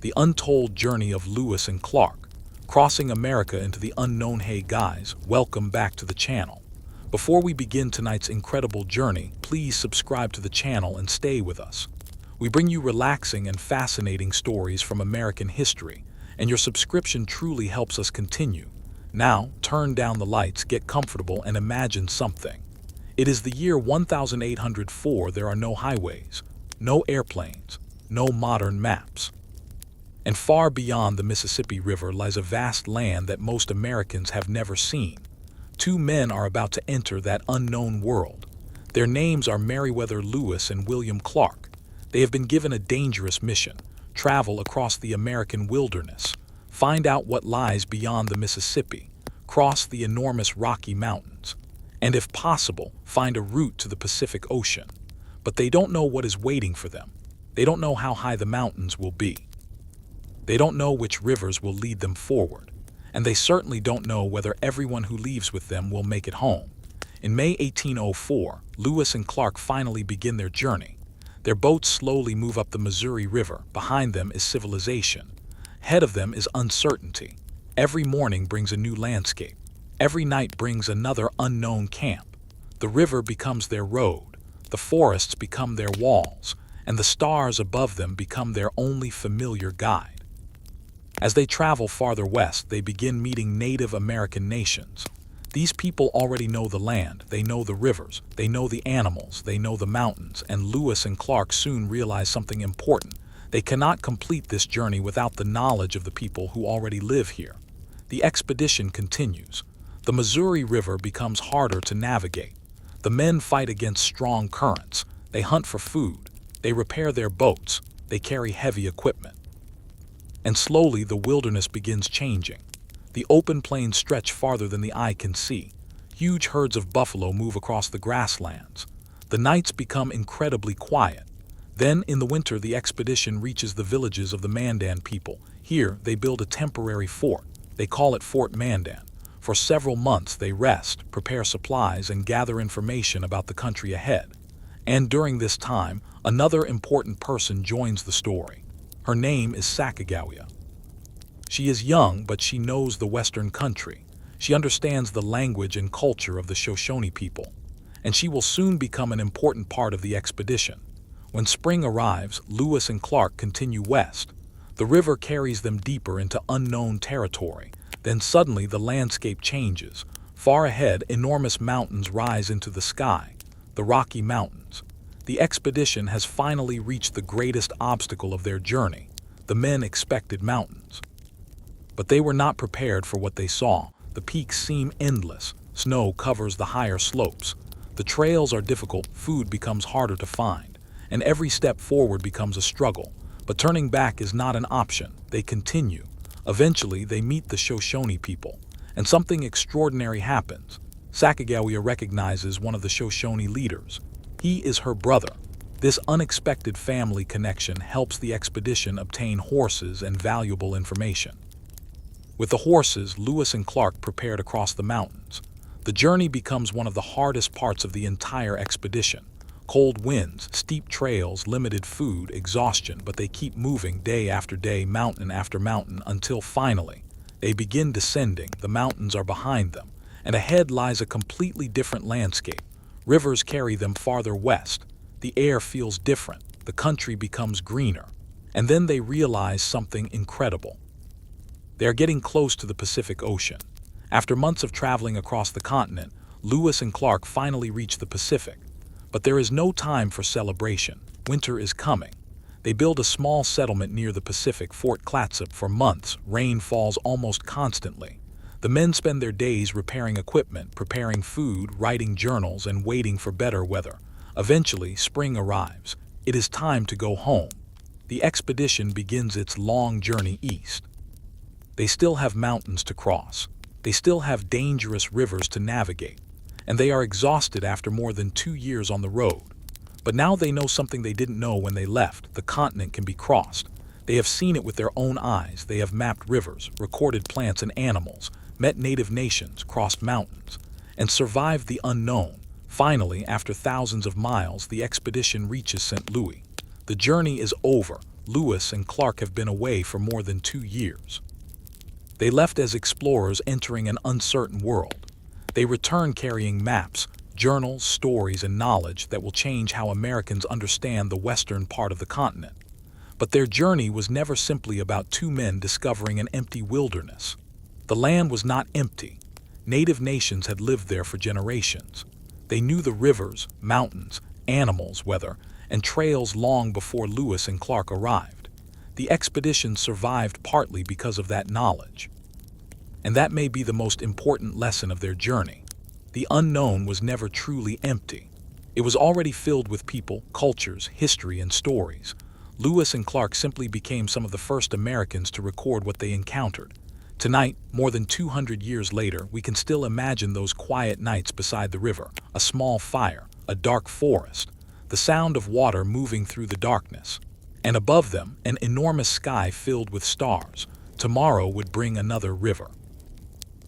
the untold journey of Lewis and Clark, crossing America into the unknown. Hey guys, welcome back to the channel. Before we begin tonight's incredible journey, please subscribe to the channel and stay with us. We bring you relaxing and fascinating stories from American history, and your subscription truly helps us continue. Now, turn down the lights, get comfortable, and imagine something. It is the year 1804. There are no highways, no airplanes, no modern maps. And far beyond the Mississippi River lies a vast land that most Americans have never seen. Two men are about to enter that unknown world. Their names are Meriwether Lewis and William Clark. They have been given a dangerous mission: travel across the American wilderness, find out what lies beyond the Mississippi, cross the enormous Rocky Mountains, and if possible, find a route to the Pacific Ocean. But they don't know what is waiting for them. They don't know how high the mountains will be. They don't know which rivers will lead them forward, and they certainly don't know whether everyone who leaves with them will make it home. In May 1804, Lewis and Clark finally begin their journey. Their boats slowly move up the Missouri River. Behind them is civilization. Ahead of them is uncertainty. Every morning brings a new landscape. Every night brings another unknown camp. The river becomes their road, the forests become their walls, and the stars above them become their only familiar guide. As they travel farther west, they begin meeting Native American nations. These people already know the land, they know the rivers, they know the animals, they know the mountains, and Lewis and Clark soon realize something important. They cannot complete this journey without the knowledge of the people who already live here. The expedition continues. The Missouri River becomes harder to navigate. The men fight against strong currents. They hunt for food. They repair their boats. They carry heavy equipment. And slowly the wilderness begins changing. The open plains stretch farther than the eye can see. Huge herds of buffalo move across the grasslands. The nights become incredibly quiet. Then, in the winter, the expedition reaches the villages of the Mandan people. Here, they build a temporary fort. They call it Fort Mandan. For several months, they rest, prepare supplies, and gather information about the country ahead. And during this time, another important person joins the story. Her name is Sacagawea. She is young, but she knows the Western country. She understands the language and culture of the Shoshone people, and she will soon become an important part of the expedition. When spring arrives, Lewis and Clark continue west. The river carries them deeper into unknown territory. Then suddenly the landscape changes. Far ahead, enormous mountains rise into the sky, the Rocky Mountains. The expedition has finally reached the greatest obstacle of their journey. The men expected mountains. But they were not prepared for what they saw. The peaks seem endless. Snow covers the higher slopes. The trails are difficult, food becomes harder to find, and every step forward becomes a struggle. But turning back is not an option. They continue. Eventually, they meet the Shoshone people, and something extraordinary happens. Sacagawea recognizes one of the Shoshone leaders. He is her brother. This unexpected family connection helps the expedition obtain horses and valuable information. With the horses, Lewis and Clark prepare to cross the mountains. The journey becomes one of the hardest parts of the entire expedition. Cold winds, steep trails, limited food, exhaustion, but they keep moving day after day, mountain after mountain, until finally they begin descending. The mountains are behind them, and ahead lies a completely different landscape. Rivers carry them farther west. The air feels different. The country becomes greener. And then they realize something incredible. They are getting close to the Pacific Ocean. After months of traveling across the continent, Lewis and Clark finally reach the Pacific. But there is no time for celebration. Winter is coming. They build a small settlement near the Pacific, Fort Clatsop. For months, rain falls almost constantly. The men spend their days repairing equipment, preparing food, writing journals, and waiting for better weather. Eventually, spring arrives. It is time to go home. The expedition begins its long journey east. They still have mountains to cross. They still have dangerous rivers to navigate. And they are exhausted after more than 2 years on the road. But now they know something they didn't know when they left. The continent can be crossed. They have seen it with their own eyes. They have mapped rivers, recorded plants and animals, met native nations, crossed mountains, and survived the unknown. Finally, after thousands of miles, the expedition reaches St. Louis. The journey is over. Lewis and Clark have been away for more than 2 years. They left as explorers entering an uncertain world. They return carrying maps, journals, stories, and knowledge that will change how Americans understand the western part of the continent. But their journey was never simply about two men discovering an empty wilderness. The land was not empty. Native nations had lived there for generations. They knew the rivers, mountains, animals, weather, and trails long before Lewis and Clark arrived. The expedition survived partly because of that knowledge. And that may be the most important lesson of their journey. The unknown was never truly empty. It was already filled with people, cultures, history, and stories. Lewis and Clark simply became some of the first Americans to record what they encountered. Tonight, more than 200 years later, we can still imagine those quiet nights beside the river, a small fire, a dark forest, the sound of water moving through the darkness, and above them, an enormous sky filled with stars. Tomorrow would bring another river,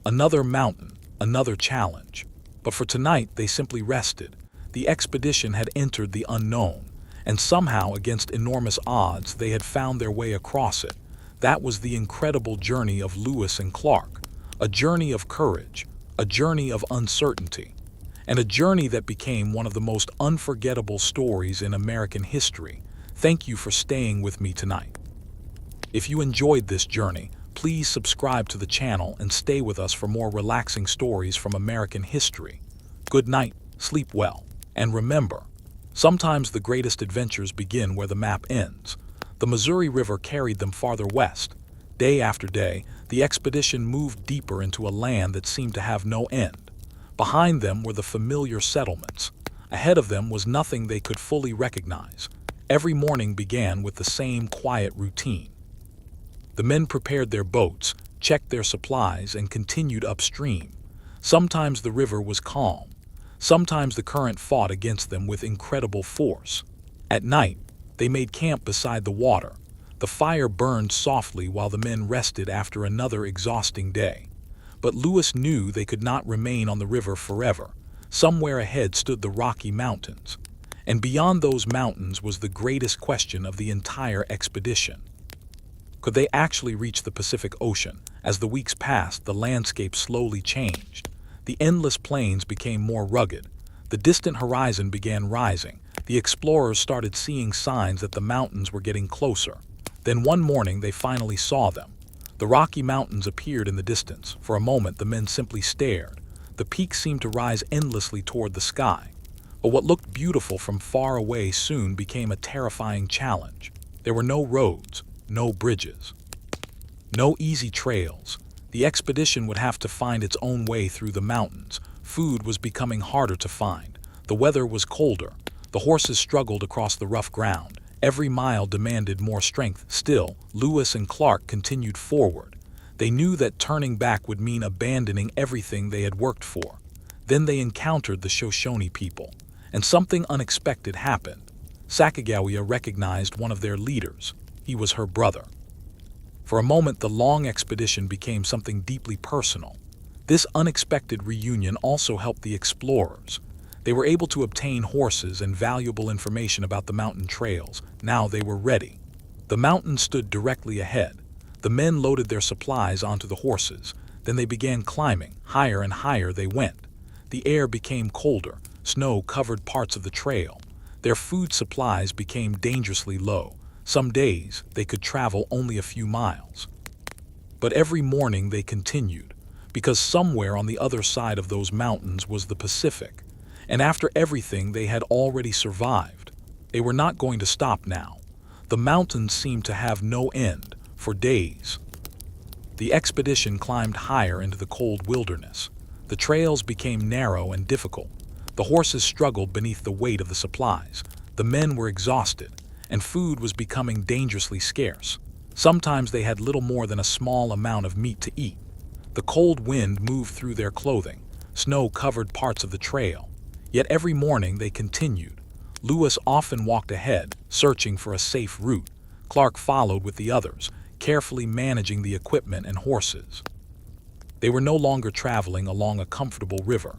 another mountain, another challenge. But for tonight, they simply rested. The expedition had entered the unknown, and somehow, against enormous odds, they had found their way across it. That was the incredible journey of Lewis and Clark, a journey of courage, a journey of uncertainty, and a journey that became one of the most unforgettable stories in American history. Thank you for staying with me tonight. If you enjoyed this journey, please subscribe to the channel and stay with us for more relaxing stories from American history. Good night, sleep well, and remember, sometimes the greatest adventures begin where the map ends. The Missouri River carried them farther west. Day after day, the expedition moved deeper into a land that seemed to have no end. Behind them were the familiar settlements. Ahead of them was nothing they could fully recognize. Every morning began with the same quiet routine. The men prepared their boats, checked their supplies, and continued upstream. Sometimes the river was calm. Sometimes the current fought against them with incredible force. At night, they made camp beside the water. The fire burned softly while the men rested after another exhausting day. But Lewis knew they could not remain on the river forever. Somewhere ahead stood the Rocky Mountains. And beyond those mountains was the greatest question of the entire expedition. Could they actually reach the Pacific Ocean? As the weeks passed, the landscape slowly changed. The endless plains became more rugged. The distant horizon began rising. The explorers started seeing signs that the mountains were getting closer. Then one morning they finally saw them. The Rocky Mountains appeared in the distance. For a moment the men simply stared. The peaks seemed to rise endlessly toward the sky. But what looked beautiful from far away soon became a terrifying challenge. There were no roads, no bridges, no easy trails. The expedition would have to find its own way through the mountains. Food was becoming harder to find. The weather was colder. The horses struggled across the rough ground. Every mile demanded more strength. Still, Lewis and Clark continued forward. They knew that turning back would mean abandoning everything they had worked for. Then they encountered the Shoshone people, and something unexpected happened. Sacagawea recognized one of their leaders. He was her brother. For a moment, the long expedition became something deeply personal. This unexpected reunion also helped the explorers. They were able to obtain horses and valuable information about the mountain trails. Now they were ready. The mountain stood directly ahead. The men loaded their supplies onto the horses. Then they began climbing. Higher and higher they went. The air became colder. Snow covered parts of the trail. Their food supplies became dangerously low. Some days they could travel only a few miles. But every morning they continued, because somewhere on the other side of those mountains was the Pacific. And after everything they had already survived, they were not going to stop now. The mountains seemed to have no end. For days, the expedition climbed higher into the cold wilderness. The trails became narrow and difficult. The horses struggled beneath the weight of the supplies. The men were exhausted, and food was becoming dangerously scarce. Sometimes they had little more than a small amount of meat to eat. The cold wind moved through their clothing. Snow covered parts of the trail. Yet every morning they continued. Lewis often walked ahead, searching for a safe route. Clark followed with the others, carefully managing the equipment and horses. They were no longer traveling along a comfortable river.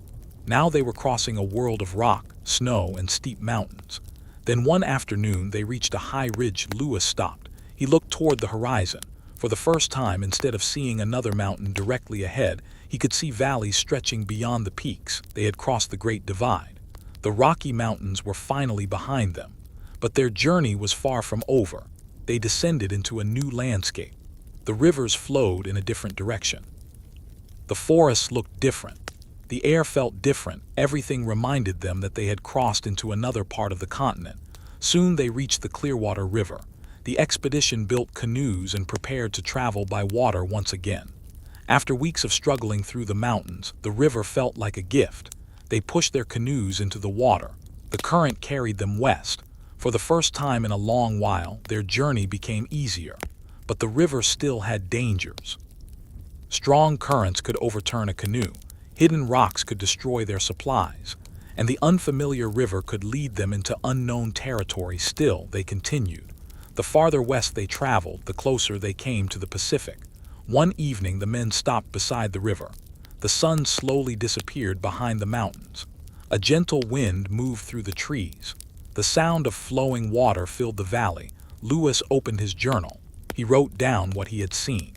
Now they were crossing a world of rock, snow, and steep mountains. Then one afternoon they reached a high ridge. Lewis stopped. He looked toward the horizon. For the first time, instead of seeing another mountain directly ahead, he could see valleys stretching beyond the peaks. They had crossed the Great Divide. The Rocky Mountains were finally behind them. But their journey was far from over. They descended into a new landscape. The rivers flowed in a different direction. The forests looked different. The air felt different. Everything reminded them that they had crossed into another part of the continent. Soon they reached the Clearwater River. The expedition built canoes and prepared to travel by water once again. After weeks of struggling through the mountains, the river felt like a gift. They pushed their canoes into the water. The current carried them west. For the first time in a long while, their journey became easier. But the river still had dangers. Strong currents could overturn a canoe. Hidden rocks could destroy their supplies. And the unfamiliar river could lead them into unknown territory. Still, they continued. The farther west they traveled, the closer they came to the Pacific. One evening, the men stopped beside the river. The sun slowly disappeared behind the mountains. A gentle wind moved through the trees. The sound of flowing water filled the valley. Lewis opened his journal. He wrote down what he had seen.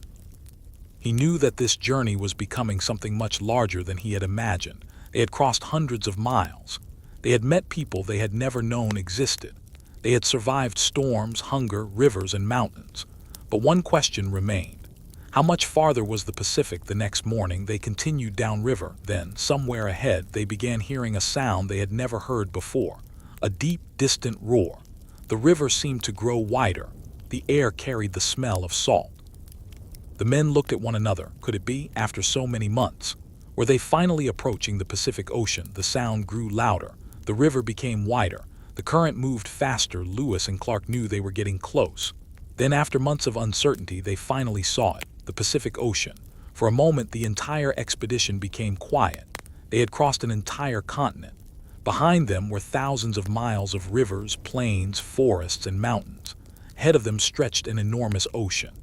He knew that this journey was becoming something much larger than he had imagined. They had crossed hundreds of miles. They had met people they had never known existed. They had survived storms, hunger, rivers, and mountains. But one question remained. How much farther was the Pacific? The next morning, they continued downriver. Then, somewhere ahead, they began hearing a sound they had never heard before. A deep, distant roar. The river seemed to grow wider. The air carried the smell of salt. The men looked at one another. Could it be, after so many months? Were they finally approaching the Pacific Ocean? The sound grew louder. The river became wider. The current moved faster. Lewis and Clark knew they were getting close. Then, after months of uncertainty, they finally saw it, the Pacific Ocean. For a moment, the entire expedition became quiet. They had crossed an entire continent. Behind them were thousands of miles of rivers, plains, forests, and mountains. Ahead of them stretched an enormous ocean.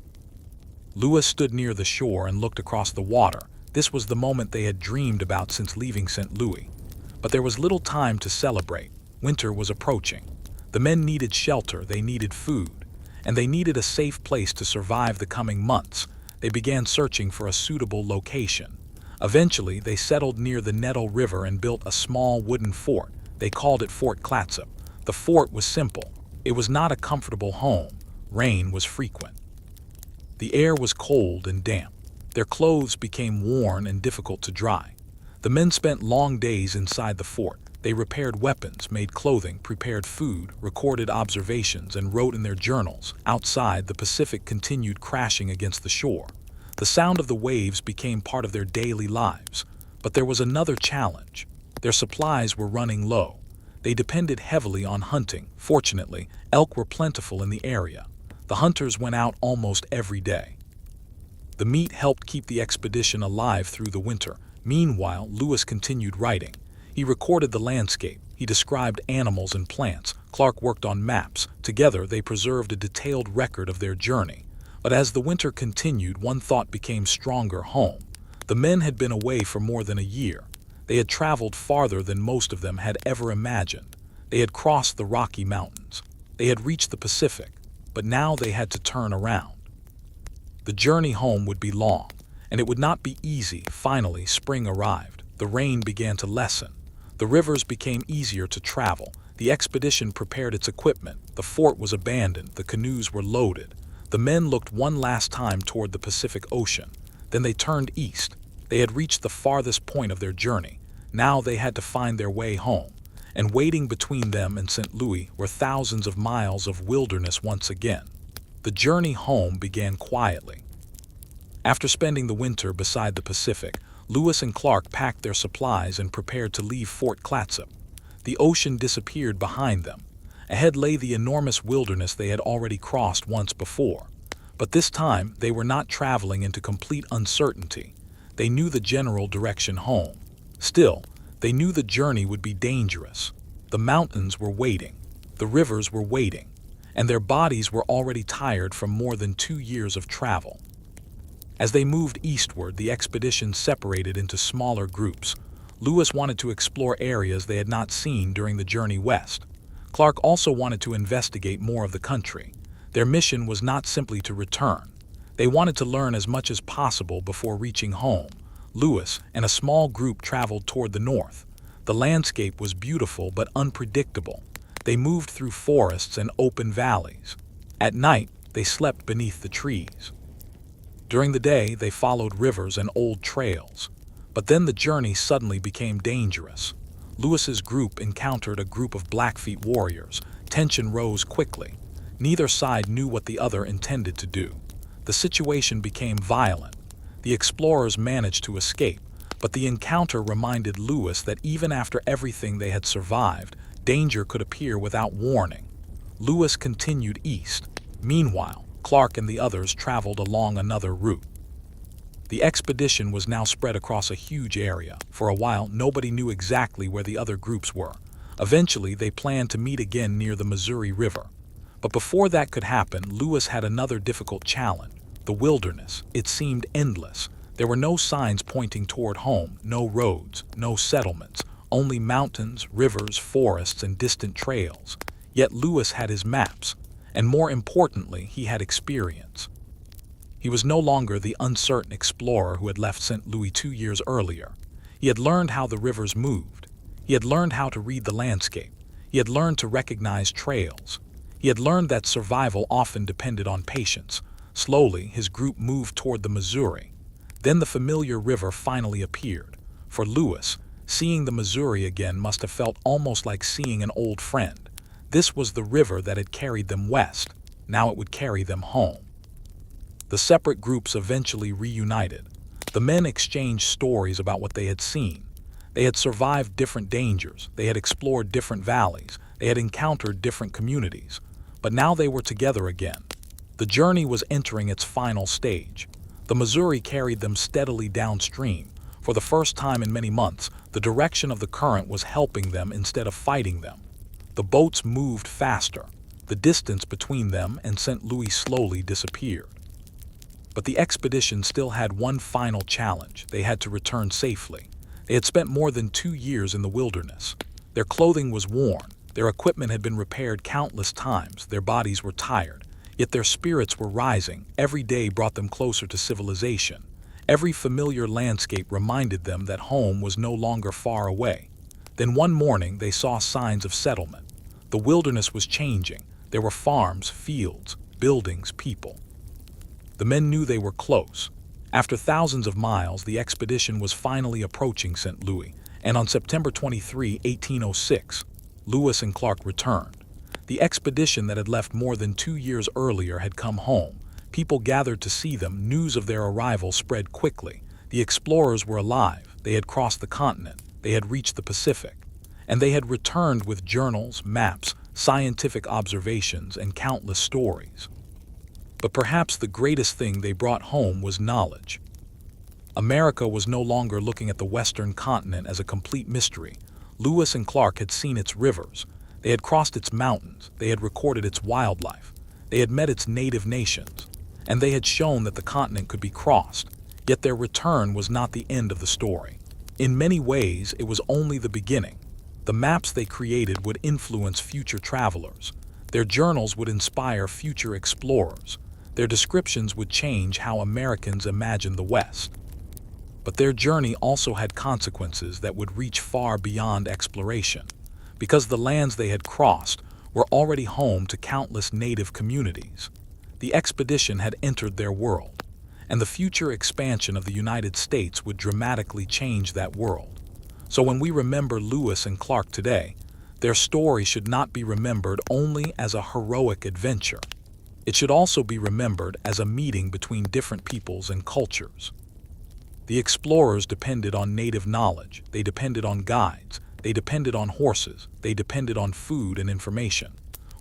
Lewis stood near the shore and looked across the water. This was the moment they had dreamed about since leaving St. Louis. But there was little time to celebrate. Winter was approaching. The men needed shelter, they needed food, and they needed a safe place to survive the coming months. They began searching for a suitable location. Eventually, they settled near the Nettle River and built a small wooden fort. They called it Fort Clatsop. The fort was simple. It was not a comfortable home. Rain was frequent. The air was cold and damp. Their clothes became worn and difficult to dry. The men spent long days inside the fort. They repaired weapons, made clothing, prepared food, recorded observations, and wrote in their journals. Outside, the Pacific continued crashing against the shore. The sound of the waves became part of their daily lives. But there was another challenge. Their supplies were running low. They depended heavily on hunting. Fortunately, elk were plentiful in the area. The hunters went out almost every day. The meat helped keep the expedition alive through the winter. Meanwhile, Lewis continued writing. He recorded the landscape. He described animals and plants. Clark worked on maps. Together, they preserved a detailed record of their journey. But as the winter continued, one thought became stronger: home. The men had been away for more than a year. They had traveled farther than most of them had ever imagined. They had crossed the Rocky Mountains. They had reached the Pacific. But now they had to turn around. The journey home would be long, and it would not be easy. Finally, spring arrived. The rain began to lessen. The rivers became easier to travel. The expedition prepared its equipment. The fort was abandoned. The canoes were loaded. The men looked one last time toward the Pacific Ocean. Then they turned east. They had reached the farthest point of their journey. Now they had to find their way home. And waiting between them and St. Louis were thousands of miles of wilderness once again. The journey home began quietly. After spending the winter beside the Pacific, Lewis and Clark packed their supplies and prepared to leave Fort Clatsop. The ocean disappeared behind them. Ahead lay the enormous wilderness they had already crossed once before. But this time, they were not traveling into complete uncertainty. They knew the general direction: home. Still, they knew the journey would be dangerous. The mountains were waiting. The rivers were waiting. And their bodies were already tired from more than 2 years of travel. As they moved eastward, the expedition separated into smaller groups. Lewis wanted to explore areas they had not seen during the journey west. Clark also wanted to investigate more of the country. Their mission was not simply to return. They wanted to learn as much as possible before reaching home. Lewis and a small group traveled toward the north. The landscape was beautiful but unpredictable. They moved through forests and open valleys. At night, they slept beneath the trees. During the day, they followed rivers and old trails. But then the journey suddenly became dangerous. Lewis's group encountered a group of Blackfeet warriors. Tension rose quickly. Neither side knew what the other intended to do. The situation became violent. The explorers managed to escape, but the encounter reminded Lewis that even after everything they had survived, danger could appear without warning. Lewis continued east. Meanwhile, Clark and the others traveled along another route. The expedition was now spread across a huge area. For a while, nobody knew exactly where the other groups were. Eventually, they planned to meet again near the Missouri River. But before that could happen, Lewis had another difficult challenge. The wilderness. It seemed endless. There were no signs pointing toward home, no roads, no settlements, only mountains, rivers, forests, and distant trails. Yet Lewis had his maps, and more importantly, he had experience. He was no longer the uncertain explorer who had left St. Louis 2 years earlier. He had learned how the rivers moved. He had learned how to read the landscape. He had learned to recognize trails. He had learned that survival often depended on patience. Slowly, his group moved toward the Missouri. Then the familiar river finally appeared. For Lewis, seeing the Missouri again must have felt almost like seeing an old friend. This was the river that had carried them west. Now it would carry them home. The separate groups eventually reunited. The men exchanged stories about what they had seen. They had survived different dangers. They had explored different valleys. They had encountered different communities. But now they were together again. The journey was entering its final stage. The Missouri carried them steadily downstream. For the first time in many months, the direction of the current was helping them instead of fighting them. The boats moved faster. The distance between them and St. Louis slowly disappeared. But the expedition still had one final challenge. They had to return safely. They had spent more than 2 years in the wilderness. Their clothing was worn. Their equipment had been repaired countless times. Their bodies were tired. Yet their spirits were rising. Every day brought them closer to civilization. Every familiar landscape reminded them that home was no longer far away. Then one morning they saw signs of settlement. The wilderness was changing. There were farms, fields, buildings, people. The men knew they were close. After thousands of miles, the expedition was finally approaching St. Louis, and on September 23, 1806, Lewis and Clark returned. The expedition that had left more than 2 years earlier had come home. People gathered to see them. News of their arrival spread quickly. The explorers were alive. They had crossed the continent. They had reached the Pacific. And they had returned with journals, maps, scientific observations, and countless stories. But perhaps the greatest thing they brought home was knowledge. America was no longer looking at the western continent as a complete mystery. Lewis and Clark had seen its rivers. They had crossed its mountains. They had recorded its wildlife. They had met its native nations. And they had shown that the continent could be crossed. Yet their return was not the end of the story. In many ways, it was only the beginning. The maps they created would influence future travelers. Their journals would inspire future explorers. Their descriptions would change how Americans imagined the West. But their journey also had consequences that would reach far beyond exploration. Because the lands they had crossed were already home to countless native communities. The expedition had entered their world, and the future expansion of the United States would dramatically change that world. So when we remember Lewis and Clark today, their story should not be remembered only as a heroic adventure. It should also be remembered as a meeting between different peoples and cultures. The explorers depended on native knowledge. They depended on guides. They depended on horses. They depended on food and information.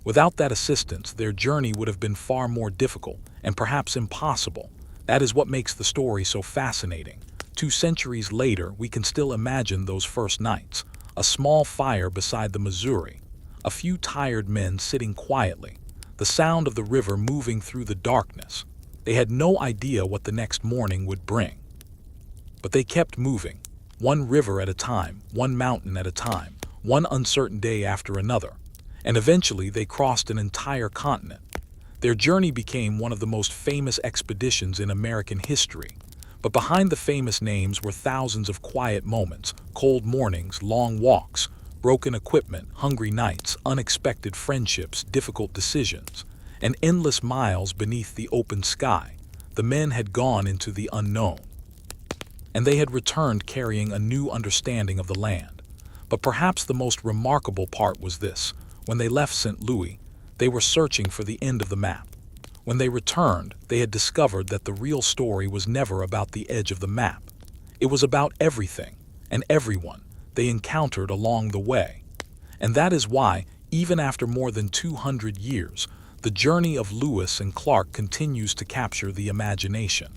Without that assistance, their journey would have been far more difficult and perhaps impossible. That is what makes the story so fascinating. 2 centuries later, we can still imagine those first nights. A small fire beside the Missouri. A few tired men sitting quietly. The sound of the river moving through the darkness. They had no idea what the next morning would bring. But they kept moving, one river at a time, one mountain at a time, one uncertain day after another. And eventually they crossed an entire continent. Their journey became one of the most famous expeditions in American history. But behind the famous names were thousands of quiet moments, cold mornings, long walks, broken equipment, hungry nights, unexpected friendships, difficult decisions, and endless miles beneath the open sky. The men had gone into the unknown, and they had returned carrying a new understanding of the land. But perhaps the most remarkable part was this: when they left St. Louis, they were searching for the end of the map. When they returned, they had discovered that the real story was never about the edge of the map. It was about everything and everyone they encountered along the way. And that is why, even after more than 200 years, the journey of Lewis and Clark continues to capture the imagination.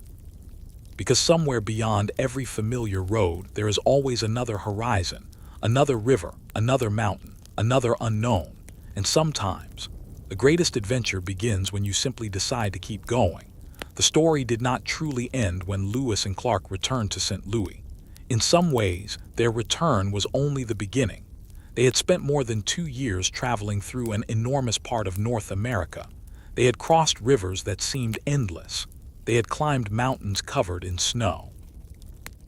Because somewhere beyond every familiar road, there is always another horizon, another river, another mountain, another unknown. And sometimes, the greatest adventure begins when you simply decide to keep going. The story did not truly end when Lewis and Clark returned to St. Louis. In some ways, their return was only the beginning. They had spent more than 2 years traveling through an enormous part of North America. They had crossed rivers that seemed endless. They had climbed mountains covered in snow.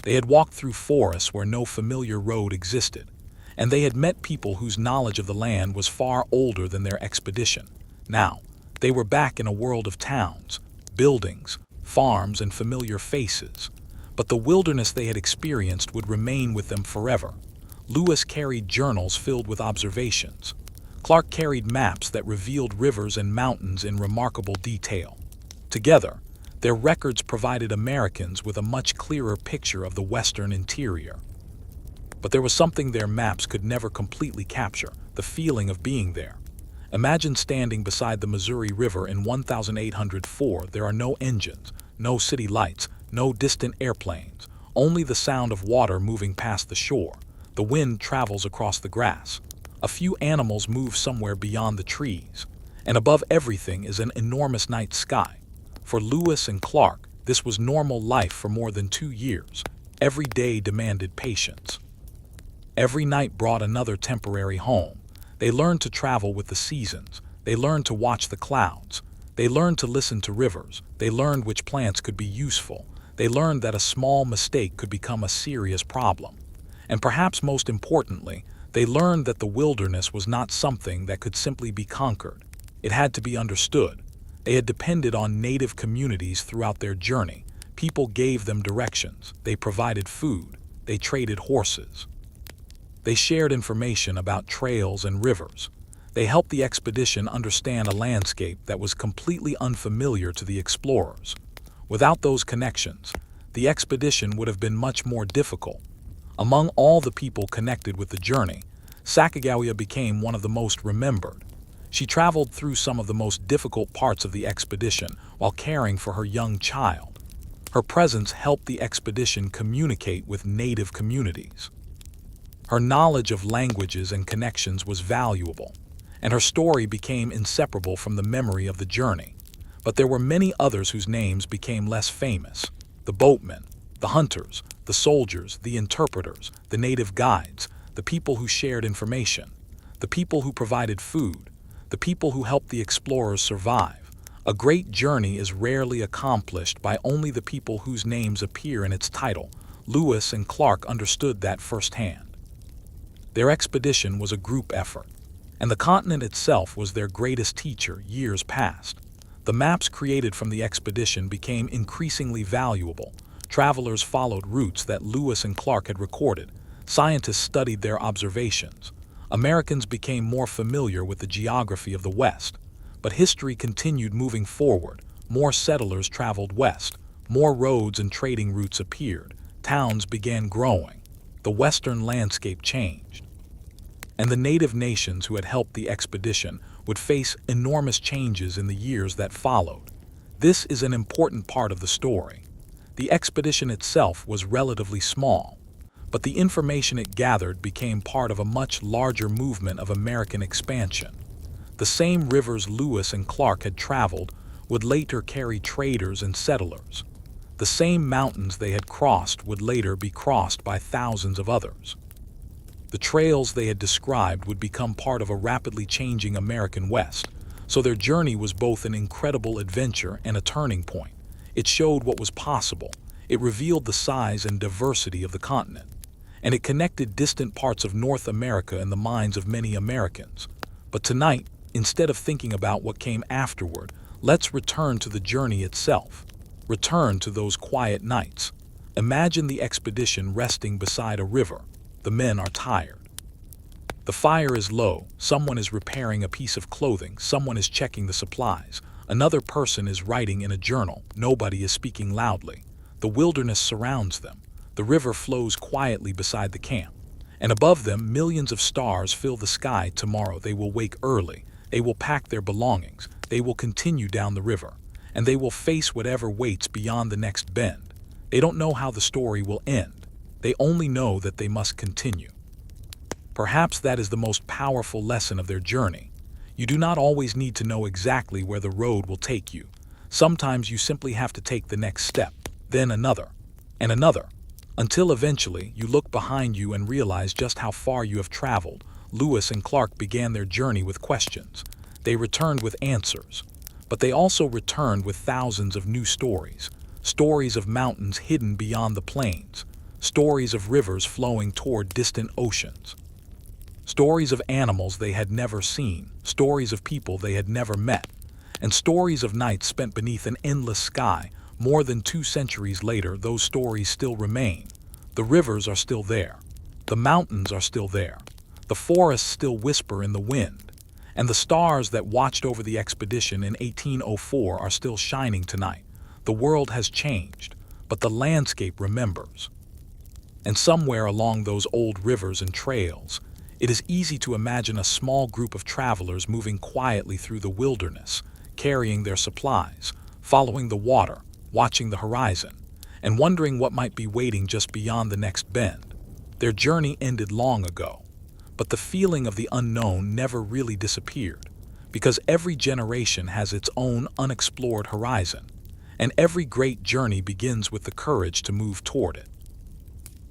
They had walked through forests where no familiar road existed. And they had met people whose knowledge of the land was far older than their expedition. Now, they were back in a world of towns, buildings, farms, and familiar faces. But the wilderness they had experienced would remain with them forever. Lewis carried journals filled with observations. Clark carried maps that revealed rivers and mountains in remarkable detail. Together, their records provided Americans with a much clearer picture of the western interior. But there was something their maps could never completely capture: the feeling of being there. Imagine standing beside the Missouri River in 1804. There are no engines, no city lights, no distant airplanes, only the sound of water moving past the shore. The wind travels across the grass. A few animals move somewhere beyond the trees. And above everything is an enormous night sky. For Lewis and Clark, this was normal life for more than 2 years. Every day demanded patience. Every night brought another temporary home. They learned to travel with the seasons. They learned to watch the clouds. They learned to listen to rivers. They learned which plants could be useful. They learned that a small mistake could become a serious problem. And perhaps most importantly, they learned that the wilderness was not something that could simply be conquered. It had to be understood. They had depended on native communities throughout their journey. People gave them directions. They provided food. They traded horses. They shared information about trails and rivers. They helped the expedition understand a landscape that was completely unfamiliar to the explorers. Without those connections, the expedition would have been much more difficult. Among all the people connected with the journey, Sacagawea became one of the most remembered. She traveled through some of the most difficult parts of the expedition while caring for her young child. Her presence helped the expedition communicate with native communities. Her knowledge of languages and connections was valuable, and her story became inseparable from the memory of the journey. But there were many others whose names became less famous: the boatmen, the hunters, the soldiers, the interpreters, the native guides, the people who shared information, the people who provided food, the people who helped the explorers survive. A great journey is rarely accomplished by only the people whose names appear in its title. Lewis and Clark understood that firsthand. Their expedition was a group effort, and the continent itself was their greatest teacher. Years passed. The maps created from the expedition became increasingly valuable. Travelers followed routes that Lewis and Clark had recorded. Scientists studied their observations. Americans became more familiar with the geography of the West. But history continued moving forward. More settlers traveled west. More roads and trading routes appeared. Towns began growing. The western landscape changed. And the native nations who had helped the expedition would face enormous changes in the years that followed. This is an important part of the story. The expedition itself was relatively small, but the information it gathered became part of a much larger movement of American expansion. The same rivers Lewis and Clark had traveled would later carry traders and settlers. The same mountains they had crossed would later be crossed by thousands of others. The trails they had described would become part of a rapidly changing American West. So their journey was both an incredible adventure and a turning point. It showed what was possible. It revealed the size and diversity of the continent. And it connected distant parts of North America in the minds of many Americans. But tonight, instead of thinking about what came afterward, let's return to the journey itself. Return to those quiet nights. Imagine the expedition resting beside a river. The men are tired. The fire is low, someone is repairing a piece of clothing, someone is checking the supplies, another person is writing in a journal, nobody is speaking loudly. The wilderness surrounds them. The river flows quietly beside the camp. And above them, millions of stars fill the sky. Tomorrow they will wake early, they will pack their belongings, they will continue down the river, and they will face whatever waits beyond the next bend. They don't know how the story will end. They only know that they must continue. Perhaps that is the most powerful lesson of their journey. You do not always need to know exactly where the road will take you. Sometimes you simply have to take the next step, then another, and another, until eventually you look behind you and realize just how far you have traveled. Lewis and Clark began their journey with questions. They returned with answers. But they also returned with thousands of new stories. Stories of mountains hidden beyond the plains. Stories of rivers flowing toward distant oceans. Stories of animals they had never seen, stories of people they had never met, and stories of nights spent beneath an endless sky. More than 2 centuries later, those stories still remain. The rivers are still there. The mountains are still there. The forests still whisper in the wind. And the stars that watched over the expedition in 1804 are still shining tonight. The world has changed, but the landscape remembers. And somewhere along those old rivers and trails, it is easy to imagine a small group of travelers moving quietly through the wilderness, carrying their supplies, following the water, watching the horizon, and wondering what might be waiting just beyond the next bend. Their journey ended long ago, but the feeling of the unknown never really disappeared, because every generation has its own unexplored horizon, and every great journey begins with the courage to move toward it.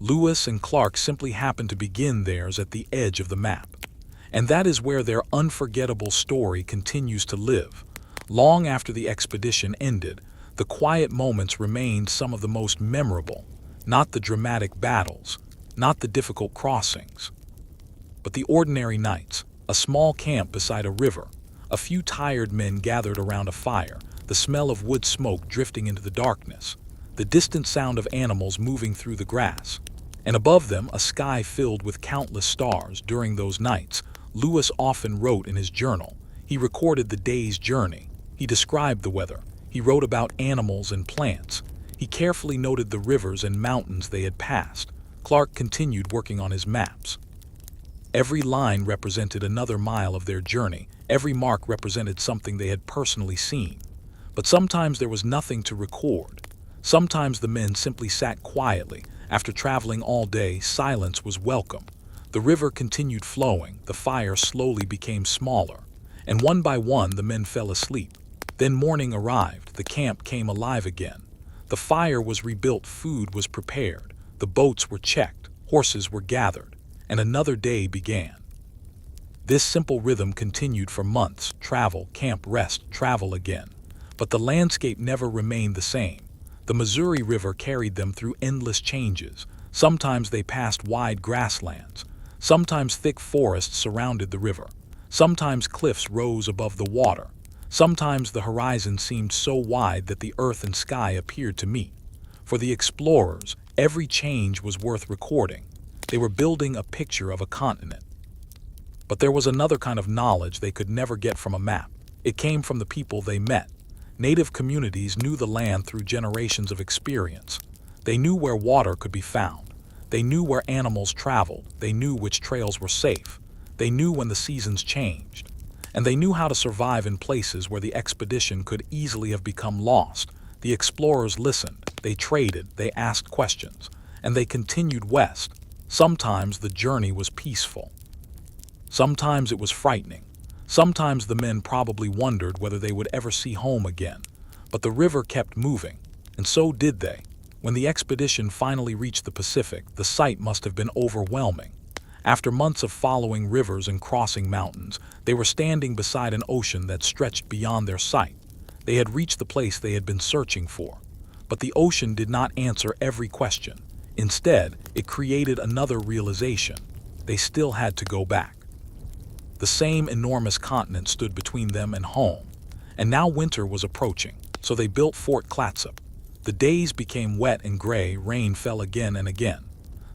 Lewis and Clark simply happened to begin theirs at the edge of the map, and that is where their unforgettable story continues to live. Long after the expedition ended, the quiet moments remained some of the most memorable, not the dramatic battles, not the difficult crossings, but the ordinary nights, a small camp beside a river, a few tired men gathered around a fire, the smell of wood smoke drifting into the darkness, the distant sound of animals moving through the grass, and above them a sky filled with countless stars. During those nights, Lewis often wrote in his journal. He recorded the day's journey. He described the weather. He wrote about animals and plants. He carefully noted the rivers and mountains they had passed. Clark continued working on his maps. Every line represented another mile of their journey. Every mark represented something they had personally seen. But sometimes there was nothing to record. Sometimes the men simply sat quietly. After traveling all day, silence was welcome. The river continued flowing, the fire slowly became smaller, and one by one the men fell asleep. Then morning arrived, the camp came alive again. The fire was rebuilt, food was prepared, the boats were checked, horses were gathered, and another day began. This simple rhythm continued for months: travel, camp, rest, travel again. But the landscape never remained the same. The Missouri River carried them through endless changes. Sometimes they passed wide grasslands. Sometimes thick forests surrounded the river. Sometimes cliffs rose above the water. Sometimes the horizon seemed so wide that the earth and sky appeared to meet. For the explorers, every change was worth recording. They were building a picture of a continent. But there was another kind of knowledge they could never get from a map. It came from the people they met. Native communities knew the land through generations of experience. They knew where water could be found. They knew where animals traveled. They knew which trails were safe. They knew when the seasons changed. And they knew how to survive in places where the expedition could easily have become lost. The explorers listened, they traded, they asked questions, and they continued west. Sometimes the journey was peaceful. Sometimes it was frightening. Sometimes the men probably wondered whether they would ever see home again. But the river kept moving, and so did they. When the expedition finally reached the Pacific, the sight must have been overwhelming. After months of following rivers and crossing mountains, they were standing beside an ocean that stretched beyond their sight. They had reached the place they had been searching for. But the ocean did not answer every question. Instead, it created another realization. They still had to go back. The same enormous continent stood between them and home. And now winter was approaching, so they built Fort Clatsop. The days became wet and gray, rain fell again and again.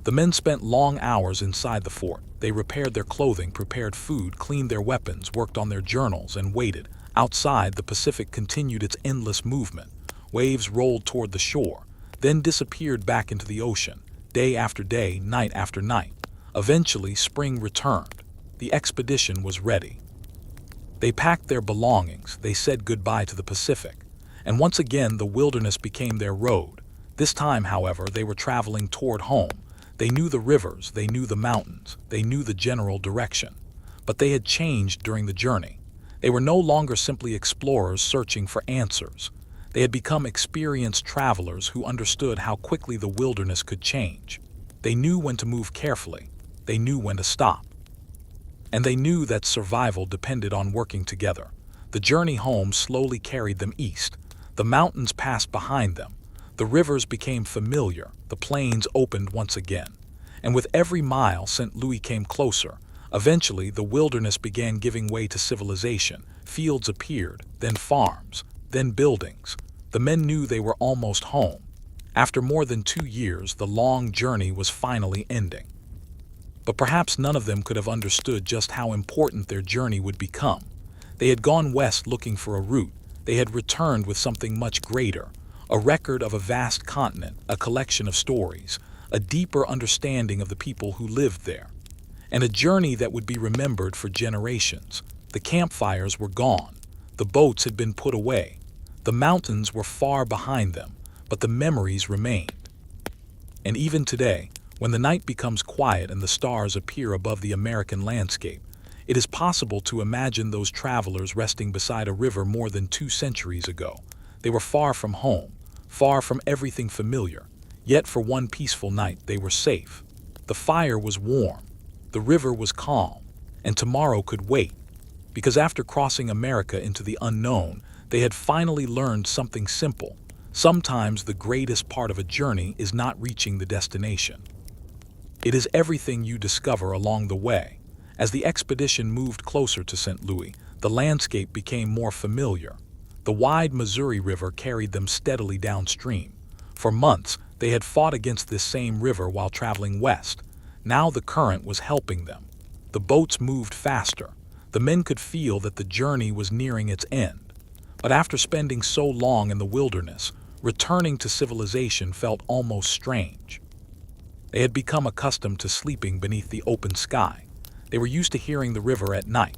The men spent long hours inside the fort. They repaired their clothing, prepared food, cleaned their weapons, worked on their journals, and waited. Outside, the Pacific continued its endless movement. Waves rolled toward the shore, then disappeared back into the ocean, day after day, night after night. Eventually, spring returned. The expedition was ready. They packed their belongings, they said goodbye to the Pacific, and once again the wilderness became their road. This time, however, they were traveling toward home. They knew the rivers, they knew the mountains, they knew the general direction. But they had changed during the journey. They were no longer simply explorers searching for answers. They had become experienced travelers who understood how quickly the wilderness could change. They knew when to move carefully. They knew when to stop. And they knew that survival depended on working together. The journey home slowly carried them east. The mountains passed behind them. The rivers became familiar. The plains opened once again. And with every mile, St. Louis came closer. Eventually, the wilderness began giving way to civilization. Fields appeared, then farms, then buildings. The men knew they were almost home. After more than 2 years, the long journey was finally ending. But perhaps none of them could have understood just how important their journey would become. They had gone west looking for a route. They had returned with something much greater, a record of a vast continent, a collection of stories, a deeper understanding of the people who lived there, and a journey that would be remembered for generations. The campfires were gone. The boats had been put away. The mountains were far behind them, but the memories remained. And even today, when the night becomes quiet and the stars appear above the American landscape, it is possible to imagine those travelers resting beside a river more than 2 centuries ago. They were far from home, far from everything familiar, yet for one peaceful night they were safe. The fire was warm, the river was calm, and tomorrow could wait, because after crossing America into the unknown, they had finally learned something simple. Sometimes the greatest part of a journey is not reaching the destination. It is everything you discover along the way. As the expedition moved closer to St. Louis, the landscape became more familiar. The wide Missouri River carried them steadily downstream. For months, they had fought against this same river while traveling west. Now the current was helping them. The boats moved faster. The men could feel that the journey was nearing its end. But after spending so long in the wilderness, returning to civilization felt almost strange. They had become accustomed to sleeping beneath the open sky. They were used to hearing the river at night.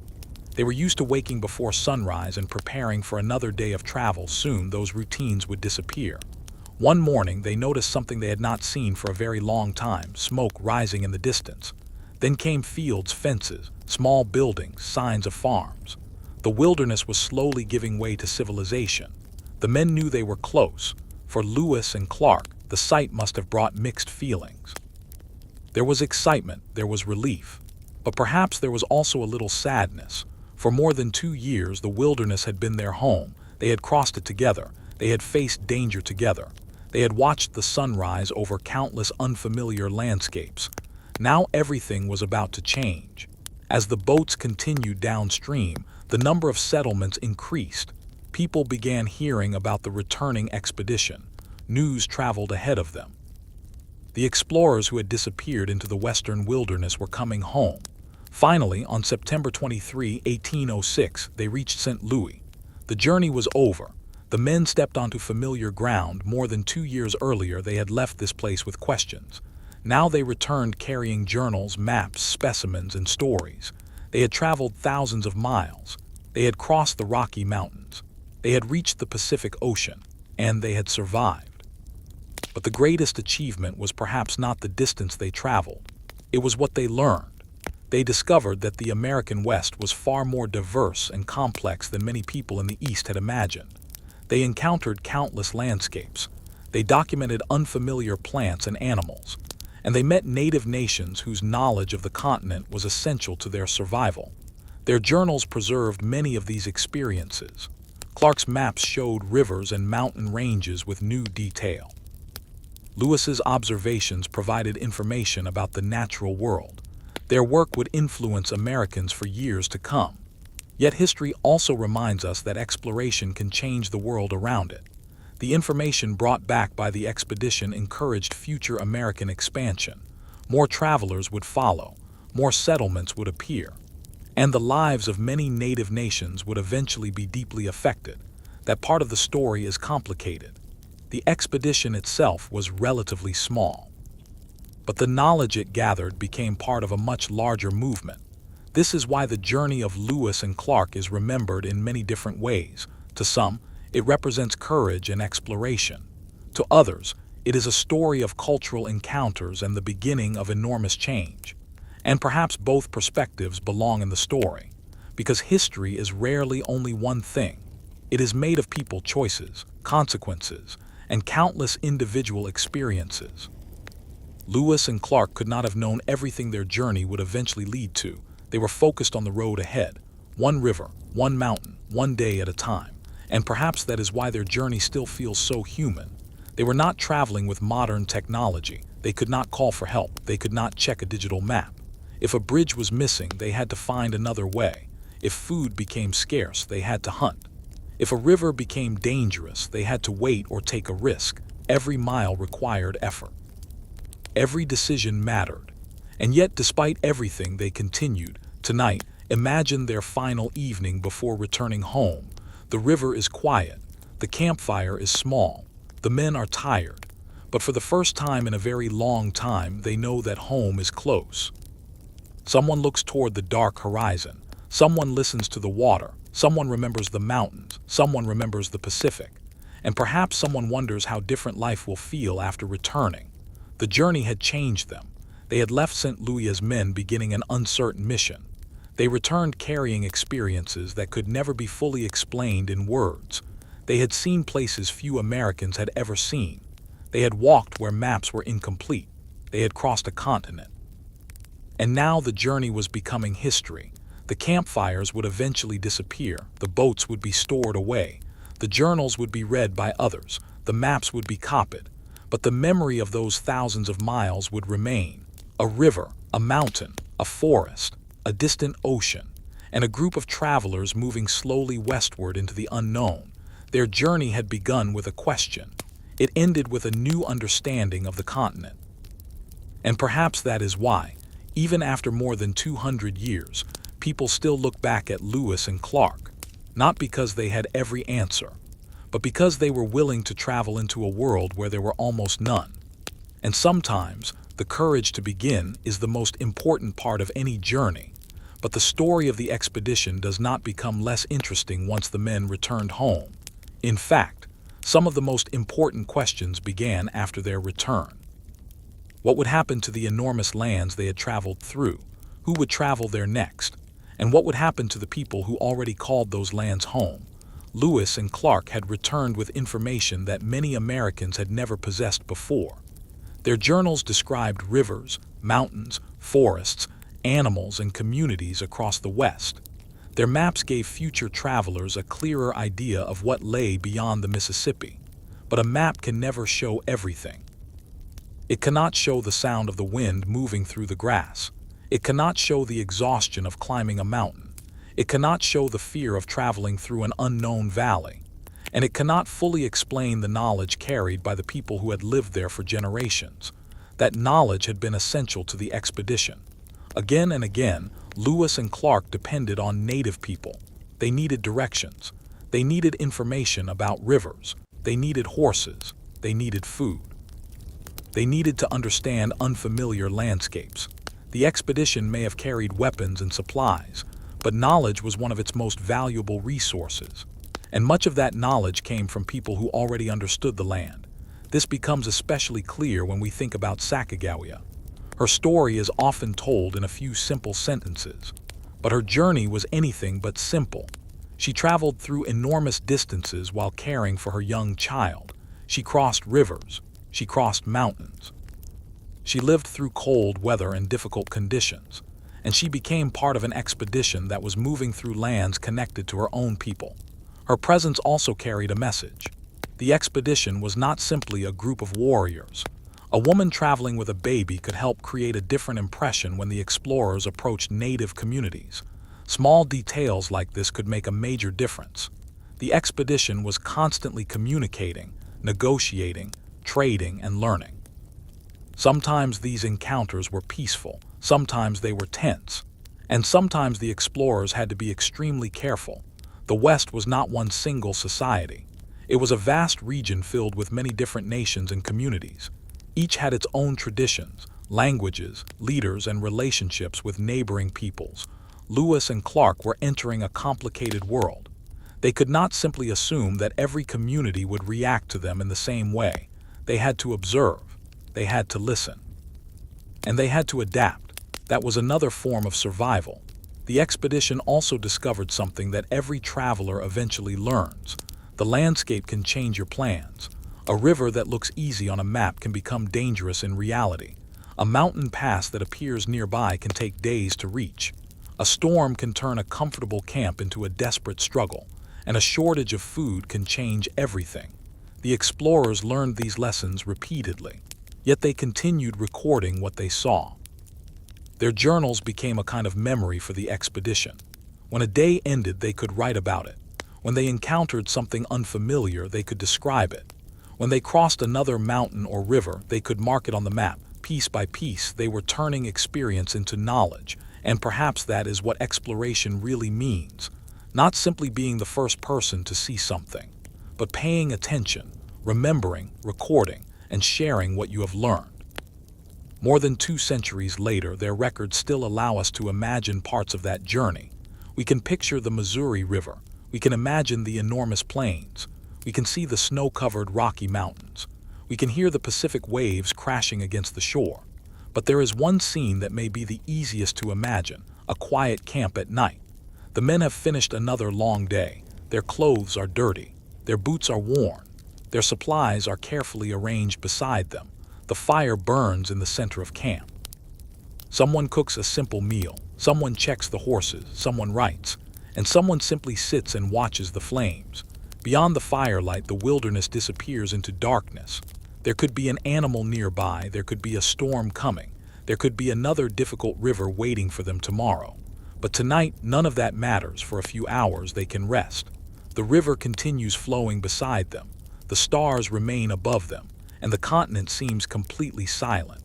They were used to waking before sunrise and preparing for another day of travel. Soon those routines would disappear. One morning they noticed something they had not seen for a very long time, smoke rising in the distance. Then came fields, fences, small buildings, signs of farms. The wilderness was slowly giving way to civilization. The men knew they were close. For Lewis and Clark, the sight must have brought mixed feelings. There was excitement, there was relief, but perhaps there was also a little sadness. For more than 2 years, the wilderness had been their home. They had crossed it together. They had faced danger together. They had watched the sunrise over countless unfamiliar landscapes. Now everything was about to change. As the boats continued downstream, the number of settlements increased. People began hearing about the returning expedition. News traveled ahead of them. The explorers who had disappeared into the western wilderness were coming home. Finally, on September 23, 1806, they reached St. Louis. The journey was over. The men stepped onto familiar ground. More than 2 years earlier, they had left this place with questions. Now they returned carrying journals, maps, specimens, and stories. They had traveled thousands of miles. They had crossed the Rocky Mountains. They had reached the Pacific Ocean, and they had survived. But the greatest achievement was perhaps not the distance they traveled. It was what they learned. They discovered that the American West was far more diverse and complex than many people in the East had imagined. They encountered countless landscapes. They documented unfamiliar plants and animals. and they met native nations whose knowledge of the continent was essential to their survival. Their journals preserved many of these experiences. Clark's maps showed rivers and mountain ranges with new detail. Lewis's observations provided information about the natural world. Their work would influence Americans for years to come. Yet history also reminds us that exploration can change the world around it. The information brought back by the expedition encouraged future American expansion. More travelers would follow, more settlements would appear, and the lives of many native nations would eventually be deeply affected. That part of the story is complicated. The expedition itself was relatively small, but the knowledge it gathered became part of a much larger movement. This is why the journey of Lewis and Clark is remembered in many different ways. To some, it represents courage and exploration. To others, it is a story of cultural encounters and the beginning of enormous change. And perhaps both perspectives belong in the story, because history is rarely only one thing. It is made of people choices, consequences, and countless individual experiences. Lewis and Clark could not have known everything their journey would eventually lead to. They were focused on the road ahead, one river, one mountain, one day at a time. And perhaps that is why their journey still feels so human. They were not traveling with modern technology. They could not call for help. They could not check a digital map. If a bridge was missing, they had to find another way. If food became scarce, they had to hunt. If a river became dangerous, they had to wait or take a risk. Every mile required effort. Every decision mattered. And yet, despite everything, they continued. Tonight, imagine their final evening before returning home. The river is quiet. The campfire is small. The men are tired. But for the first time in a very long time, they know that home is close. Someone looks toward the dark horizon. Someone listens to the water. Someone remembers the mountains. Someone remembers the Pacific. And perhaps someone wonders how different life will feel after returning. The journey had changed them. They had left St. Louis as men beginning an uncertain mission. They returned carrying experiences that could never be fully explained in words. They had seen places few Americans had ever seen. They had walked where maps were incomplete. They had crossed a continent. And now the journey was becoming history. The campfires would eventually disappear. The boats would be stored away. The journals would be read by others. The maps would be copied. But the memory of those thousands of miles would remain. A river, a mountain, a forest, a distant ocean, and a group of travelers moving slowly westward into the unknown. Their journey had begun with a question. It ended with a new understanding of the continent. And perhaps that is why, even after more than 200 years, people still look back at Lewis and Clark, not because they had every answer, but because they were willing to travel into a world where there were almost none. And sometimes, the courage to begin is the most important part of any journey. But the story of the expedition does not become less interesting once the men returned home. In fact, some of the most important questions began after their return. What would happen to the enormous lands they had traveled through? Who would travel there next? And what would happen to the people who already called those lands home? Lewis and Clark had returned with information that many Americans had never possessed before. Their journals described rivers, mountains, forests, animals, and communities across the West. Their maps gave future travelers a clearer idea of what lay beyond the Mississippi. But a map can never show everything. It cannot show the sound of the wind moving through the grass. It cannot show the exhaustion of climbing a mountain. It cannot show the fear of traveling through an unknown valley. And it cannot fully explain the knowledge carried by the people who had lived there for generations. That knowledge had been essential to the expedition. Again and again, Lewis and Clark depended on native people. They needed directions. They needed information about rivers. They needed horses. They needed food. They needed to understand unfamiliar landscapes. The expedition may have carried weapons and supplies, but knowledge was one of its most valuable resources. And much of that knowledge came from people who already understood the land. This becomes especially clear when we think about Sacagawea. Her story is often told in a few simple sentences, but her journey was anything but simple. She traveled through enormous distances while caring for her young child. She crossed rivers. She crossed mountains. She lived through cold weather and difficult conditions, and she became part of an expedition that was moving through lands connected to her own people. Her presence also carried a message. The expedition was not simply a group of warriors. A woman traveling with a baby could help create a different impression when the explorers approached native communities. Small details like this could make a major difference. The expedition was constantly communicating, negotiating, trading, and learning. Sometimes these encounters were peaceful, sometimes they were tense, and sometimes the explorers had to be extremely careful. The West was not one single society. It was a vast region filled with many different nations and communities. Each had its own traditions, languages, leaders, and relationships with neighboring peoples. Lewis and Clark were entering a complicated world. They could not simply assume that every community would react to them in the same way. They had to observe. They had to listen. And they had to adapt. That was another form of survival. The expedition also discovered something that every traveler eventually learns. The landscape can change your plans. A river that looks easy on a map can become dangerous in reality. A mountain pass that appears nearby can take days to reach. A storm can turn a comfortable camp into a desperate struggle, and a shortage of food can change everything. The explorers learned these lessons repeatedly, yet they continued recording what they saw. Their journals became a kind of memory for the expedition. When a day ended, they could write about it. When they encountered something unfamiliar, they could describe it. When they crossed another mountain or river, they could mark it on the map. Piece by piece, they were turning experience into knowledge, and perhaps that is what exploration really means. Not simply being the first person to see something, but paying attention, remembering, recording, and sharing what you have learned. More than 2 centuries later, their records still allow us to imagine parts of that journey. We can picture the Missouri River. We can imagine the enormous plains. We can see the snow-covered Rocky Mountains. We can hear the Pacific waves crashing against the shore. But there is one scene that may be the easiest to imagine, a quiet camp at night. The men have finished another long day. Their clothes are dirty. Their boots are worn. Their supplies are carefully arranged beside them. The fire burns in the center of camp. Someone cooks a simple meal. Someone checks the horses. Someone writes. And someone simply sits and watches the flames. Beyond the firelight, the wilderness disappears into darkness. There could be an animal nearby. There could be a storm coming. There could be another difficult river waiting for them tomorrow. But tonight, none of that matters. For a few hours, they can rest. The river continues flowing beside them. The stars remain above them, and the continent seems completely silent.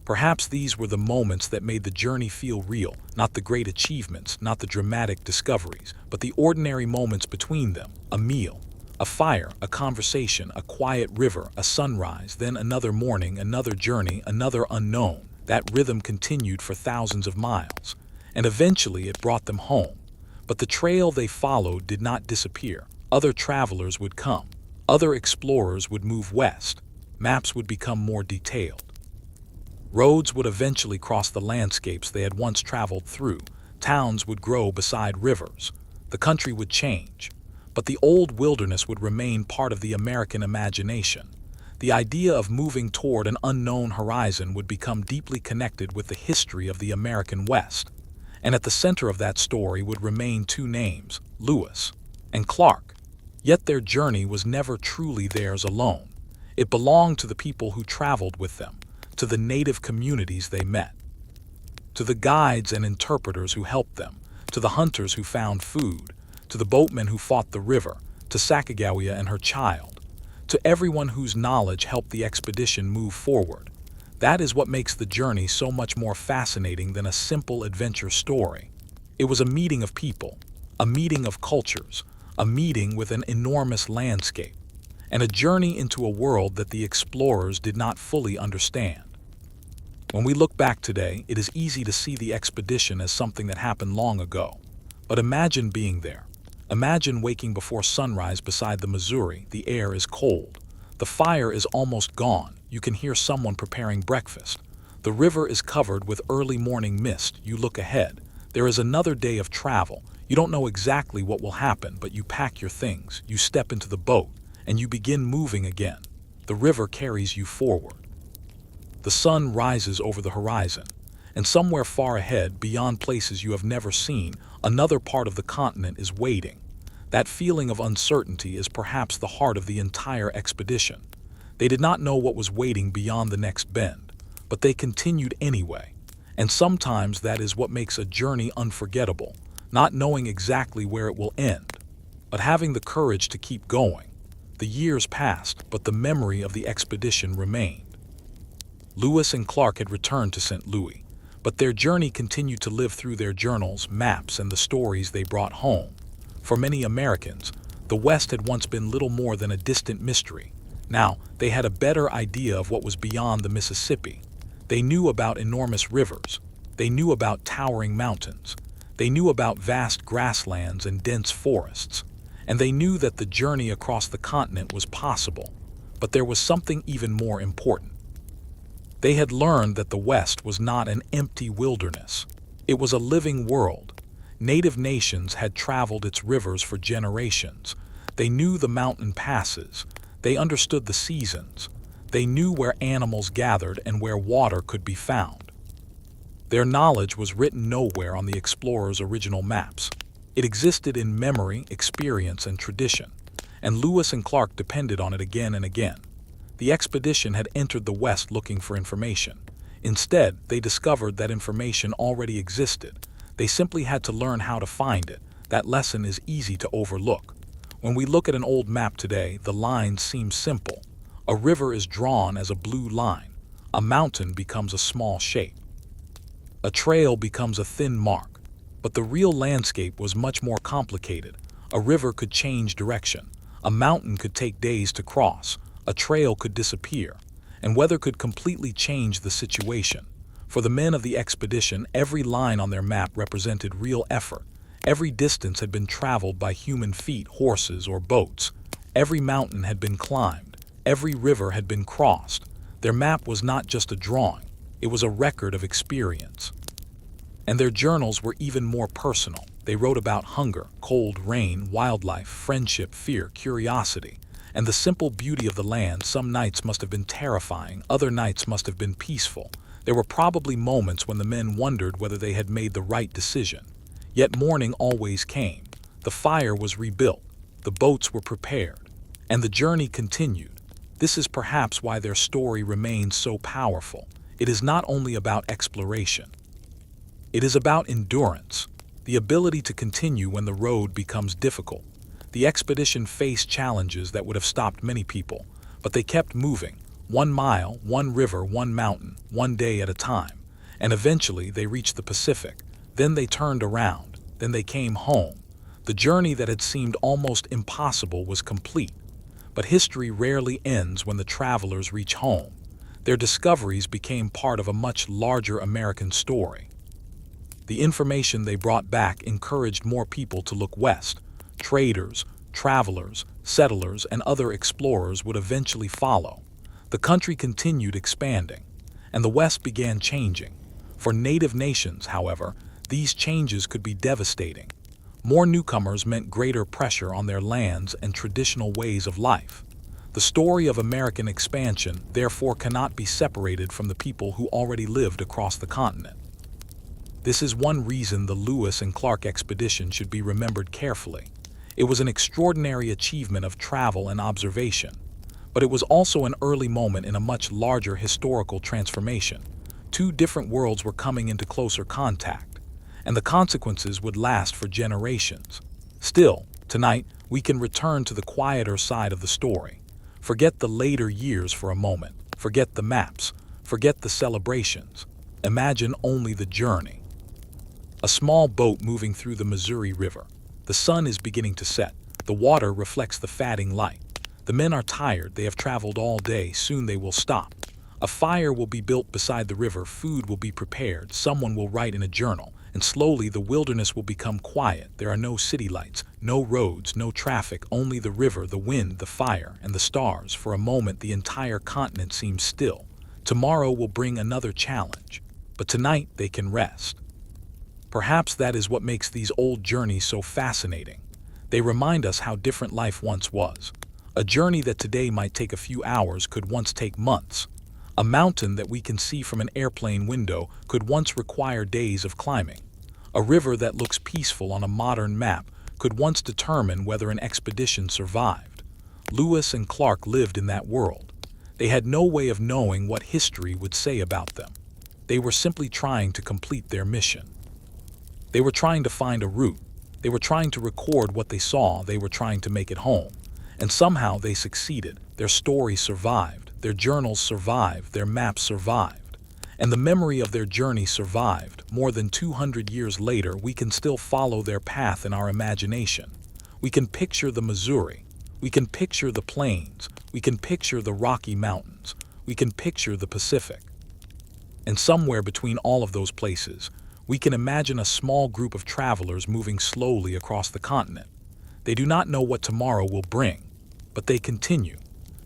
Perhaps these were the moments that made the journey feel real, not the great achievements, not the dramatic discoveries, but the ordinary moments between them. A meal, a fire, a conversation, a quiet river, a sunrise, then another morning, another journey, another unknown. That rhythm continued for thousands of miles, and eventually it brought them home. But the trail they followed did not disappear. Other travelers would come. Other explorers would move west. Maps would become more detailed. Roads would eventually cross the landscapes they had once traveled through. Towns would grow beside rivers. The country would change. But the old wilderness would remain part of the American imagination. The idea of moving toward an unknown horizon would become deeply connected with the history of the American West. And at the center of that story would remain 2 names, Lewis and Clark. Yet their journey was never truly theirs alone. It belonged to the people who traveled with them, to the native communities they met, to the guides and interpreters who helped them, to the hunters who found food, to the boatmen who fought the river, to Sacagawea and her child, to everyone whose knowledge helped the expedition move forward. That is what makes the journey so much more fascinating than a simple adventure story. It was a meeting of people, a meeting of cultures, a meeting with an enormous landscape, and a journey into a world that the explorers did not fully understand. When we look back today, it is easy to see the expedition as something that happened long ago. But imagine being there. Imagine waking before sunrise beside the Missouri. The air is cold. The fire is almost gone. You can hear someone preparing breakfast. The river is covered with early morning mist. You look ahead. There is another day of travel. You don't know exactly what will happen, but you pack your things. You step into the boat, and you begin moving again. The river carries you forward. The sun rises over the horizon, and somewhere far ahead, beyond places you have never seen, another part of the continent is waiting. That feeling of uncertainty is perhaps the heart of the entire expedition. They did not know what was waiting beyond the next bend, but they continued anyway. And sometimes that is what makes a journey unforgettable, not knowing exactly where it will end, but having the courage to keep going. The years passed, but the memory of the expedition remained. Lewis and Clark had returned to St. Louis, but their journey continued to live through their journals, maps, and the stories they brought home. For many Americans, the West had once been little more than a distant mystery. Now, they had a better idea of what was beyond the Mississippi. They knew about enormous rivers. They knew about towering mountains. They knew about vast grasslands and dense forests. And they knew that the journey across the continent was possible. But there was something even more important. They had learned that the West was not an empty wilderness. It was a living world. Native nations had traveled its rivers for generations. They knew the mountain passes. They understood the seasons. They knew where animals gathered and where water could be found. Their knowledge was written nowhere on the explorers' original maps. It existed in memory, experience, and tradition, and Lewis and Clark depended on it again and again. The expedition had entered the West looking for information. Instead, they discovered that information already existed. They simply had to learn how to find it. That lesson is easy to overlook. When we look at an old map today, the lines seem simple. A river is drawn as a blue line. A mountain becomes a small shape. A trail becomes a thin mark. But the real landscape was much more complicated. A river could change direction. A mountain could take days to cross. A trail could disappear. And weather could completely change the situation. For the men of the expedition, every line on their map represented real effort. Every distance had been traveled by human feet, horses, or boats. Every mountain had been climbed. Every river had been crossed. Their map was not just a drawing. It was a record of experience. And their journals were even more personal. They wrote about hunger, cold, rain, wildlife, friendship, fear, curiosity, and the simple beauty of the land. Some nights must have been terrifying. Other nights must have been peaceful. There were probably moments when the men wondered whether they had made the right decision. Yet morning always came. The fire was rebuilt. The boats were prepared. And the journey continued. This is perhaps why their story remains so powerful. It is not only about exploration. It is about endurance, the ability to continue when the road becomes difficult. The expedition faced challenges that would have stopped many people, but they kept moving. 1 mile, 1 river, 1 mountain, 1 day at a time. And eventually they reached the Pacific. Then they turned around. Then they came home. The journey that had seemed almost impossible was complete. But history rarely ends when the travelers reach home. Their discoveries became part of a much larger American story. The information they brought back encouraged more people to look west. Traders, travelers, settlers, and other explorers would eventually follow. The country continued expanding, and the West began changing. For native nations, however, these changes could be devastating. More newcomers meant greater pressure on their lands and traditional ways of life. The story of American expansion, therefore, cannot be separated from the people who already lived across the continent. This is one reason the Lewis and Clark expedition should be remembered carefully. It was an extraordinary achievement of travel and observation, but it was also an early moment in a much larger historical transformation. 2 different worlds were coming into closer contact, and the consequences would last for generations. Still, tonight, we can return to the quieter side of the story. Forget the later years for a moment. Forget the maps. Forget the celebrations. Imagine only the journey. A small boat moving through the Missouri River. The sun is beginning to set. The water reflects the fading light. The men are tired. They have traveled all day. Soon they will stop. A fire will be built beside the river. Food will be prepared. Someone will write in a journal. And slowly the wilderness will become quiet. There are no city lights, no roads, no traffic, only the river, the wind, the fire, and the stars. For a moment, the entire continent seems still. Tomorrow will bring another challenge, but tonight they can rest. Perhaps that is what makes these old journeys so fascinating. They remind us how different life once was. A journey that today might take a few hours could once take months. A mountain that we can see from an airplane window could once require days of climbing. A river that looks peaceful on a modern map could once determine whether an expedition survived. Lewis and Clark lived in that world. They had no way of knowing what history would say about them. They were simply trying to complete their mission. They were trying to find a route. They were trying to record what they saw. They were trying to make it home. And somehow they succeeded. Their story survived. Their journals survived. Their maps survived. And the memory of their journey survived. More than 200 years later, we can still follow their path in our imagination. We can picture the Missouri. We can picture the plains. We can picture the Rocky Mountains. We can picture the Pacific. And somewhere between all of those places, we can imagine a small group of travelers moving slowly across the continent. They do not know what tomorrow will bring, but they continue,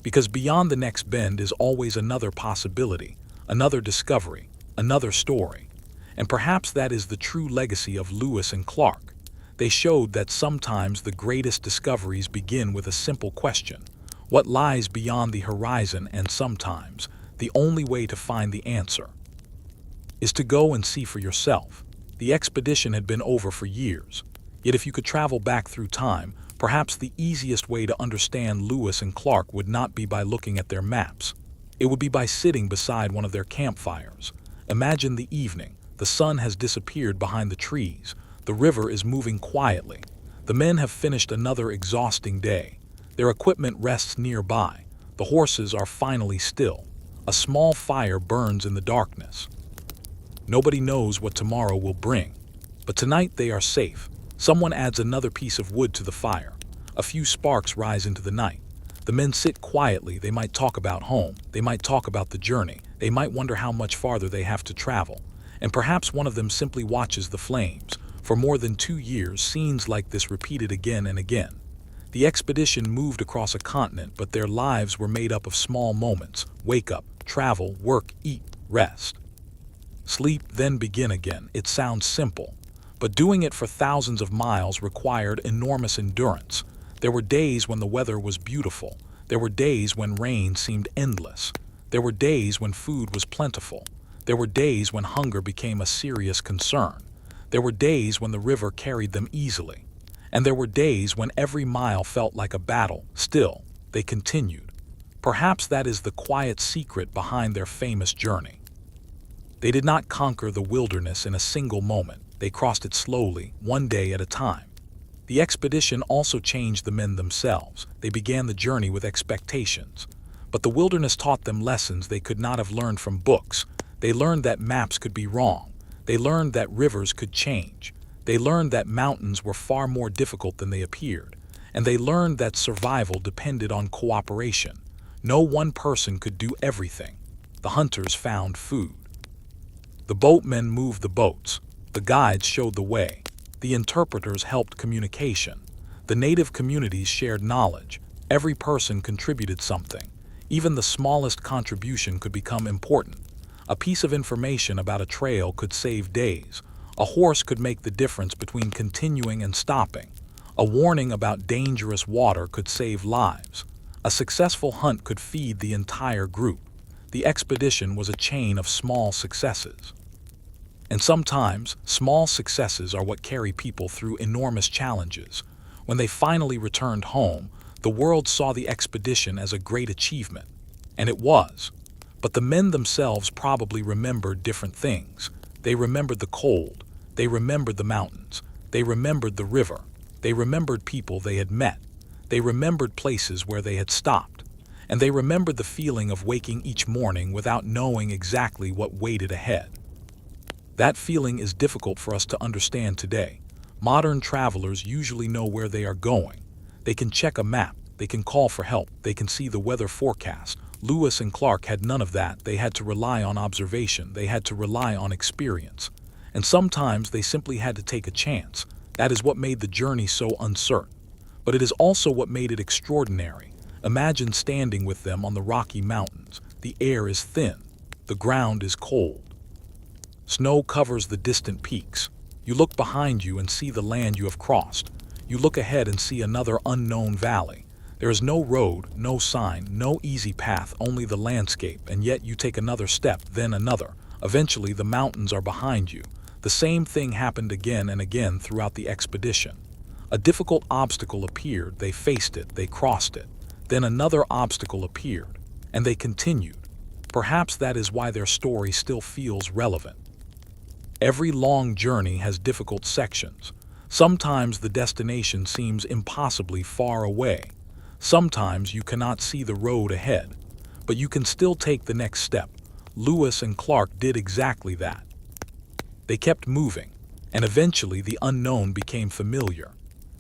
because beyond the next bend is always another possibility, another discovery, another story. And perhaps that is the true legacy of Lewis and Clark. They showed that sometimes the greatest discoveries begin with a simple question: what lies beyond the horizon? And sometimes the only way to find the answer is to go and see for yourself. The expedition had been over for years, yet if you could travel back through time, perhaps the easiest way to understand Lewis and Clark would not be by looking at their maps. It would be by sitting beside one of their campfires. Imagine the evening. The sun has disappeared behind the trees. The river is moving quietly. The men have finished another exhausting day. Their equipment rests nearby. The horses are finally still. A small fire burns in the darkness. Nobody knows what tomorrow will bring, but tonight they are safe. Someone adds another piece of wood to the fire. A few sparks rise into the night. The men sit quietly. They might talk about home. They might talk about the journey. They might wonder how much farther they have to travel. And perhaps one of them simply watches the flames. For more than 2 years, scenes like this repeated again and again. The expedition moved across a continent, but their lives were made up of small moments: wake up, travel, work, eat, rest. Sleep, then begin again. It sounds simple, but doing it for thousands of miles required enormous endurance. There were days when the weather was beautiful. There were days when rain seemed endless. There were days when food was plentiful. There were days when hunger became a serious concern. There were days when the river carried them easily. And there were days when every mile felt like a battle. Still, they continued. Perhaps that is the quiet secret behind their famous journey. They did not conquer the wilderness in a single moment. They crossed it slowly, one day at a time. The expedition also changed the men themselves. They began the journey with expectations. But the wilderness taught them lessons they could not have learned from books. They learned that maps could be wrong. They learned that rivers could change. They learned that mountains were far more difficult than they appeared. And they learned that survival depended on cooperation. No one person could do everything. The hunters found food. The boatmen moved the boats. The guides showed the way. The interpreters helped communication. The native communities shared knowledge. Every person contributed something. Even the smallest contribution could become important. A piece of information about a trail could save days. A horse could make the difference between continuing and stopping. A warning about dangerous water could save lives. A successful hunt could feed the entire group. The expedition was a chain of small successes. And sometimes, small successes are what carry people through enormous challenges. When they finally returned home, the world saw the expedition as a great achievement. And it was. But the men themselves probably remembered different things. They remembered the cold. They remembered the mountains. They remembered the river. They remembered people they had met. They remembered places where they had stopped. And they remembered the feeling of waking each morning without knowing exactly what waited ahead. That feeling is difficult for us to understand today. Modern travelers usually know where they are going. They can check a map. They can call for help. They can see the weather forecast. Lewis and Clark had none of that. They had to rely on observation. They had to rely on experience. And sometimes they simply had to take a chance. That is what made the journey so uncertain. But it is also what made it extraordinary. Imagine standing with them on the Rocky Mountains. The air is thin. The ground is cold. Snow covers the distant peaks. You look behind you and see the land you have crossed. You look ahead and see another unknown valley. There is no road, no sign, no easy path, only the landscape, and yet you take another step, then another. Eventually, the mountains are behind you. The same thing happened again and again throughout the expedition. A difficult obstacle appeared, they faced it, they crossed it. Then another obstacle appeared, and they continued. Perhaps that is why their story still feels relevant. Every long journey has difficult sections. Sometimes the destination seems impossibly far away. Sometimes you cannot see the road ahead, but you can still take the next step. Lewis and Clark did exactly that. They kept moving, and eventually the unknown became familiar.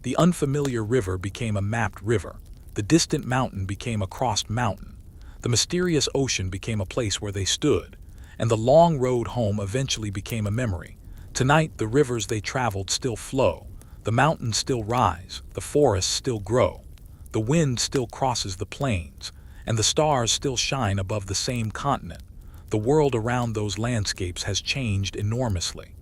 The unfamiliar river became a mapped river. The distant mountain became a crossed mountain. The mysterious ocean became a place where they stood, and the long road home eventually became a memory. Tonight, the rivers they traveled still flow. The mountains still rise. The forests still grow. The wind still crosses the plains, and the stars still shine above the same continent. The world around those landscapes has changed enormously.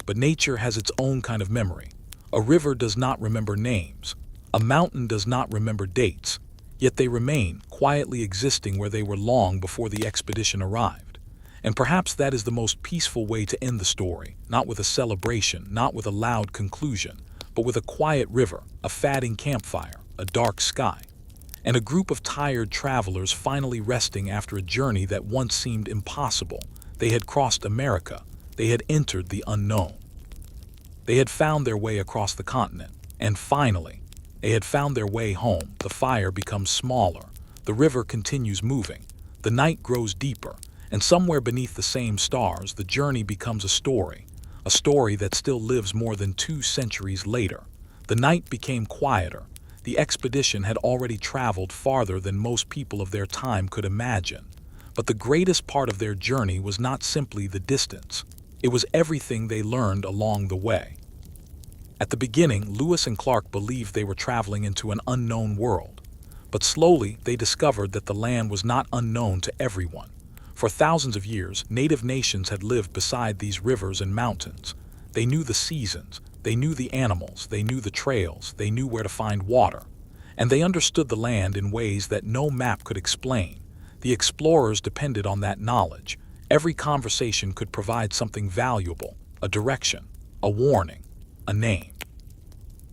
But nature has its own kind of memory. A river does not remember names. A mountain does not remember dates. Yet they remain, quietly existing where they were long before the expedition arrived. And perhaps that is the most peaceful way to end the story, not with a celebration, not with a loud conclusion, but with a quiet river, a fading campfire, a dark sky, and a group of tired travelers finally resting after a journey that once seemed impossible. They had crossed America. They had entered the unknown. They had found their way across the continent, and finally, they had found their way home. The fire becomes smaller. The river continues moving. The night grows deeper, and somewhere beneath the same stars, the journey becomes a story that still lives more than 2 centuries later. The night became quieter. The expedition had already traveled farther than most people of their time could imagine. But the greatest part of their journey was not simply the distance. It was everything they learned along the way. At the beginning, Lewis and Clark believed they were traveling into an unknown world. But slowly, they discovered that the land was not unknown to everyone. For thousands of years, native nations had lived beside these rivers and mountains. They knew the seasons, they knew the animals, they knew the trails, they knew where to find water. And they understood the land in ways that no map could explain. The explorers depended on that knowledge. Every conversation could provide something valuable, a direction, a warning, a name,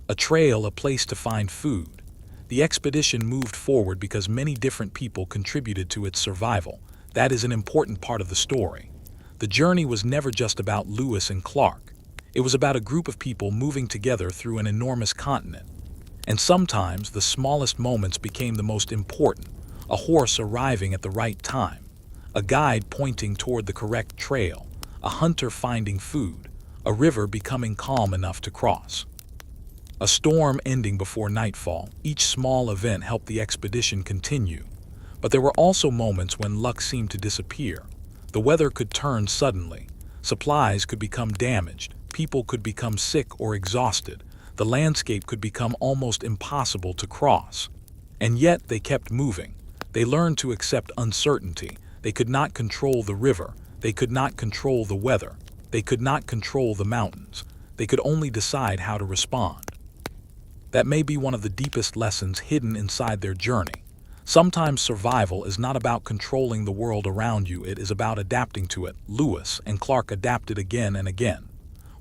a trail, a place to find food. The expedition moved forward because many different people contributed to its survival. That is an important part of the story. The journey was never just about Lewis and Clark. It was about a group of people moving together through an enormous continent. And sometimes the smallest moments became the most important. A horse arriving at the right time, a guide pointing toward the correct trail, a hunter finding food, a river becoming calm enough to cross, a storm ending before nightfall. Each small event helped the expedition continue. But there were also moments when luck seemed to disappear. The weather could turn suddenly. Supplies could become damaged. People could become sick or exhausted. The landscape could become almost impossible to cross. And yet they kept moving. They learned to accept uncertainty. They could not control the river. They could not control the weather. They could not control the mountains. They could only decide how to respond. That may be one of the deepest lessons hidden inside their journey. Sometimes survival is not about controlling the world around you, it is about adapting to it. Lewis and Clark adapted again and again.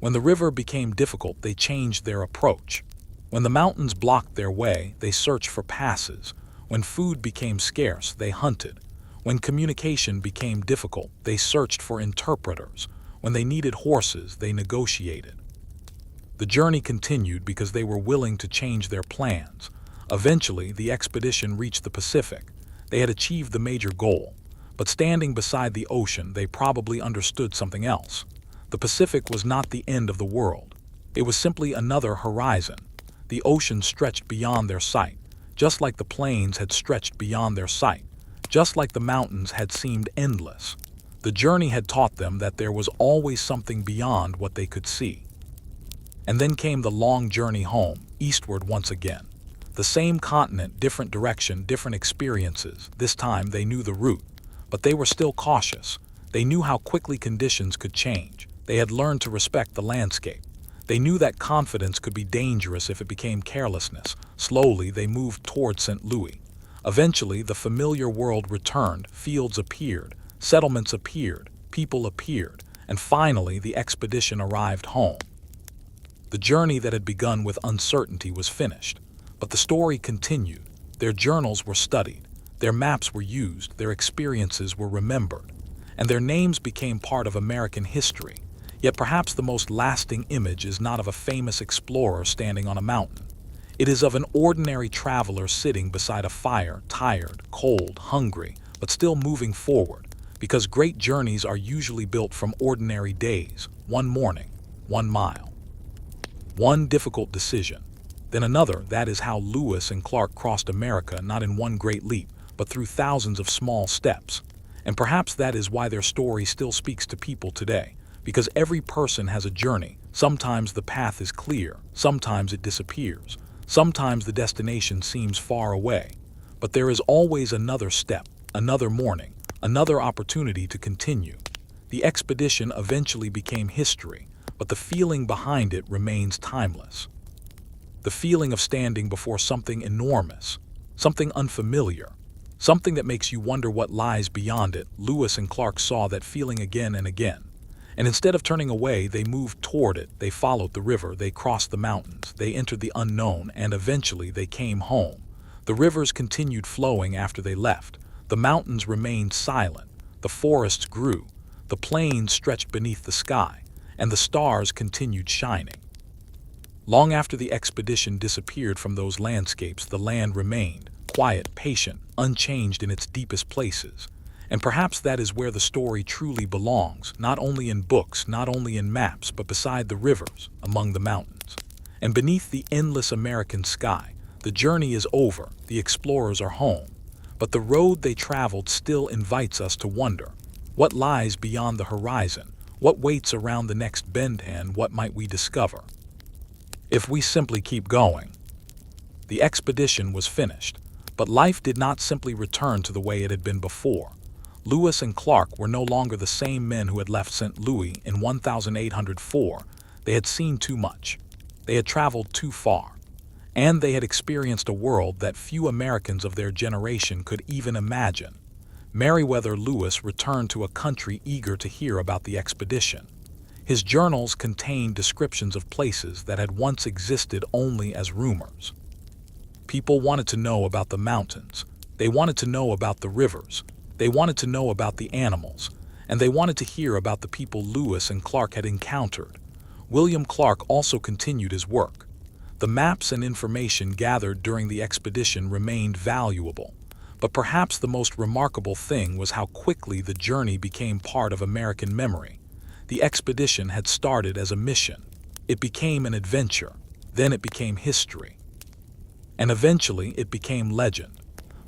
When the river became difficult, they changed their approach. When the mountains blocked their way, they searched for passes. When food became scarce, they hunted. When communication became difficult, they searched for interpreters. When they needed horses, they negotiated. The journey continued because they were willing to change their plans. Eventually, the expedition reached the Pacific. They had achieved the major goal, but standing beside the ocean, they probably understood something else. The Pacific was not the end of the world. It was simply another horizon. The ocean stretched beyond their sight, just like the plains had stretched beyond their sight, just like the mountains had seemed endless. The journey had taught them that there was always something beyond what they could see. And then came the long journey home, eastward once again. The same continent, different direction, different experiences. This time they knew the route, but they were still cautious. They knew how quickly conditions could change. They had learned to respect the landscape. They knew that confidence could be dangerous if it became carelessness. Slowly, they moved toward St. Louis. Eventually, the familiar world returned, fields appeared, settlements appeared, people appeared, and finally the expedition arrived home. The journey that had begun with uncertainty was finished, but the story continued. Their journals were studied, their maps were used, their experiences were remembered, and their names became part of American history. Yet perhaps the most lasting image is not of a famous explorer standing on a mountain. It is of an ordinary traveler sitting beside a fire, tired, cold, hungry, but still moving forward, because great journeys are usually built from ordinary days, one morning, 1 mile. One difficult decision, then another. That is how Lewis and Clark crossed America, not in one great leap, but through thousands of small steps. And perhaps that is why their story still speaks to people today, because every person has a journey. Sometimes the path is clear, sometimes it disappears, sometimes the destination seems far away, but there is always another step, another morning, another opportunity to continue. The expedition eventually became history, but the feeling behind it remains timeless. The feeling of standing before something enormous, something unfamiliar, something that makes you wonder what lies beyond it. Lewis and Clark saw that feeling again and again. And instead of turning away, they moved toward it. They followed the river, they crossed the mountains, they entered the unknown, and eventually they came home. The rivers continued flowing after they left. The mountains remained silent, the forests grew, the plains stretched beneath the sky, and the stars continued shining. Long after the expedition disappeared from those landscapes, the land remained, quiet, patient, unchanged in its deepest places. And perhaps that is where the story truly belongs, not only in books, not only in maps, but beside the rivers, among the mountains. And beneath the endless American sky, the journey is over, the explorers are home. But the road they traveled still invites us to wonder. What lies beyond the horizon? What waits around the next bend, and what might we discover if we simply keep going? The expedition was finished, but life did not simply return to the way it had been before. Lewis and Clark were no longer the same men who had left St. Louis in 1804. They had seen too much. They had traveled too far. And they had experienced a world that few Americans of their generation could even imagine. Meriwether Lewis returned to a country eager to hear about the expedition. His journals contained descriptions of places that had once existed only as rumors. People wanted to know about the mountains. They wanted to know about the rivers. They wanted to know about the animals. And they wanted to hear about the people Lewis and Clark had encountered. William Clark also continued his work. The maps and information gathered during the expedition remained valuable. But perhaps the most remarkable thing was how quickly the journey became part of American memory. The expedition had started as a mission. It became an adventure. Then it became history. And eventually it became legend.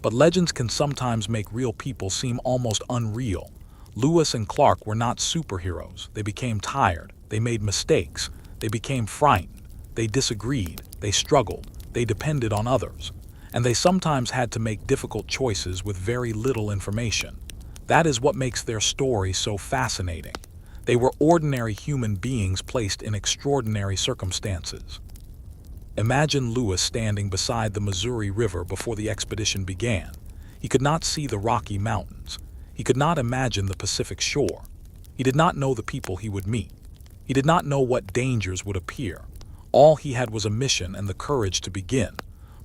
But legends can sometimes make real people seem almost unreal. Lewis and Clark were not superheroes. They became tired. They made mistakes. They became frightened. They disagreed. They struggled. They depended on others. And they sometimes had to make difficult choices with very little information. That is what makes their story so fascinating. They were ordinary human beings placed in extraordinary circumstances. Imagine Lewis standing beside the Missouri River before the expedition began. He could not see the Rocky Mountains. He could not imagine the Pacific shore. He did not know the people he would meet. He did not know what dangers would appear. All he had was a mission and the courage to begin.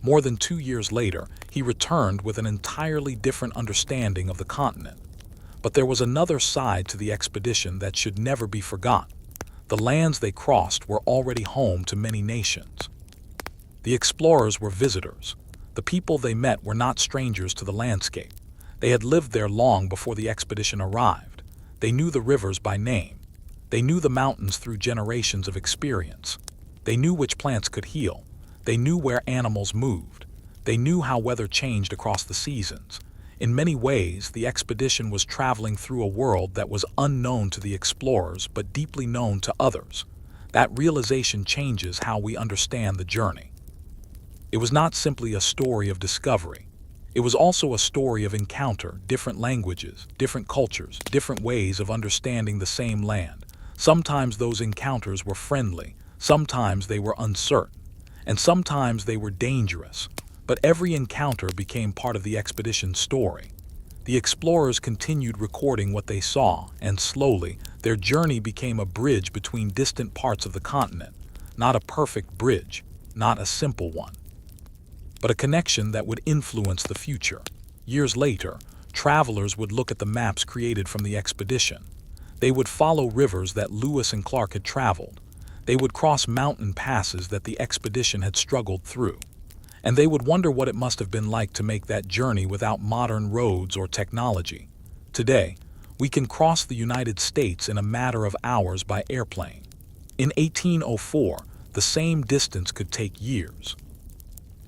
More than 2 years later, he returned with an entirely different understanding of the continent. But there was another side to the expedition that should never be forgotten. The lands they crossed were already home to many nations. The explorers were visitors. The people they met were not strangers to the landscape. They had lived there long before the expedition arrived. They knew the rivers by name. They knew the mountains through generations of experience. They knew which plants could heal. They knew where animals moved. They knew how weather changed across the seasons. In many ways, the expedition was traveling through a world that was unknown to the explorers but deeply known to others. That realization changes how we understand the journey. It was not simply a story of discovery. It was also a story of encounter, different languages, different cultures, different ways of understanding the same land. Sometimes those encounters were friendly, Sometimes they were uncertain, and sometimes they were dangerous, but every encounter became part of the expedition's story. The explorers continued recording what they saw, and slowly, their journey became a bridge between distant parts of the continent. Not a perfect bridge, not a simple one, but a connection that would influence the future. Years later, travelers would look at the maps created from the expedition. They would follow rivers that Lewis and Clark had traveled. They would cross mountain passes that the expedition had struggled through. And they would wonder what it must have been like to make that journey without modern roads or technology. Today, we can cross the United States in a matter of hours by airplane. In 1804, the same distance could take years.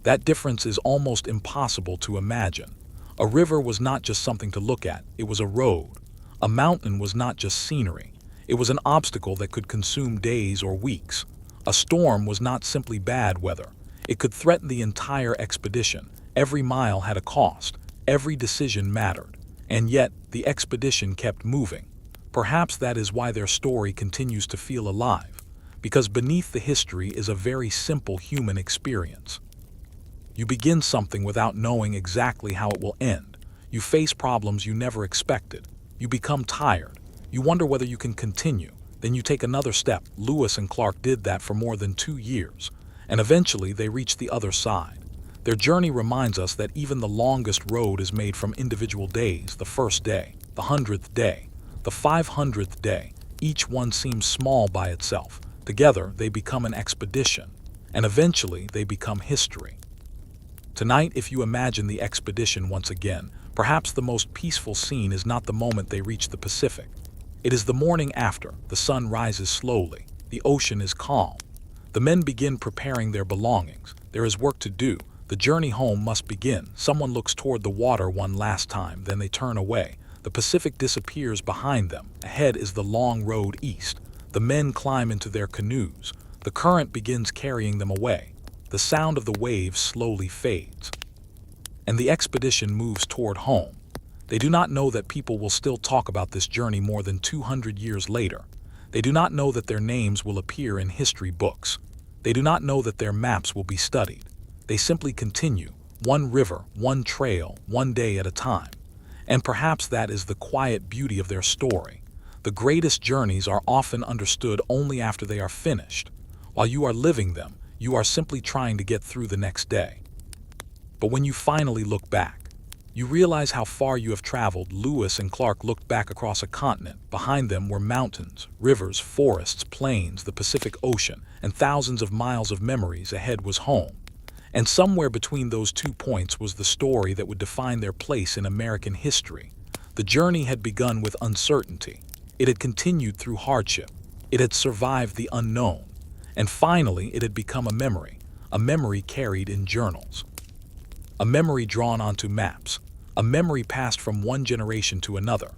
That difference is almost impossible to imagine. A river was not just something to look at, it was a road. A mountain was not just scenery, it was an obstacle that could consume days or weeks. A storm was not simply bad weather, it could threaten the entire expedition. Every mile had a cost, every decision mattered, and yet the expedition kept moving. Perhaps that is why their story continues to feel alive, because beneath the history is a very simple human experience. You begin something without knowing exactly how it will end. You face problems you never expected. You become tired. You wonder whether you can continue. Then you take another step. Lewis and Clark did that for more than 2 years, and eventually they reached the other side. Their journey reminds us that even the longest road is made from individual days. The first day, the 100th day, the 500th day. Each one seems small by itself. Together, they become an expedition, and eventually they become history. Tonight, if you imagine the expedition once again, perhaps the most peaceful scene is not the moment they reach the Pacific. It is the morning after. The sun rises slowly. The ocean is calm. The men begin preparing their belongings. There is work to do. The journey home must begin. Someone looks toward the water one last time, then they turn away. The Pacific disappears behind them. Ahead is the long road east. The men climb into their canoes. The current begins carrying them away. The sound of the waves slowly fades, and the expedition moves toward home. They do not know that people will still talk about this journey more than 200 years later. They do not know that their names will appear in history books. They do not know that their maps will be studied. They simply continue, one river, one trail, one day at a time. And perhaps that is the quiet beauty of their story. The greatest journeys are often understood only after they are finished. While you are living them, you are simply trying to get through the next day. But when you finally look back, you realize how far you have traveled. Lewis and Clark looked back across a continent. Behind them were mountains, rivers, forests, plains, the Pacific Ocean, and thousands of miles of memories. Ahead was home. And somewhere between those 2 points was the story that would define their place in American history. The journey had begun with uncertainty. It had continued through hardship. It had survived the unknown. And finally, it had become a memory carried in journals, a memory drawn onto maps, a memory passed from one generation to another.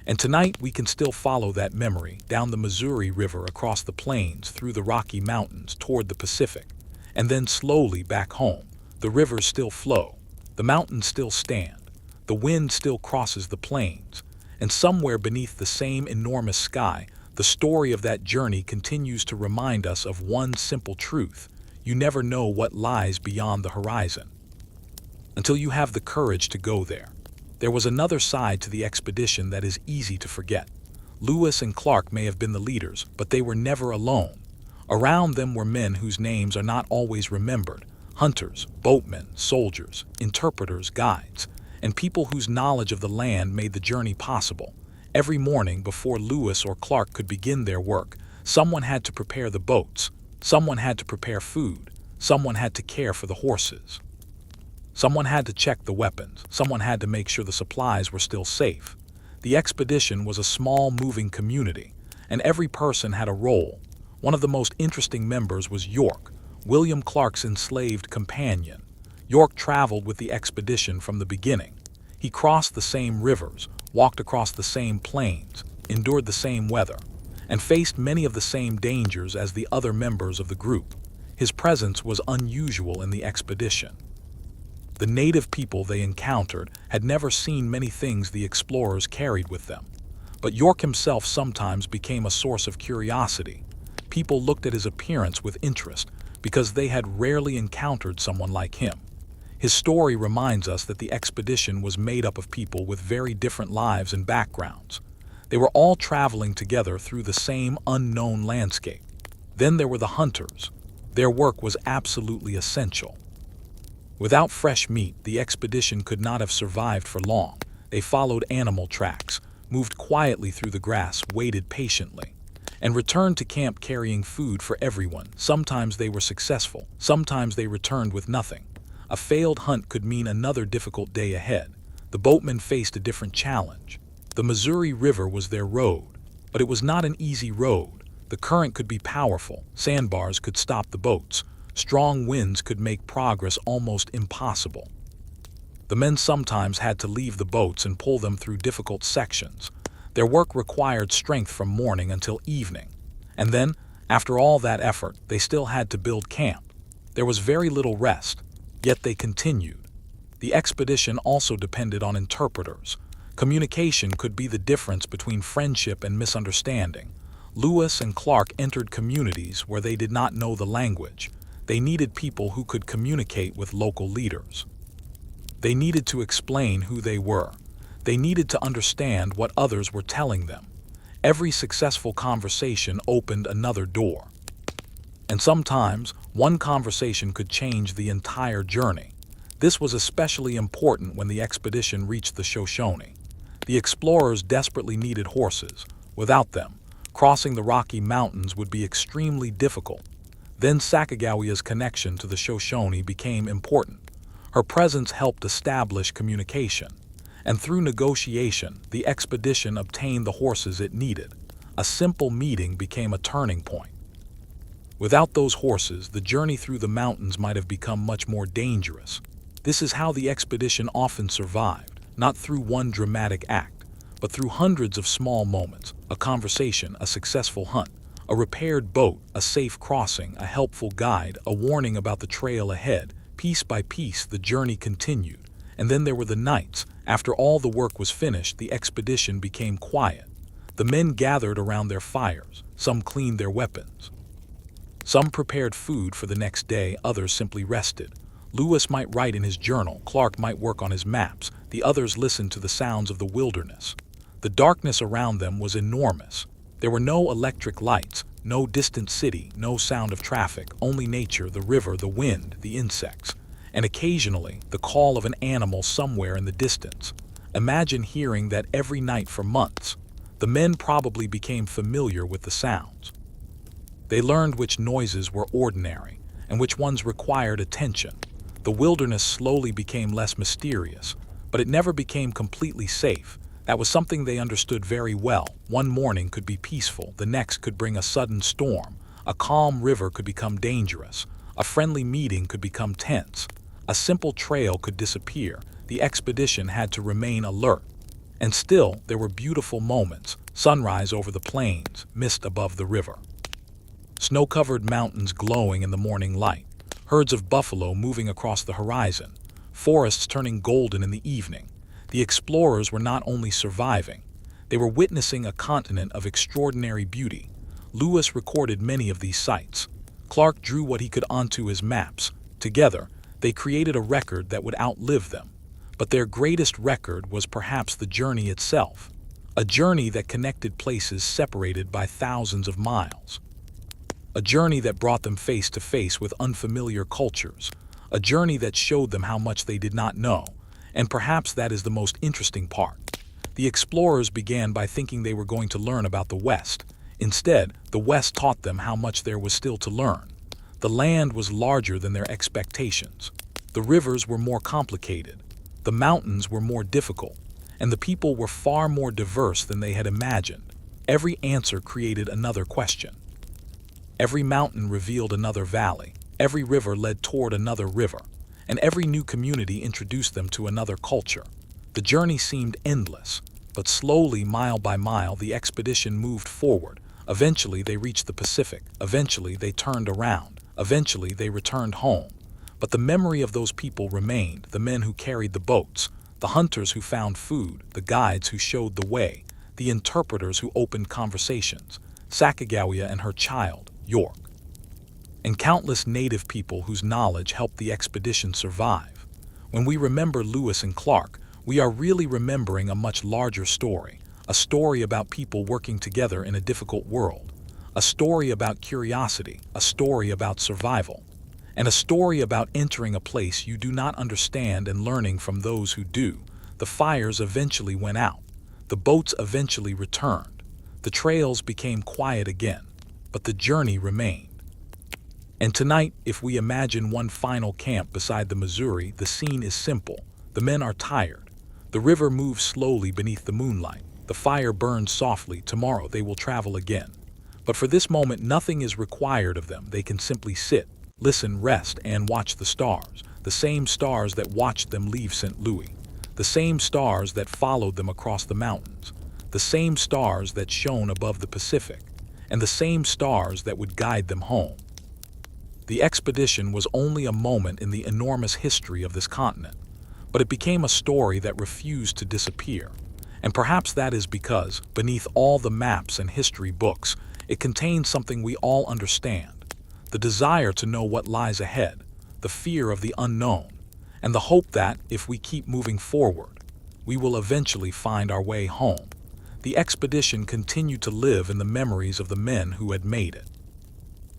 And tonight, we can still follow that memory down the Missouri River, across the plains, through the Rocky Mountains, toward the Pacific, and then slowly back home. The rivers still flow, the mountains still stand, the wind still crosses the plains, and somewhere beneath the same enormous sky, the story of that journey continues to remind us of one simple truth: you never know what lies beyond the horizon until you have the courage to go there. There was another side to the expedition that is easy to forget. Lewis and Clark may have been the leaders, but they were never alone. Around them were men whose names are not always remembered: hunters, boatmen, soldiers, interpreters, guides, and people whose knowledge of the land made the journey possible. Every morning, before Lewis or Clark could begin their work, someone had to prepare the boats, someone had to prepare food, someone had to care for the horses. Someone had to check the weapons, someone had to make sure the supplies were still safe. The expedition was a small, moving community, and every person had a role. One of the most interesting members was York, William Clark's enslaved companion. York traveled with the expedition from the beginning. He crossed the same rivers, walked across the same plains, endured the same weather, and faced many of the same dangers as the other members of the group. His presence was unusual in the expedition. The native people they encountered had never seen many things the explorers carried with them, but York himself sometimes became a source of curiosity. People looked at his appearance with interest because they had rarely encountered someone like him. His story reminds us that the expedition was made up of people with very different lives and backgrounds. They were all traveling together through the same unknown landscape. Then there were the hunters. Their work was absolutely essential. Without fresh meat, the expedition could not have survived for long. They followed animal tracks, moved quietly through the grass, waited patiently, and returned to camp carrying food for everyone. Sometimes they were successful, sometimes they returned with nothing. A failed hunt could mean another difficult day ahead. The boatmen faced a different challenge. The Missouri River was their road, but it was not an easy road. The current could be powerful, sandbars could stop the boats, strong winds could make progress almost impossible. The men sometimes had to leave the boats and pull them through difficult sections. Their work required strength from morning until evening. And then, after all that effort, they still had to build camp. There was very little rest, yet they continued. The expedition also depended on interpreters. Communication could be the difference between friendship and misunderstanding. Lewis and Clark entered communities where they did not know the language. They needed people who could communicate with local leaders. They needed to explain who they were. They needed to understand what others were telling them. Every successful conversation opened another door. And sometimes, one conversation could change the entire journey. This was especially important when the expedition reached the Shoshone. The explorers desperately needed horses. Without them, crossing the Rocky Mountains would be extremely difficult. Then Sacagawea's connection to the Shoshone became important. Her presence helped establish communication, and through negotiation, the expedition obtained the horses it needed. A simple meeting became a turning point. Without those horses, the journey through the mountains might have become much more dangerous. This is how the expedition often survived, not through one dramatic act, but through hundreds of small moments: a conversation, a successful hunt, a repaired boat, a safe crossing, a helpful guide, a warning about the trail ahead. Piece by piece, the journey continued. And then there were the nights. After all the work was finished, the expedition became quiet. The men gathered around their fires. Some cleaned their weapons. Some prepared food for the next day, others simply rested. Lewis might write in his journal, Clark might work on his maps, the others listened to the sounds of the wilderness. The darkness around them was enormous. There were no electric lights, no distant city, no sound of traffic, only nature, the river, the wind, the insects, and occasionally the call of an animal somewhere in the distance. Imagine hearing that every night for months. The men probably became familiar with the sounds. They learned which noises were ordinary and which ones required attention. The wilderness slowly became less mysterious, but it never became completely safe. That was something they understood very well. One morning could be peaceful, the next could bring a sudden storm. A calm river could become dangerous. A friendly meeting could become tense. A simple trail could disappear. The expedition had to remain alert. And still, there were beautiful moments: sunrise over the plains, mist above the river, snow-covered mountains glowing in the morning light, herds of buffalo moving across the horizon, forests turning golden in the evening. The explorers were not only surviving, they were witnessing a continent of extraordinary beauty. Lewis recorded many of these sights. Clark drew what he could onto his maps. Together, they created a record that would outlive them. But their greatest record was perhaps the journey itself, a journey that connected places separated by thousands of miles. A journey that brought them face to face with unfamiliar cultures, a journey that showed them how much they did not know. And perhaps that is the most interesting part. The explorers began by thinking they were going to learn about the West. Instead, the West taught them how much there was still to learn. The land was larger than their expectations. The rivers were more complicated. The mountains were more difficult. And the people were far more diverse than they had imagined. Every answer created another question. Every mountain revealed another valley. Every river led toward another river. And every new community introduced them to another culture. The journey seemed endless, but slowly, mile by mile, the expedition moved forward. Eventually, they reached the Pacific. Eventually, they turned around. Eventually, they returned home. But the memory of those people remained: the men who carried the boats, the hunters who found food, the guides who showed the way, the interpreters who opened conversations, Sacagawea and her child, York, and countless native people whose knowledge helped the expedition survive. When we remember Lewis and Clark, we are really remembering a much larger story, a story about people working together in a difficult world, a story about curiosity, a story about survival, and a story about entering a place you do not understand and learning from those who do. The fires eventually went out. The boats eventually returned. The trails became quiet again, but the journey remained. And tonight, if we imagine one final camp beside the Missouri, the scene is simple. The men are tired. The river moves slowly beneath the moonlight. The fire burns softly. Tomorrow they will travel again. But for this moment, nothing is required of them. They can simply sit, listen, rest, and watch the stars. The same stars that watched them leave St. Louis. The same stars that followed them across the mountains. The same stars that shone above the Pacific. And the same stars that would guide them home. The expedition was only a moment in the enormous history of this continent, but it became a story that refused to disappear. And perhaps that is because, beneath all the maps and history books, it contains something we all understand: the desire to know what lies ahead, the fear of the unknown, and the hope that, if we keep moving forward, we will eventually find our way home. The expedition continued to live in the memories of the men who had made it.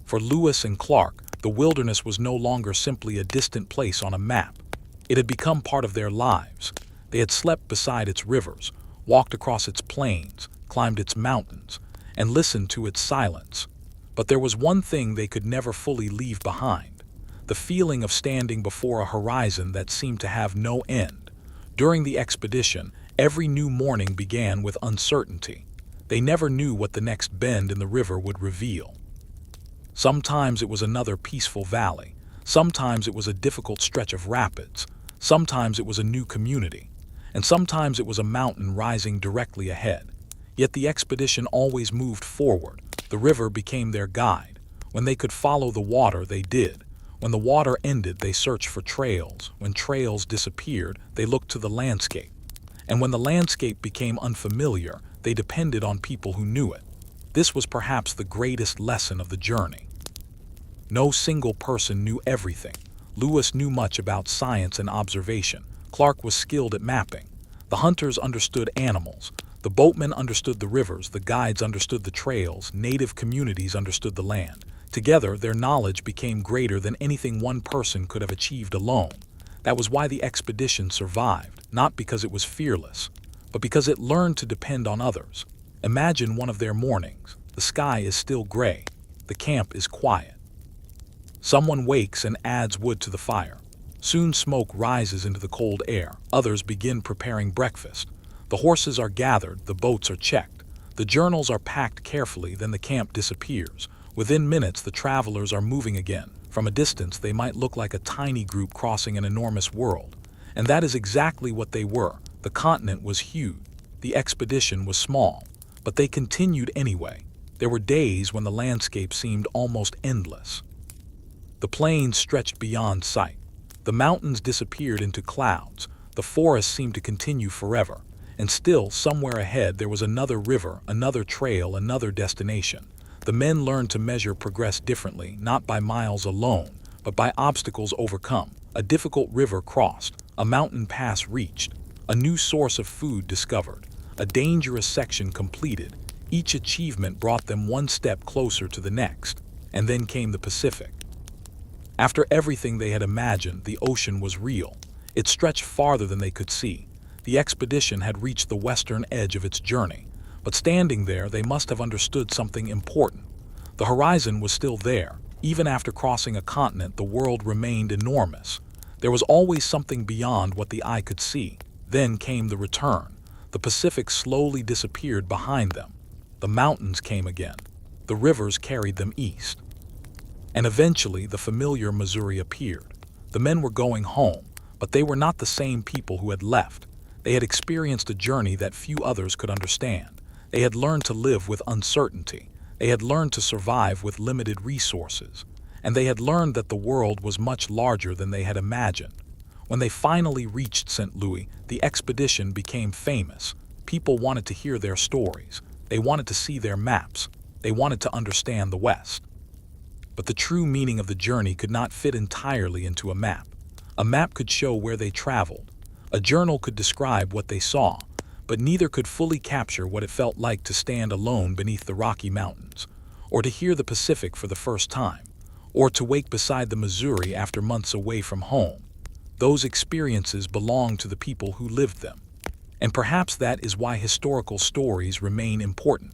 For Lewis and Clark, the wilderness was no longer simply a distant place on a map. It had become part of their lives. They had slept beside its rivers, walked across its plains, climbed its mountains, and listened to its silence. But there was one thing they could never fully leave behind: the feeling of standing before a horizon that seemed to have no end. During the expedition, every new morning began with uncertainty. They never knew what the next bend in the river would reveal. Sometimes it was another peaceful valley. Sometimes it was a difficult stretch of rapids. Sometimes it was a new community. And sometimes it was a mountain rising directly ahead. Yet the expedition always moved forward. The river became their guide. When they could follow the water, they did. When the water ended, they searched for trails. When trails disappeared, they looked to the landscape. And when the landscape became unfamiliar, they depended on people who knew it. This was perhaps the greatest lesson of the journey. No single person knew everything. Lewis knew much about science and observation. Clark was skilled at mapping. The hunters understood animals. The boatmen understood the rivers. The guides understood the trails. Native communities understood the land. Together, their knowledge became greater than anything one person could have achieved alone. That was why the expedition survived, not because it was fearless, but because it learned to depend on others. Imagine one of their mornings. The sky is still gray. The camp is quiet. Someone wakes and adds wood to the fire. Soon smoke rises into the cold air. Others begin preparing breakfast. The horses are gathered, the boats are checked. The journals are packed carefully, then the camp disappears. Within minutes, the travelers are moving again. From a distance, they might look like a tiny group crossing an enormous world. And that is exactly what they were. The continent was huge. The expedition was small. But they continued anyway. There were days when the landscape seemed almost endless. The plains stretched beyond sight. The mountains disappeared into clouds. The forest seemed to continue forever. And still, somewhere ahead, there was another river, another trail, another destination. The men learned to measure progress differently, not by miles alone, but by obstacles overcome. A difficult river crossed, a mountain pass reached, a new source of food discovered, a dangerous section completed. Each achievement brought them one step closer to the next. And then came the Pacific. After everything they had imagined, the ocean was real. It stretched farther than they could see. The expedition had reached the western edge of its journey. But standing there, they must have understood something important. The horizon was still there. Even after crossing a continent, the world remained enormous. There was always something beyond what the eye could see. Then came the return. The Pacific slowly disappeared behind them. The mountains came again. The rivers carried them east. And eventually, the familiar Missouri appeared. The men were going home, but they were not the same people who had left. They had experienced a journey that few others could understand. They had learned to live with uncertainty. They had learned to survive with limited resources. And they had learned that the world was much larger than they had imagined. When they finally reached St. Louis, the expedition became famous. People wanted to hear their stories. They wanted to see their maps. They wanted to understand the West. But the true meaning of the journey could not fit entirely into a map. A map could show where they traveled. A journal could describe what they saw, but neither could fully capture what it felt like to stand alone beneath the Rocky Mountains, or to hear the Pacific for the first time, or to wake beside the Missouri after months away from home. Those experiences belong to the people who lived them. And perhaps that is why historical stories remain important.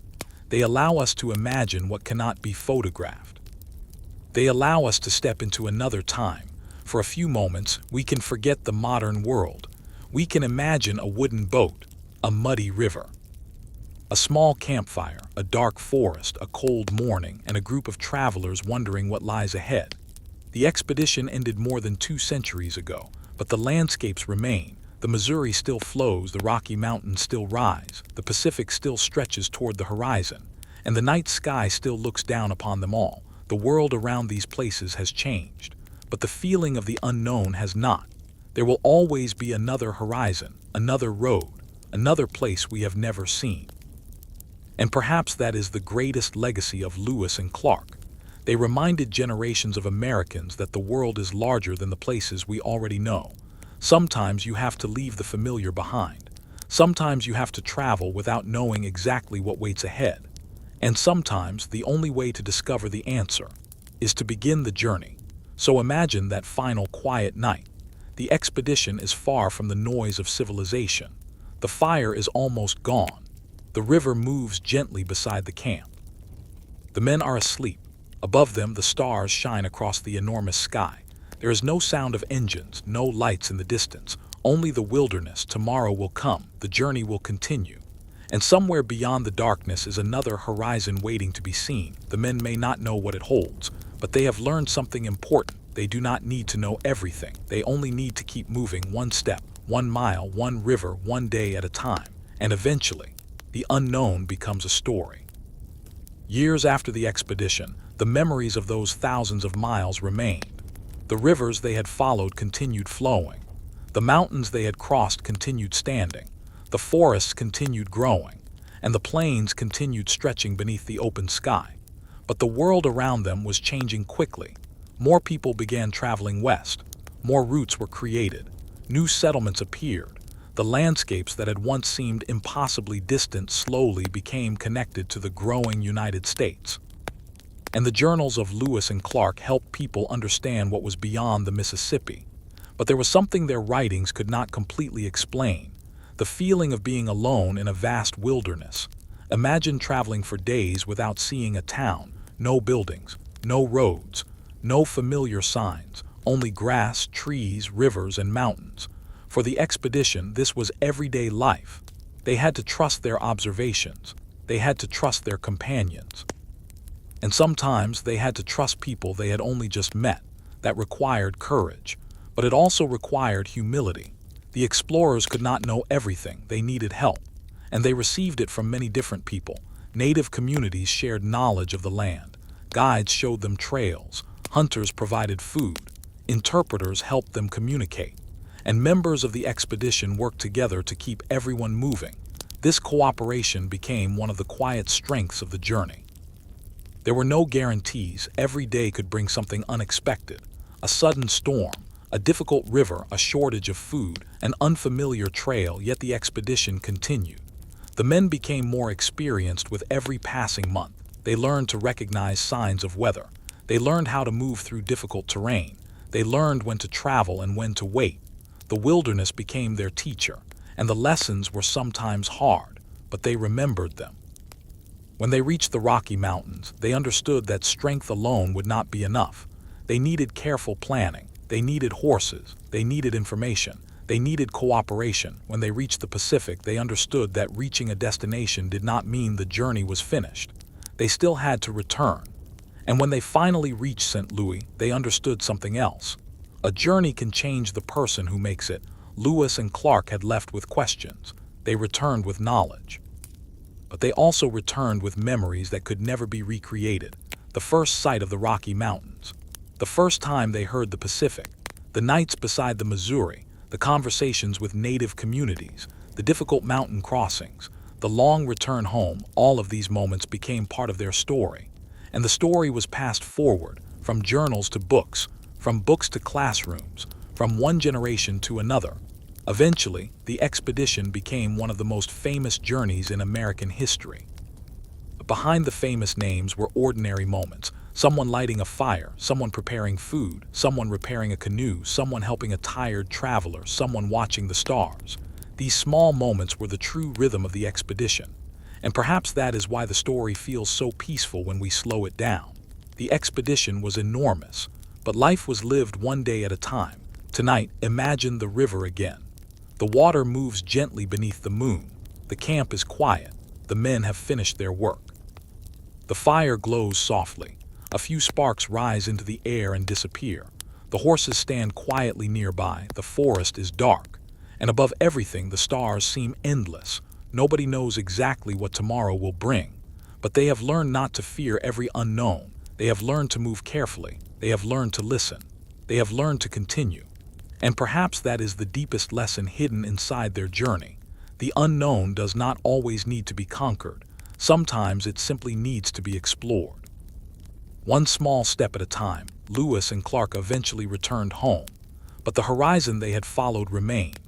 They allow us to imagine what cannot be photographed. They allow us to step into another time. For a few moments, we can forget the modern world. We can imagine a wooden boat, a muddy river, a small campfire, a dark forest, a cold morning, and a group of travelers wondering what lies ahead. The expedition ended more than 2 centuries ago, but the landscapes remain. The Missouri still flows, the Rocky Mountains still rise, the Pacific still stretches toward the horizon, and the night sky still looks down upon them all. The world around these places has changed, but the feeling of the unknown has not. There will always be another horizon, another road, another place we have never seen. And perhaps that is the greatest legacy of Lewis and Clark. They reminded generations of Americans that the world is larger than the places we already know. Sometimes you have to leave the familiar behind. Sometimes you have to travel without knowing exactly what waits ahead. And sometimes the only way to discover the answer is to begin the journey. So imagine that final quiet night. The expedition is far from the noise of civilization. The fire is almost gone. The river moves gently beside the camp. The men are asleep. Above them, the stars shine across the enormous sky. There is no sound of engines, no lights in the distance, only the wilderness. Tomorrow will come, the journey will continue. And somewhere beyond the darkness is another horizon waiting to be seen. The men may not know what it holds, but they have learned something important. They do not need to know everything. They only need to keep moving one step, 1 mile, 1 river, 1 day at a time. And eventually, the unknown becomes a story. Years after the expedition, the memories of those thousands of miles remained. The rivers they had followed continued flowing. The mountains they had crossed continued standing. The forests continued growing, and the plains continued stretching beneath the open sky. But the world around them was changing quickly. More people began traveling west. More routes were created. New settlements appeared. The landscapes that had once seemed impossibly distant slowly became connected to the growing United States. And the journals of Lewis and Clark helped people understand what was beyond the Mississippi. But there was something their writings could not completely explain: the feeling of being alone in a vast wilderness. Imagine traveling for days without seeing a town, no buildings, no roads, no familiar signs, only grass, trees, rivers, and mountains. For the expedition, this was everyday life. They had to trust their observations. They had to trust their companions. And sometimes they had to trust people they had only just met. That required courage, but it also required humility. The explorers could not know everything. They needed help, and they received it from many different people. Native communities shared knowledge of the land. Guides showed them trails. Hunters provided food. Interpreters helped them communicate. And members of the expedition worked together to keep everyone moving. This cooperation became one of the quiet strengths of the journey. There were no guarantees. Every day could bring something unexpected: a sudden storm, a difficult river, a shortage of food, an unfamiliar trail. Yet the expedition continued. The men became more experienced with every passing month. They learned to recognize signs of weather. They learned how to move through difficult terrain. They learned when to travel and when to wait. The wilderness became their teacher, and the lessons were sometimes hard, but they remembered them. When they reached the Rocky Mountains, they understood that strength alone would not be enough. They needed careful planning. They needed horses. They needed information. They needed cooperation. When they reached the Pacific, they understood that reaching a destination did not mean the journey was finished. They still had to return. And when they finally reached St. Louis, they understood something else. A journey can change the person who makes it. Lewis and Clark had left with questions. They returned with knowledge. But they also returned with memories that could never be recreated. The first sight of the Rocky Mountains. The first time they heard the Pacific. The nights beside the Missouri. The conversations with native communities. The difficult mountain crossings. The long return home. All of these moments became part of their story. And the story was passed forward from journals to books, from books to classrooms, from one generation to another. Eventually, the expedition became one of the most famous journeys in American history. Behind the famous names were ordinary moments: someone lighting a fire, someone preparing food, someone repairing a canoe, someone helping a tired traveler, someone watching the stars. These small moments were the true rhythm of the expedition. And perhaps that is why the story feels so peaceful when we slow it down. The expedition was enormous, but life was lived one day at a time. Tonight, imagine the river again. The water moves gently beneath the moon. The camp is quiet. The men have finished their work. The fire glows softly. A few sparks rise into the air and disappear. The horses stand quietly nearby. The forest is dark. And above everything, the stars seem endless. Nobody knows exactly what tomorrow will bring. But they have learned not to fear every unknown. They have learned to move carefully. They have learned to listen. They have learned to continue. And perhaps that is the deepest lesson hidden inside their journey. The unknown does not always need to be conquered. Sometimes it simply needs to be explored. One small step at a time, Lewis and Clark eventually returned home. But the horizon they had followed remained.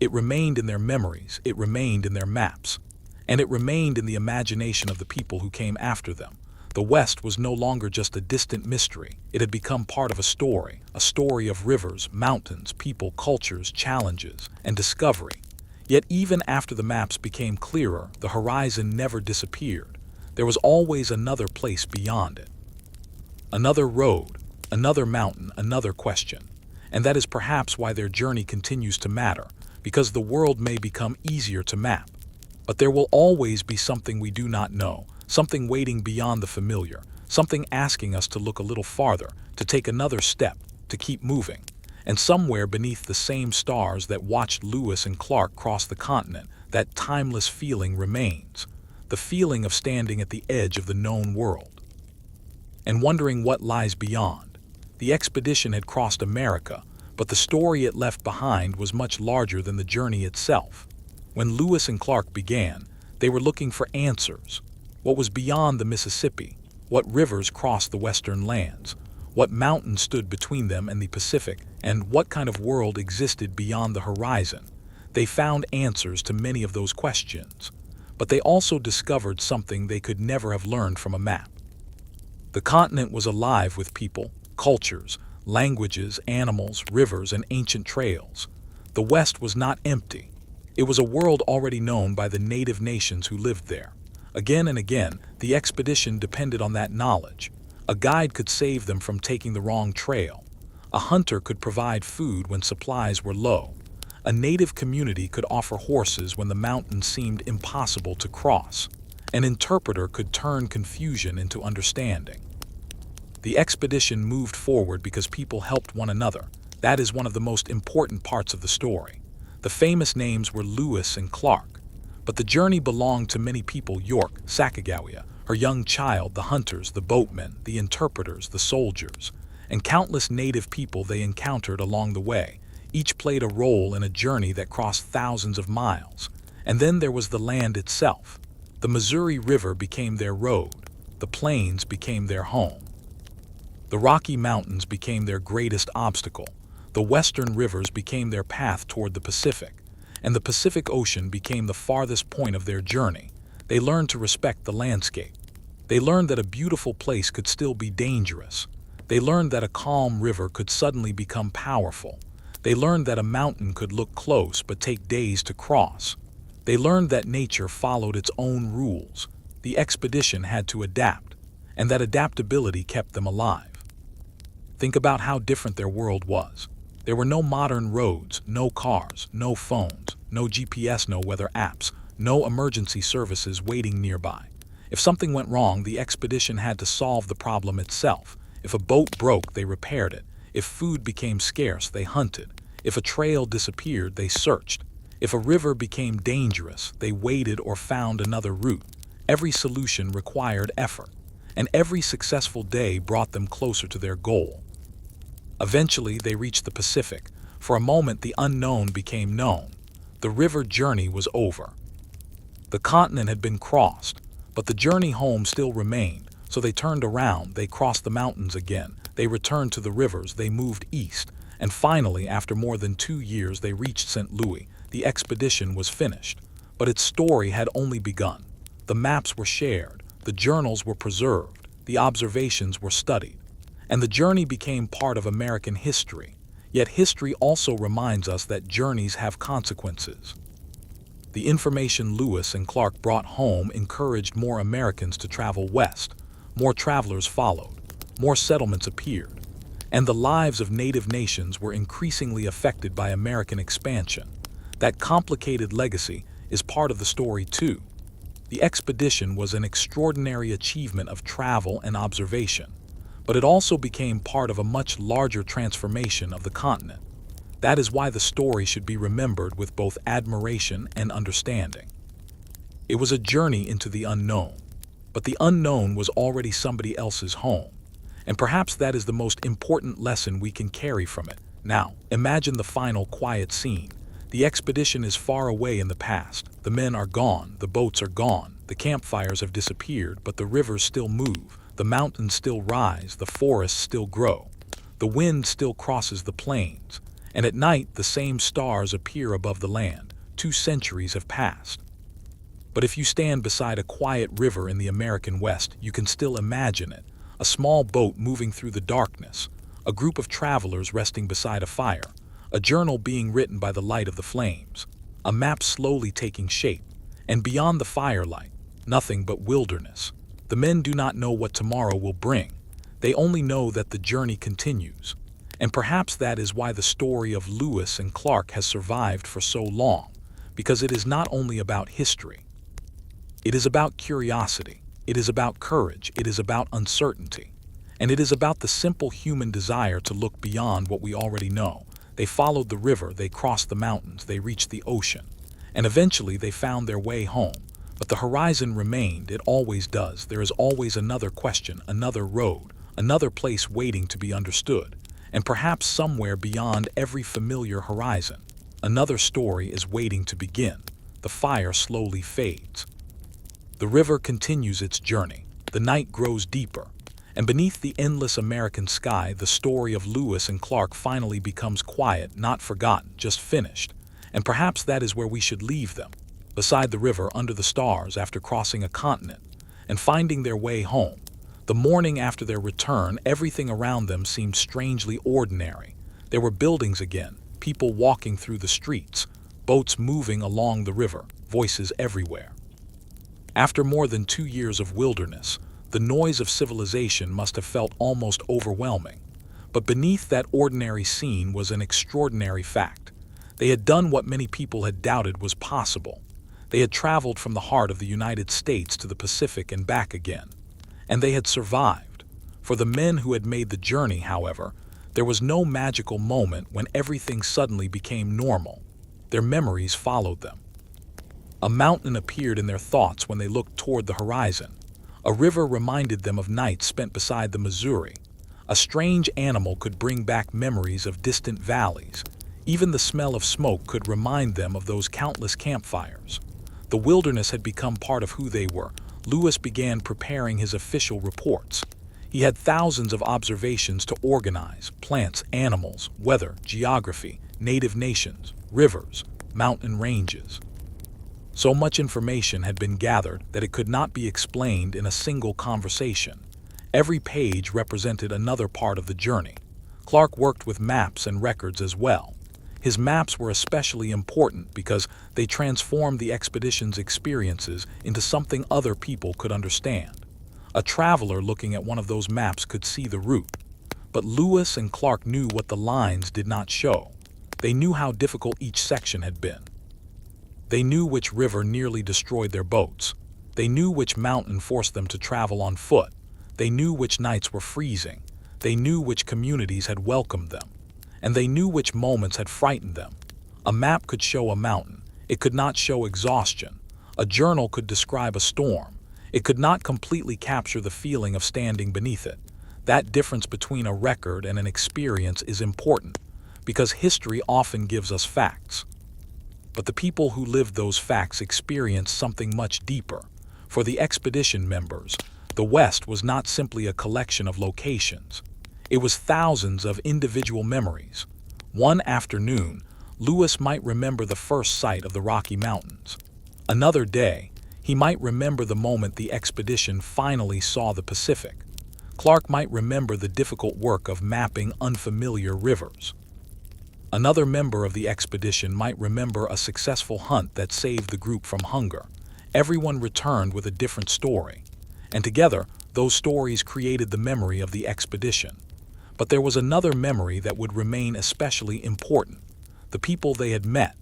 It remained in their memories, it remained in their maps, and it remained in the imagination of the people who came after them. The West was no longer just a distant mystery. It had become part of a story of rivers, mountains, people, cultures, challenges, and discovery. Yet even after the maps became clearer, the horizon never disappeared. There was always another place beyond it. Another road, another mountain, another question. And that is perhaps why their journey continues to matter, because the world may become easier to map. But there will always be something we do not know, something waiting beyond the familiar, something asking us to look a little farther, to take another step, to keep moving. And somewhere beneath the same stars that watched Lewis and Clark cross the continent, that timeless feeling remains. The feeling of standing at the edge of the known world and wondering what lies beyond. The expedition had crossed America, but the story it left behind was much larger than the journey itself. When Lewis and Clark began, they were looking for answers. What was beyond the Mississippi? What rivers crossed the western lands? What mountains stood between them and the Pacific? And what kind of world existed beyond the horizon? They found answers to many of those questions, but they also discovered something they could never have learned from a map. The continent was alive with people, cultures, languages, animals, rivers, and ancient trails. The West was not empty. It was a world already known by the native nations who lived there. Again and again, the expedition depended on that knowledge. A guide could save them from taking the wrong trail. A hunter could provide food when supplies were low. A native community could offer horses when the mountains seemed impossible to cross. An interpreter could turn confusion into understanding. The expedition moved forward because people helped one another. That is one of the most important parts of the story. The famous names were Lewis and Clark, but the journey belonged to many people: York, Sacagawea, her young child, the hunters, the boatmen, the interpreters, the soldiers, and countless native people they encountered along the way. Each played a role in a journey that crossed thousands of miles. And then there was the land itself. The Missouri River became their road. The plains became their home. The Rocky Mountains became their greatest obstacle. The western rivers became their path toward the Pacific. And the Pacific Ocean became the farthest point of their journey. They learned to respect the landscape. They learned that a beautiful place could still be dangerous. They learned that a calm river could suddenly become powerful. They learned that a mountain could look close but take days to cross. They learned that nature followed its own rules. The expedition had to adapt, and that adaptability kept them alive. Think about how different their world was. There were no modern roads, no cars, no phones, no GPS, no weather apps, no emergency services waiting nearby. If something went wrong, the expedition had to solve the problem itself. If a boat broke, they repaired it. If food became scarce, they hunted. If a trail disappeared, they searched. If a river became dangerous, they waded or found another route. Every solution required effort, and every successful day brought them closer to their goal. Eventually, they reached the Pacific. For a moment, the unknown became known. The river journey was over. The continent had been crossed, but the journey home still remained. So they turned around, they crossed the mountains again. They returned to the rivers, they moved east, and finally, after more than 2 years, they reached St. Louis. The expedition was finished, but its story had only begun. The maps were shared, the journals were preserved, the observations were studied, and the journey became part of American history. Yet history also reminds us that journeys have consequences. The information Lewis and Clark brought home encouraged more Americans to travel west. More travelers followed, more settlements appeared, and the lives of native nations were increasingly affected by American expansion. That complicated legacy is part of the story too. The expedition was an extraordinary achievement of travel and observation, but it also became part of a much larger transformation of the continent. That is why the story should be remembered with both admiration and understanding. It was a journey into the unknown, but the unknown was already somebody else's home, and perhaps that is the most important lesson we can carry from it. Now, imagine the final quiet scene. The expedition is far away in the past. The men are gone, the boats are gone, the campfires have disappeared, but the rivers still move, the mountains still rise, the forests still grow, the wind still crosses the plains, and at night the same stars appear above the land. 2 centuries have passed. But if you stand beside a quiet river in the American West, you can still imagine it. A small boat moving through the darkness, a group of travelers resting beside a fire, a journal being written by the light of the flames, a map slowly taking shape, and beyond the firelight, nothing but wilderness. The men do not know what tomorrow will bring. They only know that the journey continues. And perhaps that is why the story of Lewis and Clark has survived for so long, because it is not only about history. It is about curiosity, it is about courage, it is about uncertainty, and it is about the simple human desire to look beyond what we already know. They followed the river, they crossed the mountains, they reached the ocean, and eventually they found their way home. But the horizon remained, it always does. There is always another question, another road, another place waiting to be understood. And perhaps somewhere beyond every familiar horizon, another story is waiting to begin. The fire slowly fades. The river continues its journey. The night grows deeper. And beneath the endless American sky, the story of Lewis and Clark finally becomes quiet, not forgotten, just finished. And perhaps that is where we should leave them, beside the river, under the stars, after crossing a continent and finding their way home. The morning after their return, everything around them seemed strangely ordinary. There were buildings again, people walking through the streets, boats moving along the river, voices everywhere. After more than 2 years of wilderness, the noise of civilization must have felt almost overwhelming. But beneath that ordinary scene was an extraordinary fact. They had done what many people had doubted was possible. They had traveled from the heart of the United States to the Pacific and back again. And they had survived. For the men who had made the journey, however, there was no magical moment when everything suddenly became normal. Their memories followed them. A mountain appeared in their thoughts when they looked toward the horizon. A river reminded them of nights spent beside the Missouri. A strange animal could bring back memories of distant valleys. Even the smell of smoke could remind them of those countless campfires. The wilderness had become part of who they were. Lewis began preparing his official reports. He had thousands of observations to organize: plants, animals, weather, geography, native nations, rivers, mountain ranges. So much information had been gathered that it could not be explained in a single conversation. Every page represented another part of the journey. Clark worked with maps and records as well. His maps were especially important because they transformed the expedition's experiences into something other people could understand. A traveler looking at one of those maps could see the route. But Lewis and Clark knew what the lines did not show. They knew how difficult each section had been. They knew which river nearly destroyed their boats. They knew which mountain forced them to travel on foot. They knew which nights were freezing. They knew which communities had welcomed them. And they knew which moments had frightened them. A map could show a mountain. It could not show exhaustion. A journal could describe a storm. It could not completely capture the feeling of standing beneath it. That difference between a record and an experience is important, because history often gives us facts. But the people who lived those facts experienced something much deeper. For the expedition members, the West was not simply a collection of locations. It was thousands of individual memories. One afternoon, Lewis might remember the first sight of the Rocky Mountains. Another day, he might remember the moment the expedition finally saw the Pacific. Clark might remember the difficult work of mapping unfamiliar rivers. Another member of the expedition might remember a successful hunt that saved the group from hunger. Everyone returned with a different story, and together, those stories created the memory of the expedition. But there was another memory that would remain especially important: the people they had met.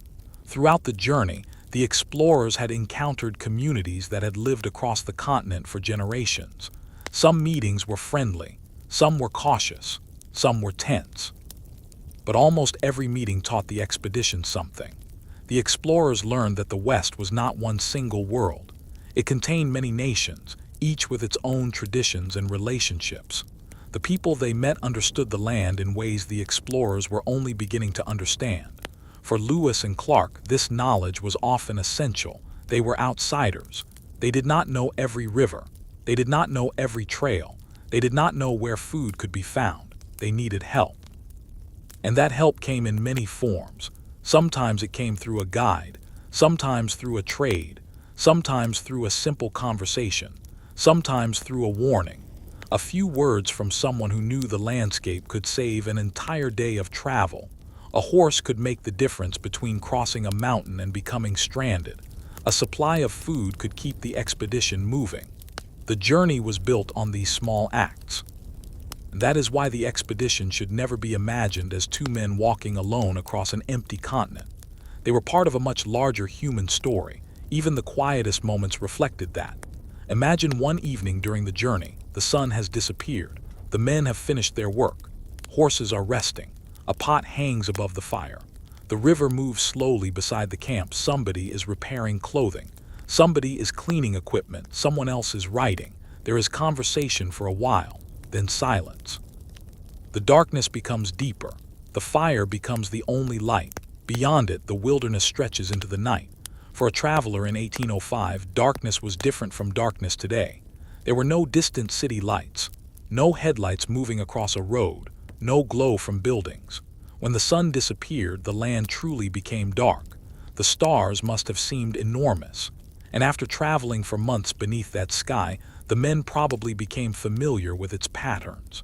Throughout the journey, the explorers had encountered communities that had lived across the continent for generations. Some meetings were friendly, some were cautious, some were tense. But almost every meeting taught the expedition something. The explorers learned that the West was not one single world. It contained many nations, each with its own traditions and relationships. The people they met understood the land in ways the explorers were only beginning to understand. For Lewis and Clark, this knowledge was often essential. They were outsiders. They did not know every river. They did not know every trail. They did not know where food could be found. They needed help. And that help came in many forms. Sometimes it came through a guide, sometimes through a trade, sometimes through a simple conversation, sometimes through a warning. A few words from someone who knew the landscape could save an entire day of travel. A horse could make the difference between crossing a mountain and becoming stranded. A supply of food could keep the expedition moving. The journey was built on these small acts. That is why the expedition should never be imagined as two men walking alone across an empty continent. They were part of a much larger human story. Even the quietest moments reflected that. Imagine one evening during the journey. The sun has disappeared. The men have finished their work. Horses are resting. A pot hangs above the fire. The river moves slowly beside the camp. Somebody is repairing clothing. Somebody is cleaning equipment. Someone else is writing. There is conversation for a while, then silence. The darkness becomes deeper. The fire becomes the only light. Beyond it, the wilderness stretches into the night. For a traveler in 1805, darkness was different from darkness today. There were no distant city lights, no headlights moving across a road, no glow from buildings. When the sun disappeared, the land truly became dark. The stars must have seemed enormous. And after traveling for months beneath that sky, the men probably became familiar with its patterns.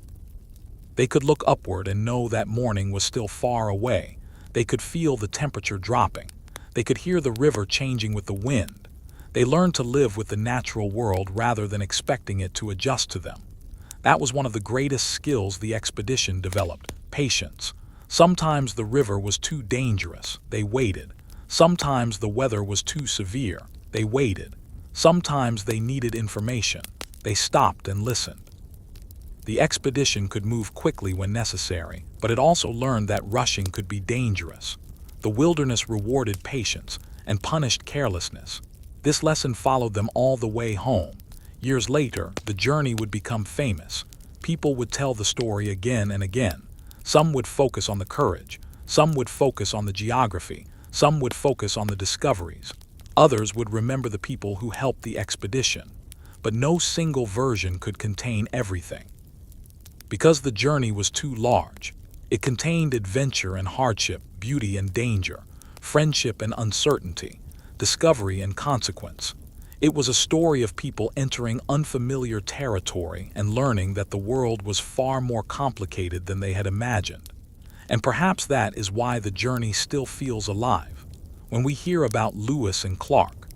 They could look upward and know that morning was still far away. They could feel the temperature dropping. They could hear the river changing with the wind. They learned to live with the natural world rather than expecting it to adjust to them. That was one of the greatest skills the expedition developed: patience. Sometimes the river was too dangerous. They waited. Sometimes the weather was too severe. They waited. Sometimes they needed information. They stopped and listened. The expedition could move quickly when necessary, but it also learned that rushing could be dangerous. The wilderness rewarded patience and punished carelessness. This lesson followed them all the way home. Years later, the journey would become famous. People would tell the story again and again. Some would focus on the courage. Some would focus on the geography. Some would focus on the discoveries. Others would remember the people who helped the expedition. But no single version could contain everything. Because the journey was too large, it contained adventure and hardship, beauty and danger, friendship and uncertainty, discovery and consequence. It was a story of people entering unfamiliar territory and learning that the world was far more complicated than they had imagined. And perhaps that is why the journey still feels alive. When we hear about Lewis and Clark,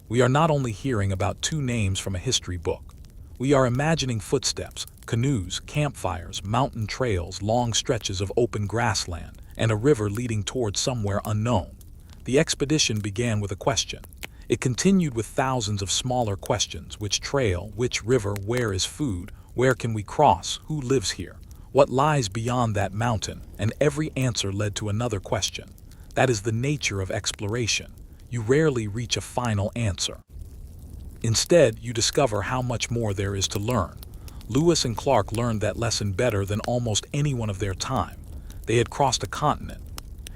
we are not only hearing about two names from a history book. We are imagining footsteps, canoes, campfires, mountain trails, long stretches of open grassland, and a river leading towards somewhere unknown. The expedition began with a question. It continued with thousands of smaller questions: which trail, which river, where is food, where can we cross, who lives here, what lies beyond that mountain, and every answer led to another question. That is the nature of exploration. You rarely reach a final answer. Instead, you discover how much more there is to learn. Lewis and Clark learned that lesson better than almost anyone of their time. They had crossed a continent,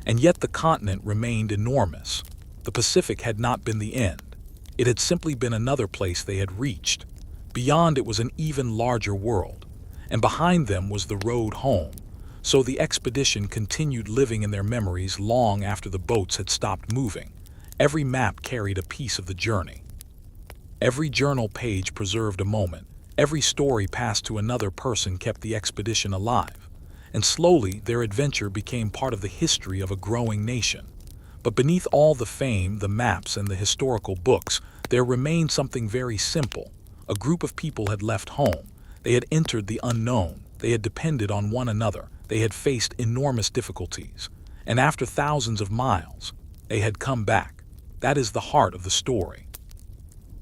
and yet the continent remained enormous. The Pacific had not been the end. It had simply been another place they had reached. Beyond it was an even larger world. and behind them was the road home. So the expedition continued living in their memories long after the boats had stopped moving. Every map carried a piece of the journey. Every journal page preserved a moment. Every story passed to another person kept the expedition alive. And slowly, their adventure became part of the history of a growing nation. But beneath all the fame, the maps, and the historical books, there remained something very simple. A group of people had left home. They had entered the unknown. They had depended on one another. They had faced enormous difficulties. And after thousands of miles, they had come back. That is the heart of the story.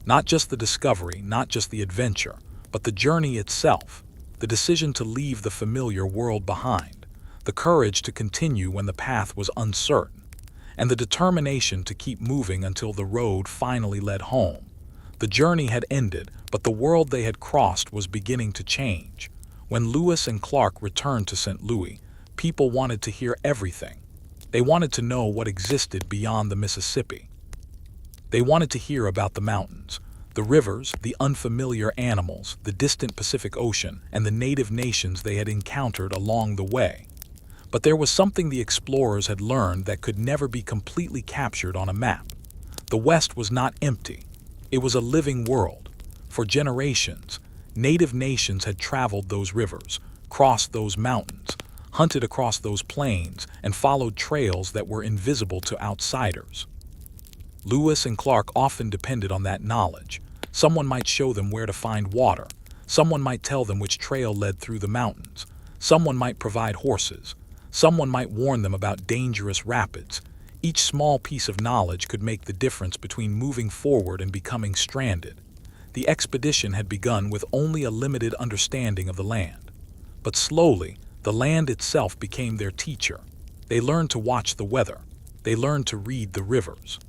Not just the discovery, not just the adventure, but the journey itself, the decision to leave the familiar world behind, the courage to continue when the path was uncertain, and the determination to keep moving until the road finally led home. The journey had ended, but the world they had crossed was beginning to change. When Lewis and Clark returned to St. Louis, people wanted to hear everything. They wanted to know what existed beyond the Mississippi. They wanted to hear about the mountains, the rivers, the unfamiliar animals, the distant Pacific Ocean, and the native nations they had encountered along the way. But there was something the explorers had learned that could never be completely captured on a map. The West was not empty. It was a living world. For generations, native nations had traveled those rivers, crossed those mountains, hunted across those plains, and followed trails that were invisible to outsiders. Lewis and Clark often depended on that knowledge. Someone might show them where to find water. Someone might tell them which trail led through the mountains. Someone might provide horses. Someone might warn them about dangerous rapids. Each small piece of knowledge could make the difference between moving forward and becoming stranded. The expedition had begun with only a limited understanding of the land. But slowly, the land itself became their teacher. They learned to watch the weather. They learned to read the rivers.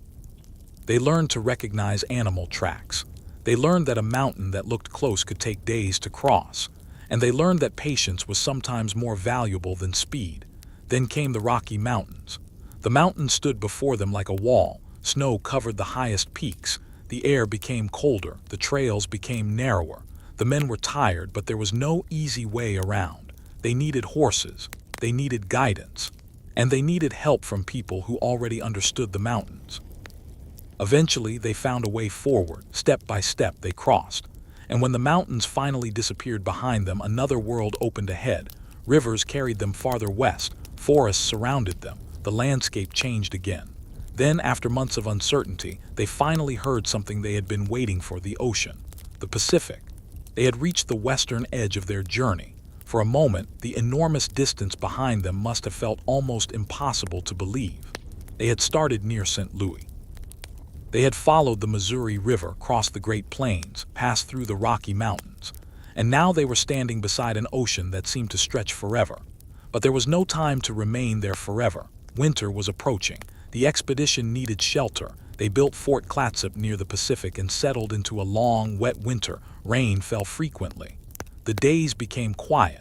They learned to recognize animal tracks. They learned that a mountain that looked close could take days to cross. And they learned that patience was sometimes more valuable than speed. Then came the Rocky Mountains. The mountains stood before them like a wall. Snow covered the highest peaks. The air became colder. The trails became narrower. The men were tired, but there was no easy way around. They needed horses. They needed guidance. And they needed help from people who already understood the mountains. Eventually, they found a way forward. Step by step, they crossed. And when the mountains finally disappeared behind them, another world opened ahead. Rivers carried them farther west. Forests surrounded them. The landscape changed again. Then, after months of uncertainty, they finally heard something they had been waiting for: the ocean, the Pacific. They had reached the western edge of their journey. For a moment, the enormous distance behind them must have felt almost impossible to believe. They had started near St. Louis. They had followed the Missouri River, crossed the Great Plains, passed through the Rocky Mountains, and now they were standing beside an ocean that seemed to stretch forever. But there was no time to remain there forever. Winter was approaching. The expedition needed shelter. They built Fort Clatsop near the Pacific and settled into a long, wet winter. Rain fell frequently. The days became quiet.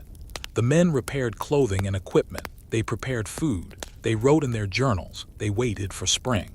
The men repaired clothing and equipment. They prepared food. They wrote in their journals. They waited for spring.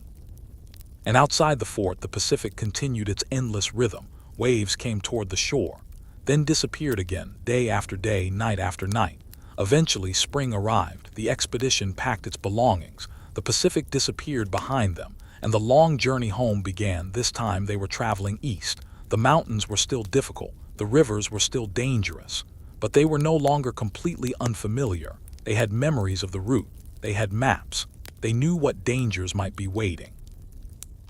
And outside the fort, the Pacific continued its endless rhythm. Waves came toward the shore, then disappeared again, day after day, night after night. Eventually, spring arrived. The expedition packed its belongings. The Pacific disappeared behind them, and the long journey home began. This time they were traveling east. The mountains were still difficult. The rivers were still dangerous. But they were no longer completely unfamiliar. They had memories of the route. They had maps. They knew what dangers might be waiting.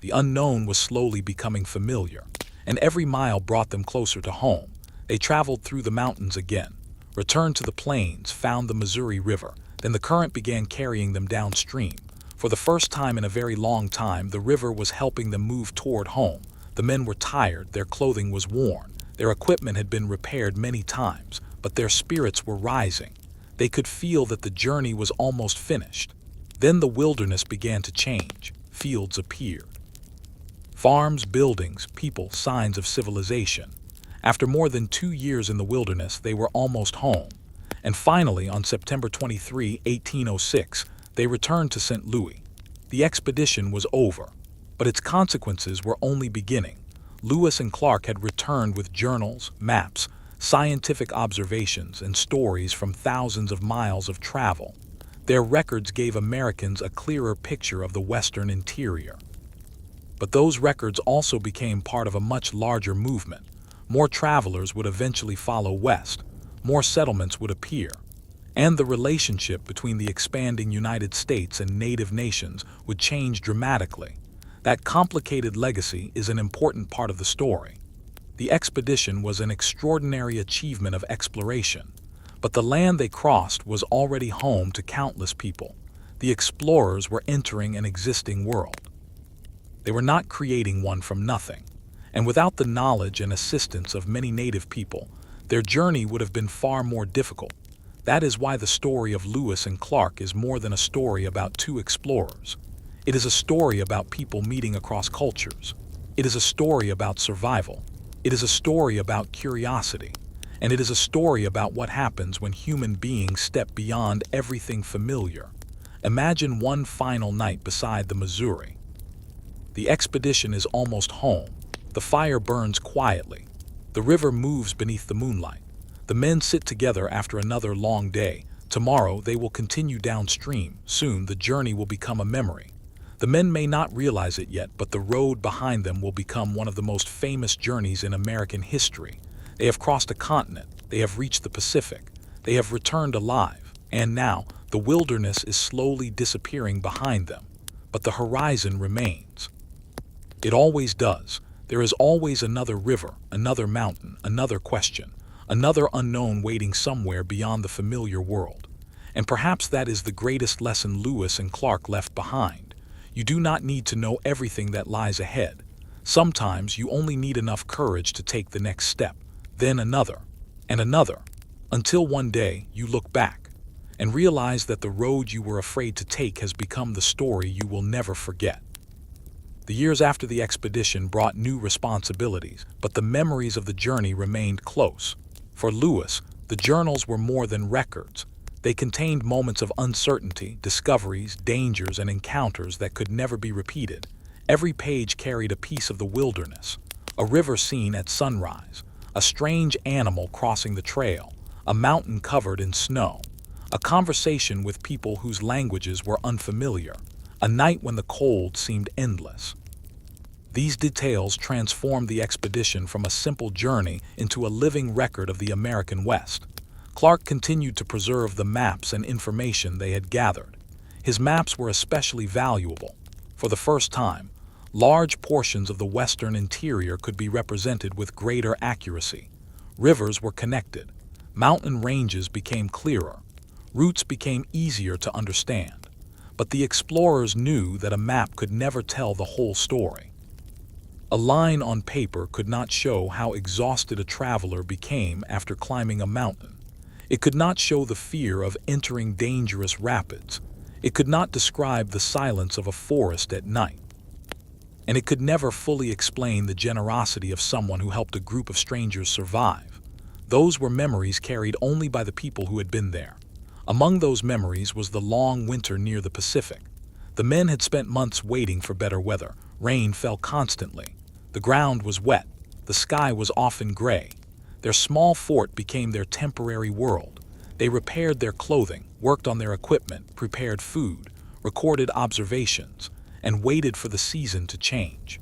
The unknown was slowly becoming familiar, and every mile brought them closer to home. They traveled through the mountains again, returned to the plains, found the Missouri River. Then the current began carrying them downstream. For the first time in a very long time, the river was helping them move toward home. The men were tired, their clothing was worn, their equipment had been repaired many times, but their spirits were rising. They could feel that the journey was almost finished. Then the wilderness began to change. Fields appeared. Farms, buildings, people, signs of civilization. After more than 2 years in the wilderness, they were almost home. And finally, on September 23, 1806, they returned to St. Louis. The expedition was over, but its consequences were only beginning. Lewis and Clark had returned with journals, maps, scientific observations, and stories from thousands of miles of travel. Their records gave Americans a clearer picture of the Western interior. But those records also became part of a much larger movement. More travelers would eventually follow west, more settlements would appear, and the relationship between the expanding United States and native nations would change dramatically. That complicated legacy is an important part of the story. The expedition was an extraordinary achievement of exploration, but the land they crossed was already home to countless people. The explorers were entering an existing world. They were not creating one from nothing, and without the knowledge and assistance of many native people, their journey would have been far more difficult. That is why the story of Lewis and Clark is more than a story about two explorers. It is a story about people meeting across cultures. It is a story about survival. It is a story about curiosity. And it is a story about what happens when human beings step beyond everything familiar. Imagine one final night beside the Missouri. The expedition is almost home. The fire burns quietly. The river moves beneath the moonlight. The men sit together after another long day. Tomorrow they will continue downstream. Soon the journey will become a memory. The men may not realize it yet, but the road behind them will become one of the most famous journeys in American history. They have crossed a continent. They have reached the Pacific. They have returned alive. And now the wilderness is slowly disappearing behind them. But the horizon remains. It always does. There is always another river, another mountain, another question, another unknown waiting somewhere beyond the familiar world. And perhaps that is the greatest lesson Lewis and Clark left behind. You do not need to know everything that lies ahead. Sometimes you only need enough courage to take the next step, then another, and another, until one day you look back and realize that the road you were afraid to take has become the story you will never forget. The years after the expedition brought new responsibilities, but the memories of the journey remained close. For Lewis, the journals were more than records. They contained moments of uncertainty, discoveries, dangers, and encounters that could never be repeated. Every page carried a piece of the wilderness, a river seen at sunrise, a strange animal crossing the trail, a mountain covered in snow, a conversation with people whose languages were unfamiliar, a night when the cold seemed endless. These details transformed the expedition from a simple journey into a living record of the American West. Clark continued to preserve the maps and information they had gathered. His maps were especially valuable. For the first time, large portions of the western interior could be represented with greater accuracy. Rivers were connected. Mountain ranges became clearer. Routes became easier to understand. But the explorers knew that a map could never tell the whole story. A line on paper could not show how exhausted a traveler became after climbing a mountain. It could not show the fear of entering dangerous rapids. It could not describe the silence of a forest at night. And it could never fully explain the generosity of someone who helped a group of strangers survive. Those were memories carried only by the people who had been there. Among those memories was the long winter near the Pacific. The men had spent months waiting for better weather. Rain fell constantly. The ground was wet. The sky was often gray. Their small fort became their temporary world. They repaired their clothing, worked on their equipment, prepared food, recorded observations, and waited for the season to change.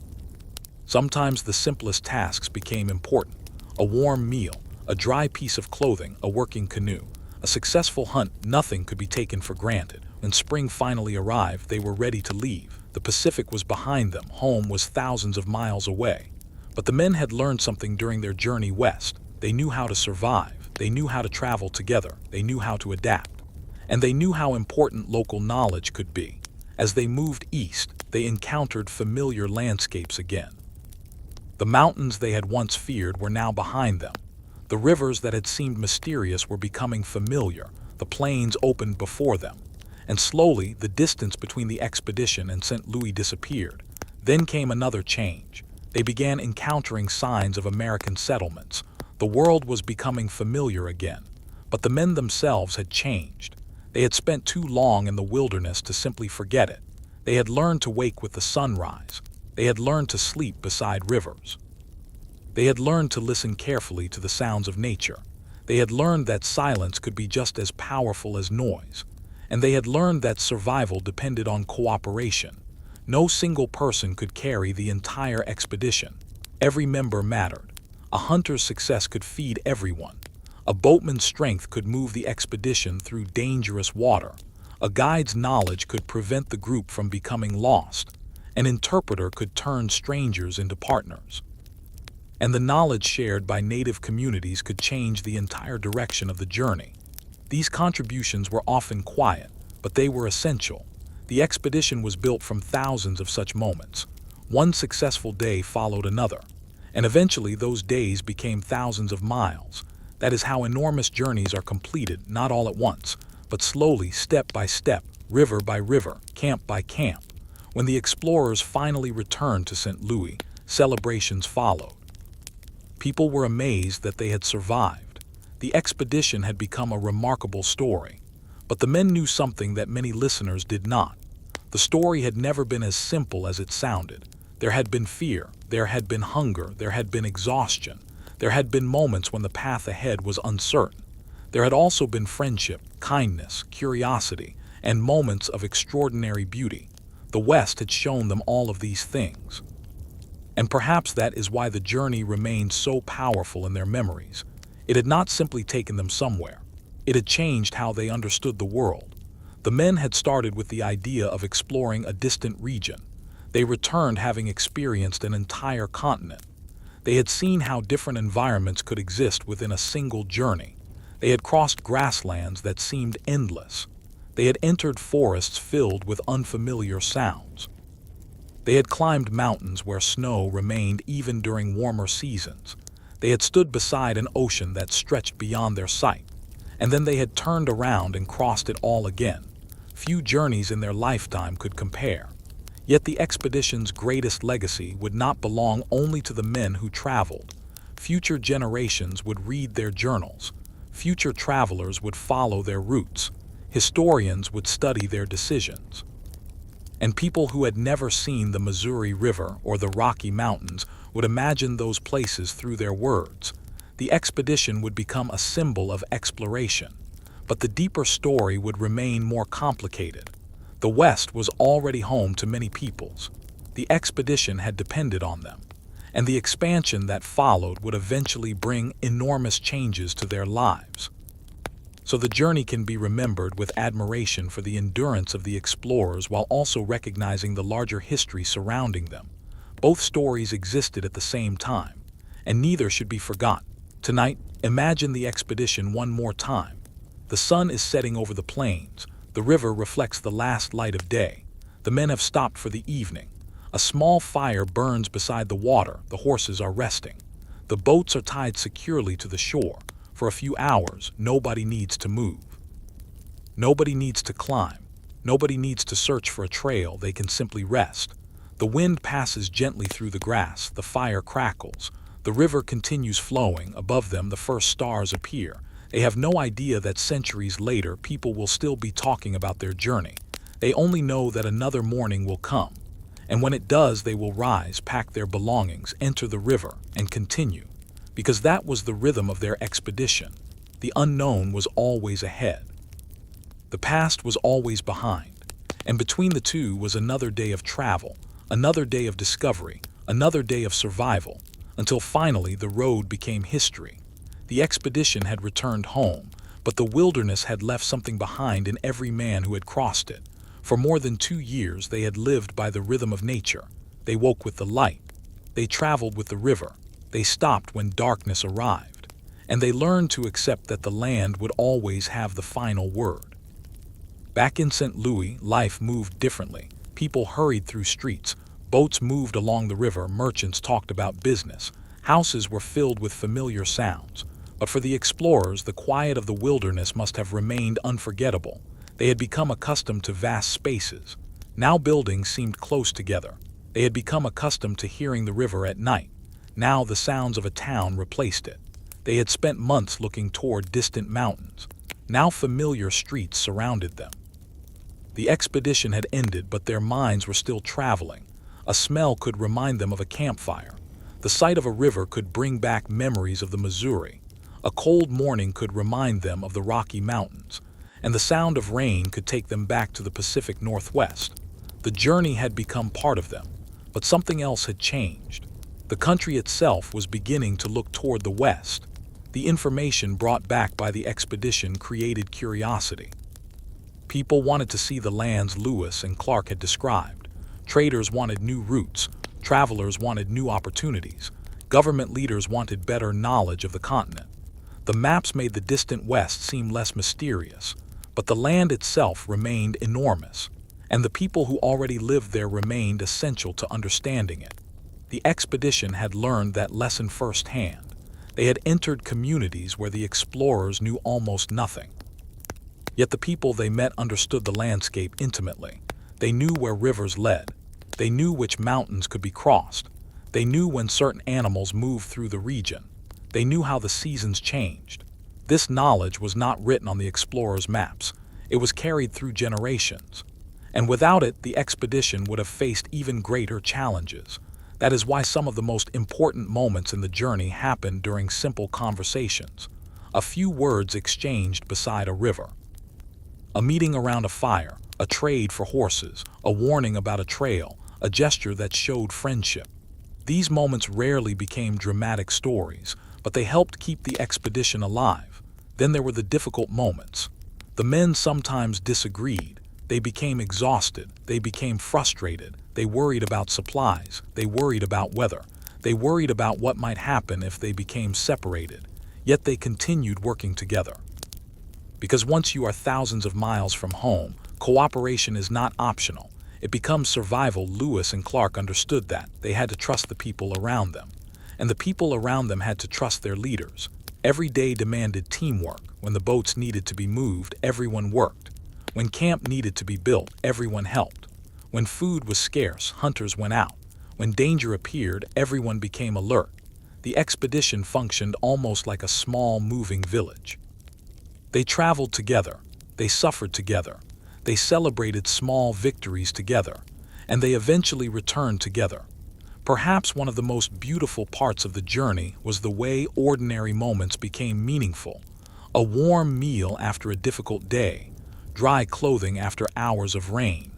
Sometimes the simplest tasks became important. A warm meal, a dry piece of clothing, a working canoe. A successful hunt, nothing could be taken for granted. When spring finally arrived, they were ready to leave. The Pacific was behind them, home was thousands of miles away. But the men had learned something during their journey west. They knew how to survive, they knew how to travel together, they knew how to adapt. And they knew how important local knowledge could be. As they moved east, they encountered familiar landscapes again. The mountains they had once feared were now behind them. The rivers that had seemed mysterious were becoming familiar. The plains opened before them. And slowly, the distance between the expedition and St. Louis disappeared. Then came another change. They began encountering signs of American settlements. The world was becoming familiar again. But the men themselves had changed. They had spent too long in the wilderness to simply forget it. They had learned to wake with the sunrise. They had learned to sleep beside rivers. They had learned to listen carefully to the sounds of nature. They had learned that silence could be just as powerful as noise. And they had learned that survival depended on cooperation. No single person could carry the entire expedition. Every member mattered. A hunter's success could feed everyone. A boatman's strength could move the expedition through dangerous water. A guide's knowledge could prevent the group from becoming lost. An interpreter could turn strangers into partners. And the knowledge shared by native communities could change the entire direction of the journey. These contributions were often quiet, but they were essential. The expedition was built from thousands of such moments. One successful day followed another, and eventually those days became thousands of miles. That is how enormous journeys are completed, not all at once, but slowly, step by step, river by river, camp by camp. When the explorers finally returned to St. Louis, celebrations followed. People were amazed that they had survived. The expedition had become a remarkable story. But the men knew something that many listeners did not. The story had never been as simple as it sounded. There had been fear, there had been hunger, there had been exhaustion. There had been moments when the path ahead was uncertain. There had also been friendship, kindness, curiosity, and moments of extraordinary beauty. The West had shown them all of these things. And perhaps that is why the journey remained so powerful in their memories. It had not simply taken them somewhere. It had changed how they understood the world. The men had started with the idea of exploring a distant region. They returned having experienced an entire continent. They had seen how different environments could exist within a single journey. They had crossed grasslands that seemed endless. They had entered forests filled with unfamiliar sounds. They had climbed mountains where snow remained even during warmer seasons. They had stood beside an ocean that stretched beyond their sight. And then they had turned around and crossed it all again. Few journeys in their lifetime could compare. Yet the expedition's greatest legacy would not belong only to the men who traveled. Future generations would read their journals. Future travelers would follow their routes. Historians would study their decisions. And people who had never seen the Missouri River or the Rocky Mountains would imagine those places through their words. The expedition would become a symbol of exploration. But the deeper story would remain more complicated. The West was already home to many peoples. The expedition had depended on them. And the expansion that followed would eventually bring enormous changes to their lives. So the journey can be remembered with admiration for the endurance of the explorers while also recognizing the larger history surrounding them. Both stories existed at the same time, and neither should be forgotten. Tonight, imagine the expedition one more time. The sun is setting over the plains. The river reflects the last light of day. The men have stopped for the evening. A small fire burns beside the water. The horses are resting. The boats are tied securely to the shore. For a few hours, nobody needs to move. Nobody needs to climb. Nobody needs to search for a trail. They can simply rest. The wind passes gently through the grass. The fire crackles. The river continues flowing. Above them, the first stars appear. They have no idea that centuries later, people will still be talking about their journey. They only know that another morning will come. And when it does, they will rise, pack their belongings, enter the river, and continue. Because that was the rhythm of their expedition. The unknown was always ahead. The past was always behind. And between the two was another day of travel, another day of discovery, another day of survival, until finally the road became history. The expedition had returned home, but the wilderness had left something behind in every man who had crossed it. For more than 2 years they had lived by the rhythm of nature. They woke with the light. They traveled with the river. They stopped when darkness arrived. And they learned to accept that the land would always have the final word. Back in St. Louis, life moved differently. People hurried through streets. Boats moved along the river. Merchants talked about business. Houses were filled with familiar sounds. But for the explorers, the quiet of the wilderness must have remained unforgettable. They had become accustomed to vast spaces. Now buildings seemed close together. They had become accustomed to hearing the river at night. Now the sounds of a town replaced it. They had spent months looking toward distant mountains. Now familiar streets surrounded them. The expedition had ended, but their minds were still traveling. A smell could remind them of a campfire. The sight of a river could bring back memories of the Missouri. A cold morning could remind them of the Rocky Mountains, and the sound of rain could take them back to the Pacific Northwest. The journey had become part of them, but something else had changed. The country itself was beginning to look toward the west. The information brought back by the expedition created curiosity. People wanted to see the lands Lewis and Clark had described. Traders wanted new routes. Travelers wanted new opportunities. Government leaders wanted better knowledge of the continent. The maps made the distant west seem less mysterious, but the land itself remained enormous, and the people who already lived there remained essential to understanding it. The expedition had learned that lesson firsthand. They had entered communities where the explorers knew almost nothing. Yet the people they met understood the landscape intimately. They knew where rivers led. They knew which mountains could be crossed. They knew when certain animals moved through the region. They knew how the seasons changed. This knowledge was not written on the explorers' maps. It was carried through generations. And without it, the expedition would have faced even greater challenges. That is why some of the most important moments in the journey happened during simple conversations. A few words exchanged beside a river. A meeting around a fire, a trade for horses, a warning about a trail, a gesture that showed friendship. These moments rarely became dramatic stories, but they helped keep the expedition alive. Then there were the difficult moments. The men sometimes disagreed. They became exhausted. They became frustrated. They worried about supplies. They worried about weather. They worried about what might happen if they became separated. Yet they continued working together. Because once you are thousands of miles from home, cooperation is not optional. It becomes survival. Lewis and Clark understood that. They had to trust the people around them. And the people around them had to trust their leaders. Every day demanded teamwork. When the boats needed to be moved, everyone worked. When camp needed to be built, everyone helped. When food was scarce, hunters went out. When danger appeared, everyone became alert. The expedition functioned almost like a small, moving village. They traveled together. They suffered together. They celebrated small victories together. And they eventually returned together. Perhaps one of the most beautiful parts of the journey was the way ordinary moments became meaningful. A warm meal after a difficult day. Dry clothing after hours of rain.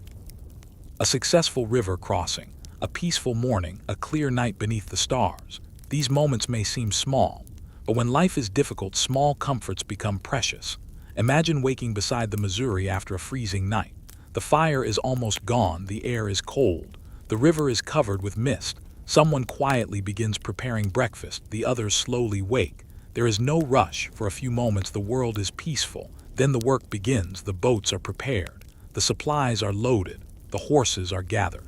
A successful river crossing. A peaceful morning. A clear night beneath the stars. These moments may seem small, but when life is difficult, small comforts become precious. Imagine waking beside the Missouri after a freezing night. The fire is almost gone. The air is cold. The river is covered with mist. Someone quietly begins preparing breakfast. The others slowly wake. There is no rush. For a few moments, the world is peaceful. Then the work begins. The boats are prepared. The supplies are loaded. The horses are gathered.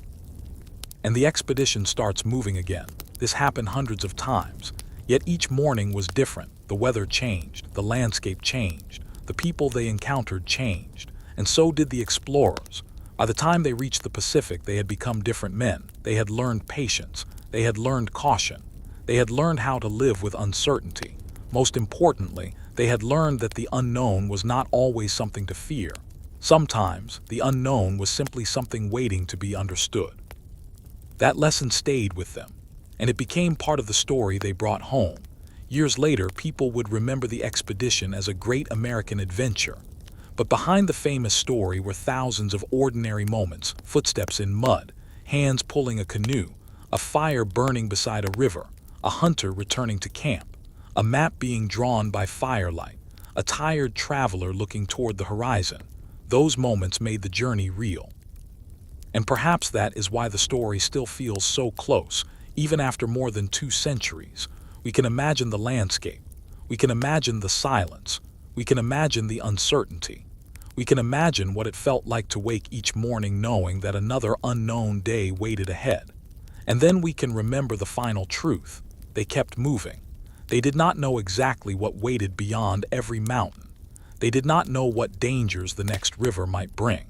And the expedition starts moving again. This happened hundreds of times. Yet each morning was different. The weather changed. The landscape changed. The people they encountered changed. And so did the explorers. By the time they reached the Pacific, they had become different men. They had learned patience. They had learned caution. They had learned how to live with uncertainty. Most importantly, they had learned that the unknown was not always something to fear. Sometimes, the unknown was simply something waiting to be understood. That lesson stayed with them, and it became part of the story they brought home. Years later, people would remember the expedition as a great American adventure. But behind the famous story were thousands of ordinary moments: footsteps in mud, hands pulling a canoe, a fire burning beside a river, a hunter returning to camp, a map being drawn by firelight, a tired traveler looking toward the horizon. Those moments made the journey real. And perhaps that is why the story still feels so close, even after more than 2 centuries. We can imagine the landscape. We can imagine the silence. We can imagine the uncertainty. We can imagine what it felt like to wake each morning knowing that another unknown day waited ahead. And then we can remember the final truth. They kept moving. They did not know exactly what waited beyond every mountain. They did not know what dangers the next river might bring.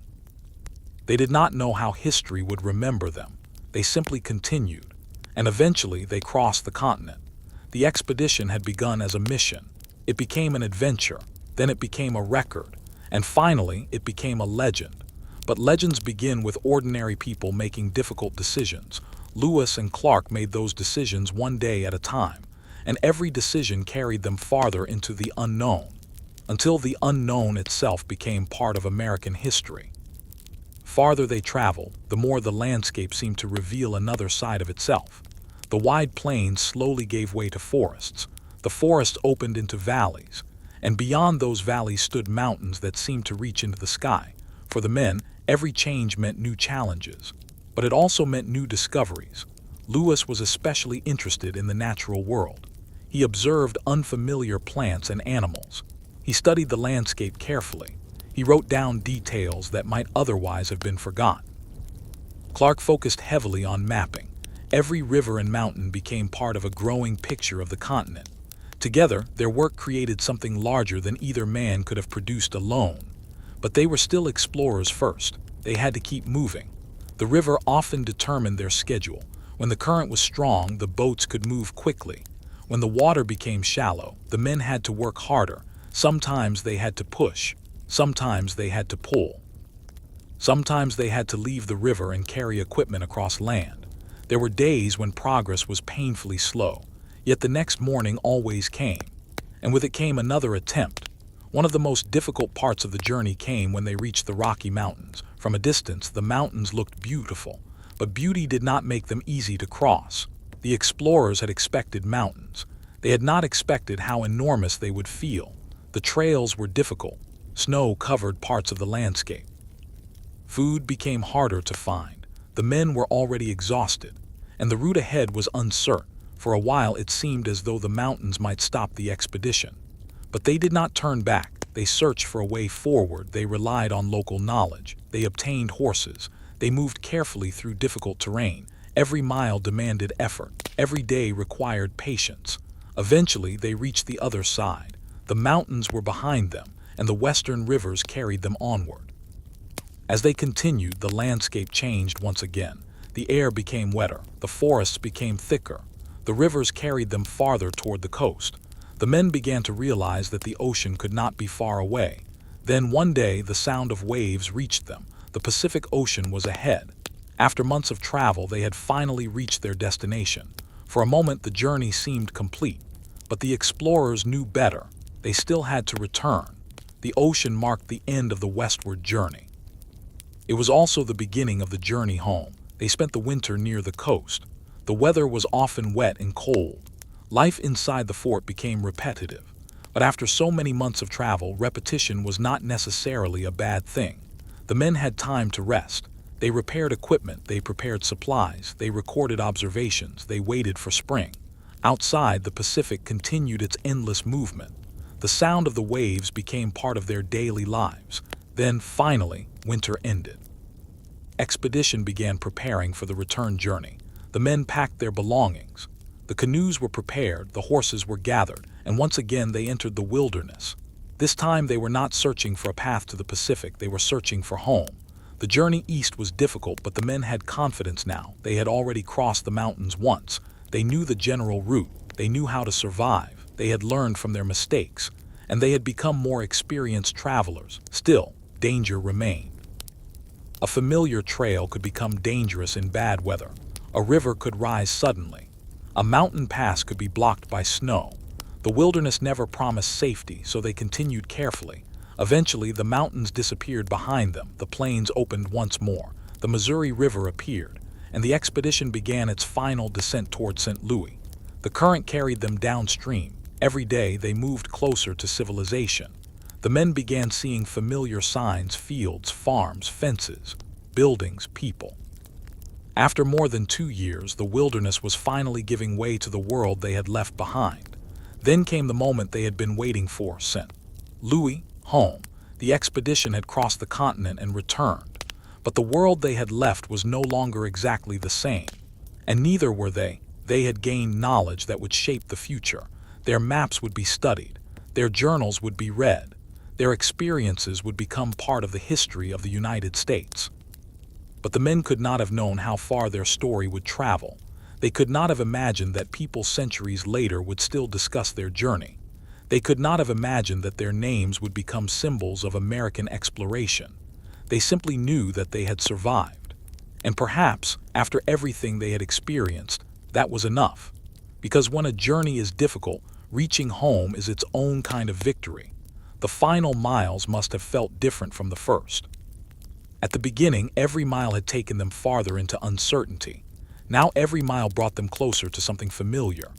They did not know how history would remember them. They simply continued, and eventually they crossed the continent. The expedition had begun as a mission. It became an adventure. Then it became a record. And finally, it became a legend. But legends begin with ordinary people making difficult decisions. Lewis and Clark made those decisions one day at a time, and every decision carried them farther into the unknown, until the unknown itself became part of American history. Farther they traveled, the more the landscape seemed to reveal another side of itself. The wide plains slowly gave way to forests. The forests opened into valleys, and beyond those valleys stood mountains that seemed to reach into the sky. For the men, every change meant new challenges, but it also meant new discoveries. Lewis was especially interested in the natural world. He observed unfamiliar plants and animals. He studied the landscape carefully. He wrote down details that might otherwise have been forgotten. Clark focused heavily on mapping. Every river and mountain became part of a growing picture of the continent. Together, their work created something larger than either man could have produced alone. But they were still explorers first. They had to keep moving. The river often determined their schedule. When the current was strong, the boats could move quickly. When the water became shallow, the men had to work harder. Sometimes they had to push. Sometimes they had to pull. Sometimes they had to leave the river and carry equipment across land. There were days when progress was painfully slow, yet the next morning always came. And with it came another attempt. One of the most difficult parts of the journey came when they reached the Rocky Mountains. From a distance, the mountains looked beautiful, but beauty did not make them easy to cross. The explorers had expected mountains. They had not expected how enormous they would feel. The trails were difficult. Snow covered parts of the landscape. Food became harder to find. The men were already exhausted, and the route ahead was uncertain. For a while it seemed as though the mountains might stop the expedition. But they did not turn back. They searched for a way forward. They relied on local knowledge. They obtained horses. They moved carefully through difficult terrain. Every mile demanded effort. Every day required patience. Eventually they reached the other side. The mountains were behind them, and the western rivers carried them onward. As they continued, the landscape changed once again. The air became wetter. The forests became thicker. The rivers carried them farther toward the coast. The men began to realize that the ocean could not be far away. Then one day the sound of waves reached them. The Pacific Ocean was ahead. After months of travel, they had finally reached their destination. For a moment the journey seemed complete, but the explorers knew better. They still had to return. The ocean marked the end of the westward journey. It was also the beginning of the journey home. They spent the winter near the coast. The weather was often wet and cold. Life inside the fort became repetitive. But after so many months of travel, repetition was not necessarily a bad thing. The men had time to rest. They repaired equipment, they prepared supplies, they recorded observations, they waited for spring. Outside, the Pacific continued its endless movement. The sound of the waves became part of their daily lives. Then, finally, winter ended. Expedition began preparing for the return journey. The men packed their belongings. The canoes were prepared, the horses were gathered, and once again they entered the wilderness. This time they were not searching for a path to the Pacific, they were searching for home. The journey east was difficult, but the men had confidence now. They had already crossed the mountains once. They knew the general route. They knew how to survive. They had learned from their mistakes, and they had become more experienced travelers. Still, danger remained. A familiar trail could become dangerous in bad weather. A river could rise suddenly. A mountain pass could be blocked by snow. The wilderness never promised safety, so they continued carefully. Eventually, the mountains disappeared behind them. The plains opened once more. The Missouri River appeared, and the expedition began its final descent toward St. Louis. The current carried them downstream. Every day, they moved closer to civilization. The men began seeing familiar signs: fields, farms, fences, buildings, people. After more than 2 years, the wilderness was finally giving way to the world they had left behind. Then came the moment they had been waiting for: St. Louis, home. The expedition had crossed the continent and returned. But the world they had left was no longer exactly the same. And neither were they. They had gained knowledge that would shape the future. Their maps would be studied. Their journals would be read. Their experiences would become part of the history of the United States. But the men could not have known how far their story would travel. They could not have imagined that people centuries later would still discuss their journey. They could not have imagined that their names would become symbols of American exploration. They simply knew that they had survived. And perhaps, after everything they had experienced, that was enough. Because when a journey is difficult, reaching home is its own kind of victory. The final miles must have felt different from the first. At the beginning, every mile had taken them farther into uncertainty. Now every mile brought them closer to something familiar.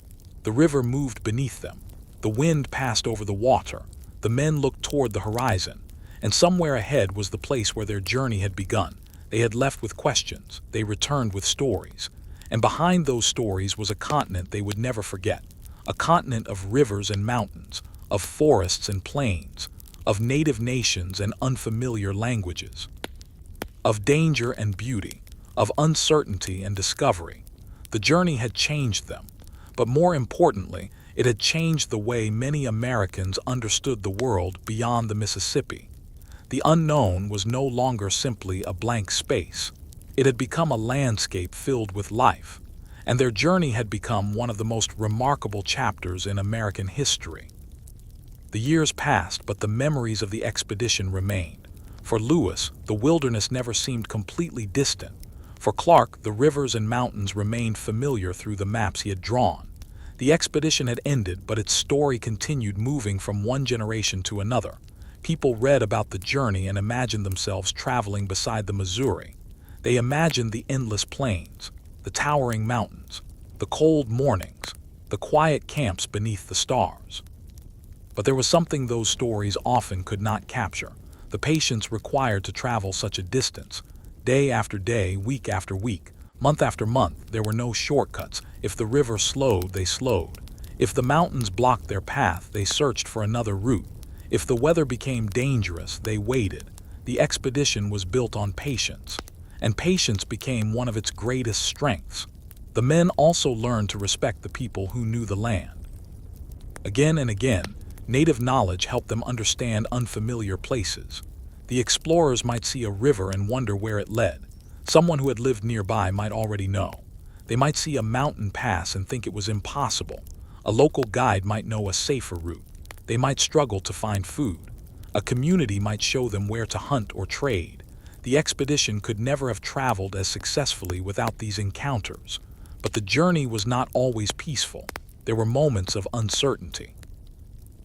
The river moved beneath them. The wind passed over the water. The men looked toward the horizon. And somewhere ahead was the place where their journey had begun. They had left with questions. They returned with stories. And behind those stories was a continent they would never forget. A continent of rivers and mountains, of forests and plains, of native nations and unfamiliar languages, of danger and beauty, of uncertainty and discovery. The journey had changed them, but more importantly, it had changed the way many Americans understood the world beyond the Mississippi. The unknown was no longer simply a blank space. It had become a landscape filled with life, and their journey had become one of the most remarkable chapters in American history. The years passed, but the memories of the expedition remained. For Lewis, the wilderness never seemed completely distant. For Clark, the rivers and mountains remained familiar through the maps he had drawn. The expedition had ended, but its story continued, moving from one generation to another. People read about the journey and imagined themselves traveling beside the Missouri. They imagined the endless plains, the towering mountains, the cold mornings, the quiet camps beneath the stars. But there was something those stories often could not capture: the patience required to travel such a distance. Day after day, week after week, month after month, there were no shortcuts. If the river slowed, they slowed. If the mountains blocked their path, they searched for another route. If the weather became dangerous, they waited. The expedition was built on patience, and patience became one of its greatest strengths. The men also learned to respect the people who knew the land. Again and again, native knowledge helped them understand unfamiliar places. The explorers might see a river and wonder where it led. Someone who had lived nearby might already know. They might see a mountain pass and think it was impossible. A local guide might know a safer route. They might struggle to find food. A community might show them where to hunt or trade. The expedition could never have traveled as successfully without these encounters. But the journey was not always peaceful. There were moments of uncertainty.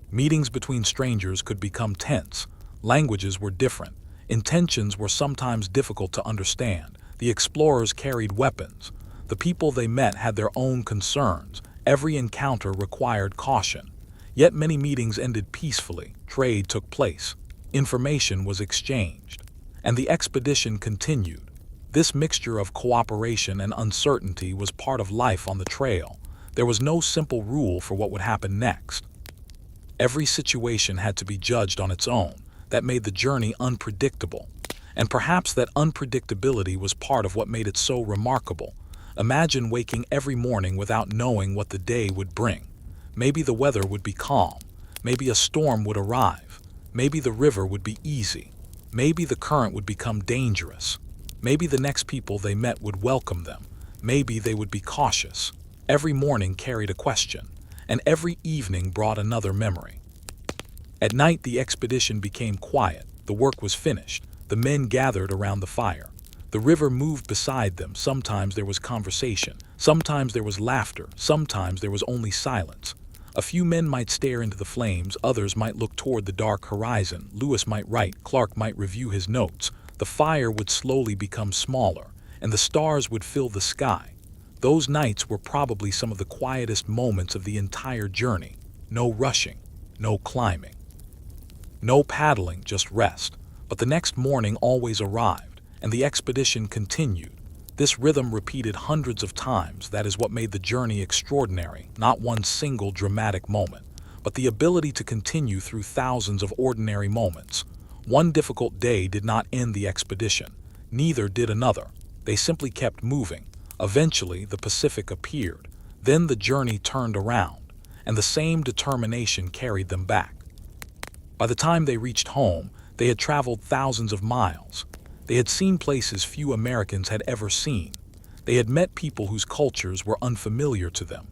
Meetings between strangers could become tense. Languages were different. Intentions were sometimes difficult to understand. The explorers carried weapons. The people they met had their own concerns. Every encounter required caution. Yet many meetings ended peacefully. Trade took place. Information was exchanged. And the expedition continued. This mixture of cooperation and uncertainty was part of life on the trail. There was no simple rule for what would happen next. Every situation had to be judged on its own. That made the journey unpredictable. And perhaps that unpredictability was part of what made it so remarkable. Imagine waking every morning without knowing what the day would bring. Maybe the weather would be calm. Maybe a storm would arrive. Maybe the river would be easy. Maybe the current would become dangerous. Maybe the next people they met would welcome them. Maybe they would be cautious. Every morning carried a question, and every evening brought another memory. At night, the expedition became quiet. The work was finished. The men gathered around the fire. The river moved beside them. Sometimes there was conversation. Sometimes there was laughter. Sometimes there was only silence. A few men might stare into the flames. Others might look toward the dark horizon. Lewis might write. Clark might review his notes. The fire would slowly become smaller, and the stars would fill the sky. Those nights were probably some of the quietest moments of the entire journey. No rushing. No climbing. No paddling, just rest. But the next morning always arrived, and the expedition continued. This rhythm repeated hundreds of times. That is what made the journey extraordinary. Not one single dramatic moment, but the ability to continue through thousands of ordinary moments. One difficult day did not end the expedition. Neither did another. They simply kept moving. Eventually, the Pacific appeared. Then the journey turned around, and the same determination carried them back. By the time they reached home, they had traveled thousands of miles. They had seen places few Americans had ever seen. They had met people whose cultures were unfamiliar to them.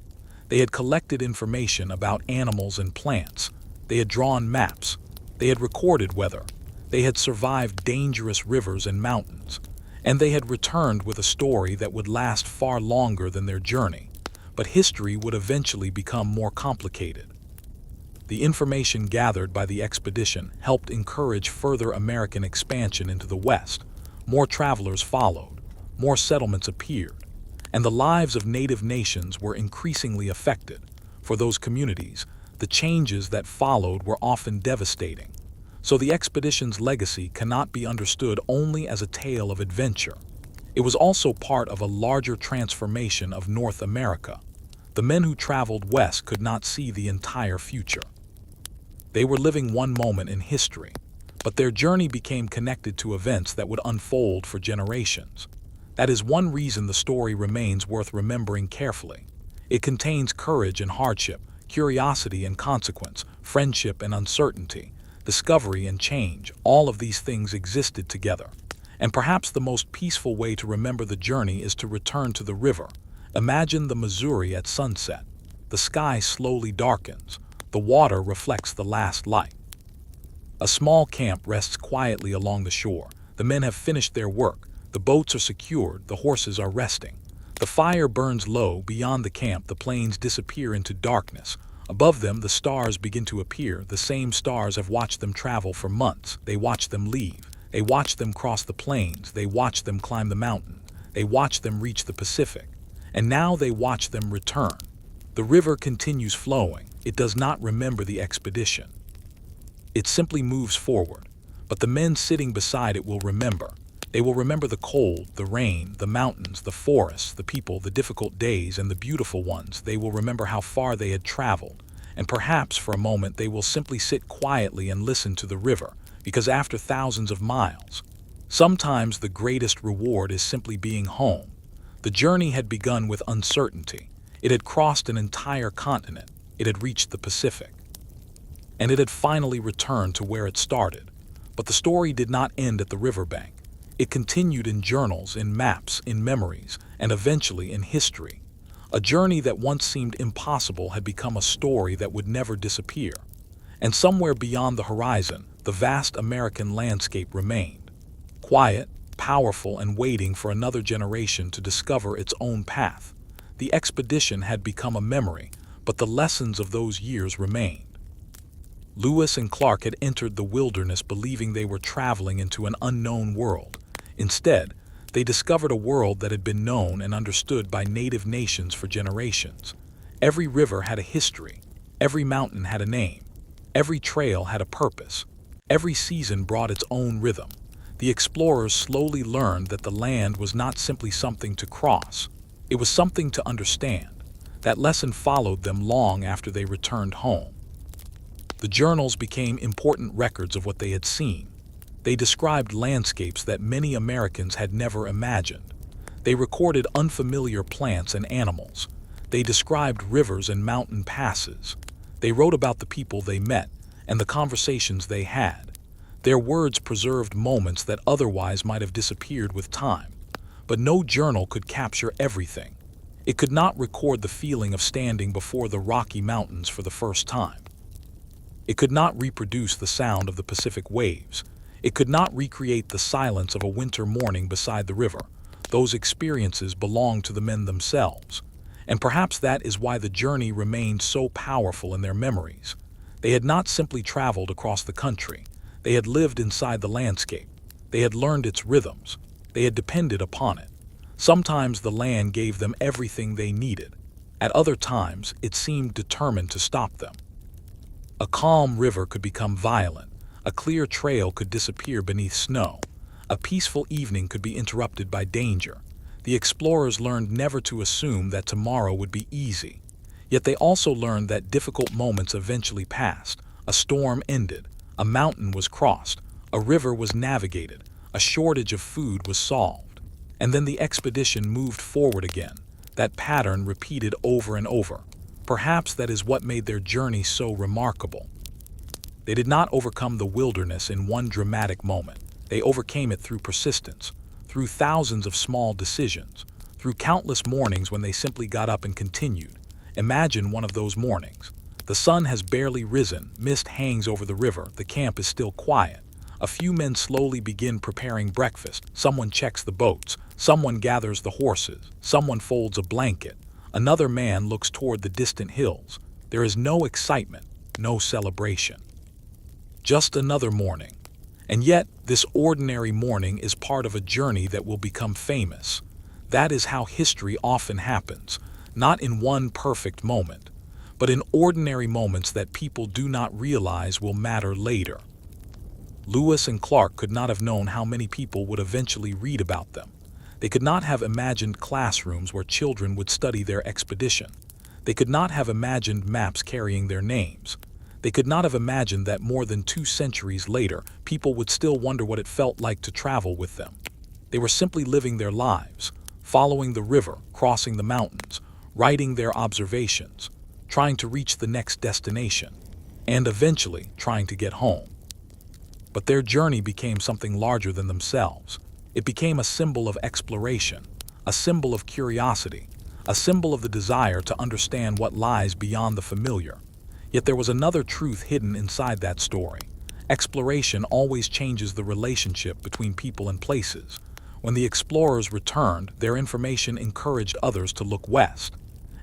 They had collected information about animals and plants. They had drawn maps. They had recorded weather. They had survived dangerous rivers and mountains. And they had returned with a story that would last far longer than their journey, but history would eventually become more complicated. The information gathered by the expedition helped encourage further American expansion into the West. More travelers followed, more settlements appeared, and the lives of native nations were increasingly affected. For those communities, the changes that followed were often devastating. So the expedition's legacy cannot be understood only as a tale of adventure. It was also part of a larger transformation of North America. The men who traveled west could not see the entire future. They were living one moment in history, but their journey became connected to events that would unfold for generations. That is one reason the story remains worth remembering carefully. It contains courage and hardship, curiosity and consequence, friendship and uncertainty, discovery and change. All of these things existed together. And perhaps the most peaceful way to remember the journey is to return to the river. Imagine the Missouri at sunset. The sky slowly darkens. The water reflects the last light. A small camp rests quietly along the shore. The men have finished their work. The boats are secured. The horses are resting. The fire burns low. Beyond the camp, the plains disappear into darkness. Above them, the stars begin to appear. The same stars have watched them travel for months. They watch them leave. They watch them cross the plains. They watch them climb the mountain. They watch them reach the Pacific. And now they watch them return. The river continues flowing. It does not remember the expedition. It simply moves forward. But the men sitting beside it will remember. They will remember the cold, the rain, the mountains, the forests, the people, the difficult days, and the beautiful ones. They will remember how far they had traveled. And perhaps for a moment they will simply sit quietly and listen to the river, because after thousands of miles, sometimes the greatest reward is simply being home. The journey had begun with uncertainty. It had crossed an entire continent. It had reached the Pacific. And it had finally returned to where it started. But the story did not end at the riverbank. It continued in journals, in maps, in memories, and eventually in history. A journey that once seemed impossible had become a story that would never disappear. And somewhere beyond the horizon, the vast American landscape remained. Quiet, powerful, and waiting for another generation to discover its own path. The expedition had become a memory, but the lessons of those years remained. Lewis and Clark had entered the wilderness believing they were traveling into an unknown world. Instead, they discovered a world that had been known and understood by native nations for generations. Every river had a history. Every mountain had a name. Every trail had a purpose. Every season brought its own rhythm. The explorers slowly learned that the land was not simply something to cross. It was something to understand. That lesson followed them long after they returned home. The journals became important records of what they had seen. They described landscapes that many Americans had never imagined. They recorded unfamiliar plants and animals. They described rivers and mountain passes. They wrote about the people they met and the conversations they had. Their words preserved moments that otherwise might have disappeared with time. But no journal could capture everything. It could not record the feeling of standing before the Rocky Mountains for the first time. It could not reproduce the sound of the Pacific waves. It could not recreate the silence of a winter morning beside the river. Those experiences belonged to the men themselves. And perhaps that is why the journey remained so powerful in their memories. They had not simply traveled across the country. They had lived inside the landscape. They had learned its rhythms. They had depended upon it. Sometimes the land gave them everything they needed. At other times, it seemed determined to stop them. A calm river could become violent. A clear trail could disappear beneath snow. A peaceful evening could be interrupted by danger. The explorers learned never to assume that tomorrow would be easy. Yet they also learned that difficult moments eventually passed. A storm ended. A mountain was crossed. A river was navigated. A shortage of food was solved. And then the expedition moved forward again. That pattern repeated over and over. Perhaps that is what made their journey so remarkable. They did not overcome the wilderness in one dramatic moment. They overcame it through persistence, through thousands of small decisions, through countless mornings when they simply got up and continued. Imagine one of those mornings. The sun has barely risen, mist hangs over the river, the camp is still quiet. A few men slowly begin preparing breakfast. Someone checks the boats. Someone gathers the horses. Someone folds a blanket. Another man looks toward the distant hills. There is no excitement, no celebration. Just another morning. And yet, this ordinary morning is part of a journey that will become famous. That is how history often happens, not in one perfect moment, but in ordinary moments that people do not realize will matter later. Lewis and Clark could not have known how many people would eventually read about them. They could not have imagined classrooms where children would study their expedition. They could not have imagined maps carrying their names. They could not have imagined that more than 2 centuries later, people would still wonder what it felt like to travel with them. They were simply living their lives, following the river, crossing the mountains, writing their observations, trying to reach the next destination, and eventually trying to get home. But their journey became something larger than themselves. It became a symbol of exploration, a symbol of curiosity, a symbol of the desire to understand what lies beyond the familiar. Yet there was another truth hidden inside that story. Exploration always changes the relationship between people and places. When the explorers returned, their information encouraged others to look west.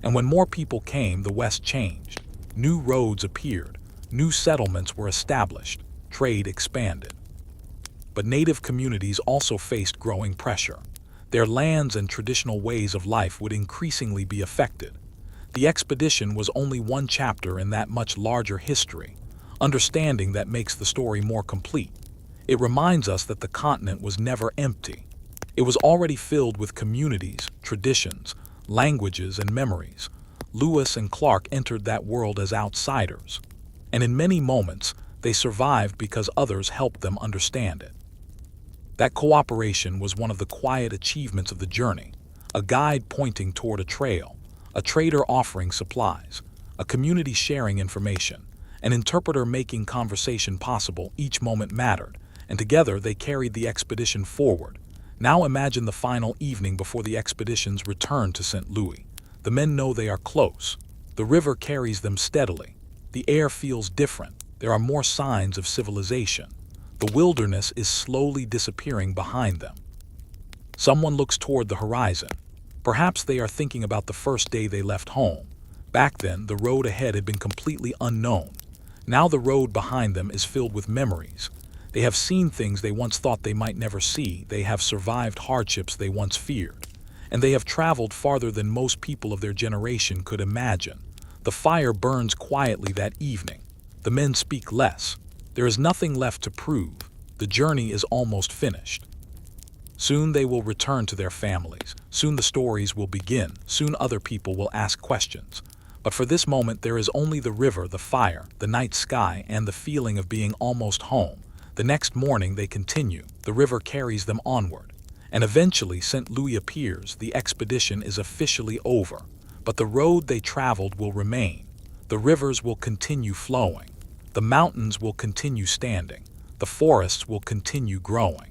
And when more people came, the west changed. New roads appeared. New settlements were established. Trade expanded. But native communities also faced growing pressure. Their lands and traditional ways of life would increasingly be affected. The expedition was only one chapter in that much larger history. Understanding that makes the story more complete. It reminds us that the continent was never empty. It was already filled with communities, traditions, languages, and memories. Lewis and Clark entered that world as outsiders. And in many moments, they survived because others helped them understand it. That cooperation was one of the quiet achievements of the journey. A guide pointing toward a trail, a trader offering supplies, a community sharing information, an interpreter making conversation possible. Each moment mattered, and together they carried the expedition forward. Now imagine the final evening before the expedition's return to St. Louis. The men know they are close. The river carries them steadily. The air feels different. There are more signs of civilization. The wilderness is slowly disappearing behind them. Someone looks toward the horizon. Perhaps they are thinking about the first day they left home. Back then, the road ahead had been completely unknown. Now the road behind them is filled with memories. They have seen things they once thought they might never see. They have survived hardships they once feared. And they have traveled farther than most people of their generation could imagine. The fire burns quietly that evening. The men speak less. There is nothing left to prove. The journey is almost finished. Soon they will return to their families. Soon the stories will begin. Soon other people will ask questions. But for this moment there is only the river, the fire, the night sky, and the feeling of being almost home. The next morning they continue. The river carries them onward. And eventually St. Louis appears. The expedition is officially over. But the road they traveled will remain. The rivers will continue flowing. The mountains will continue standing. The forests will continue growing.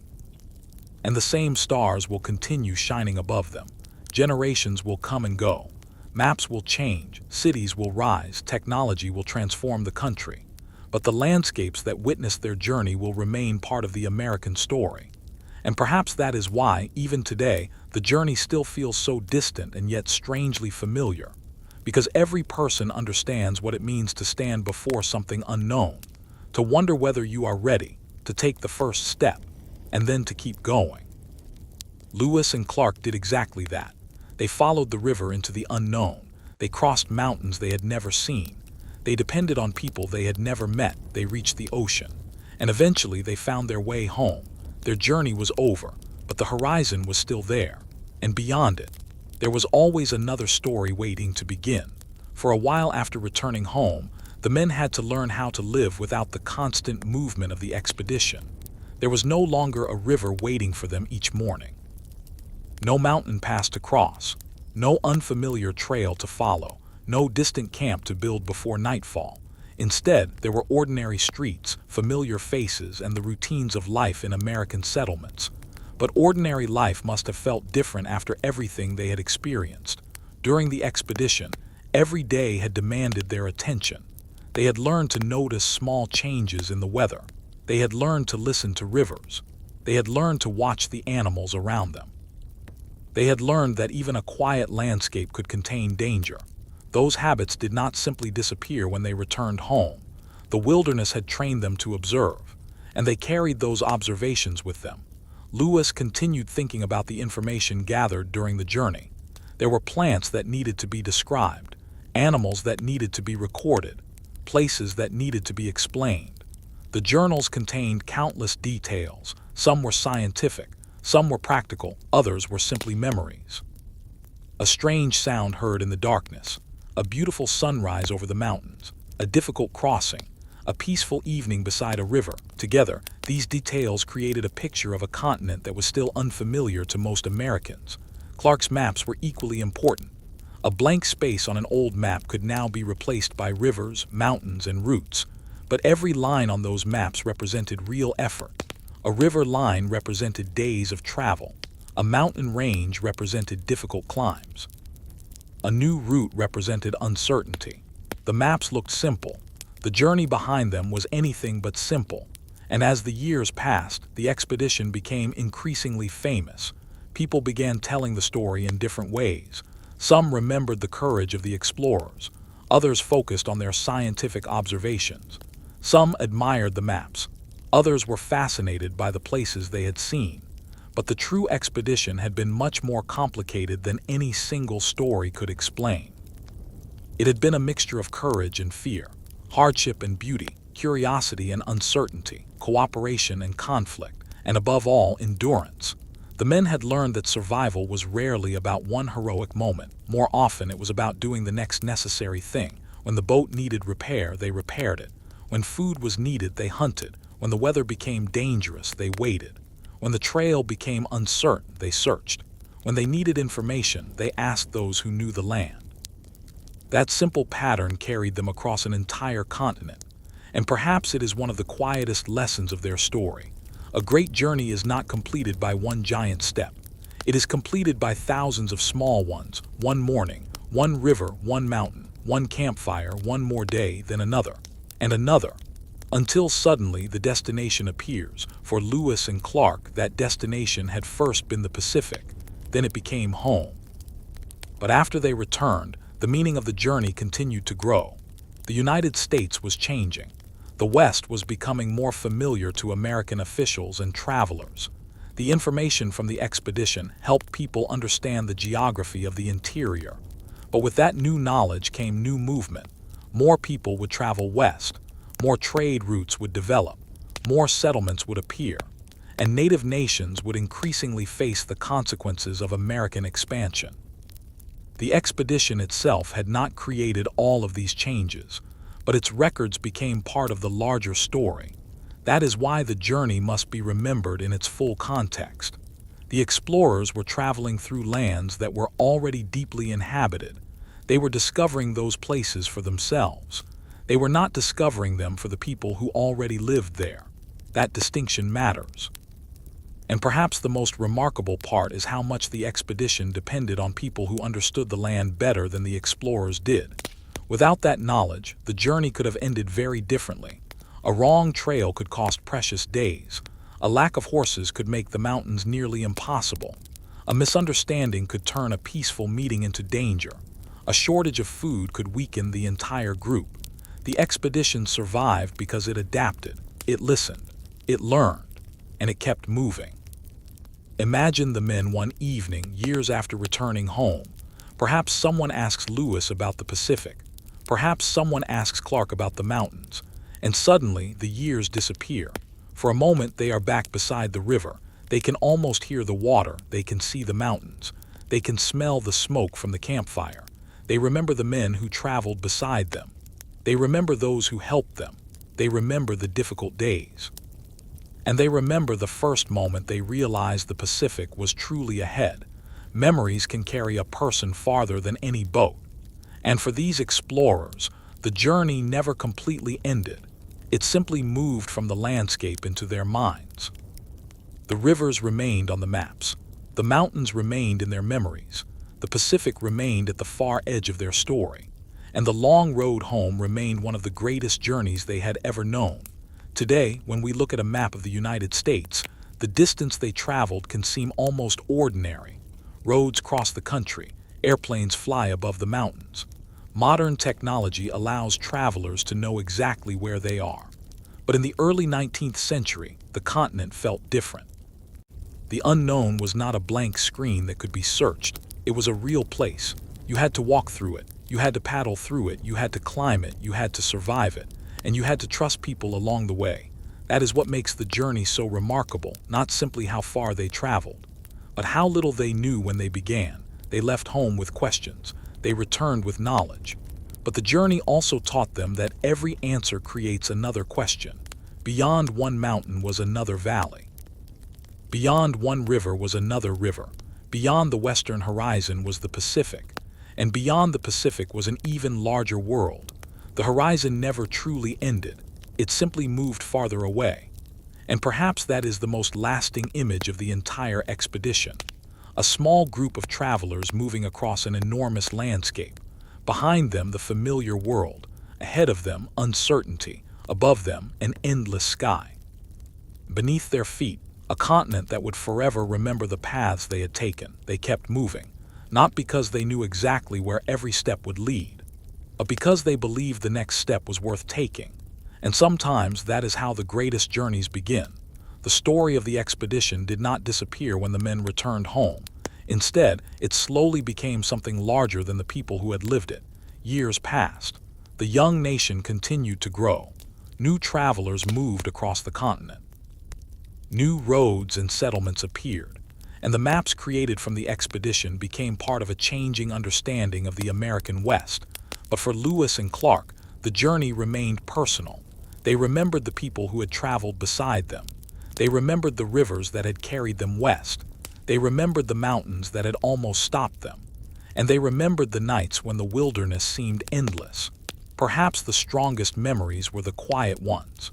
And the same stars will continue shining above them. Generations will come and go. Maps will change. Cities will rise. Technology will transform the country. But the landscapes that witnessed their journey will remain part of the American story. And perhaps that is why, even today, the journey still feels so distant and yet strangely familiar. Because every person understands what it means to stand before something unknown, to wonder whether you are ready, to take the first step, and then to keep going. Lewis and Clark did exactly that. They followed the river into the unknown. They crossed mountains they had never seen. They depended on people they had never met. They reached the ocean. And eventually they found their way home. Their journey was over, but the horizon was still there. And beyond it, there was always another story waiting to begin. For a while after returning home, the men had to learn how to live without the constant movement of the expedition. There was no longer a river waiting for them each morning. No mountain pass to cross. No unfamiliar trail to follow. No distant camp to build before nightfall. Instead, there were ordinary streets, familiar faces, and the routines of life in American settlements. But ordinary life must have felt different after everything they had experienced. During the expedition, every day had demanded their attention. They had learned to notice small changes in the weather, They had learned to listen to rivers. They had learned to watch the animals around them. They had learned that even a quiet landscape could contain danger. Those habits did not simply disappear when they returned home. The wilderness had trained them to observe, and they carried those observations with them. Lewis continued thinking about the information gathered during the journey. There were plants that needed to be described, animals that needed to be recorded, places that needed to be explained. The journals contained countless details. Some were scientific, some were practical, others were simply memories. A strange sound heard in the darkness, a beautiful sunrise over the mountains, a difficult crossing, a peaceful evening beside a river. Together, these details created a picture of a continent that was still unfamiliar to most Americans. Clark's maps were equally important. A blank space on an old map could now be replaced by rivers, mountains, and routes, but every line on those maps represented real effort. A river line represented days of travel. A mountain range represented difficult climbs. A new route represented uncertainty. The maps looked simple. The journey behind them was anything but simple. And as the years passed, the expedition became increasingly famous. People began telling the story in different ways. Some remembered the courage of the explorers. Others focused on their scientific observations. Some admired the maps. Others were fascinated by the places they had seen. But the true expedition had been much more complicated than any single story could explain. It had been a mixture of courage and fear, hardship and beauty, curiosity and uncertainty, cooperation and conflict, and above all, endurance. The men had learned that survival was rarely about one heroic moment. More often, it was about doing the next necessary thing. When the boat needed repair, they repaired it. When food was needed, they hunted. When the weather became dangerous, they waited. When the trail became uncertain, they searched. When they needed information, they asked those who knew the land. That simple pattern carried them across an entire continent, and perhaps it is one of the quietest lessons of their story. A great journey is not completed by one giant step. It is completed by thousands of small ones, one morning, one river, one mountain, one campfire, one more day, then another, and another, until suddenly the destination appears. For Lewis and Clark, that destination had first been the Pacific, then it became home. But after they returned, the meaning of the journey continued to grow. The United States was changing. The West was becoming more familiar to American officials and travelers. The information from the expedition helped people understand the geography of the interior. But with that new knowledge came new movement. More people would travel west. More trade routes would develop. More settlements would appear. And native nations would increasingly face the consequences of American expansion. The expedition itself had not created all of these changes, but its records became part of the larger story. That is why the journey must be remembered in its full context. The explorers were traveling through lands that were already deeply inhabited. They were discovering those places for themselves. They were not discovering them for the people who already lived there. That distinction matters. And perhaps the most remarkable part is how much the expedition depended on people who understood the land better than the explorers did. Without that knowledge, the journey could have ended very differently. A wrong trail could cost precious days. A lack of horses could make the mountains nearly impossible. A misunderstanding could turn a peaceful meeting into danger. A shortage of food could weaken the entire group. The expedition survived because it adapted, it listened, it learned, and it kept moving. Imagine the men one evening, years after returning home. Perhaps someone asks Lewis about the Pacific. Perhaps someone asks Clark about the mountains. And suddenly, the years disappear. For a moment, they are back beside the river. They can almost hear the water. They can see the mountains. They can smell the smoke from the campfire. They remember the men who traveled beside them. They remember those who helped them. They remember the difficult days. And they remember the first moment they realized the Pacific was truly ahead. Memories can carry a person farther than any boat. And for these explorers, the journey never completely ended. It simply moved from the landscape into their minds. The rivers remained on the maps. The mountains remained in their memories. The Pacific remained at the far edge of their story. And the long road home remained one of the greatest journeys they had ever known. Today, when we look at a map of the United States, the distance they traveled can seem almost ordinary. Roads cross the country, airplanes fly above the mountains. Modern technology allows travelers to know exactly where they are. But in the early 19th century, the continent felt different. The unknown was not a blank screen that could be searched. It was a real place. You had to walk through it. You had to paddle through it. You had to climb it. You had to survive it. And you had to trust people along the way. That is what makes the journey so remarkable, not simply how far they traveled, but how little they knew when they began. They left home with questions. They returned with knowledge. But the journey also taught them that every answer creates another question. Beyond one mountain was another valley. Beyond one river was another river. Beyond the western horizon was the Pacific. And beyond the Pacific was an even larger world. The horizon never truly ended. It simply moved farther away. And perhaps that is the most lasting image of the entire expedition. A small group of travelers moving across an enormous landscape. Behind them, the familiar world. Ahead of them, uncertainty. Above them, an endless sky. Beneath their feet, a continent that would forever remember the paths they had taken. They kept moving, not because they knew exactly where every step would lead, but because they believed the next step was worth taking. And sometimes that is how the greatest journeys begin. The story of the expedition did not disappear when the men returned home. Instead, it slowly became something larger than the people who had lived it. Years passed. The young nation continued to grow. New travelers moved across the continent. New roads and settlements appeared, and the maps created from the expedition became part of a changing understanding of the American West. But for Lewis and Clark, the journey remained personal. They remembered the people who had traveled beside them. They remembered the rivers that had carried them west. They remembered the mountains that had almost stopped them. And they remembered the nights when the wilderness seemed endless. Perhaps the strongest memories were the quiet ones.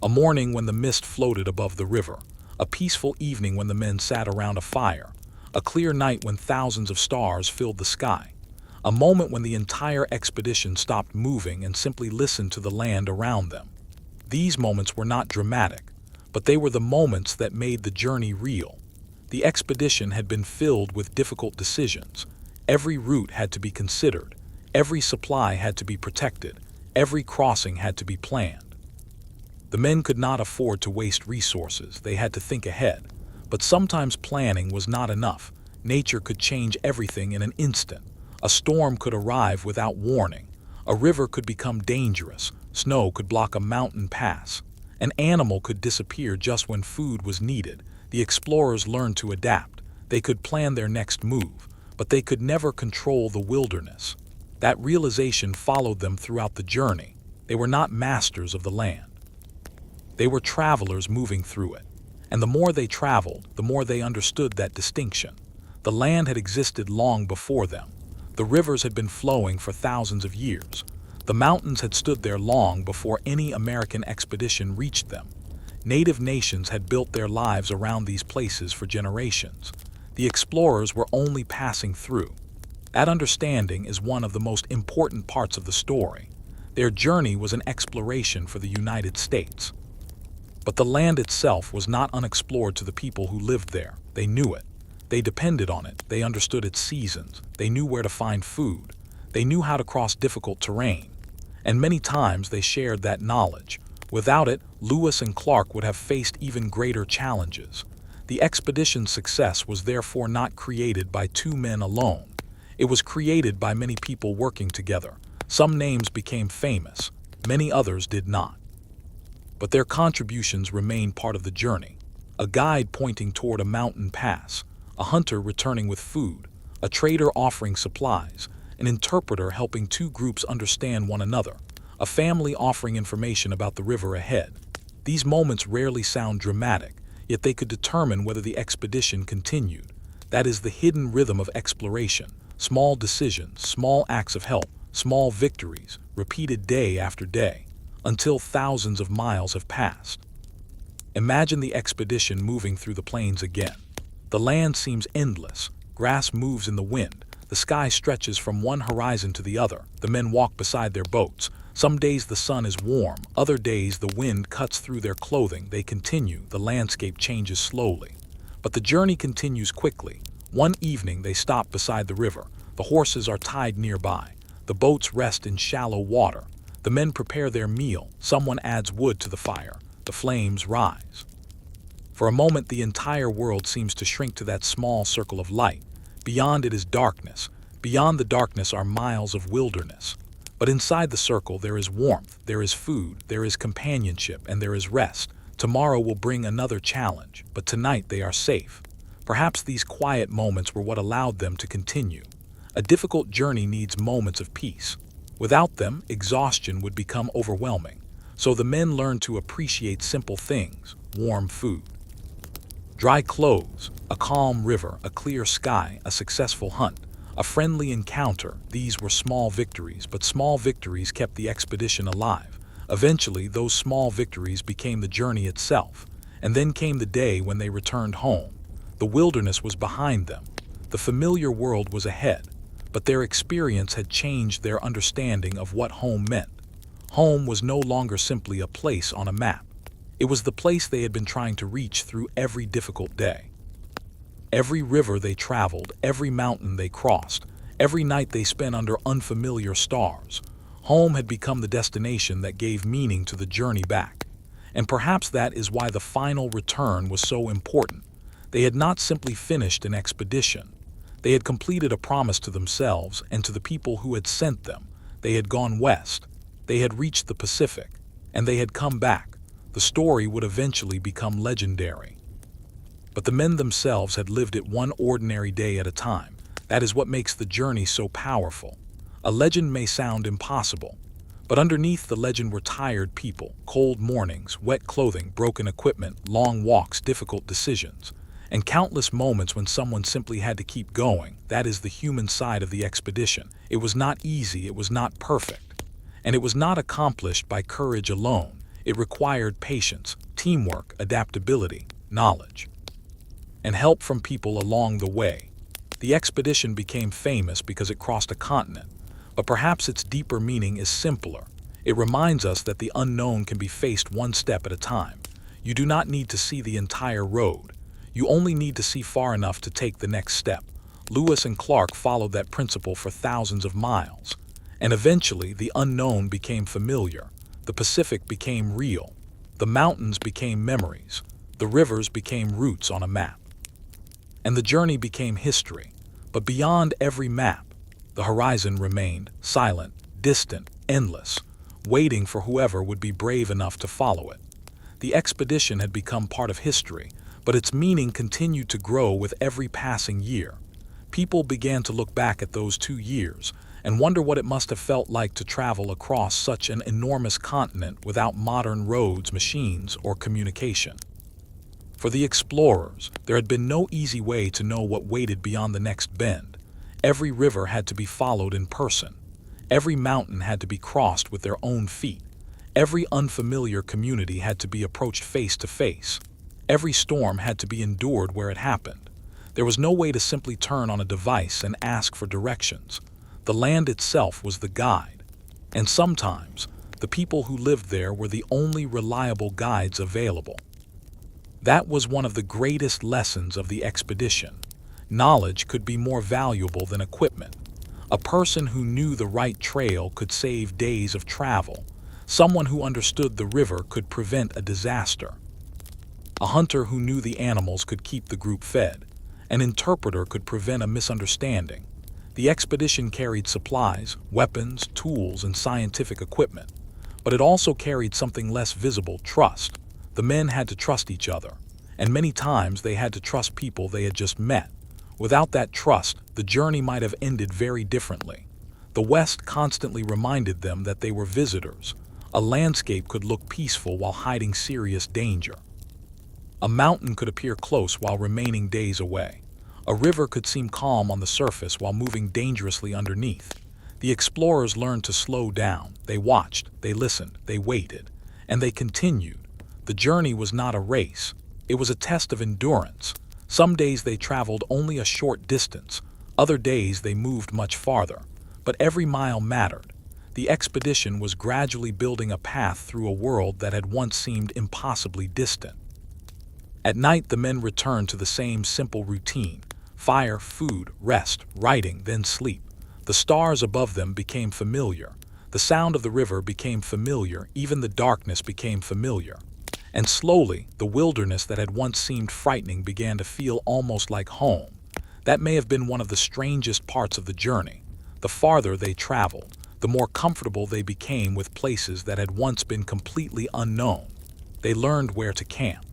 A morning when the mist floated above the river, a peaceful evening when the men sat around a fire, a clear night when thousands of stars filled the sky, a moment when the entire expedition stopped moving and simply listened to the land around them. These moments were not dramatic, but they were the moments that made the journey real. The expedition had been filled with difficult decisions. Every route had to be considered, every supply had to be protected, every crossing had to be planned. The men could not afford to waste resources. They had to think ahead. But sometimes planning was not enough. Nature could change everything in an instant. A storm could arrive without warning. A river could become dangerous. Snow could block a mountain pass. An animal could disappear just when food was needed. The explorers learned to adapt. They could plan their next move, but they could never control the wilderness. That realization followed them throughout the journey. They were not masters of the land. They were travelers moving through it. And the more they traveled, the more they understood that distinction. The land had existed long before them. The rivers had been flowing for thousands of years. The mountains had stood there long before any American expedition reached them. Native nations had built their lives around these places for generations. The explorers were only passing through. That understanding is one of the most important parts of the story. Their journey was an exploration for the United States. But the land itself was not unexplored to the people who lived there. They knew it. They depended on it. They understood its seasons. They knew where to find food. They knew how to cross difficult terrain. And many times they shared that knowledge. Without it, Lewis and Clark would have faced even greater challenges. The expedition's success was therefore not created by two men alone. It was created by many people working together. Some names became famous. Many others did not. But their contributions remain part of the journey. A guide pointing toward a mountain pass, a hunter returning with food, a trader offering supplies, an interpreter helping two groups understand one another, a family offering information about the river ahead. These moments rarely sound dramatic, yet they could determine whether the expedition continued. That is the hidden rhythm of exploration. Small decisions, small acts of help, small victories, repeated day after day, until thousands of miles have passed. Imagine the expedition moving through the plains again. The land seems endless. Grass moves in the wind. The sky stretches from one horizon to the other. The men walk beside their boats. Some days the sun is warm, other days the wind cuts through their clothing. They continue, the landscape changes slowly. But the journey continues quickly. One evening they stop beside the river. The horses are tied nearby. The boats rest in shallow water. The men prepare their meal. Someone adds wood to the fire. The flames rise. For a moment the entire world seems to shrink to that small circle of light. Beyond it is darkness. Beyond the darkness are miles of wilderness. But inside the circle there is warmth, there is food, there is companionship, and there is rest. Tomorrow will bring another challenge, but tonight they are safe. Perhaps these quiet moments were what allowed them to continue. A difficult journey needs moments of peace. Without them, exhaustion would become overwhelming. So the men learned to appreciate simple things: warm food, dry clothes, a calm river, a clear sky, a successful hunt, a friendly encounter. These were small victories, but small victories kept the expedition alive. Eventually, those small victories became the journey itself. And then came the day when they returned home. The wilderness was behind them. The familiar world was ahead. But their experience had changed their understanding of what home meant. Home was no longer simply a place on a map. It was the place they had been trying to reach through every difficult day. Every river they traveled, every mountain they crossed, every night they spent under unfamiliar stars. Home had become the destination that gave meaning to the journey back. And perhaps that is why the final return was so important. They had not simply finished an expedition. They had completed a promise to themselves and to the people who had sent them. They had gone west. They had reached the Pacific. And they had come back. The story would eventually become legendary. But the men themselves had lived it one ordinary day at a time. That is what makes the journey so powerful. A legend may sound impossible, but underneath the legend were tired people, cold mornings, wet clothing, broken equipment, long walks, difficult decisions, and countless moments when someone simply had to keep going. That is the human side of the expedition. It was not easy, it was not perfect, and it was not accomplished by courage alone. It required patience, teamwork, adaptability, knowledge, and help from people along the way. The expedition became famous because it crossed a continent, but perhaps its deeper meaning is simpler. It reminds us that the unknown can be faced one step at a time. You do not need to see the entire road. You only need to see far enough to take the next step. Lewis and Clark followed that principle for thousands of miles, and eventually the unknown became familiar. The Pacific became real. The mountains became memories. The rivers became routes on a map. And the journey became history. But beyond every map, the horizon remained silent, distant, endless, waiting for whoever would be brave enough to follow it. The expedition had become part of history, but its meaning continued to grow with every passing year. People began to look back at those 2 years and wonder what it must have felt like to travel across such an enormous continent without modern roads, machines, or communication. For the explorers, there had been no easy way to know what waited beyond the next bend. Every river had to be followed in person. Every mountain had to be crossed with their own feet. Every unfamiliar community had to be approached face to face. Every storm had to be endured where it happened. There was no way to simply turn on a device and ask for directions. The land itself was the guide. And sometimes, the people who lived there were the only reliable guides available. That was one of the greatest lessons of the expedition. Knowledge could be more valuable than equipment. A person who knew the right trail could save days of travel. Someone who understood the river could prevent a disaster. A hunter who knew the animals could keep the group fed. An interpreter could prevent a misunderstanding. The expedition carried supplies, weapons, tools, and scientific equipment. But it also carried something less visible: trust. The men had to trust each other, and many times they had to trust people they had just met. Without that trust, the journey might have ended very differently. The West constantly reminded them that they were visitors. A landscape could look peaceful while hiding serious danger. A mountain could appear close while remaining days away. A river could seem calm on the surface while moving dangerously underneath. The explorers learned to slow down. They watched, they listened, they waited, and they continued. The journey was not a race. It was a test of endurance. Some days they traveled only a short distance. Other days they moved much farther. But every mile mattered. the expedition was gradually building a path through a world that had once seemed impossibly distant. At night, the men returned to the same simple routine: fire, food, rest, writing, then sleep. The stars above them became familiar. The sound of the river became familiar. Even the darkness became familiar. And slowly, the wilderness that had once seemed frightening began to feel almost like home. That may have been one of the strangest parts of the journey. The farther they traveled, the more comfortable they became with places that had once been completely unknown. They learned where to camp.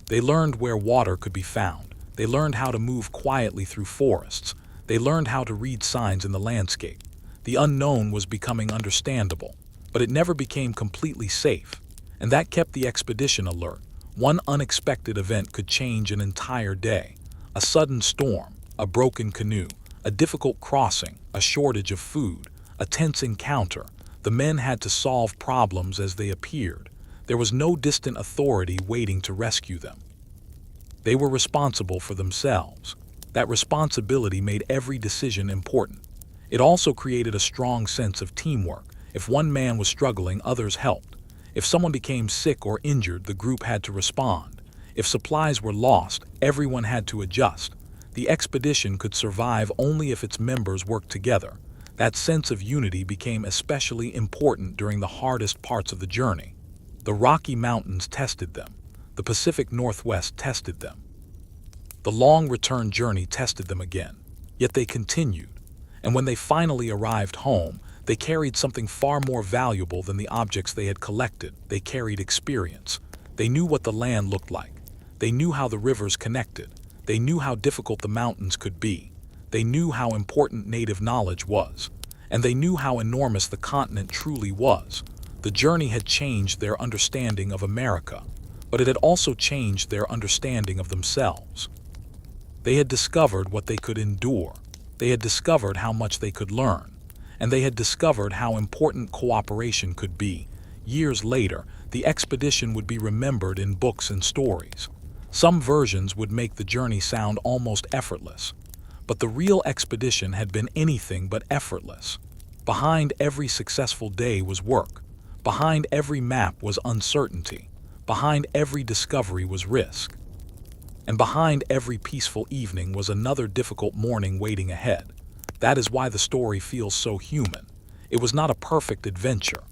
They learned where water could be found. They learned how to move quietly through forests. They learned how to read signs in the landscape. The unknown was becoming understandable, but it never became completely safe. And that kept the expedition alert. One unexpected event could change an entire day. A sudden storm, a broken canoe, a difficult crossing, a shortage of food, a tense encounter. The men had to solve problems as they appeared. There was no distant authority waiting to rescue them. They were responsible for themselves. That responsibility made every decision important. It also created a strong sense of teamwork. If one man was struggling, others helped. If someone became sick or injured, the group had to respond. If supplies were lost, everyone had to adjust. The expedition could survive only if its members worked together. That sense of unity became especially important during the hardest parts of the journey. The Rocky Mountains tested them. The Pacific Northwest tested them. The long return journey tested them again. Yet they continued. And when they finally arrived home, they carried something far more valuable than the objects they had collected. They carried experience. They knew what the land looked like. They knew how the rivers connected. They knew how difficult the mountains could be. They knew how important native knowledge was. And they knew how enormous the continent truly was. The journey had changed their understanding of America, but it had also changed their understanding of themselves. They had discovered what they could endure. They had discovered how much they could learn. And they had discovered how important cooperation could be. Years later, the expedition would be remembered in books and stories. Some versions would make the journey sound almost effortless. But the real expedition had been anything but effortless. Behind every successful day was work. Behind every map was uncertainty. Behind every discovery was risk. And behind every peaceful evening was another difficult morning waiting ahead. That is why the story feels so human. It was not a perfect adventure.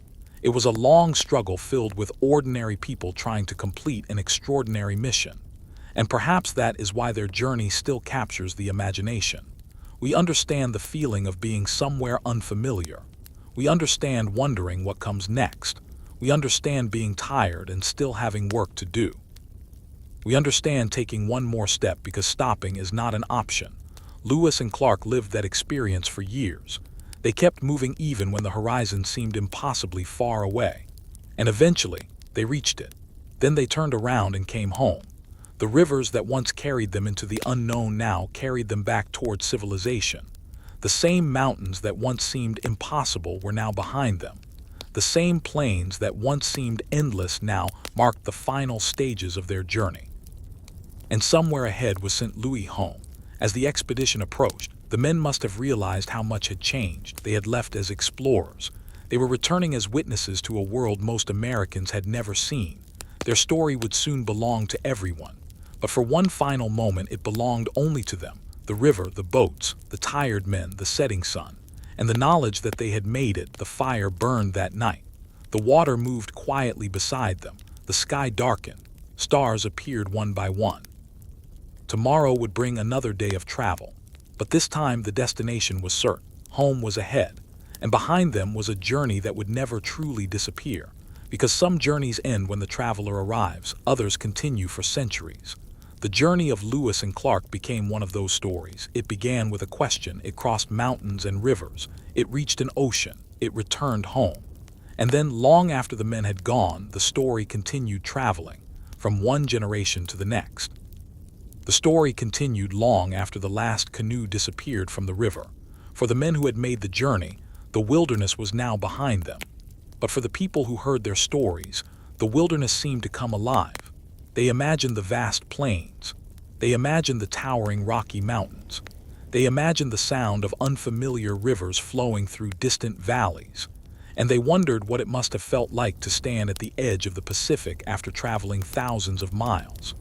It was a long struggle filled with ordinary people trying to complete an extraordinary mission. And perhaps that is why their journey still captures the imagination. We understand the feeling of being somewhere unfamiliar. We understand wondering what comes next. We understand being tired and still having work to do. We understand taking one more step because stopping is not an option. Lewis and Clark lived that experience for years. They kept moving even when the horizon seemed impossibly far away. And eventually, they reached it. Then they turned around and came home. The rivers that once carried them into the unknown now carried them back toward civilization. The same mountains that once seemed impossible were now behind them. The same plains that once seemed endless now marked the final stages of their journey. And somewhere ahead was St. Louis home. As the expedition approached, the men must have realized how much had changed. They had left as explorers. They were returning as witnesses to a world most Americans had never seen. Their story would soon belong to everyone. But for one final moment, it belonged only to them. The river, the boats, the tired men, the setting sun, and the knowledge that they had made it. The fire burned that night. The water moved quietly beside them. The sky darkened. Stars appeared one by one. Tomorrow would bring another day of travel. But this time the destination was certain. Home was ahead. And behind them was a journey that would never truly disappear. Because some journeys end when the traveler arrives, others continue for centuries. The journey of Lewis and Clark became one of those stories. It began with a question. It crossed mountains and rivers. It reached an ocean. It returned home. And then, long after the men had gone, the story continued traveling, from one generation to the next. The story continued long after the last canoe disappeared from the river. For the men who had made the journey, the wilderness was now behind them. But for the people who heard their stories, the wilderness seemed to come alive. They imagined the vast plains. They imagined the towering Rocky Mountains. They imagined the sound of unfamiliar rivers flowing through distant valleys. and they wondered what it must have felt like to stand at the edge of the Pacific after traveling thousands of miles.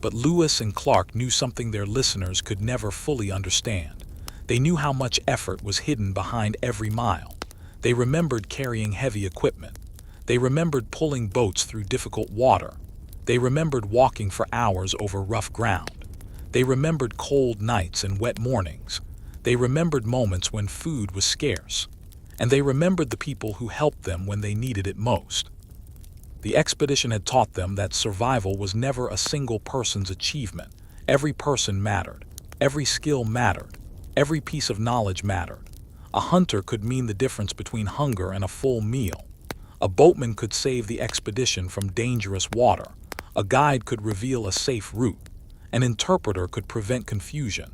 But Lewis and Clark knew something their listeners could never fully understand. They knew how much effort was hidden behind every mile. They remembered carrying heavy equipment. They remembered pulling boats through difficult water. They remembered walking for hours over rough ground. They remembered cold nights and wet mornings. They remembered moments when food was scarce. And they remembered the people who helped them when they needed it most. The expedition had taught them that survival was never a single person's achievement. Every person mattered. Every skill mattered. Every piece of knowledge mattered. A hunter could mean the difference between hunger and a full meal. A boatman could save the expedition from dangerous water. A guide could reveal a safe route. An interpreter could prevent confusion.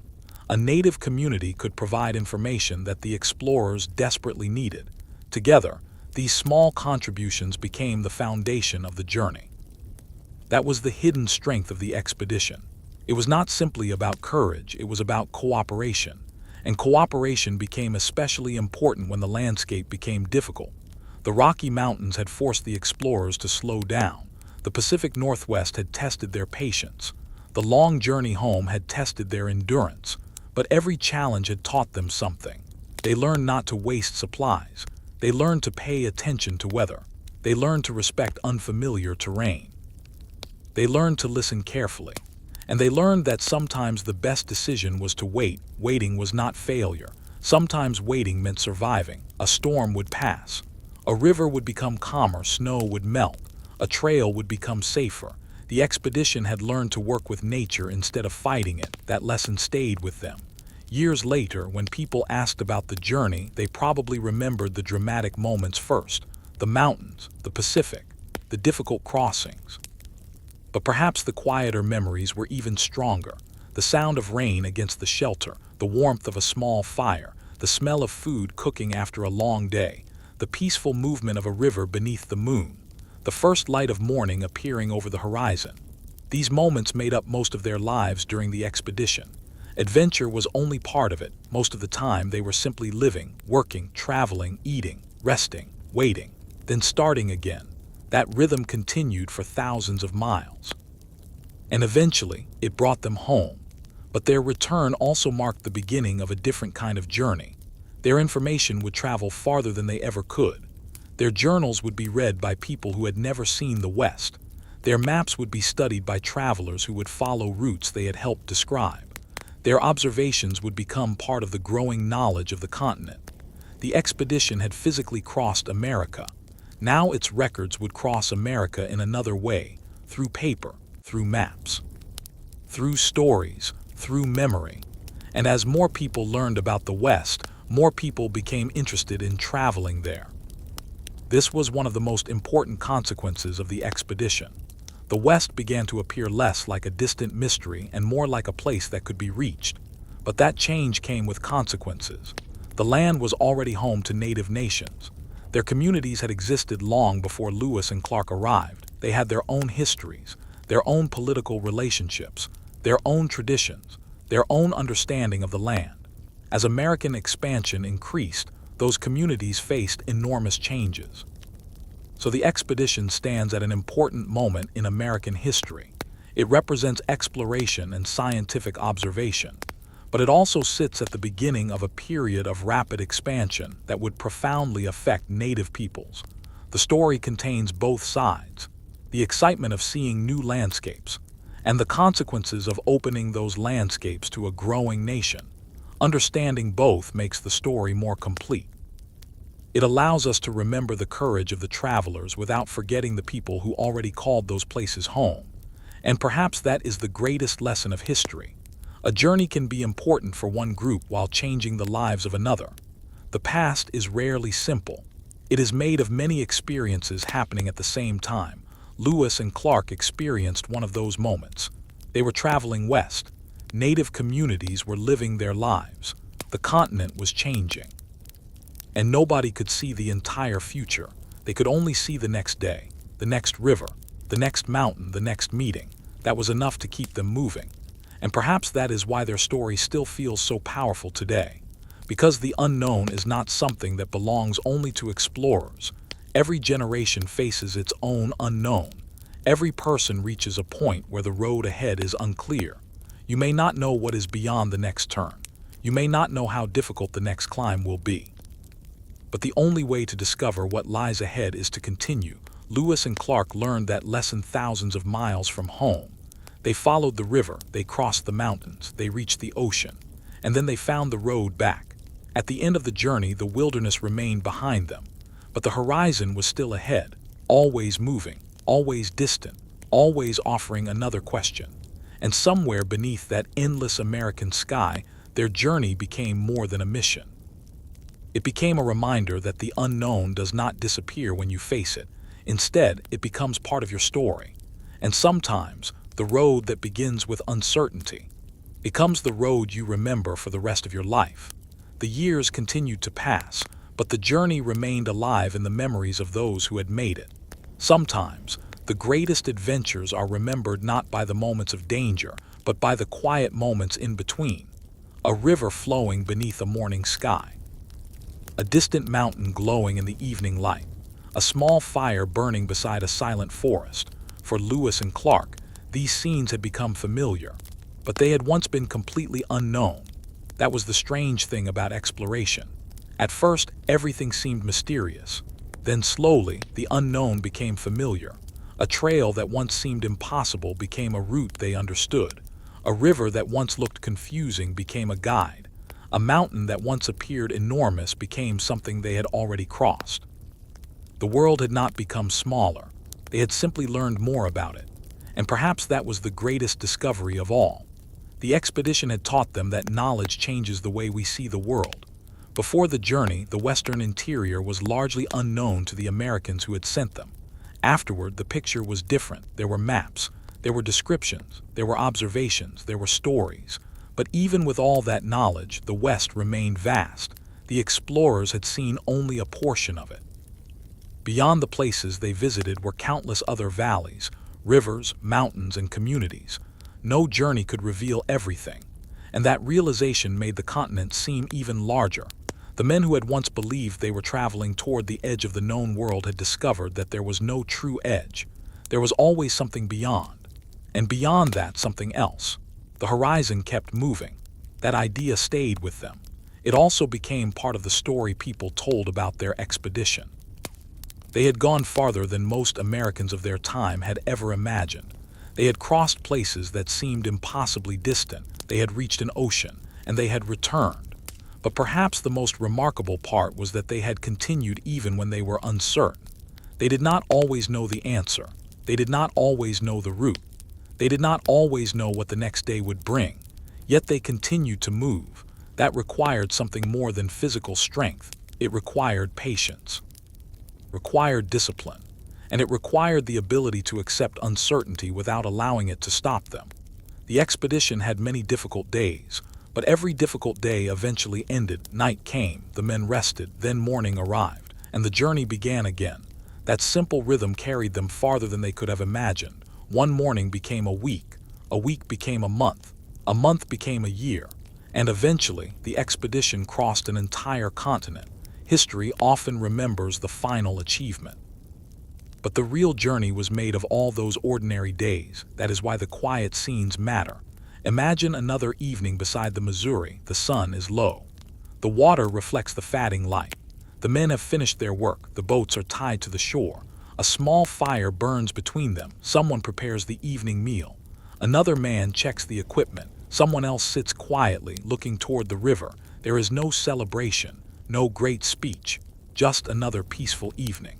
A native community could provide information that the explorers desperately needed. Together, these small contributions became the foundation of the journey. That was the hidden strength of the expedition. It was not simply about courage, it was about cooperation. And cooperation became especially important when the landscape became difficult. The Rocky Mountains had forced the explorers to slow down. The Pacific Northwest had tested their patience. The long journey home had tested their endurance. But every challenge had taught them something. They learned not to waste supplies. They learned to pay attention to weather. They learned to respect unfamiliar terrain. They learned to listen carefully. And they learned that sometimes the best decision was to wait. Waiting was not failure. Sometimes waiting meant surviving. A storm would pass. A river would become calmer. Snow would melt. A trail would become safer. The expedition had learned to work with nature instead of fighting it. That lesson stayed with them. Years later, when people asked about the journey, they probably remembered the dramatic moments first. The mountains, the Pacific, the difficult crossings. But perhaps the quieter memories were even stronger. The sound of rain against the shelter, the warmth of a small fire, the smell of food cooking after a long day, the peaceful movement of a river beneath the moon, the first light of morning appearing over the horizon. These moments made up most of their lives during the expedition. Adventure was only part of it. Most of the time they were simply living, working, traveling, eating, resting, waiting, then starting again. That rhythm continued for thousands of miles. And eventually, it brought them home. But their return also marked the beginning of a different kind of journey. Their information would travel farther than they ever could. Their journals would be read by people who had never seen the West. Their maps would be studied by travelers who would follow routes they had helped describe. Their observations would become part of the growing knowledge of the continent. The expedition had physically crossed America. Now its records would cross America in another way, through paper, through maps, through stories, through memory. And as more people learned about the West, more people became interested in traveling there. This was one of the most important consequences of the expedition. The West began to appear less like a distant mystery and more like a place that could be reached. But that change came with consequences. The land was already home to native nations. Their communities had existed long before Lewis and Clark arrived. They had their own histories, their own political relationships, their own traditions, their own understanding of the land. As American expansion increased, those communities faced enormous changes. So the expedition stands at an important moment in American history. It represents exploration and scientific observation, but it also sits at the beginning of a period of rapid expansion that would profoundly affect native peoples. The story contains both sides, the excitement of seeing new landscapes, and the consequences of opening those landscapes to a growing nation. Understanding both makes the story more complete. It allows us to remember the courage of the travelers without forgetting the people who already called those places home. And perhaps that is the greatest lesson of history. A journey can be important for one group while changing the lives of another. The past is rarely simple. It is made of many experiences happening at the same time. Lewis and Clark experienced one of those moments. They were traveling west. Native communities were living their lives. The continent was changing. And nobody could see the entire future. They could only see the next day, the next river, the next mountain, the next meeting. That was enough to keep them moving. And perhaps that is why their story still feels so powerful today. Because the unknown is not something that belongs only to explorers. Every generation faces its own unknown. Every person reaches a point where the road ahead is unclear. You may not know what is beyond the next turn. You may not know how difficult the next climb will be. But the only way to discover what lies ahead is to continue. Lewis and Clark learned that lesson thousands of miles from home. They followed the river, they crossed the mountains, they reached the ocean, and then they found the road back. At the end of the journey, the wilderness remained behind them, but the horizon was still ahead, always moving, always distant, always offering another question. And somewhere beneath that endless American sky, their journey became more than a mission. It became a reminder that the unknown does not disappear when you face it. Instead, it becomes part of your story. And sometimes, the road that begins with uncertainty becomes the road you remember for the rest of your life. The years continued to pass, but the journey remained alive in the memories of those who had made it. Sometimes, the greatest adventures are remembered not by the moments of danger, but by the quiet moments in between. A river flowing beneath a morning sky. A distant mountain glowing in the evening light. A small fire burning beside a silent forest. For Lewis and Clark, these scenes had become familiar, but they had once been completely unknown. That was the strange thing about exploration. At first, everything seemed mysterious. Then slowly, the unknown became familiar. A trail that once seemed impossible became a route they understood. A river that once looked confusing became a guide. A mountain that once appeared enormous became something they had already crossed. The world had not become smaller. They had simply learned more about it. And perhaps that was the greatest discovery of all. The expedition had taught them that knowledge changes the way we see the world. Before the journey, the western interior was largely unknown to the Americans who had sent them. Afterward, the picture was different. There were maps, there were descriptions, there were observations, there were stories. But even with all that knowledge, the West remained vast. The explorers had seen only a portion of it. Beyond the places they visited were countless other valleys, rivers, mountains, and communities. No journey could reveal everything, and that realization made the continent seem even larger. The men who had once believed they were traveling toward the edge of the known world had discovered that there was no true edge. There was always something beyond, and beyond that, something else. The horizon kept moving. That idea stayed with them. It also became part of the story people told about their expedition. They had gone farther than most Americans of their time had ever imagined. They had crossed places that seemed impossibly distant. They had reached an ocean, and they had returned. But perhaps the most remarkable part was that they had continued even when they were uncertain. They did not always know the answer. They did not always know the route. They did not always know what the next day would bring. Yet they continued to move. That required something more than physical strength. It required patience, required discipline, and it required the ability to accept uncertainty without allowing it to stop them. The expedition had many difficult days, but every difficult day eventually ended. Night came, the men rested, then morning arrived, and the journey began again. That simple rhythm carried them farther than they could have imagined. One morning became a week became a month became a year, and eventually the expedition crossed an entire continent. History often remembers the final achievement. But the real journey was made of all those ordinary days. That is why the quiet scenes matter. Imagine another evening beside the Missouri. The sun is low. The water reflects the fading light. The men have finished their work. The boats are tied to the shore. A small fire burns between them. Someone prepares the evening meal. Another man checks the equipment. Someone else sits quietly, looking toward the river. There is no celebration, no great speech, just another peaceful evening.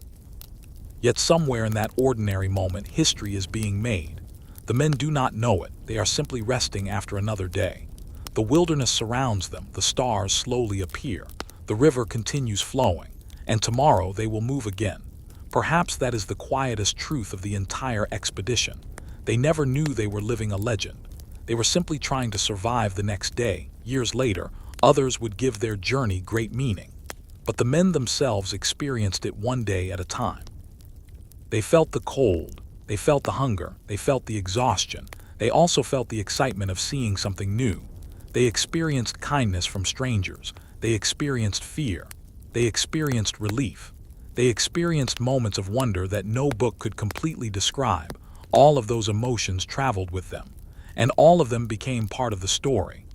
Yet somewhere in that ordinary moment, history is being made. The men do not know it. They are simply resting after another day. The wilderness surrounds them. The stars slowly appear. The river continues flowing. And tomorrow they will move again. Perhaps that is the quietest truth of the entire expedition. They never knew they were living a legend. They were simply trying to survive the next day. Years later, others would give their journey great meaning. But the men themselves experienced it one day at a time. They felt the cold. They felt the hunger. They felt the exhaustion. They also felt the excitement of seeing something new. They experienced kindness from strangers. They experienced fear. They experienced relief. They experienced moments of wonder that no book could completely describe. All of those emotions traveled with them, and all of them became part of the story.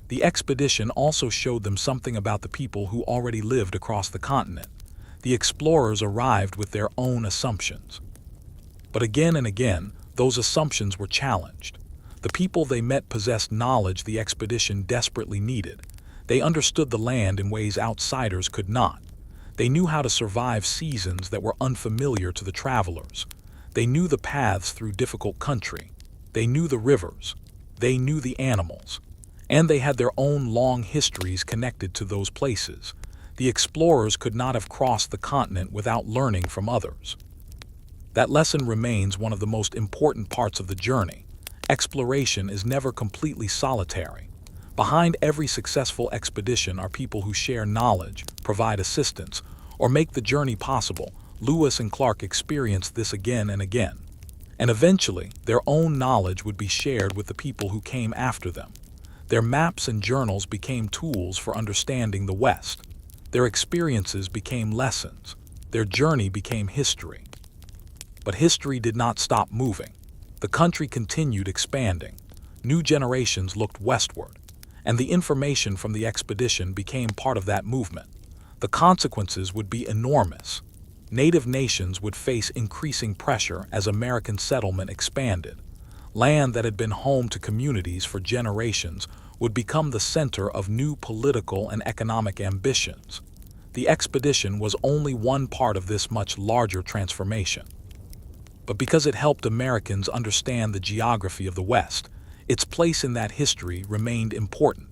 The expedition also showed them something about the people who already lived across the continent. The explorers arrived with their own assumptions. But again and again, those assumptions were challenged. The people they met possessed knowledge the expedition desperately needed. They understood the land in ways outsiders could not. They knew how to survive seasons that were unfamiliar to the travelers. They knew the paths through difficult country. They knew the rivers. They knew the animals. And they had their own long histories connected to those places. The explorers could not have crossed the continent without learning from others. That lesson remains one of the most important parts of the journey. Exploration is never completely solitary. Behind every successful expedition are people who share knowledge, provide assistance, or make the journey possible. Lewis and Clark experienced this again and again. And eventually, their own knowledge would be shared with the people who came after them. Their maps and journals became tools for understanding the West. Their experiences became lessons. Their journey became history. But history did not stop moving. The country continued expanding. New generations looked westward, and the information from the expedition became part of that movement. The consequences would be enormous. Native nations would face increasing pressure as American settlement expanded. Land that had been home to communities for generations would become the center of new political and economic ambitions. The expedition was only one part of this much larger transformation. But because it helped Americans understand the geography of the West, its place in that history remained important.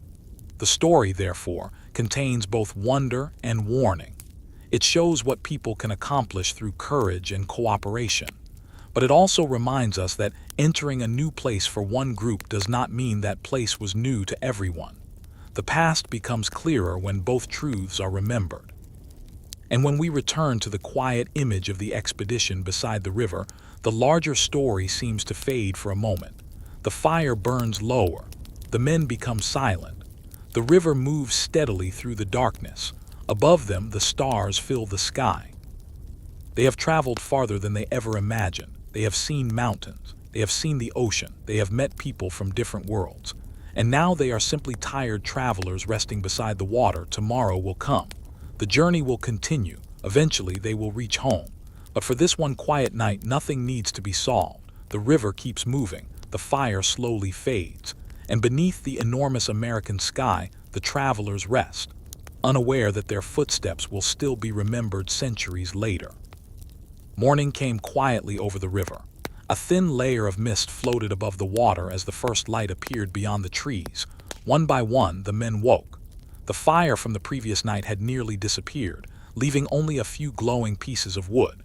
The story, therefore, contains both wonder and warning. It shows what people can accomplish through courage and cooperation. But it also reminds us that entering a new place for one group does not mean that place was new to everyone. The past becomes clearer when both truths are remembered. And when we return to the quiet image of the expedition beside the river, the larger story seems to fade for a moment. The fire burns lower. The men become silent. The river moves steadily through the darkness. Above them, the stars fill the sky. They have traveled farther than they ever imagined. They have seen mountains. They have seen the ocean. They have met people from different worlds. And now they are simply tired travelers resting beside the water. Tomorrow will come. The journey will continue. Eventually, they will reach home. But for this one quiet night, nothing needs to be solved. The river keeps moving. The fire slowly fades. And beneath the enormous American sky, the travelers rest, unaware that their footsteps will still be remembered centuries later. Morning came quietly over the river. A thin layer of mist floated above the water as the first light appeared beyond the trees. One by one, the men woke. The fire from the previous night had nearly disappeared, leaving only a few glowing pieces of wood.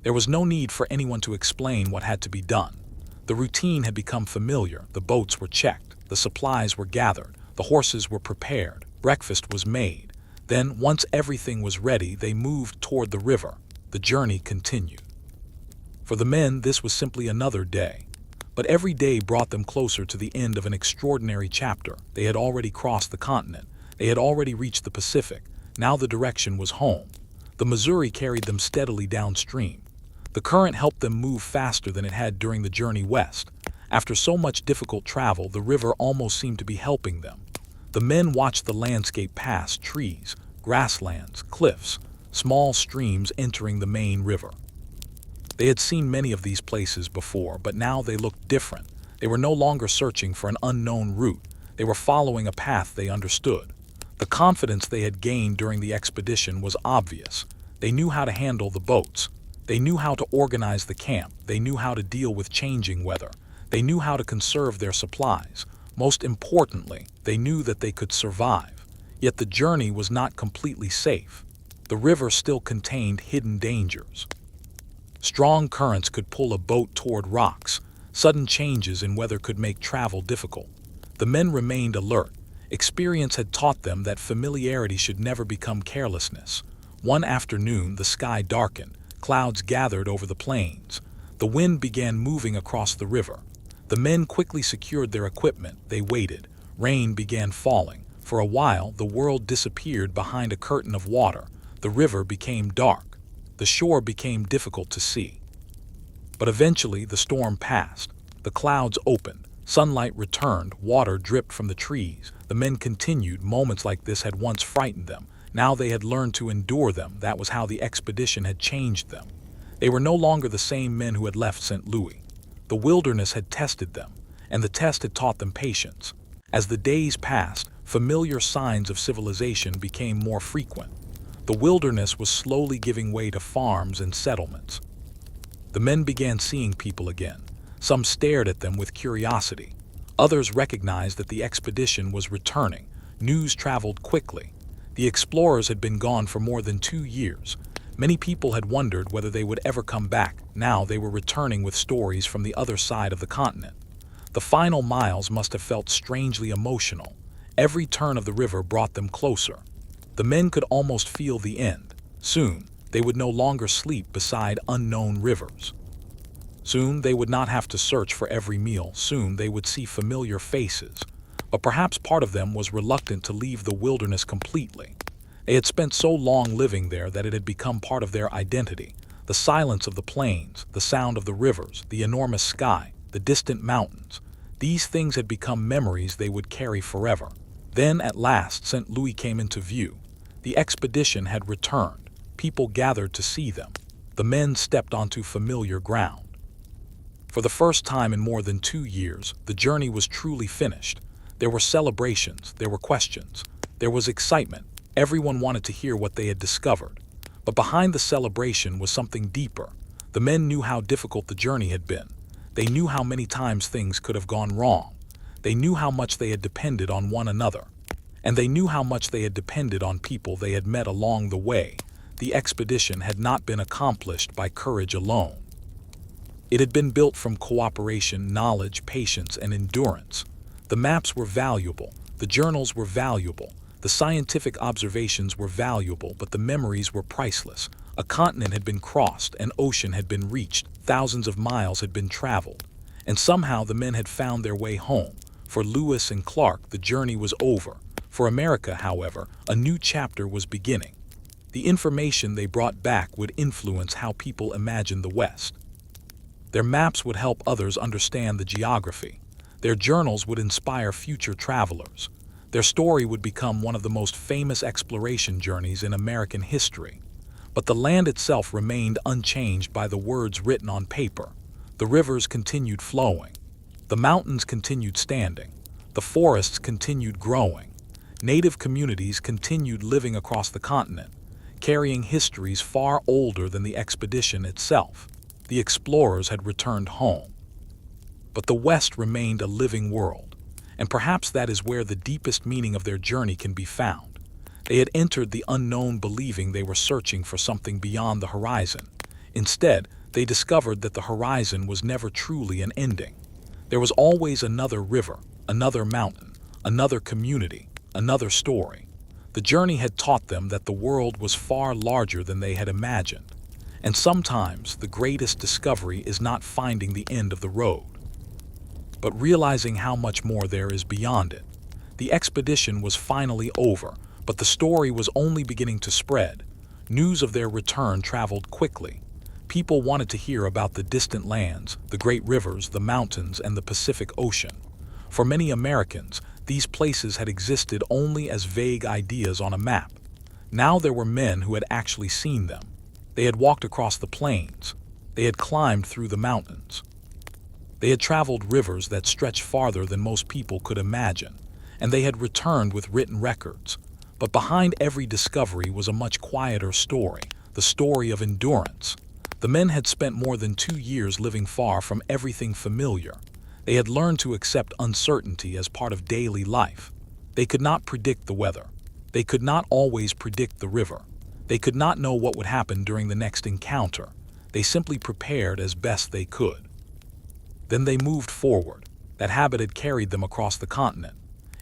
There was no need for anyone to explain what had to be done. The routine had become familiar. The boats were checked. The supplies were gathered. The horses were prepared. Breakfast was made. Then, once everything was ready, they moved toward the river. The journey continued. For the men, this was simply another day. But every day brought them closer to the end of an extraordinary chapter. They had already crossed the continent. They had already reached the Pacific. Now the direction was home. The Missouri carried them steadily downstream. The current helped them move faster than it had during the journey west. After so much difficult travel, the river almost seemed to be helping them. The men watched the landscape pass: trees, grasslands, cliffs, small streams entering the main river. They had seen many of these places before, but now they looked different. They were no longer searching for an unknown route. They were following a path they understood. The confidence they had gained during the expedition was obvious. They knew how to handle the boats. They knew how to organize the camp. They knew how to deal with changing weather. They knew how to conserve their supplies. Most importantly, they knew that they could survive. Yet the journey was not completely safe. The river still contained hidden dangers. Strong currents could pull a boat toward rocks. Sudden changes in weather could make travel difficult. The men remained alert. Experience had taught them that familiarity should never become carelessness. One afternoon, the sky darkened. Clouds gathered over the plains. The wind began moving across the river. The men quickly secured their equipment. They waited. Rain began falling. For a while, the world disappeared behind a curtain of water. The river became dark. The shore became difficult to see. But eventually, the storm passed. The clouds opened. Sunlight returned. Water dripped from the trees. The men continued. Moments like this had once frightened them. Now they had learned to endure them. That was how the expedition had changed them. They were no longer the same men who had left St. Louis. The wilderness had tested them, and the test had taught them patience. As the days passed, familiar signs of civilization became more frequent. The wilderness was slowly giving way to farms and settlements. The men began seeing people again. Some stared at them with curiosity. Others recognized that the expedition was returning. News traveled quickly. The explorers had been gone for more than 2 years. Many people had wondered whether they would ever come back. Now they were returning with stories from the other side of the continent. The final miles must have felt strangely emotional. Every turn of the river brought them closer. The men could almost feel the end. Soon, they would no longer sleep beside unknown rivers. Soon, they would not have to search for every meal. Soon, they would see familiar faces. But perhaps part of them was reluctant to leave the wilderness completely. They had spent so long living there that it had become part of their identity. The silence of the plains, the sound of the rivers, the enormous sky, the distant mountains. These things had become memories they would carry forever. Then, at last, St. Louis came into view. The expedition had returned. People gathered to see them. The men stepped onto familiar ground. For the first time in more than 2 years, the journey was truly finished. There were celebrations, there were questions, there was excitement. Everyone wanted to hear what they had discovered. But behind the celebration was something deeper. The men knew how difficult the journey had been. They knew how many times things could have gone wrong. They knew how much they had depended on one another. And they knew how much they had depended on people they had met along the way. The expedition had not been accomplished by courage alone. It had been built from cooperation, knowledge, patience, and endurance. The maps were valuable. The journals were valuable. The scientific observations were valuable, but the memories were priceless. A continent had been crossed, an ocean had been reached, thousands of miles had been traveled. And somehow the men had found their way home. For Lewis and Clark, the journey was over. For America, however, a new chapter was beginning. The information they brought back would influence how people imagined the West. Their maps would help others understand the geography. Their journals would inspire future travelers. Their story would become one of the most famous exploration journeys in American history. But the land itself remained unchanged by the words written on paper. The rivers continued flowing. The mountains continued standing. The forests continued growing. Native communities continued living across the continent, carrying histories far older than the expedition itself. The explorers had returned home. But the West remained a living world. And perhaps that is where the deepest meaning of their journey can be found. They had entered the unknown believing they were searching for something beyond the horizon. Instead, they discovered that the horizon was never truly an ending. There was always another river, another mountain, another community, another story. The journey had taught them that the world was far larger than they had imagined. And sometimes the greatest discovery is not finding the end of the road, but realizing how much more there is beyond it. The expedition was finally over, but the story was only beginning to spread. News of their return traveled quickly. People wanted to hear about the distant lands, the great rivers, the mountains, and the Pacific Ocean. For many Americans, these places had existed only as vague ideas on a map. Now there were men who had actually seen them. They had walked across the plains. They had climbed through the mountains. They had traveled rivers that stretched farther than most people could imagine, and they had returned with written records. But behind every discovery was a much quieter story, the story of endurance. The men had spent more than 2 years living far from everything familiar. They had learned to accept uncertainty as part of daily life. They could not predict the weather. They could not always predict the river. They could not know what would happen during the next encounter. They simply prepared as best they could. Then they moved forward. That habit had carried them across the continent.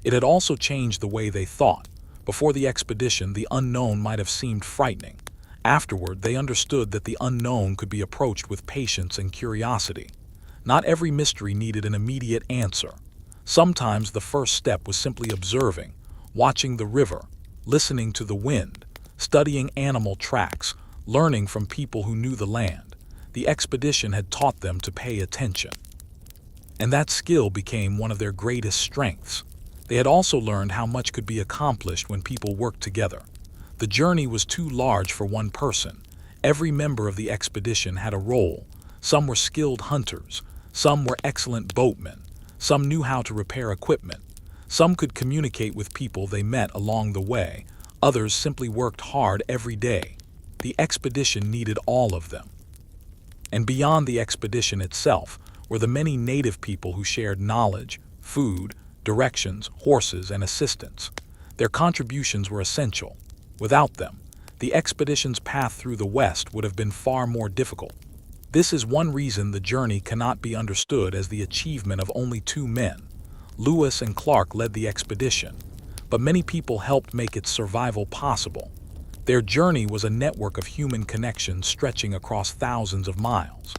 It had also changed the way they thought. Before the expedition, the unknown might have seemed frightening. Afterward, they understood that the unknown could be approached with patience and curiosity. Not every mystery needed an immediate answer. Sometimes the first step was simply observing, watching the river, listening to the wind, studying animal tracks, learning from people who knew the land. The expedition had taught them to pay attention. And that skill became one of their greatest strengths. They had also learned how much could be accomplished when people worked together. The journey was too large for one person. Every member of the expedition had a role. Some were skilled hunters, some were excellent boatmen, some knew how to repair equipment, some could communicate with people they met along the way, others simply worked hard every day. The expedition needed all of them. And beyond the expedition itself were the many native people who shared knowledge, food, directions, horses, and assistance. Their contributions were essential. Without them, the expedition's path through the West would have been far more difficult. This is one reason the journey cannot be understood as the achievement of only two men. Lewis and Clark led the expedition, but many people helped make its survival possible. Their journey was a network of human connections stretching across thousands of miles.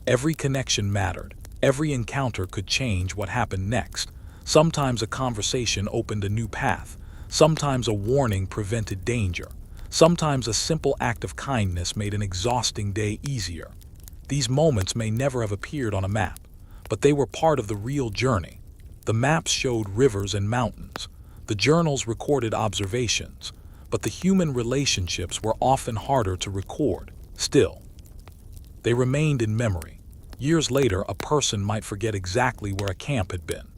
Every connection mattered. Every encounter could change what happened next. Sometimes a conversation opened a new path. Sometimes a warning prevented danger. Sometimes a simple act of kindness made an exhausting day easier. These moments may never have appeared on a map, but they were part of the real journey. The maps showed rivers and mountains. The journals recorded observations, but the human relationships were often harder to record. Still, they remained in memory. Years later, a person might forget exactly where a camp had been,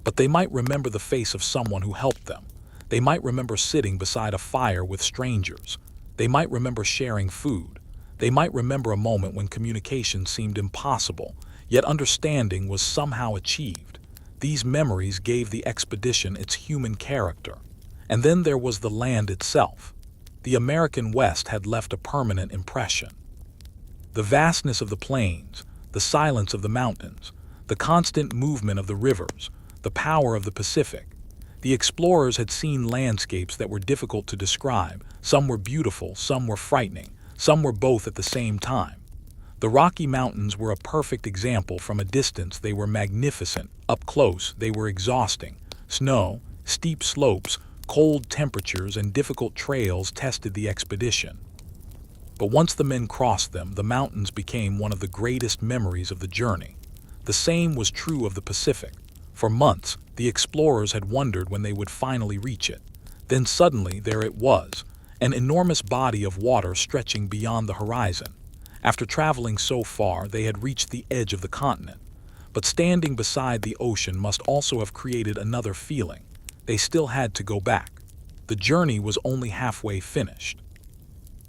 but they might remember the face of someone who helped them. They might remember sitting beside a fire with strangers. They might remember sharing food. They might remember a moment when communication seemed impossible, yet understanding was somehow achieved. These memories gave the expedition its human character. And then there was the land itself. The American West had left a permanent impression. The vastness of the plains, the silence of the mountains, the constant movement of the rivers, the power of the Pacific. The explorers had seen landscapes that were difficult to describe. Some were beautiful, some were frightening, some were both at the same time. The Rocky Mountains were a perfect example. From a distance they were magnificent. Up close they were exhausting. Snow, steep slopes, cold temperatures, and difficult trails tested the expedition. But once the men crossed them, the mountains became one of the greatest memories of the journey. The same was true of the Pacific. For months, the explorers had wondered when they would finally reach it. Then suddenly there it was, an enormous body of water stretching beyond the horizon. After traveling so far, they had reached the edge of the continent. But standing beside the ocean must also have created another feeling. They still had to go back. The journey was only halfway finished.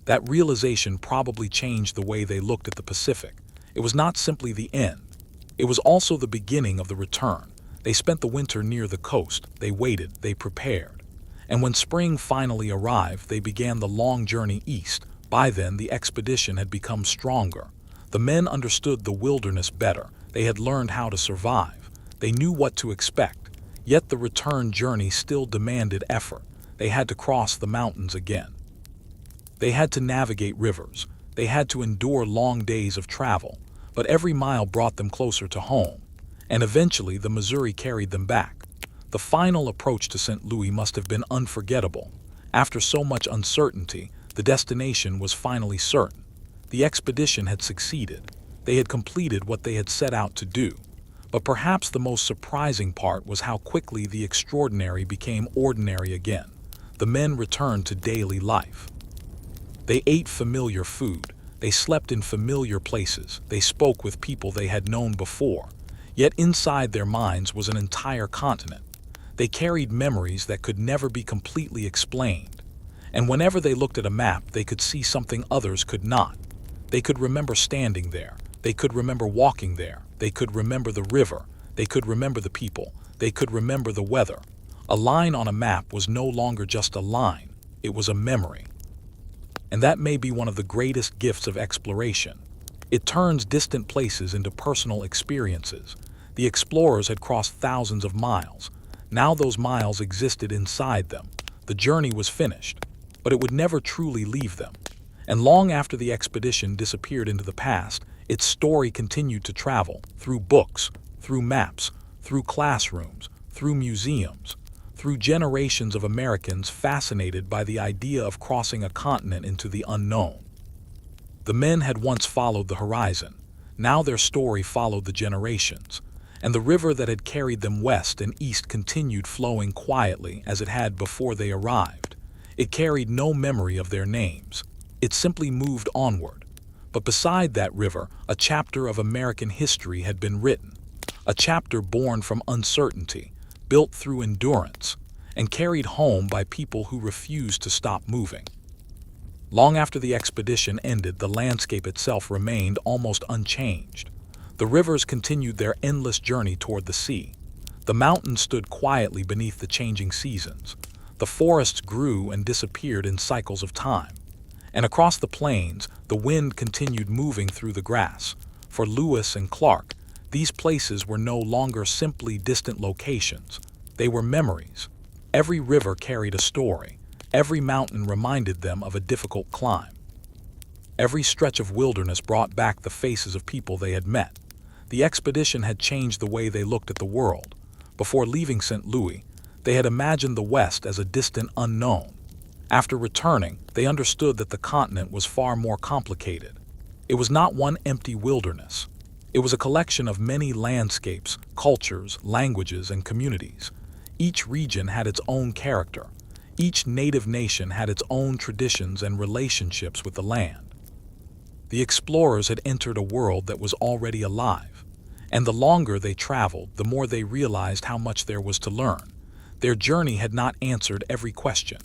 That realization probably changed the way they looked at the Pacific. It was not simply the end. It was also the beginning of the return. They spent the winter near the coast. They waited, they prepared. And when spring finally arrived, they began the long journey east. By then, the expedition had become stronger. The men understood the wilderness better. They had learned how to survive. They knew what to expect. Yet the return journey still demanded effort. They had to cross the mountains again. They had to navigate rivers. They had to endure long days of travel. But every mile brought them closer to home. And eventually the Missouri carried them back. The final approach to St. Louis must have been unforgettable. After so much uncertainty, the destination was finally certain. The expedition had succeeded. They had completed what they had set out to do. But perhaps the most surprising part was how quickly the extraordinary became ordinary again. The men returned to daily life. They ate familiar food. They slept in familiar places. They spoke with people they had known before. Yet inside their minds was an entire continent. They carried memories that could never be completely explained. And whenever they looked at a map, they could see something others could not. They could remember standing there. They could remember walking there. They could remember the river. They could remember the people. They could remember the weather. A line on a map was no longer just a line. It was a memory. And that may be one of the greatest gifts of exploration. It turns distant places into personal experiences. The explorers had crossed thousands of miles. Now those miles existed inside them. The journey was finished, but it would never truly leave them. And long after the expedition disappeared into the past, its story continued to travel through books, through maps, through classrooms, through museums, through generations of Americans fascinated by the idea of crossing a continent into the unknown. The men had once followed the horizon. Now their story followed the generations, and the river that had carried them west and east continued flowing quietly as it had before they arrived. It carried no memory of their names. It simply moved onward. But beside that river, a chapter of American history had been written, a chapter born from uncertainty, built through endurance, and carried home by people who refused to stop moving. Long after the expedition ended, the landscape itself remained almost unchanged. The rivers continued their endless journey toward the sea. The mountains stood quietly beneath the changing seasons. The forests grew and disappeared in cycles of time. And across the plains, the wind continued moving through the grass. For Lewis and Clark, these places were no longer simply distant locations. They were memories. Every river carried a story. Every mountain reminded them of a difficult climb. Every stretch of wilderness brought back the faces of people they had met. The expedition had changed the way they looked at the world. Before leaving St. Louis, they had imagined the West as a distant unknown. After returning, they understood that the continent was far more complicated. It was not one empty wilderness. It was a collection of many landscapes, cultures, languages, and communities. Each region had its own character. Each native nation had its own traditions and relationships with the land. The explorers had entered a world that was already alive, and the longer they traveled, the more they realized how much there was to learn. Their journey had not answered every question.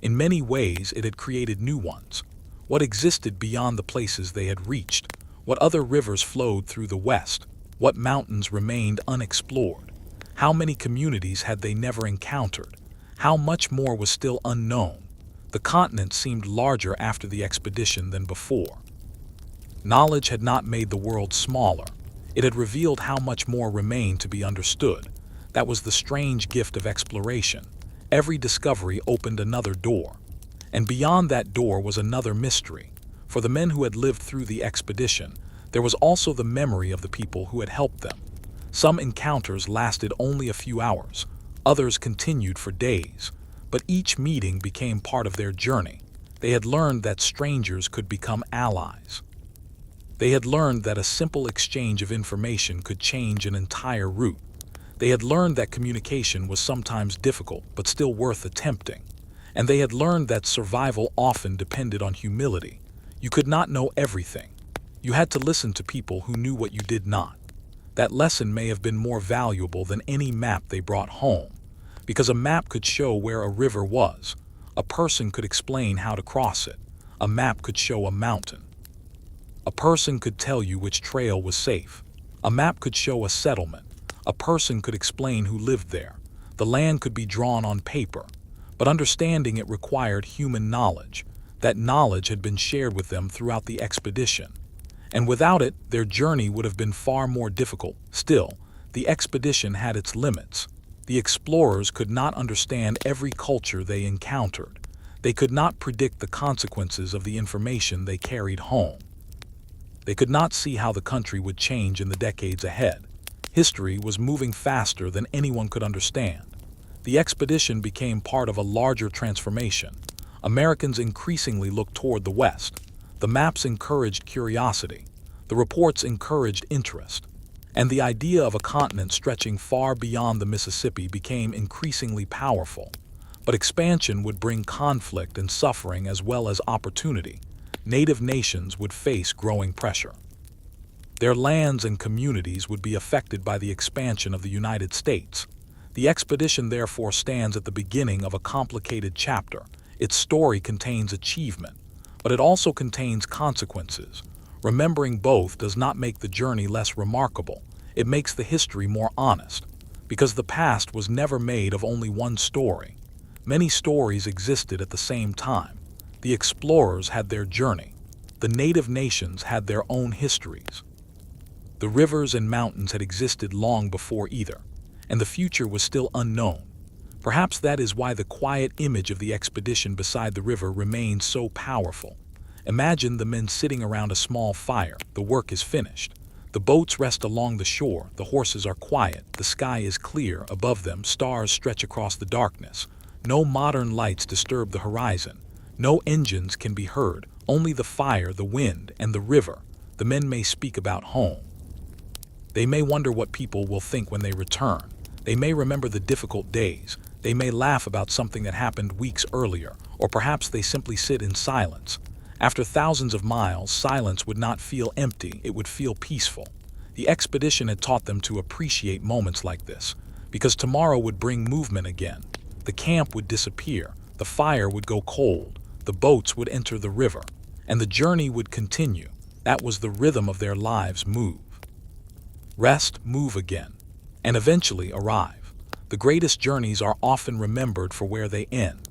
In many ways, it had created new ones. What existed beyond the places they had reached? What other rivers flowed through the West? What mountains remained unexplored? How many communities had they never encountered? How much more was still unknown? The continent seemed larger after the expedition than before. Knowledge had not made the world smaller. It had revealed how much more remained to be understood. That was the strange gift of exploration. Every discovery opened another door. And beyond that door was another mystery. For the men who had lived through the expedition, there was also the memory of the people who had helped them. Some encounters lasted only a few hours. Others continued for days, but each meeting became part of their journey. They had learned that strangers could become allies. They had learned that a simple exchange of information could change an entire route. They had learned that communication was sometimes difficult, but still worth attempting. And they had learned that survival often depended on humility. You could not know everything. You had to listen to people who knew what you did not. That lesson may have been more valuable than any map they brought home, because a map could show where a river was. A person could explain how to cross it. A map could show a mountain. A person could tell you which trail was safe. A map could show a settlement. A person could explain who lived there. The land could be drawn on paper, but understanding it required human knowledge. That knowledge had been shared with them throughout the expedition. And without it, their journey would have been far more difficult. Still, the expedition had its limits. The explorers could not understand every culture they encountered. They could not predict the consequences of the information they carried home. They could not see how the country would change in the decades ahead. History was moving faster than anyone could understand. The expedition became part of a larger transformation. Americans increasingly looked toward the West. The maps encouraged curiosity. The reports encouraged interest. And the idea of a continent stretching far beyond the Mississippi became increasingly powerful. But expansion would bring conflict and suffering as well as opportunity. Native nations would face growing pressure. Their lands and communities would be affected by the expansion of the United States. The expedition therefore stands at the beginning of a complicated chapter. Its story contains achievement, but it also contains consequences. Remembering both does not make the journey less remarkable. It makes the history more honest, because the past was never made of only one story. Many stories existed at the same time. The explorers had their journey. The native nations had their own histories. The rivers and mountains had existed long before either, and the future was still unknown. Perhaps that is why the quiet image of the expedition beside the river remains so powerful. Imagine the men sitting around a small fire. The work is finished. The boats rest along the shore, the horses are quiet, the sky is clear, above them stars stretch across the darkness. No modern lights disturb the horizon. No engines can be heard, only the fire, the wind, and the river. The men may speak about home. They may wonder what people will think when they return. They may remember the difficult days. They may laugh about something that happened weeks earlier, or perhaps they simply sit in silence. After thousands of miles, silence would not feel empty, it would feel peaceful. The expedition had taught them to appreciate moments like this, because tomorrow would bring movement again. The camp would disappear, the fire would go cold, the boats would enter the river, and the journey would continue. That was the rhythm of their lives: move, rest, move again, and eventually arrive. The greatest journeys are often remembered for where they end.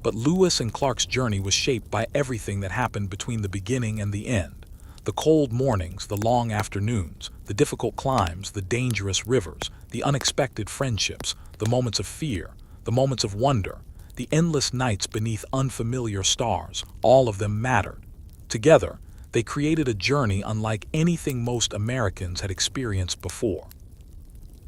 But Lewis and Clark's journey was shaped by everything that happened between the beginning and the end. The cold mornings, the long afternoons, the difficult climbs, the dangerous rivers, the unexpected friendships, the moments of fear, the moments of wonder, the endless nights beneath unfamiliar stars, all of them mattered. Together, they created a journey unlike anything most Americans had experienced before.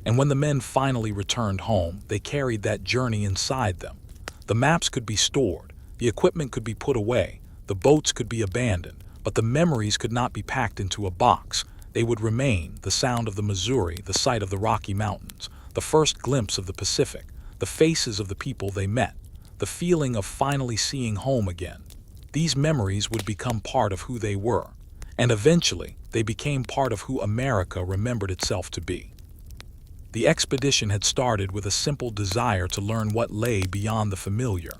And when the men finally returned home, they carried that journey inside them. The maps could be stored, the equipment could be put away, the boats could be abandoned, but the memories could not be packed into a box. They would remain: the sound of the Missouri, the sight of the Rocky Mountains, the first glimpse of the Pacific, the faces of the people they met, the feeling of finally seeing home again. These memories would become part of who they were, and eventually they became part of who America remembered itself to be. The expedition had started with a simple desire to learn what lay beyond the familiar.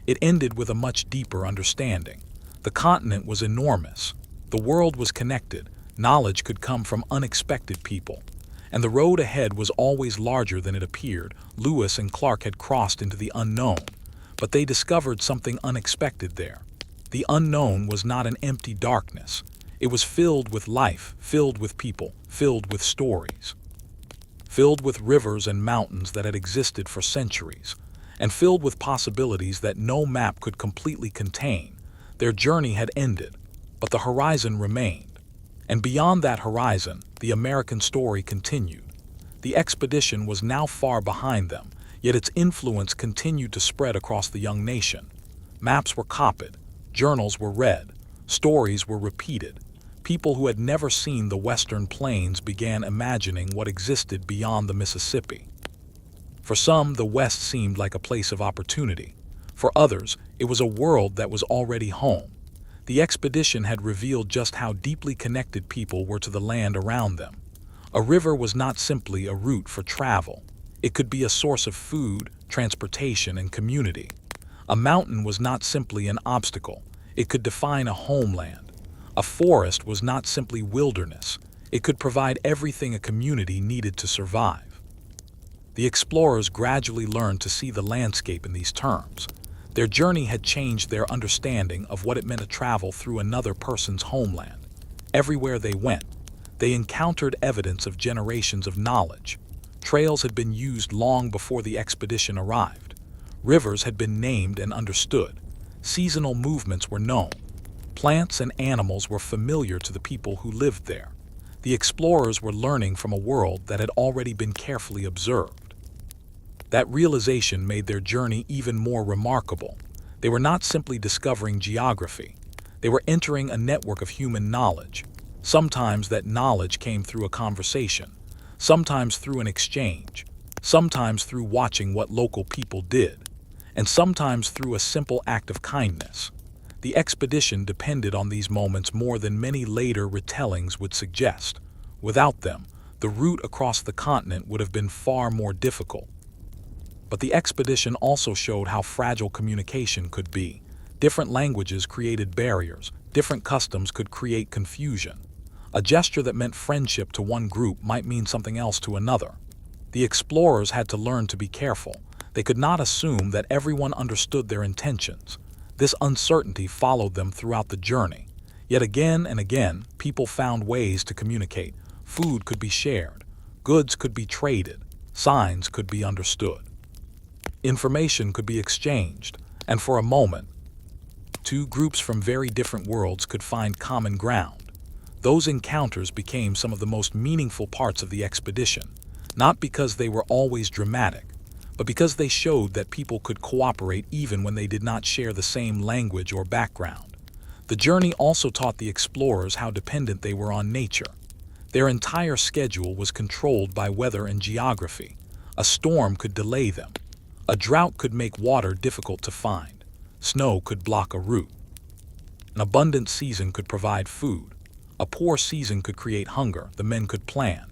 It ended with a much deeper understanding. The continent was enormous. The world was connected. Knowledge could come from unexpected people. And the road ahead was always larger than it appeared. Lewis and Clark had crossed into the unknown, but they discovered something unexpected there. The unknown was not an empty darkness. It was filled with life, filled with people, filled with stories. Filled with rivers and mountains that had existed for centuries, and filled with possibilities that no map could completely contain. Their journey had ended, but the horizon remained. And beyond that horizon, the American story continued. The expedition was now far behind them, yet its influence continued to spread across the young nation. Maps were copied, journals were read, stories were repeated. People who had never seen the Western Plains began imagining what existed beyond the Mississippi. For some, the West seemed like a place of opportunity. For others, it was a world that was already home. The expedition had revealed just how deeply connected people were to the land around them. A river was not simply a route for travel. It could be a source of food, transportation, and community. A mountain was not simply an obstacle. It could define a homeland. A forest was not simply wilderness. It could provide everything a community needed to survive. The explorers gradually learned to see the landscape in these terms. Their journey had changed their understanding of what it meant to travel through another person's homeland. Everywhere they went, they encountered evidence of generations of knowledge. Trails had been used long before the expedition arrived. Rivers had been named and understood. Seasonal movements were known. Plants and animals were familiar to the people who lived there. The explorers were learning from a world that had already been carefully observed. That realization made their journey even more remarkable. They were not simply discovering geography. They were entering a network of human knowledge. Sometimes that knowledge came through a conversation, sometimes through an exchange, sometimes through watching what local people did, and sometimes through a simple act of kindness. The expedition depended on these moments more than many later retellings would suggest. Without them, the route across the continent would have been far more difficult. But the expedition also showed how fragile communication could be. Different languages created barriers. Different customs could create confusion. A gesture that meant friendship to one group might mean something else to another. The explorers had to learn to be careful. They could not assume that everyone understood their intentions. This uncertainty followed them throughout the journey. Yet again and again, people found ways to communicate. Food could be shared. Goods could be traded. Signs could be understood. Information could be exchanged. And for a moment, two groups from very different worlds could find common ground. Those encounters became some of the most meaningful parts of the expedition, not because they were always dramatic, but because they showed that people could cooperate even when they did not share the same language or background. The journey also taught the explorers how dependent they were on nature. Their entire schedule was controlled by weather and geography. A storm could delay them. A drought could make water difficult to find. Snow could block a route. An abundant season could provide food. A poor season could create hunger. The men could plan.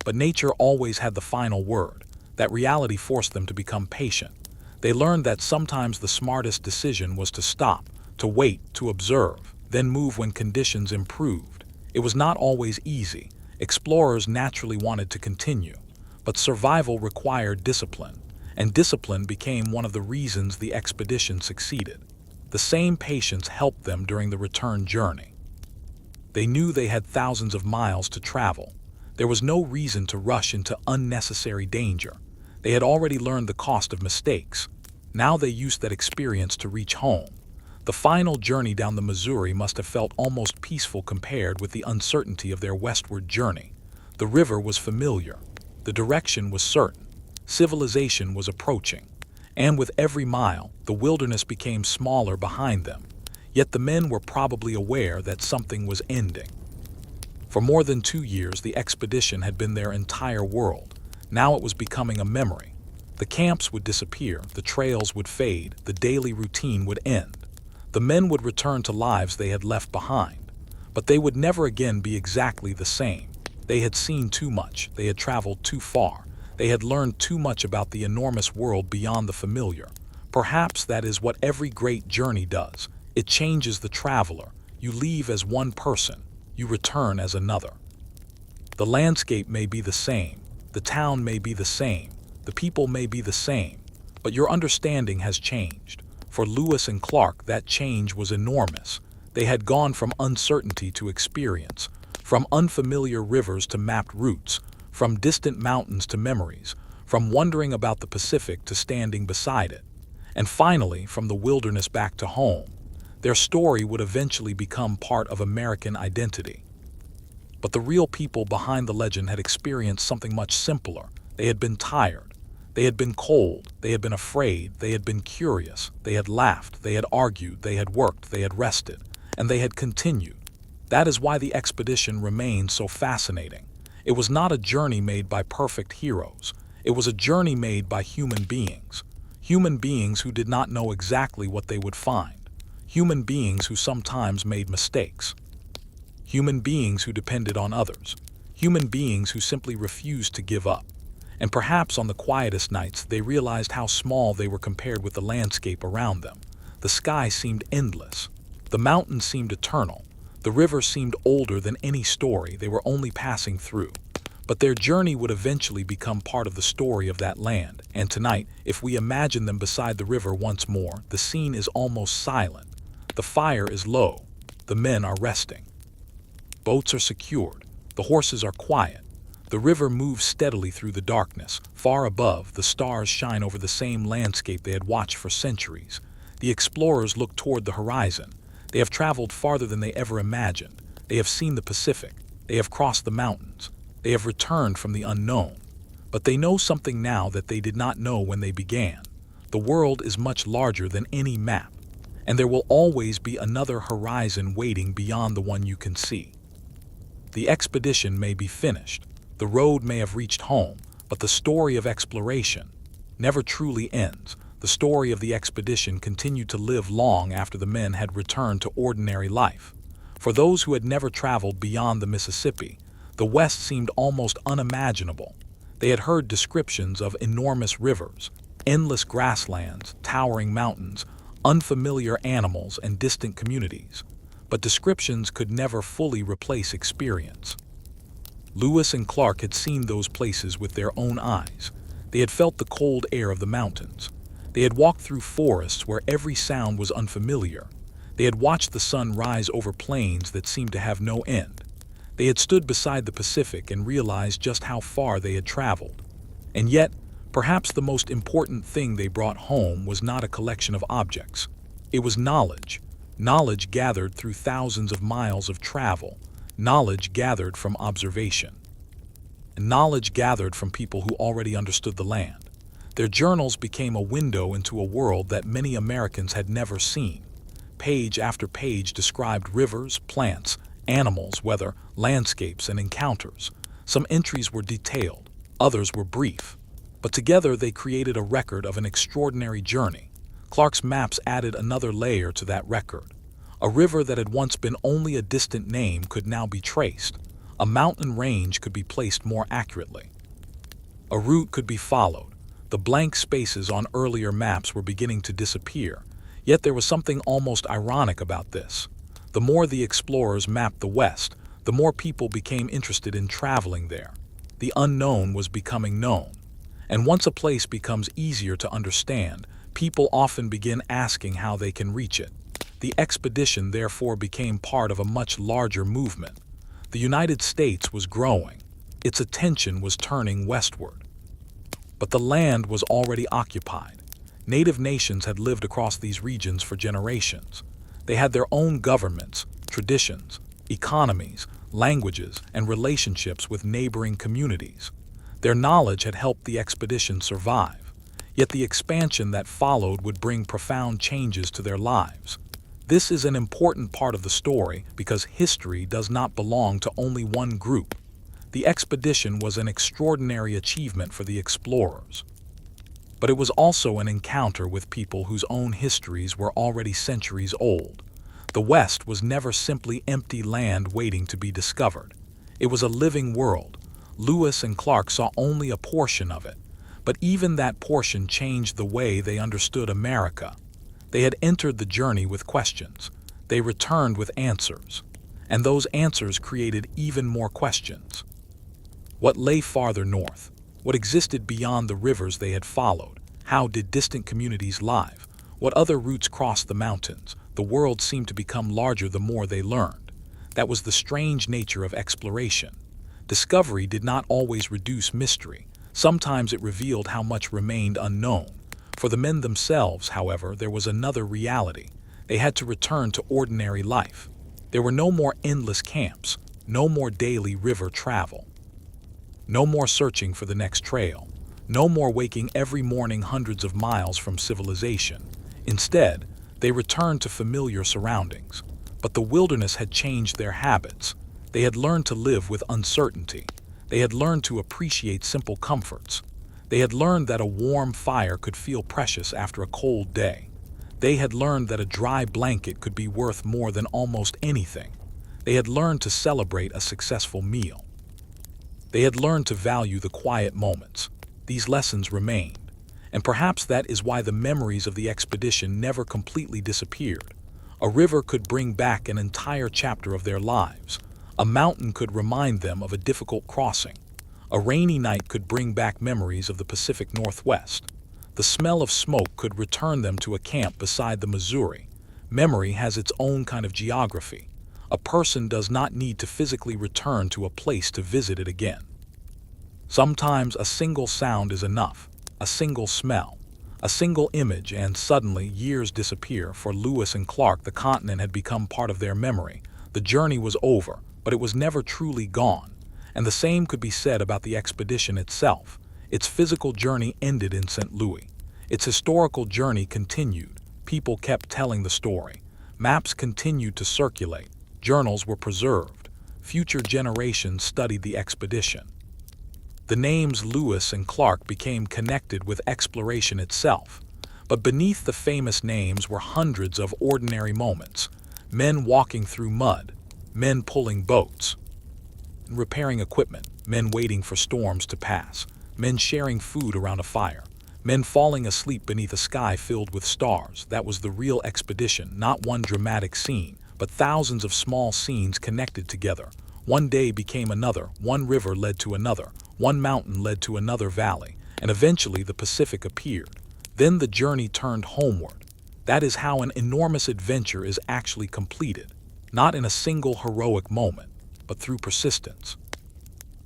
But nature always had the final word. That reality forced them to become patient. They learned that sometimes the smartest decision was to stop, to wait, to observe, then move when conditions improved. It was not always easy. Explorers naturally wanted to continue, but survival required discipline, and discipline became one of the reasons the expedition succeeded. The same patience helped them during the return journey. They knew they had thousands of miles to travel. There was no reason to rush into unnecessary danger. They had already learned the cost of mistakes. Now they used that experience to reach home. The final journey down the Missouri must have felt almost peaceful compared with the uncertainty of their westward journey. The river was familiar. The direction was certain. Civilization was approaching. And with every mile, the wilderness became smaller behind them. Yet the men were probably aware that something was ending. For more than 2 years, the expedition had been their entire world. Now it was becoming a memory. The camps would disappear, the trails would fade, the daily routine would end. The men would return to lives they had left behind. But they would never again be exactly the same. They had seen too much, they had traveled too far, they had learned too much about the enormous world beyond the familiar. Perhaps that is what every great journey does. It changes the traveler. You leave as one person, you return as another. The landscape may be the same, the town may be the same, the people may be the same, but your understanding has changed. For Lewis and Clark, that change was enormous. They had gone from uncertainty to experience, from unfamiliar rivers to mapped routes, from distant mountains to memories, from wondering about the Pacific to standing beside it, and finally from the wilderness back to home. Their story would eventually become part of American identity. But the real people behind the legend had experienced something much simpler. They had been tired. They had been cold, they had been afraid, they had been curious, they had laughed, they had argued, they had worked, they had rested, and they had continued. That is why the expedition remained so fascinating. It was not a journey made by perfect heroes. It was a journey made by human beings who did not know exactly what they would find, human beings who sometimes made mistakes, human beings who depended on others, human beings who simply refused to give up. And perhaps on the quietest nights, they realized how small they were compared with the landscape around them. The sky seemed endless. The mountains seemed eternal. The river seemed older than any story they were only passing through. But their journey would eventually become part of the story of that land. And tonight, if we imagine them beside the river once more, the scene is almost silent. The fire is low. The men are resting. Boats are secured. The horses are quiet. The river moves steadily through the darkness. Far above, the stars shine over the same landscape they had watched for centuries. The explorers look toward the horizon. They have traveled farther than they ever imagined. They have seen the Pacific. They have crossed the mountains. They have returned from the unknown. But they know something now that they did not know when they began. The world is much larger than any map, and there will always be another horizon waiting beyond the one you can see. The expedition may be finished. The road may have reached home, but the story of exploration never truly ends. The story of the expedition continued to live long after the men had returned to ordinary life. For those who had never traveled beyond the Mississippi, the West seemed almost unimaginable. They had heard descriptions of enormous rivers, endless grasslands, towering mountains, unfamiliar animals, and distant communities. But descriptions could never fully replace experience. Lewis and Clark had seen those places with their own eyes. They had felt the cold air of the mountains. They had walked through forests where every sound was unfamiliar. They had watched the sun rise over plains that seemed to have no end. They had stood beside the Pacific and realized just how far they had traveled. And yet, perhaps the most important thing they brought home was not a collection of objects. It was knowledge. Knowledge gathered through thousands of miles of travel. knowledge gathered from observation, and knowledge gathered from people who already understood the land. Their journals became a window into a world that many Americans had never seen. Page after page described rivers, plants, animals, weather, landscapes, and encounters. Some entries were detailed, others were brief, but together they created a record of an extraordinary journey. Clark's maps added another layer to that record. A river that had once been only a distant name could now be traced. A mountain range could be placed more accurately. A route could be followed. The blank spaces on earlier maps were beginning to disappear, yet there was something almost ironic about this. The more the explorers mapped the West, the more people became interested in traveling there. The unknown was becoming known. And once a place becomes easier to understand, people often begin asking how they can reach it. The expedition therefore became part of a much larger movement. The United States was growing. Its attention was turning westward. But the land was already occupied. Native nations had lived across these regions for generations. They had their own governments, traditions, economies, languages, and relationships with neighboring communities. Their knowledge had helped the expedition survive, yet the expansion that followed would bring profound changes to their lives. This is an important part of the story because history does not belong to only one group. The expedition was an extraordinary achievement for the explorers. But it was also an encounter with people whose own histories were already centuries old. The West was never simply empty land waiting to be discovered. It was a living world. Lewis and Clark saw only a portion of it, but even that portion changed the way they understood America. They had entered the journey with questions. They returned with answers. And those answers created even more questions. What lay farther north? What existed beyond the rivers they had followed? How did distant communities live? What other routes crossed the mountains? The world seemed to become larger the more they learned. That was the strange nature of exploration. Discovery did not always reduce mystery. Sometimes it revealed how much remained unknown. For the men themselves, however, there was another reality. They had to return to ordinary life. There were no more endless camps, no more daily river travel, no more searching for the next trail, no more waking every morning hundreds of miles from civilization. Instead, they returned to familiar surroundings. But the wilderness had changed their habits. They had learned to live with uncertainty. They had learned to appreciate simple comforts. They had learned that a warm fire could feel precious after a cold day. They had learned that a dry blanket could be worth more than almost anything. They had learned to celebrate a successful meal. They had learned to value the quiet moments. These lessons remained, and perhaps that is why the memories of the expedition never completely disappeared. A river could bring back an entire chapter of their lives. A mountain could remind them of a difficult crossing. A rainy night could bring back memories of the Pacific Northwest. The smell of smoke could return them to a camp beside the Missouri. Memory has its own kind of geography. A person does not need to physically return to a place to visit it again. Sometimes a single sound is enough, a single smell, a single image, and suddenly years disappear. For Lewis and Clark, the continent had become part of their memory. The journey was over, but it was never truly gone. And the same could be said about the expedition itself. Its physical journey ended in St. Louis. Its historical journey continued. People kept telling the story. Maps continued to circulate. Journals were preserved. Future generations studied the expedition. The names Lewis and Clark became connected with exploration itself. But beneath the famous names were hundreds of ordinary moments. Men walking through mud, men pulling boats, repairing equipment, men waiting for storms to pass, men sharing food around a fire, men falling asleep beneath a sky filled with stars. That was the real expedition, not one dramatic scene, but thousands of small scenes connected together. One day became another, one river led to another, one mountain led to another valley, and eventually the Pacific appeared. Then the journey turned homeward. That is how an enormous adventure is actually completed, not in a single heroic moment, but through persistence.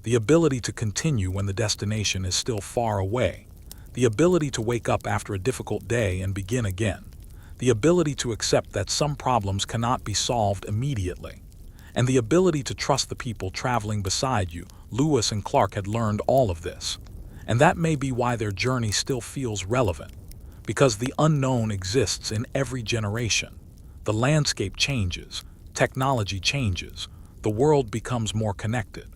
The ability to continue when the destination is still far away. The ability to wake up after a difficult day and begin again. The ability to accept that some problems cannot be solved immediately. and the ability to trust the people traveling beside you. Lewis and Clark had learned all of this, and that may be why their journey still feels relevant, because the unknown exists in every generation. The landscape changes, technology changes, the world becomes more connected.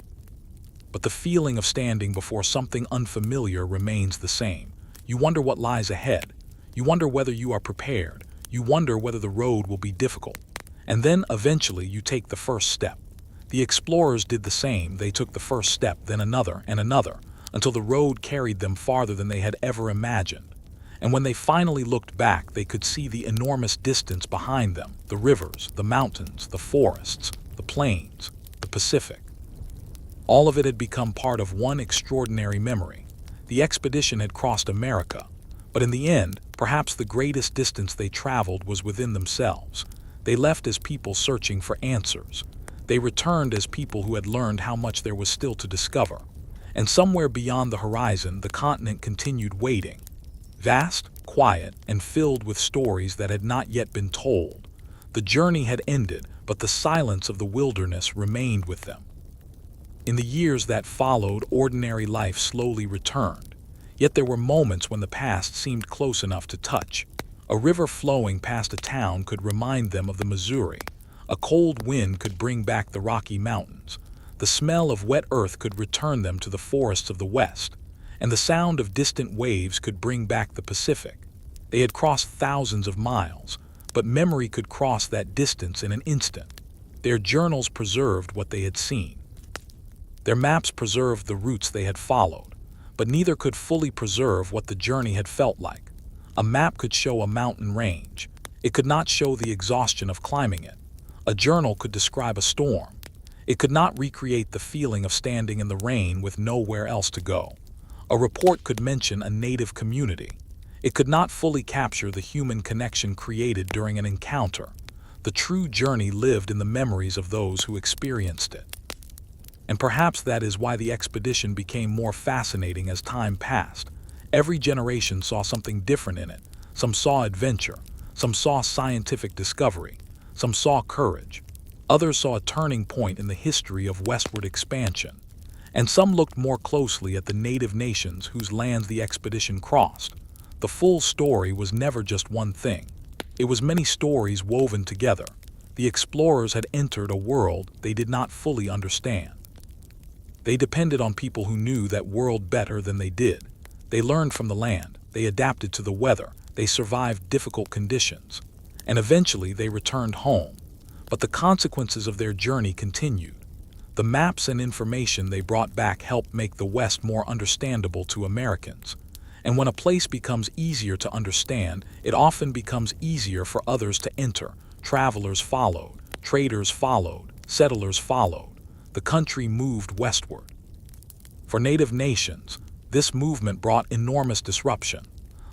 But the feeling of standing before something unfamiliar remains the same. You wonder what lies ahead. You wonder whether you are prepared. You wonder whether the road will be difficult. And then eventually you take the first step. The explorers did the same. They took the first step, then another and another, until the road carried them farther than they had ever imagined. And when they finally looked back, they could see the enormous distance behind them, the rivers, the mountains, the forests, the plains, the Pacific. All of it had become part of one extraordinary memory. The expedition had crossed America, but in the end, perhaps the greatest distance they traveled was within themselves. They left as people searching for answers. They returned as people who had learned how much there was still to discover. And somewhere beyond the horizon, the continent continued waiting. Vast, quiet, and filled with stories that had not yet been told. The journey had ended, but the silence of the wilderness remained with them. In the years that followed, ordinary life slowly returned. Yet there were moments when the past seemed close enough to touch. A river flowing past a town could remind them of the Missouri. A cold wind could bring back the Rocky Mountains. The smell of wet earth could return them to the forests of the West. And the sound of distant waves could bring back the Pacific. They had crossed thousands of miles, but memory could cross that distance in an instant. Their journals preserved what they had seen. Their maps preserved the routes they had followed, but neither could fully preserve what the journey had felt like. A map could show a mountain range. It could not show the exhaustion of climbing it. A journal could describe a storm. It could not recreate the feeling of standing in the rain with nowhere else to go. A report could mention a native community. It could not fully capture the human connection created during an encounter. The true journey lived in the memories of those who experienced it. And perhaps that is why the expedition became more fascinating as time passed. Every generation saw something different in it. Some saw adventure. Some saw scientific discovery. Some saw courage. Others saw a turning point in the history of westward expansion. And some looked more closely at the native nations whose lands the expedition crossed. The full story was never just one thing. It was many stories woven together. The explorers had entered a world they did not fully understand. They depended on people who knew that world better than they did. They learned from the land. They adapted to the weather. They survived difficult conditions. And eventually they returned home. But the consequences of their journey continued. The maps and information they brought back helped make the West more understandable to Americans. And when a place becomes easier to understand, it often becomes easier for others to enter. Travelers followed, traders followed, settlers followed. The country moved westward. For native nations, this movement brought enormous disruption.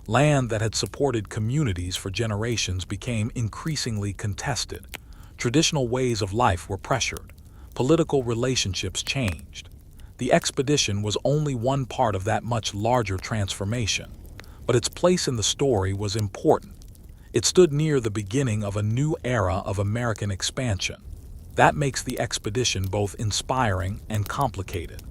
Land that had supported communities for generations became increasingly contested. Traditional ways of life were pressured. Political relationships changed. The expedition was only one part of that much larger transformation, but its place in the story was important. It stood near the beginning of a new era of American expansion. That makes the expedition both inspiring and complicated.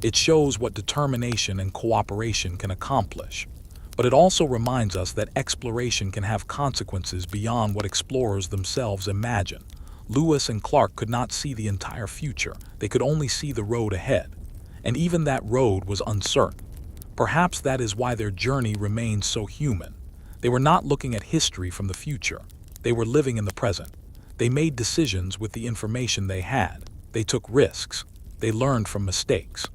It shows what determination and cooperation can accomplish, but it also reminds us that exploration can have consequences beyond what explorers themselves imagine. Lewis and Clark could not see the entire future. They could only see the road ahead, and even that road was uncertain. Perhaps that is why their journey remains so human. They were not looking at history from the future. They were living in the present. They made decisions with the information they had. They took risks. They learned from mistakes.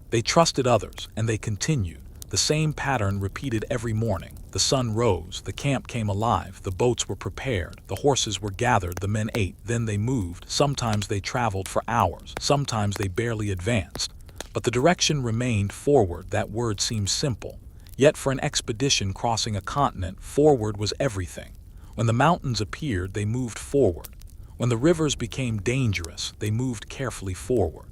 They trusted others, and they continued. The same pattern repeated every morning. The sun rose, the camp came alive, the boats were prepared, the horses were gathered, the men ate, then they moved. Sometimes they traveled for hours, sometimes they barely advanced. But the direction remained forward. That word seems simple. Yet for an expedition crossing a continent, forward was everything. When the mountains appeared, they moved forward. When the rivers became dangerous, they moved carefully forward.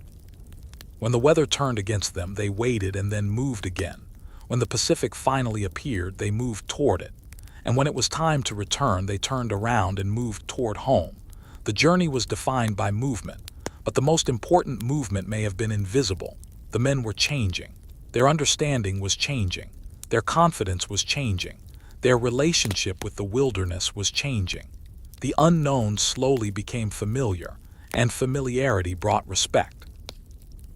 When the weather turned against them, they waited and then moved again. When the Pacific finally appeared, they moved toward it. And when it was time to return, they turned around and moved toward home. The journey was defined by movement, but the most important movement may have been invisible. The men were changing. Their understanding was changing. Their confidence was changing. Their relationship with the wilderness was changing. The unknown slowly became familiar, and familiarity brought respect.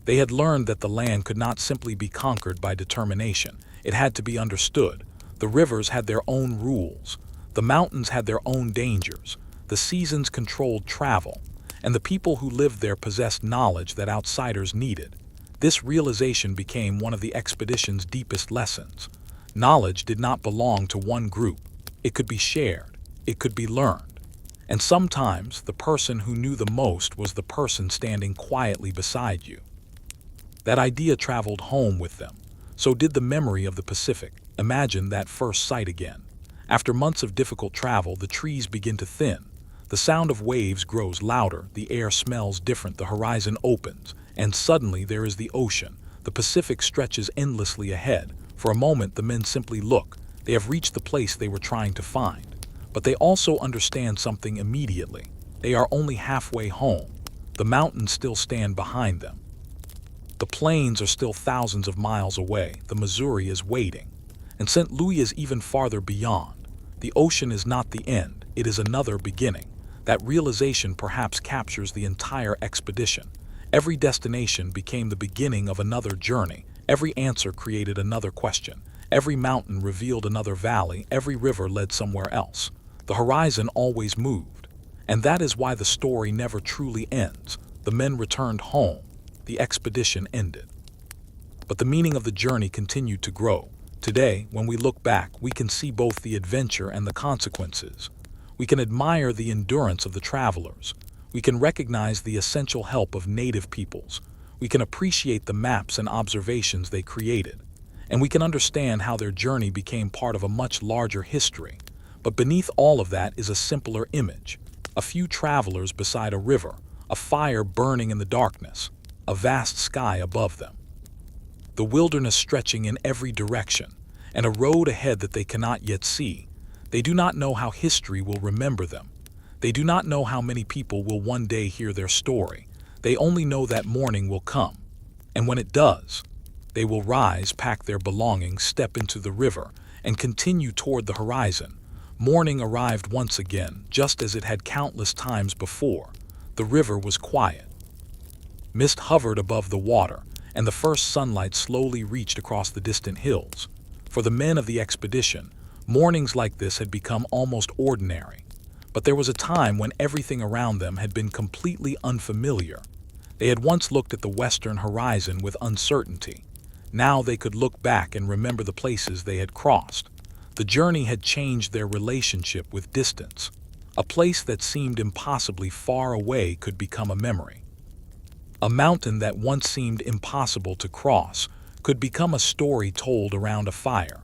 They had learned that the land could not simply be conquered by determination. It had to be understood. The rivers had their own rules. The mountains had their own dangers. The seasons controlled travel, and the people who lived there possessed knowledge that outsiders needed. This realization became one of the expedition's deepest lessons. Knowledge did not belong to one group. It could be shared. It could be learned. And sometimes the person who knew the most was the person standing quietly beside you. That idea traveled home with them. So did the memory of the Pacific. Imagine that first sight again. After months of difficult travel, the trees begin to thin. The sound of waves grows louder, the air smells different, the horizon opens, and suddenly there is the ocean. The Pacific stretches endlessly ahead. For a moment, the men simply look. They have reached the place they were trying to find. But they also understand something immediately. They are only halfway home. The mountains still stand behind them. The plains are still thousands of miles away. The Missouri is waiting. And St. Louis is even farther beyond. The ocean is not the end. It is another beginning. That realization perhaps captures the entire expedition. Every destination became the beginning of another journey. Every answer created another question. Every mountain revealed another valley. Every river led somewhere else. The horizon always moved. And that is why the story never truly ends. The men returned home. The expedition ended. But the meaning of the journey continued to grow. Today, when we look back, we can see both the adventure and the consequences. We can admire the endurance of the travelers. We can recognize the essential help of native peoples. We can appreciate the maps and observations they created. And we can understand how their journey became part of a much larger history. But beneath all of that is a simpler image. A few travelers beside a river, a fire burning in the darkness, a vast sky above them. The wilderness stretching in every direction, and a road ahead that they cannot yet see. They do not know how history will remember them. They do not know how many people will one day hear their story. They only know that morning will come. And when it does, they will rise, pack their belongings, step into the river, and continue toward the horizon. Morning arrived once again, just as it had countless times before. The river was quiet. Mist hovered above the water, and the first sunlight slowly reached across the distant hills. For the men of the expedition, mornings like this had become almost ordinary. But there was a time when everything around them had been completely unfamiliar. They had once looked at the western horizon with uncertainty. Now they could look back and remember the places they had crossed. The journey had changed their relationship with distance. A place that seemed impossibly far away could become a memory. A mountain that once seemed impossible to cross could become a story told around a fire.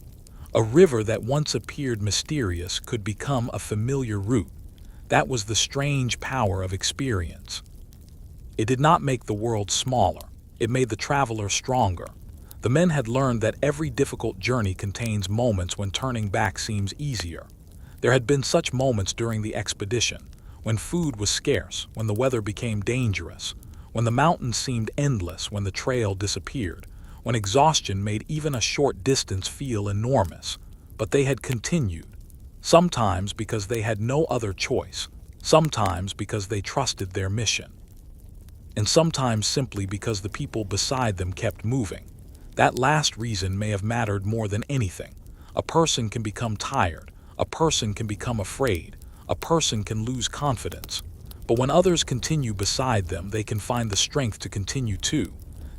A river that once appeared mysterious could become a familiar route. That was the strange power of experience. It did not make the world smaller. It made the traveler stronger. The men had learned that every difficult journey contains moments when turning back seems easier. There had been such moments during the expedition, when food was scarce, when the weather became dangerous, when the mountains seemed endless, when the trail disappeared, when exhaustion made even a short distance feel enormous. But they had continued, sometimes because they had no other choice, sometimes because they trusted their mission, and sometimes simply because the people beside them kept moving. That last reason may have mattered more than anything. A person can become tired, a person can become afraid, a person can lose confidence. But when others continue beside them, they can find the strength to continue too.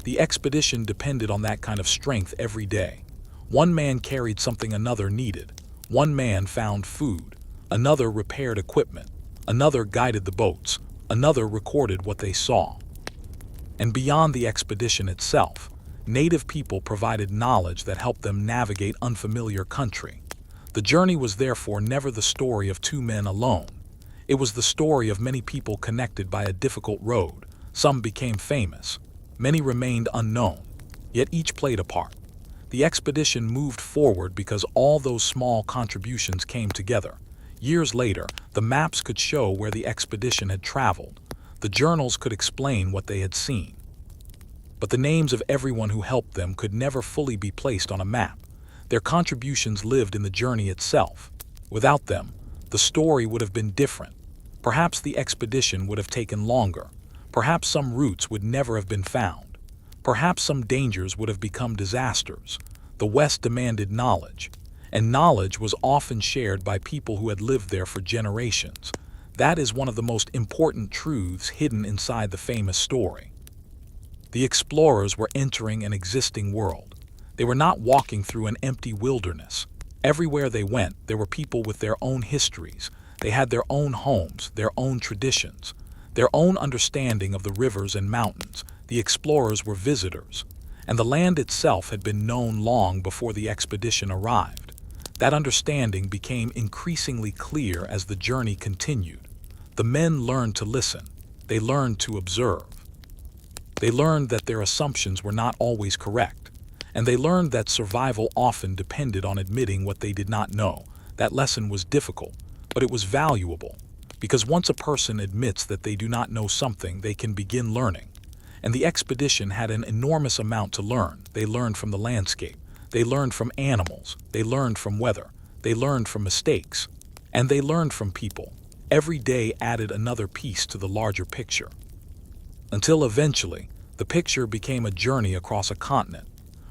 The expedition depended on that kind of strength every day. One man carried something another needed. One man found food. Another repaired equipment. Another guided the boats. Another recorded what they saw. And beyond the expedition itself, native people provided knowledge that helped them navigate unfamiliar country. The journey was therefore never the story of two men alone. It was the story of many people connected by a difficult road. Some became famous. Many remained unknown. Yet each played a part. The expedition moved forward because all those small contributions came together. Years later, The maps could show where the expedition had traveled. The journals could explain what they had seen. But the names of everyone who helped them could never fully be placed on a map. Their contributions lived in the journey itself. Without them, the story would have been different. Perhaps the expedition would have taken longer. Perhaps some routes would never have been found. Perhaps some dangers would have become disasters. The West demanded knowledge, and knowledge was often shared by people who had lived there for generations. That is one of the most important truths hidden inside the famous story. The explorers were entering an existing world. They were not walking through an empty wilderness. Everywhere they went, there were people with their own histories. They had their own homes, their own traditions, their own understanding of the rivers and mountains. The explorers were visitors, and the land itself had been known long before the expedition arrived. That understanding became increasingly clear as the journey continued. The men learned to listen. They learned to observe. They learned that their assumptions were not always correct, and they learned that survival often depended on admitting what they did not know. That lesson was difficult, but it was valuable, because once a person admits that they do not know something, they can begin learning. And the expedition had an enormous amount to learn. They learned from the landscape. They learned from animals. They learned from weather. They learned from mistakes. And they learned from people. Every day added another piece to the larger picture. Until eventually, the picture became a journey across a continent.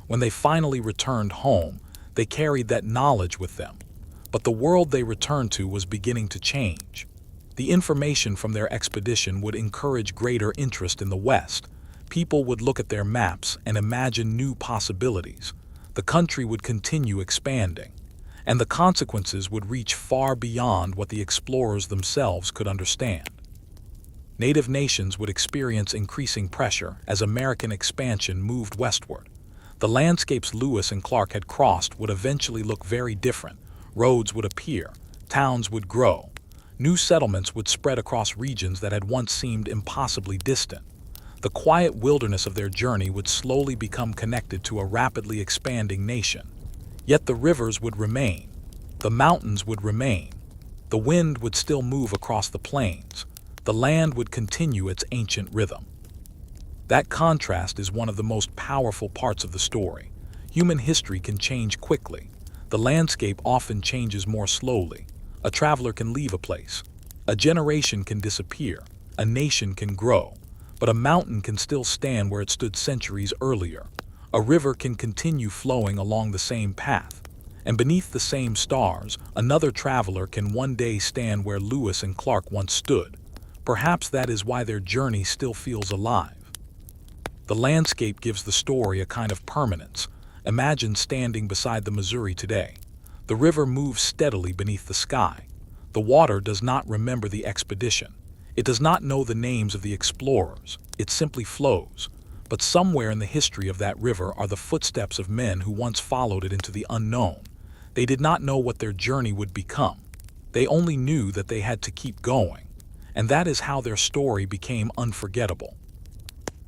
When they finally returned home, they carried that knowledge with them. But the world they returned to was beginning to change. The information from their expedition would encourage greater interest in the West. People would look at their maps and imagine new possibilities. The country would continue expanding, and the consequences would reach far beyond what the explorers themselves could understand. Native nations would experience increasing pressure as American expansion moved westward. The landscapes Lewis and Clark had crossed would eventually look very different. Roads would appear, towns would grow, new settlements would spread across regions that had once seemed impossibly distant. The quiet wilderness of their journey would slowly become connected to a rapidly expanding nation. Yet the rivers would remain, the mountains would remain, the wind would still move across the plains, the land would continue its ancient rhythm. That contrast is one of the most powerful parts of the story. Human history can change quickly. The landscape often changes more slowly. A traveler can leave a place. A generation can disappear. A nation can grow. But a mountain can still stand where it stood centuries earlier. A river can continue flowing along the same path. And beneath the same stars, another traveler can one day stand where Lewis and Clark once stood. Perhaps that is why their journey still feels alive. The landscape gives the story a kind of permanence. Imagine standing beside the Missouri today. The river moves steadily beneath the sky. The water does not remember the expedition. It does not know the names of the explorers. It simply flows. But somewhere in the history of that river are the footsteps of men who once followed it into the unknown. They did not know what their journey would become. They only knew that they had to keep going. And that is how their story became unforgettable.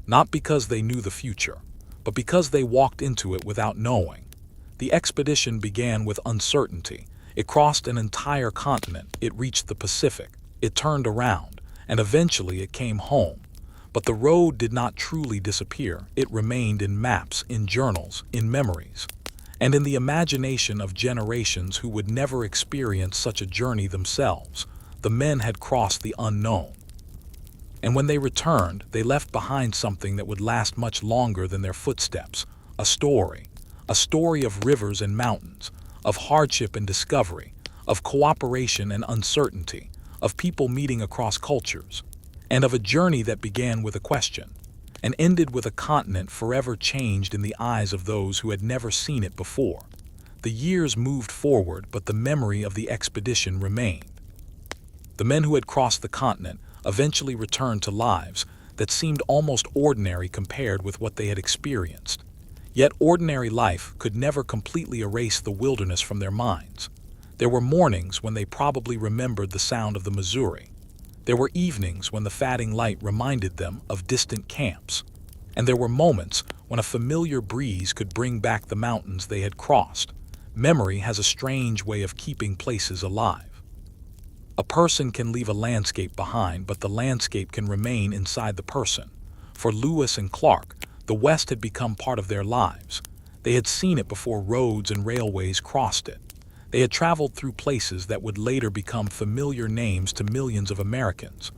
Not because they knew the future, but because they walked into it without knowing. The expedition began with uncertainty. It crossed an entire continent. It reached the Pacific. It turned around, and eventually it came home. But the road did not truly disappear. It remained in maps, in journals, in memories, and in the imagination of generations who would never experience such a journey themselves. The men had crossed the unknown. And when they returned, they left behind something that would last much longer than their footsteps. A story of rivers and mountains, of hardship and discovery, of cooperation and uncertainty, of people meeting across cultures, and of a journey that began with a question and ended with a continent forever changed in the eyes of those who had never seen it before. The years moved forward, but the memory of the expedition remained. The men who had crossed the continent eventually returned to lives that seemed almost ordinary compared with what they had experienced. Yet ordinary life could never completely erase the wilderness from their minds. There were mornings when they probably remembered the sound of the Missouri. There were evenings when the fading light reminded them of distant camps. And there were moments when a familiar breeze could bring back the mountains they had crossed. Memory has a strange way of keeping places alive. A person can leave a landscape behind, but the landscape can remain inside the person. For Lewis and Clark, the West had become part of their lives. They had seen it before roads and railways crossed it. They had traveled through places that would later become familiar names to millions of Americans.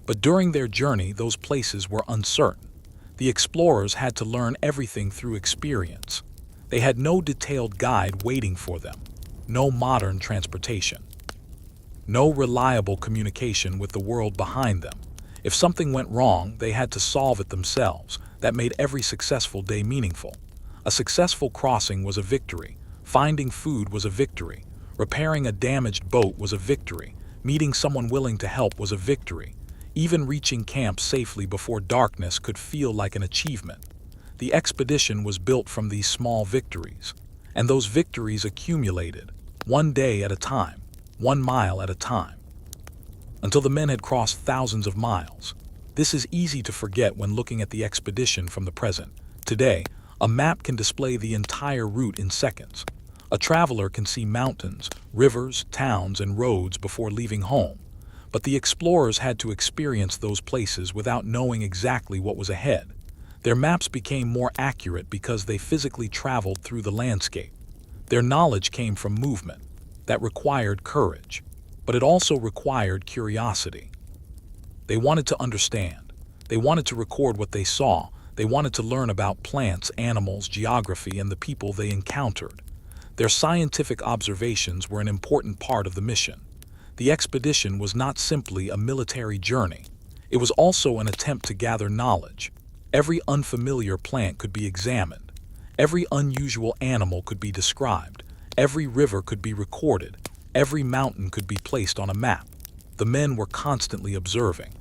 But during their journey, those places were uncertain. The explorers had to learn everything through experience. They had no detailed guide waiting for them, no modern transportation, no reliable communication with the world behind them. If something went wrong, they had to solve it themselves. That made every successful day meaningful. A successful crossing was a victory. Finding food was a victory. Repairing a damaged boat was a victory. Meeting someone willing to help was a victory. Even reaching camp safely before darkness could feel like an achievement. The expedition was built from these small victories, and those victories accumulated, one day at a time, 1 mile at a time, until the men had crossed thousands of miles. This is easy to forget when looking at the expedition from the present. Today, a map can display the entire route in seconds. A traveler can see mountains, rivers, towns, and roads before leaving home. But the explorers had to experience those places without knowing exactly what was ahead. Their maps became more accurate because they physically traveled through the landscape. Their knowledge came from movement. That required courage, but it also required curiosity. They wanted to understand. They wanted to record what they saw. They wanted to learn about plants, animals, geography, and the people they encountered. Their scientific observations were an important part of the mission. The expedition was not simply a military journey. It was also an attempt to gather knowledge. Every unfamiliar plant could be examined. Every unusual animal could be described. Every river could be recorded. Every mountain could be placed on a map. The men were constantly observing.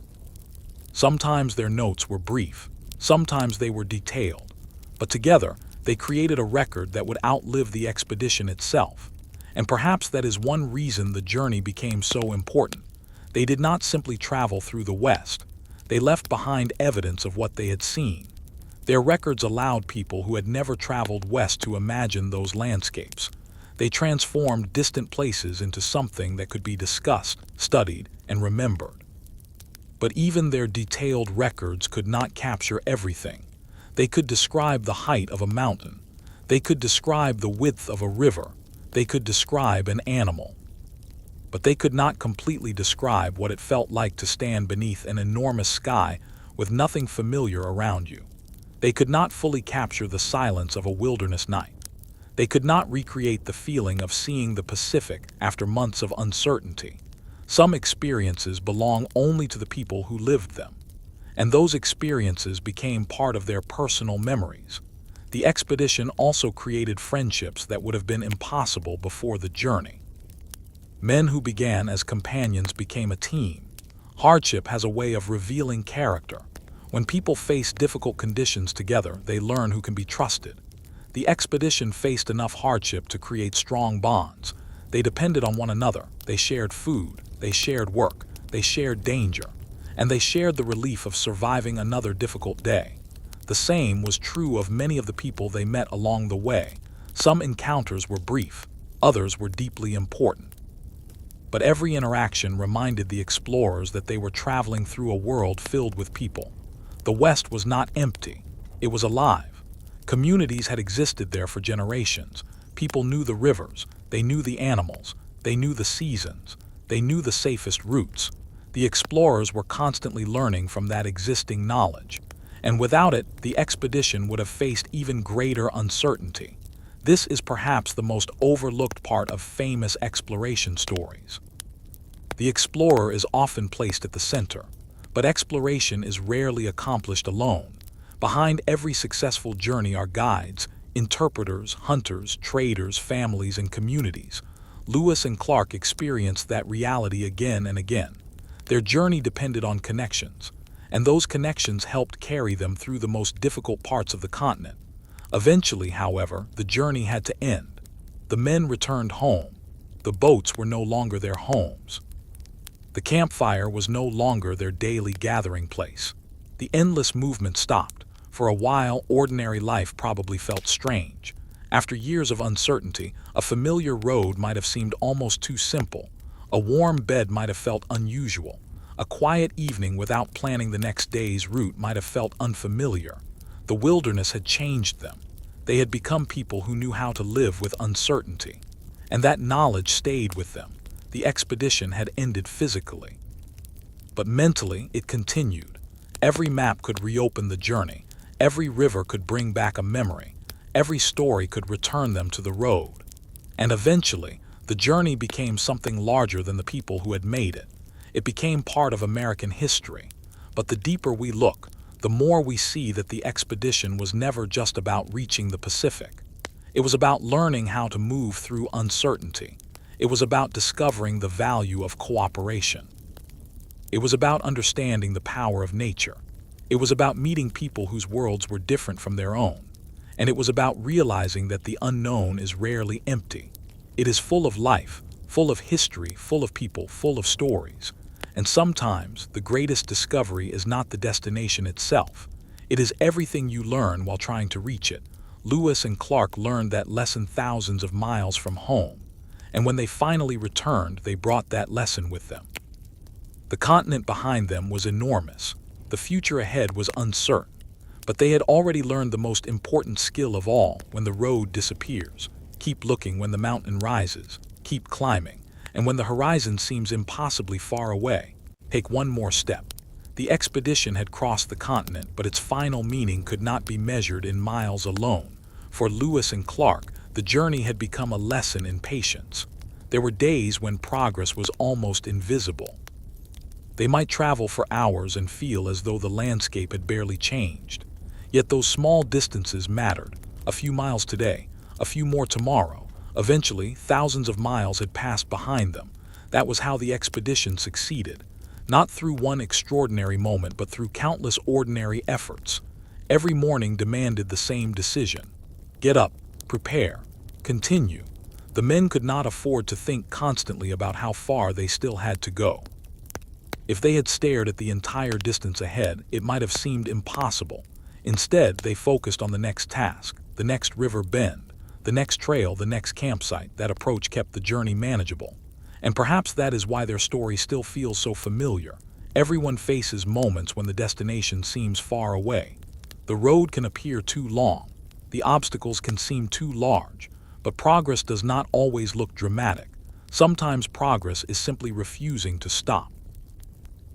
Sometimes their notes were brief. Sometimes they were detailed. But together, they created a record that would outlive the expedition itself. And perhaps that is one reason the journey became so important. They did not simply travel through the West. They left behind evidence of what they had seen. Their records allowed people who had never traveled west to imagine those landscapes. They transformed distant places into something that could be discussed, studied, and remembered. But even their detailed records could not capture everything. They could describe the height of a mountain. They could describe the width of a river. They could describe an animal. But they could not completely describe what it felt like to stand beneath an enormous sky with nothing familiar around you. They could not fully capture the silence of a wilderness night. They could not recreate the feeling of seeing the Pacific after months of uncertainty. Some experiences belong only to the people who lived them, and those experiences became part of their personal memories. The expedition also created friendships that would have been impossible before the journey. Men who began as companions became a team. Hardship has a way of revealing character. When people face difficult conditions together, they learn who can be trusted. The expedition faced enough hardship to create strong bonds. They depended on one another. They shared food. They shared work. They shared danger. And they shared the relief of surviving another difficult day. The same was true of many of the people they met along the way. Some encounters were brief. Others were deeply important. But every interaction reminded the explorers that they were traveling through a world filled with people. The West was not empty. It was alive. Communities had existed there for generations. People knew the rivers. They knew the animals. They knew the seasons. They knew the safest routes. The explorers were constantly learning from that existing knowledge. And without it, the expedition would have faced even greater uncertainty. This is perhaps the most overlooked part of famous exploration stories. The explorer is often placed at the center, but exploration is rarely accomplished alone. Behind every successful journey are guides, interpreters, hunters, traders, families, and communities. Lewis and Clark experienced that reality again and again. Their journey depended on connections, and those connections helped carry them through the most difficult parts of the continent. Eventually, however, the journey had to end. The men returned home. The boats were no longer their homes. The campfire was no longer their daily gathering place. The endless movement stopped. For a while, ordinary life probably felt strange. After years of uncertainty, a familiar road might have seemed almost too simple. A warm bed might have felt unusual. A quiet evening without planning the next day's route might have felt unfamiliar. The wilderness had changed them. They had become people who knew how to live with uncertainty. And that knowledge stayed with them. The expedition had ended physically. But mentally, it continued. Every map could reopen the journey. Every river could bring back a memory. Every story could return them to the road. And eventually, the journey became something larger than the people who had made it. It became part of American history. But the deeper we look, the more we see that the expedition was never just about reaching the Pacific. It was about learning how to move through uncertainty. It was about discovering the value of cooperation. It was about understanding the power of nature. It was about meeting people whose worlds were different from their own. And it was about realizing that the unknown is rarely empty. It is full of life, full of history, full of people, full of stories. And sometimes the greatest discovery is not the destination itself. It is everything you learn while trying to reach it. Lewis and Clark learned that lesson thousands of miles from home. And when they finally returned, they brought that lesson with them. The continent behind them was enormous. The future ahead was uncertain. But they had already learned the most important skill of all: when the road disappears. Keep looking when the mountain rises. Keep climbing. And when the horizon seems impossibly far away, take one more step. The expedition had crossed the continent, but its final meaning could not be measured in miles alone. For Lewis and Clark, the journey had become a lesson in patience. There were days when progress was almost invisible. They might travel for hours and feel as though the landscape had barely changed. Yet those small distances mattered. A few miles today, a few more tomorrow. Eventually, thousands of miles had passed behind them. That was how the expedition succeeded. Not through one extraordinary moment, but through countless ordinary efforts. Every morning demanded the same decision. Get up, prepare, continue. The men could not afford to think constantly about how far they still had to go. If they had stared at the entire distance ahead, it might have seemed impossible. Instead, they focused on the next task, the next river bend, the next trail, the next campsite. That approach kept the journey manageable. And perhaps that is why their story still feels so familiar. Everyone faces moments when the destination seems far away. The road can appear too long. The obstacles can seem too large. But progress does not always look dramatic. Sometimes progress is simply refusing to stop.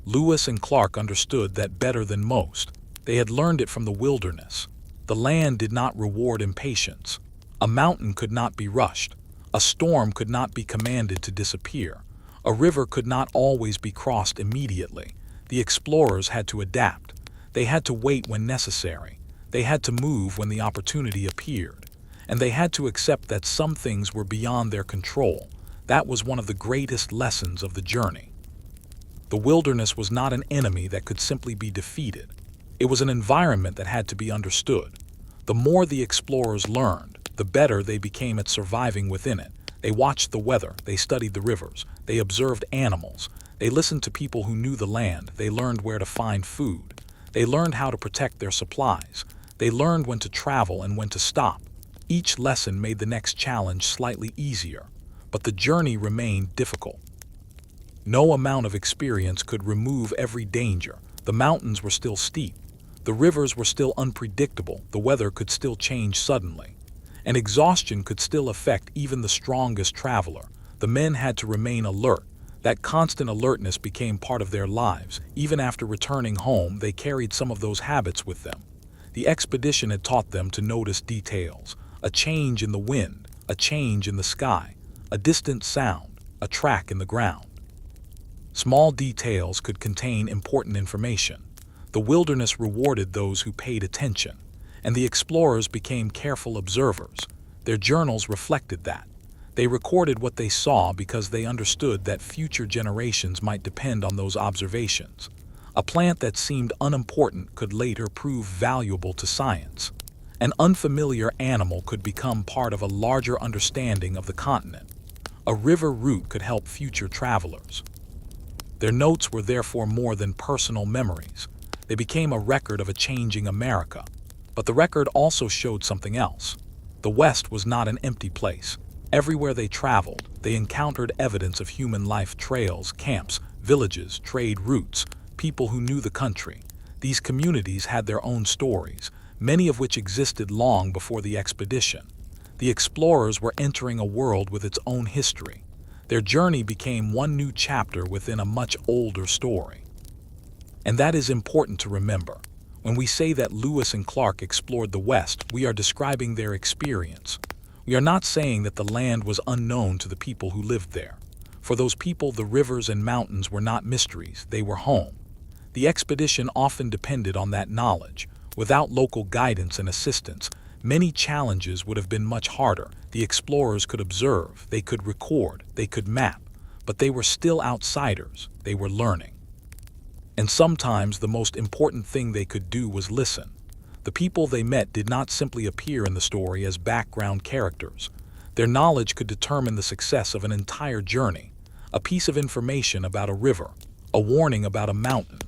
Lewis and Clark understood that better than most. They had learned it from the wilderness. The land did not reward impatience. A mountain could not be rushed. A storm could not be commanded to disappear. A river could not always be crossed immediately. The explorers had to adapt. They had to wait when necessary. They had to move when the opportunity appeared. And they had to accept that some things were beyond their control. That was one of the greatest lessons of the journey. The wilderness was not an enemy that could simply be defeated. It was an environment that had to be understood. The more the explorers learned, the better they became at surviving within it. They watched the weather, they studied the rivers, they observed animals, they listened to people who knew the land, they learned where to find food, they learned how to protect their supplies, they learned when to travel and when to stop. Each lesson made the next challenge slightly easier, but the journey remained difficult. No amount of experience could remove every danger. The mountains were still steep. The rivers were still unpredictable. The weather could still change suddenly. And exhaustion could still affect even the strongest traveler. The men had to remain alert. That constant alertness became part of their lives. Even after returning home, they carried some of those habits with them. The expedition had taught them to notice details. A change in the wind, a change in the sky, a distant sound, a track in the ground. Small details could contain important information. The wilderness rewarded those who paid attention, and the explorers became careful observers. Their journals reflected that. They recorded what they saw because they understood that future generations might depend on those observations. A plant that seemed unimportant could later prove valuable to science. An unfamiliar animal could become part of a larger understanding of the continent. A river route could help future travelers. Their notes were therefore more than personal memories. They became a record of a changing America. But the record also showed something else. The West was not an empty place. Everywhere they traveled, they encountered evidence of human life: trails, camps, villages, trade routes, people who knew the country. These communities had their own stories, many of which existed long before the expedition. The explorers were entering a world with its own history. Their journey became one new chapter within a much older story. And that is important to remember. When we say that Lewis and Clark explored the West, we are describing their experience. We are not saying that the land was unknown to the people who lived there. For those people, the rivers and mountains were not mysteries, they were home. The expedition often depended on that knowledge. Without local guidance and assistance, many challenges would have been much harder. The explorers could observe, they could record, they could map, but they were still outsiders, they were learning. And sometimes the most important thing they could do was listen. The people they met did not simply appear in the story as background characters. Their knowledge could determine the success of an entire journey. A piece of information about a river, a warning about a mountain,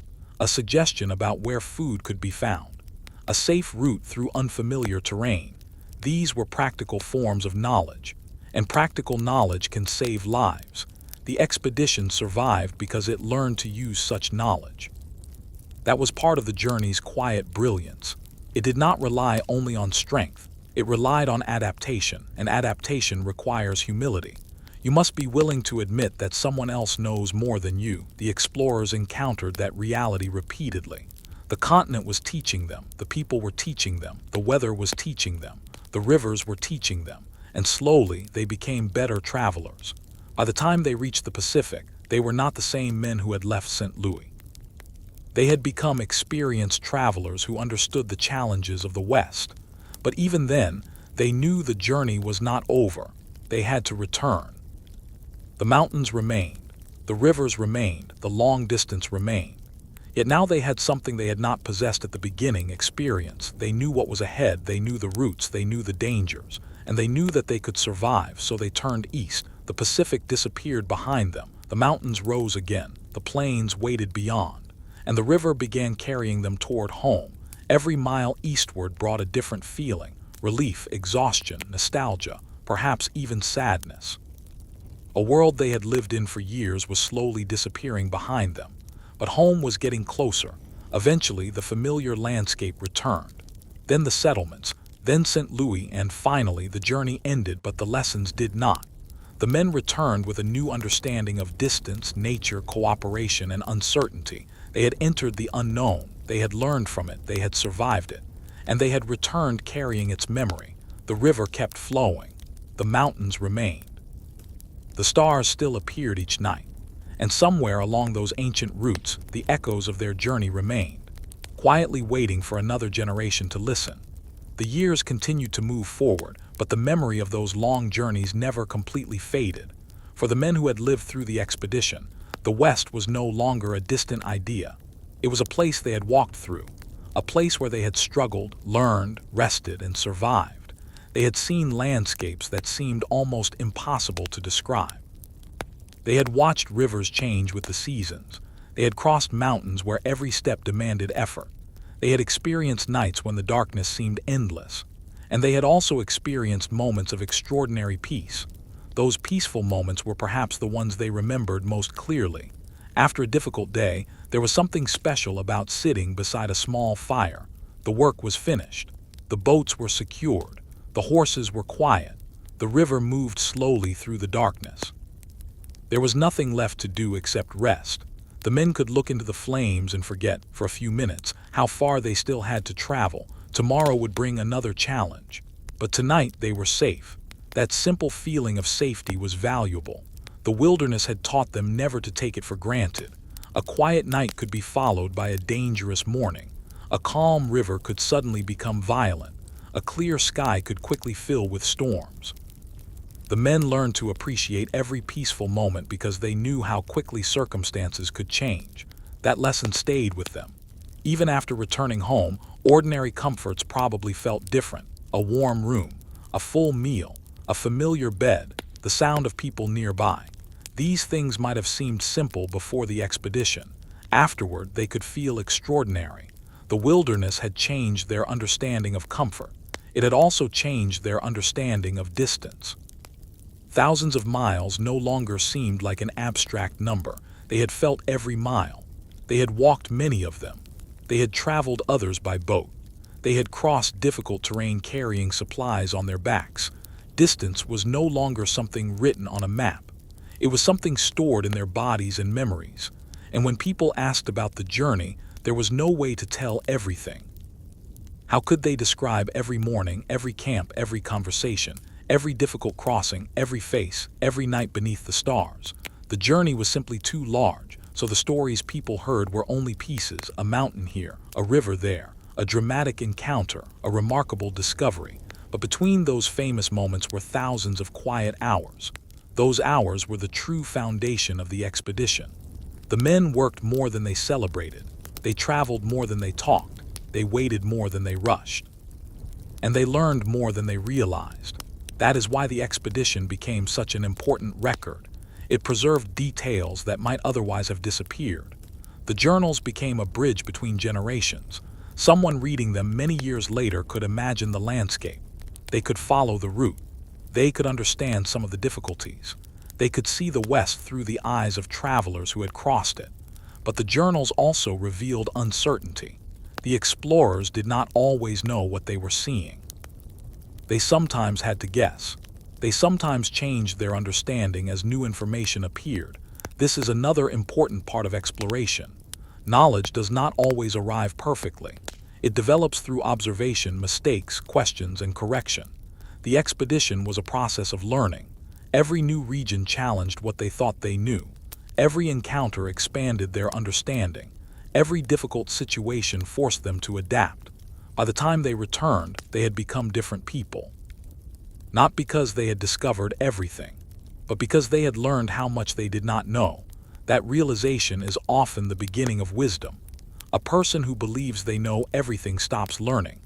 a suggestion about where food could be found, a safe route through unfamiliar terrain. These were practical forms of knowledge, and practical knowledge can save lives. The expedition survived because it learned to use such knowledge. That was part of the journey's quiet brilliance. It did not rely only on strength, it relied on adaptation, and adaptation requires humility. You must be willing to admit that someone else knows more than you. The explorers encountered that reality repeatedly. The continent was teaching them, the people were teaching them, the weather was teaching them, the rivers were teaching them, and slowly they became better travelers. By the time they reached the Pacific, they were not the same men who had left St. Louis. They had become experienced travelers who understood the challenges of the West. But even then, they knew the journey was not over. They had to return. The mountains remained, the rivers remained, the long distance remained. Yet now they had something they had not possessed at the beginning: experience. They knew what was ahead, they knew the routes, they knew the dangers, and they knew that they could survive, so they turned east. The Pacific disappeared behind them, the mountains rose again, the plains waited beyond, and the river began carrying them toward home. Every mile eastward brought a different feeling: relief, exhaustion, nostalgia, perhaps even sadness. A world they had lived in for years was slowly disappearing behind them, but home was getting closer. Eventually, the familiar landscape returned. Then the settlements, then St. Louis, and finally the journey ended, but the lessons did not. The men returned with a new understanding of distance, nature, cooperation, and uncertainty. They had entered the unknown, they had learned from it, they had survived it, and they had returned carrying its memory. The river kept flowing, the mountains remained. The stars still appeared each night, and somewhere along those ancient routes, the echoes of their journey remained, quietly waiting for another generation to listen. The years continued to move forward, but the memory of those long journeys never completely faded. For the men who had lived through the expedition, the West was no longer a distant idea. It was a place they had walked through, a place where they had struggled, learned, rested, and survived. They had seen landscapes that seemed almost impossible to describe. They had watched rivers change with the seasons. They had crossed mountains where every step demanded effort. They had experienced nights when the darkness seemed endless. And they had also experienced moments of extraordinary peace. Those peaceful moments were perhaps the ones they remembered most clearly. After a difficult day, there was something special about sitting beside a small fire. The work was finished. The boats were secured. The horses were quiet. The river moved slowly through the darkness. There was nothing left to do except rest. The men could look into the flames and forget, for a few minutes, how far they still had to travel. Tomorrow would bring another challenge. But tonight they were safe. That simple feeling of safety was valuable. The wilderness had taught them never to take it for granted. A quiet night could be followed by a dangerous morning. A calm river could suddenly become violent. A clear sky could quickly fill with storms. The men learned to appreciate every peaceful moment because they knew how quickly circumstances could change. That lesson stayed with them. Even after returning home, ordinary comforts probably felt different. A warm room, a full meal, a familiar bed, the sound of people nearby. These things might have seemed simple before the expedition. Afterward, they could feel extraordinary. The wilderness had changed their understanding of comfort. It had also changed their understanding of distance. Thousands of miles no longer seemed like an abstract number. They had felt every mile. They had walked many of them. They had traveled others by boat. They had crossed difficult terrain carrying supplies on their backs. Distance was no longer something written on a map. It was something stored in their bodies and memories. And when people asked about the journey, there was no way to tell everything. How could they describe every morning, every camp, every conversation, every difficult crossing, every face, every night beneath the stars? The journey was simply too large, so the stories people heard were only pieces: a mountain here, a river there, a dramatic encounter, a remarkable discovery. But between those famous moments were thousands of quiet hours. Those hours were the true foundation of the expedition. The men worked more than they celebrated. They traveled more than they talked. They waited more than they rushed. And they learned more than they realized. That is why the expedition became such an important record. It preserved details that might otherwise have disappeared. The journals became a bridge between generations. Someone reading them many years later could imagine the landscape. They could follow the route. They could understand some of the difficulties. They could see the West through the eyes of travelers who had crossed it. But the journals also revealed uncertainty. The explorers did not always know what they were seeing. They sometimes had to guess. They sometimes changed their understanding as new information appeared. This is another important part of exploration. Knowledge does not always arrive perfectly. It develops through observation, mistakes, questions, and correction. The expedition was a process of learning. Every new region challenged what they thought they knew. Every encounter expanded their understanding. Every difficult situation forced them to adapt. By the time they returned, they had become different people. Not because they had discovered everything, but because they had learned how much they did not know. That realization is often the beginning of wisdom. A person who believes they know everything stops learning.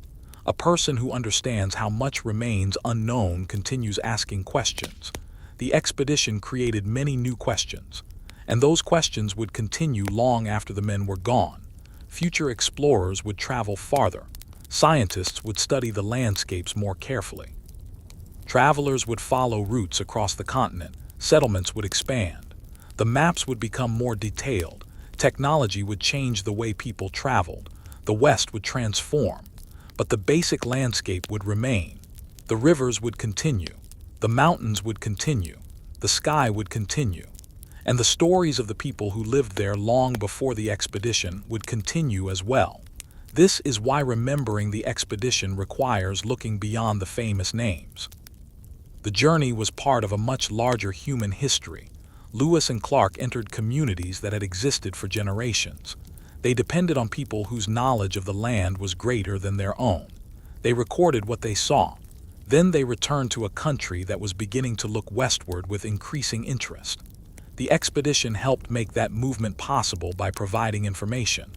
A person who understands how much remains unknown continues asking questions. The expedition created many new questions, and those questions would continue long after the men were gone. Future explorers would travel farther. Scientists would study the landscapes more carefully. Travelers would follow routes across the continent. Settlements would expand. The maps would become more detailed. Technology would change the way people traveled. The West would transform. But the basic landscape would remain. The rivers would continue. The mountains would continue. The sky would continue. And the stories of the people who lived there long before the expedition would continue as well. This is why remembering the expedition requires looking beyond the famous names. The journey was part of a much larger human history. Lewis and Clark entered communities that had existed for generations. They depended on people whose knowledge of the land was greater than their own. They recorded what they saw. Then they returned to a country that was beginning to look westward with increasing interest. The expedition helped make that movement possible by providing information.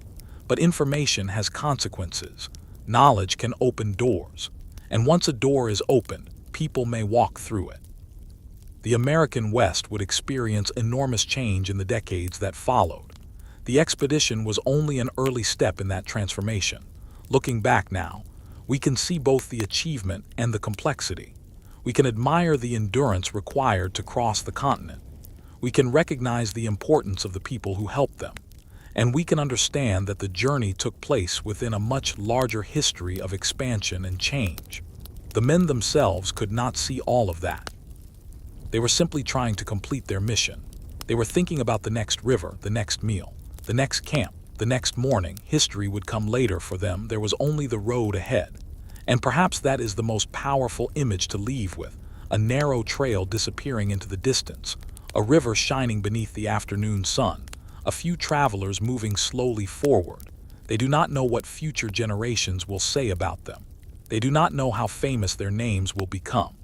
But information has consequences. Knowledge can open doors. And once a door is opened, people may walk through it. The American West would experience enormous change in the decades that followed. The expedition was only an early step in that transformation. Looking back now, we can see both the achievement and the complexity. We can admire the endurance required to cross the continent. We can recognize the importance of the people who helped them. And we can understand that the journey took place within a much larger history of expansion and change. The men themselves could not see all of that. They were simply trying to complete their mission. They were thinking about the next river, the next meal, the next camp, the next morning. History would come later for them. There was only the road ahead. And perhaps that is the most powerful image to leave with: a narrow trail disappearing into the distance, a river shining beneath the afternoon sun, a few travelers moving slowly forward. They do not know what future generations will say about them. They do not know how famous their names will become.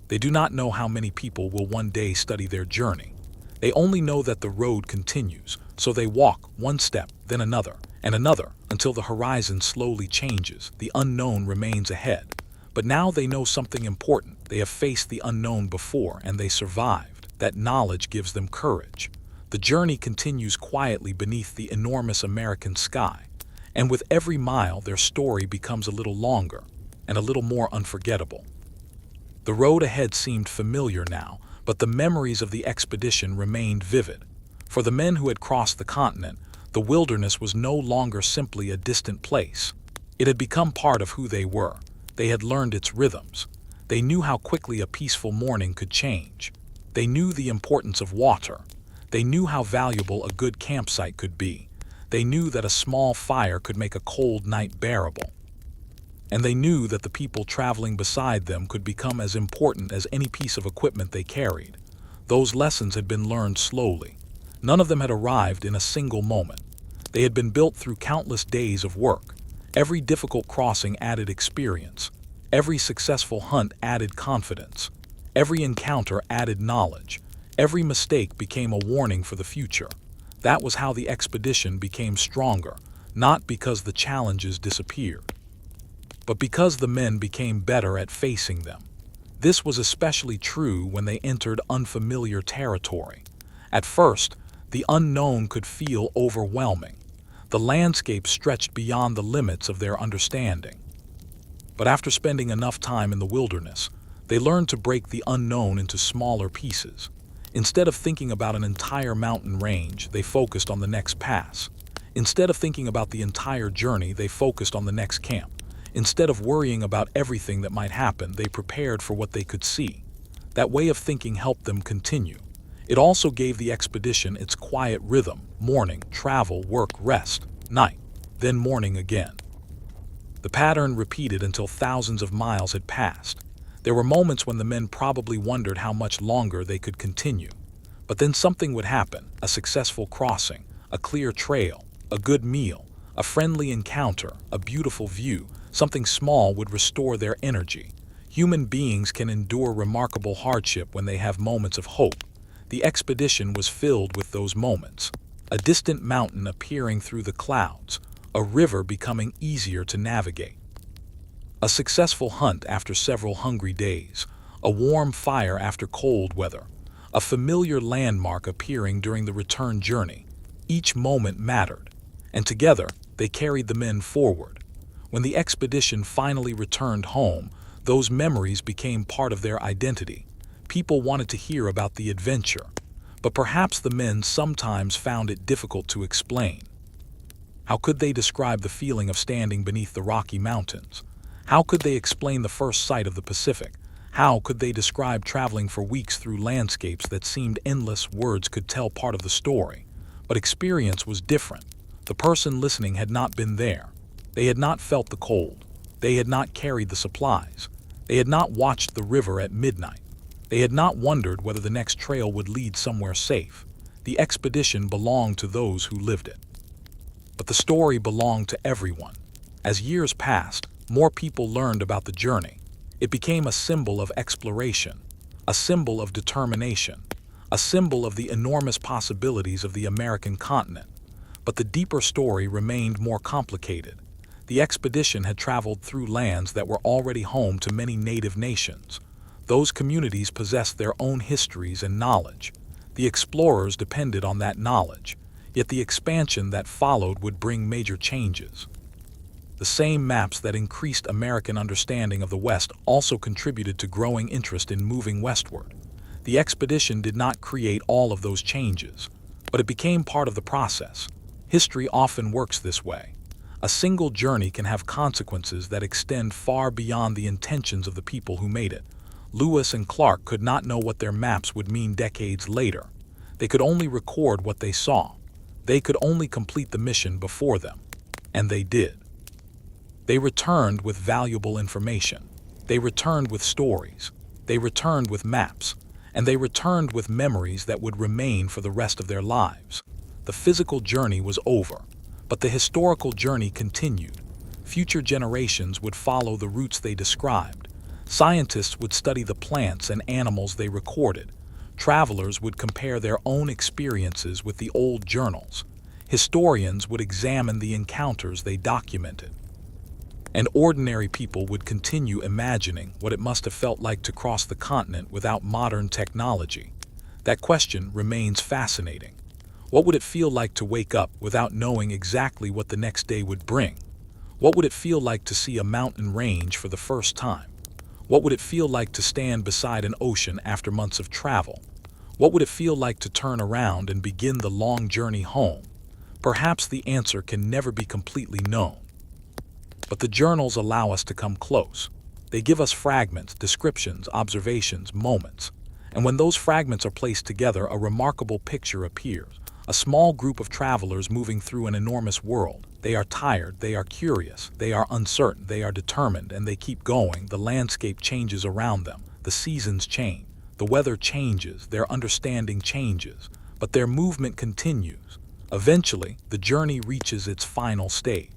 They do not know how many people will one day study their journey. They only know that the road continues, so they walk one step, then another, and another, until the horizon slowly changes. The unknown remains ahead. But now they know something important. They have faced the unknown before, and they survived. That knowledge gives them courage. The journey continues quietly beneath the enormous American sky. And with every mile, their story becomes a little longer and a little more unforgettable. The road ahead seemed familiar now, but the memories of the expedition remained vivid. For the men who had crossed the continent, the wilderness was no longer simply a distant place. It had become part of who they were. They had learned its rhythms. They knew how quickly a peaceful morning could change. They knew the importance of water. They knew how valuable a good campsite could be. They knew that a small fire could make a cold night bearable. And they knew that the people traveling beside them could become as important as any piece of equipment they carried. Those lessons had been learned slowly. None of them had arrived in a single moment. They had been built through countless days of work. Every difficult crossing added experience. Every successful hunt added confidence. Every encounter added knowledge. Every mistake became a warning for the future. That was how the expedition became stronger, not because the challenges disappeared, but because the men became better at facing them. This was especially true when they entered unfamiliar territory. At first, the unknown could feel overwhelming. The landscape stretched beyond the limits of their understanding. But after spending enough time in the wilderness, they learned to break the unknown into smaller pieces. Instead of thinking about an entire mountain range, they focused on the next pass. Instead of thinking about the entire journey, they focused on the next camp. Instead of worrying about everything that might happen, they prepared for what they could see. That way of thinking helped them continue. It also gave the expedition its quiet rhythm: morning, travel, work, rest, night, then morning again. The pattern repeated until thousands of miles had passed. There were moments when the men probably wondered how much longer they could continue. But then something would happen: a successful crossing, a clear trail, a good meal, a friendly encounter, a beautiful view. Something small would restore their energy. Human beings can endure remarkable hardship when they have moments of hope. The expedition was filled with those moments. A distant mountain appearing through the clouds, a river becoming easier to navigate, a successful hunt after several hungry days, a warm fire after cold weather, a familiar landmark appearing during the return journey. Each moment mattered, and together they carried the men forward. When the expedition finally returned home, those memories became part of their identity. People wanted to hear about the adventure, but perhaps the men sometimes found it difficult to explain. How could they describe the feeling of standing beneath the Rocky Mountains? How could they explain the first sight of the Pacific? How could they describe traveling for weeks through landscapes that seemed endless? Words could tell part of the story, but experience was different. The person listening had not been there. They had not felt the cold. They had not carried the supplies. They had not watched the river at midnight. They had not wondered whether the next trail would lead somewhere safe. The expedition belonged to those who lived it. But the story belonged to everyone. As years passed, more people learned about the journey. It became a symbol of exploration, a symbol of determination, a symbol of the enormous possibilities of the American continent. But the deeper story remained more complicated. The expedition had traveled through lands that were already home to many native nations. Those communities possessed their own histories and knowledge. The explorers depended on that knowledge, yet the expansion that followed would bring major changes. The same maps that increased American understanding of the West also contributed to growing interest in moving westward. The expedition did not create all of those changes, but it became part of the process. History often works this way. A single journey can have consequences that extend far beyond the intentions of the people who made it. Lewis and Clark could not know what their maps would mean decades later. They could only record what they saw. They could only complete the mission before them. And they did. They returned with valuable information. They returned with stories. They returned with maps. And they returned with memories that would remain for the rest of their lives. The physical journey was over, but the historical journey continued. Future generations would follow the routes they described. Scientists would study the plants and animals they recorded. Travelers would compare their own experiences with the old journals. Historians would examine the encounters they documented. And ordinary people would continue imagining what it must have felt like to cross the continent without modern technology. That question remains fascinating. What would it feel like to wake up without knowing exactly what the next day would bring? What would it feel like to see a mountain range for the first time? What would it feel like to stand beside an ocean after months of travel? What would it feel like to turn around and begin the long journey home? Perhaps the answer can never be completely known. But the journals allow us to come close. They give us fragments, descriptions, observations, moments. And when those fragments are placed together, a remarkable picture appears. A small group of travelers moving through an enormous world. They are tired, they are curious, they are uncertain, they are determined, and they keep going. The landscape changes around them. The seasons change. The weather changes. Their understanding changes. But their movement continues. Eventually, the journey reaches its final stage.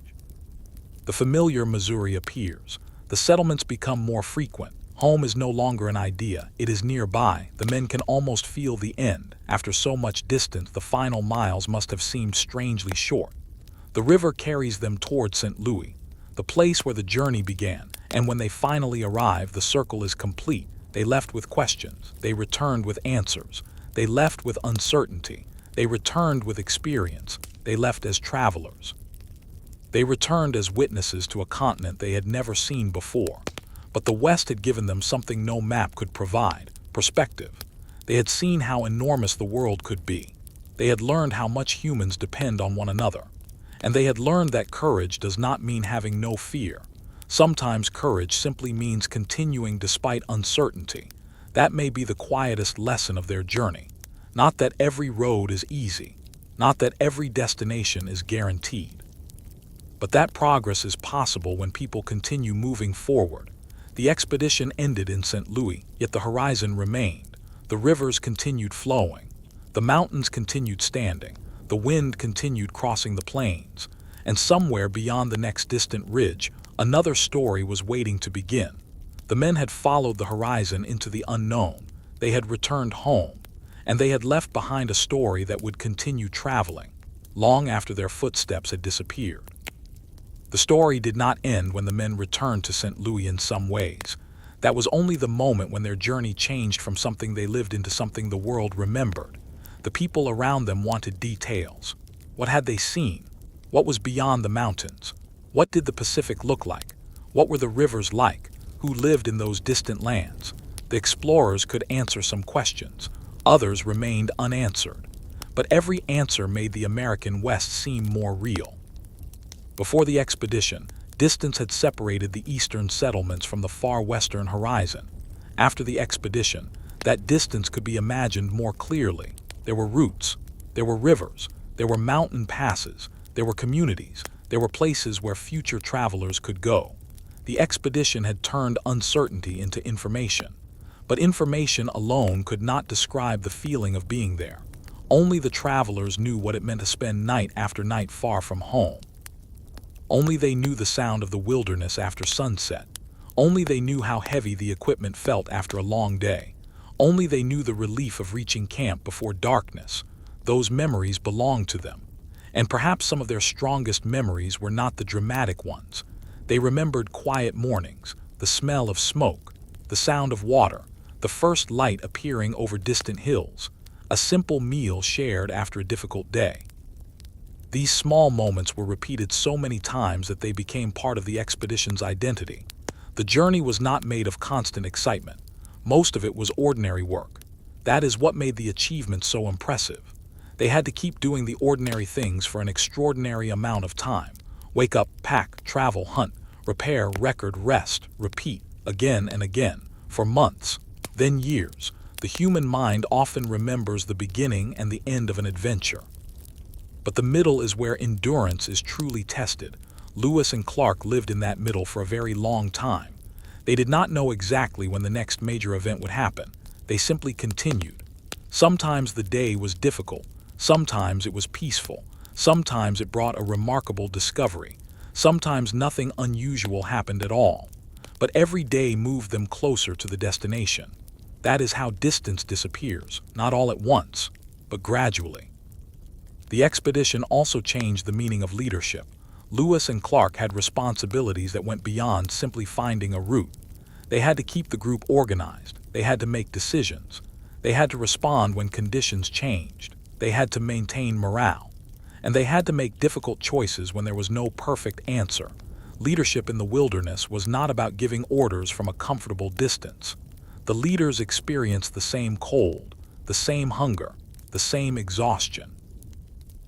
The familiar Missouri appears. The settlements become more frequent. Home is no longer an idea, it is nearby. The men can almost feel the end. After so much distance, the final miles must have seemed strangely short. The river carries them toward St. Louis, the place where the journey began, and when they finally arrive, the circle is complete. They left with questions, they returned with answers. They left with uncertainty, they returned with experience. They left as travelers. They returned as witnesses to a continent they had never seen before. But the West had given them something no map could provide: perspective. They had seen how enormous the world could be. They had learned how much humans depend on one another. And they had learned that courage does not mean having no fear. Sometimes courage simply means continuing despite uncertainty. That may be the quietest lesson of their journey. Not that every road is easy. Not that every destination is guaranteed. But that progress is possible when people continue moving forward. The expedition ended in St. Louis, yet the horizon remained. The rivers continued flowing. The mountains continued standing. The wind continued crossing the plains. And somewhere beyond the next distant ridge, another story was waiting to begin. The men had followed the horizon into the unknown. They had returned home. And they had left behind a story that would continue traveling, long after their footsteps had disappeared. The story did not end when the men returned to St. Louis in some ways. That was only the moment when their journey changed from something they lived into something the world remembered. The people around them wanted details. What had they seen? What was beyond the mountains? What did the Pacific look like? What were the rivers like? Who lived in those distant lands? The explorers could answer some questions. Others remained unanswered. But every answer made the American West seem more real. Before the expedition, distance had separated the eastern settlements from the far western horizon. After the expedition, that distance could be imagined more clearly. There were routes, there were rivers, there were mountain passes, there were communities, there were places where future travelers could go. The expedition had turned uncertainty into information. But information alone could not describe the feeling of being there. Only the travelers knew what it meant to spend night after night far from home. Only they knew the sound of the wilderness after sunset. Only they knew how heavy the equipment felt after a long day. Only they knew the relief of reaching camp before darkness. Those memories belonged to them. And perhaps some of their strongest memories were not the dramatic ones. They remembered quiet mornings, the smell of smoke, the sound of water, the first light appearing over distant hills, a simple meal shared after a difficult day. These small moments were repeated so many times that they became part of the expedition's identity. The journey was not made of constant excitement. Most of it was ordinary work. That is what made the achievement so impressive. They had to keep doing the ordinary things for an extraordinary amount of time. Wake up, pack, travel, hunt, repair, record, rest, repeat, again and again, for months, then years. The human mind often remembers the beginning and the end of an adventure. But the middle is where endurance is truly tested. Lewis and Clark lived in that middle for a very long time. They did not know exactly when the next major event would happen. They simply continued. Sometimes the day was difficult. Sometimes it was peaceful. Sometimes it brought a remarkable discovery. Sometimes nothing unusual happened at all. But every day moved them closer to the destination. That is how distance disappears, not all at once, but gradually. The expedition also changed the meaning of leadership. Lewis and Clark had responsibilities that went beyond simply finding a route. They had to keep the group organized. They had to make decisions. They had to respond when conditions changed. They had to maintain morale. And they had to make difficult choices when there was no perfect answer. Leadership in the wilderness was not about giving orders from a comfortable distance. The leaders experienced the same cold, the same hunger, the same exhaustion.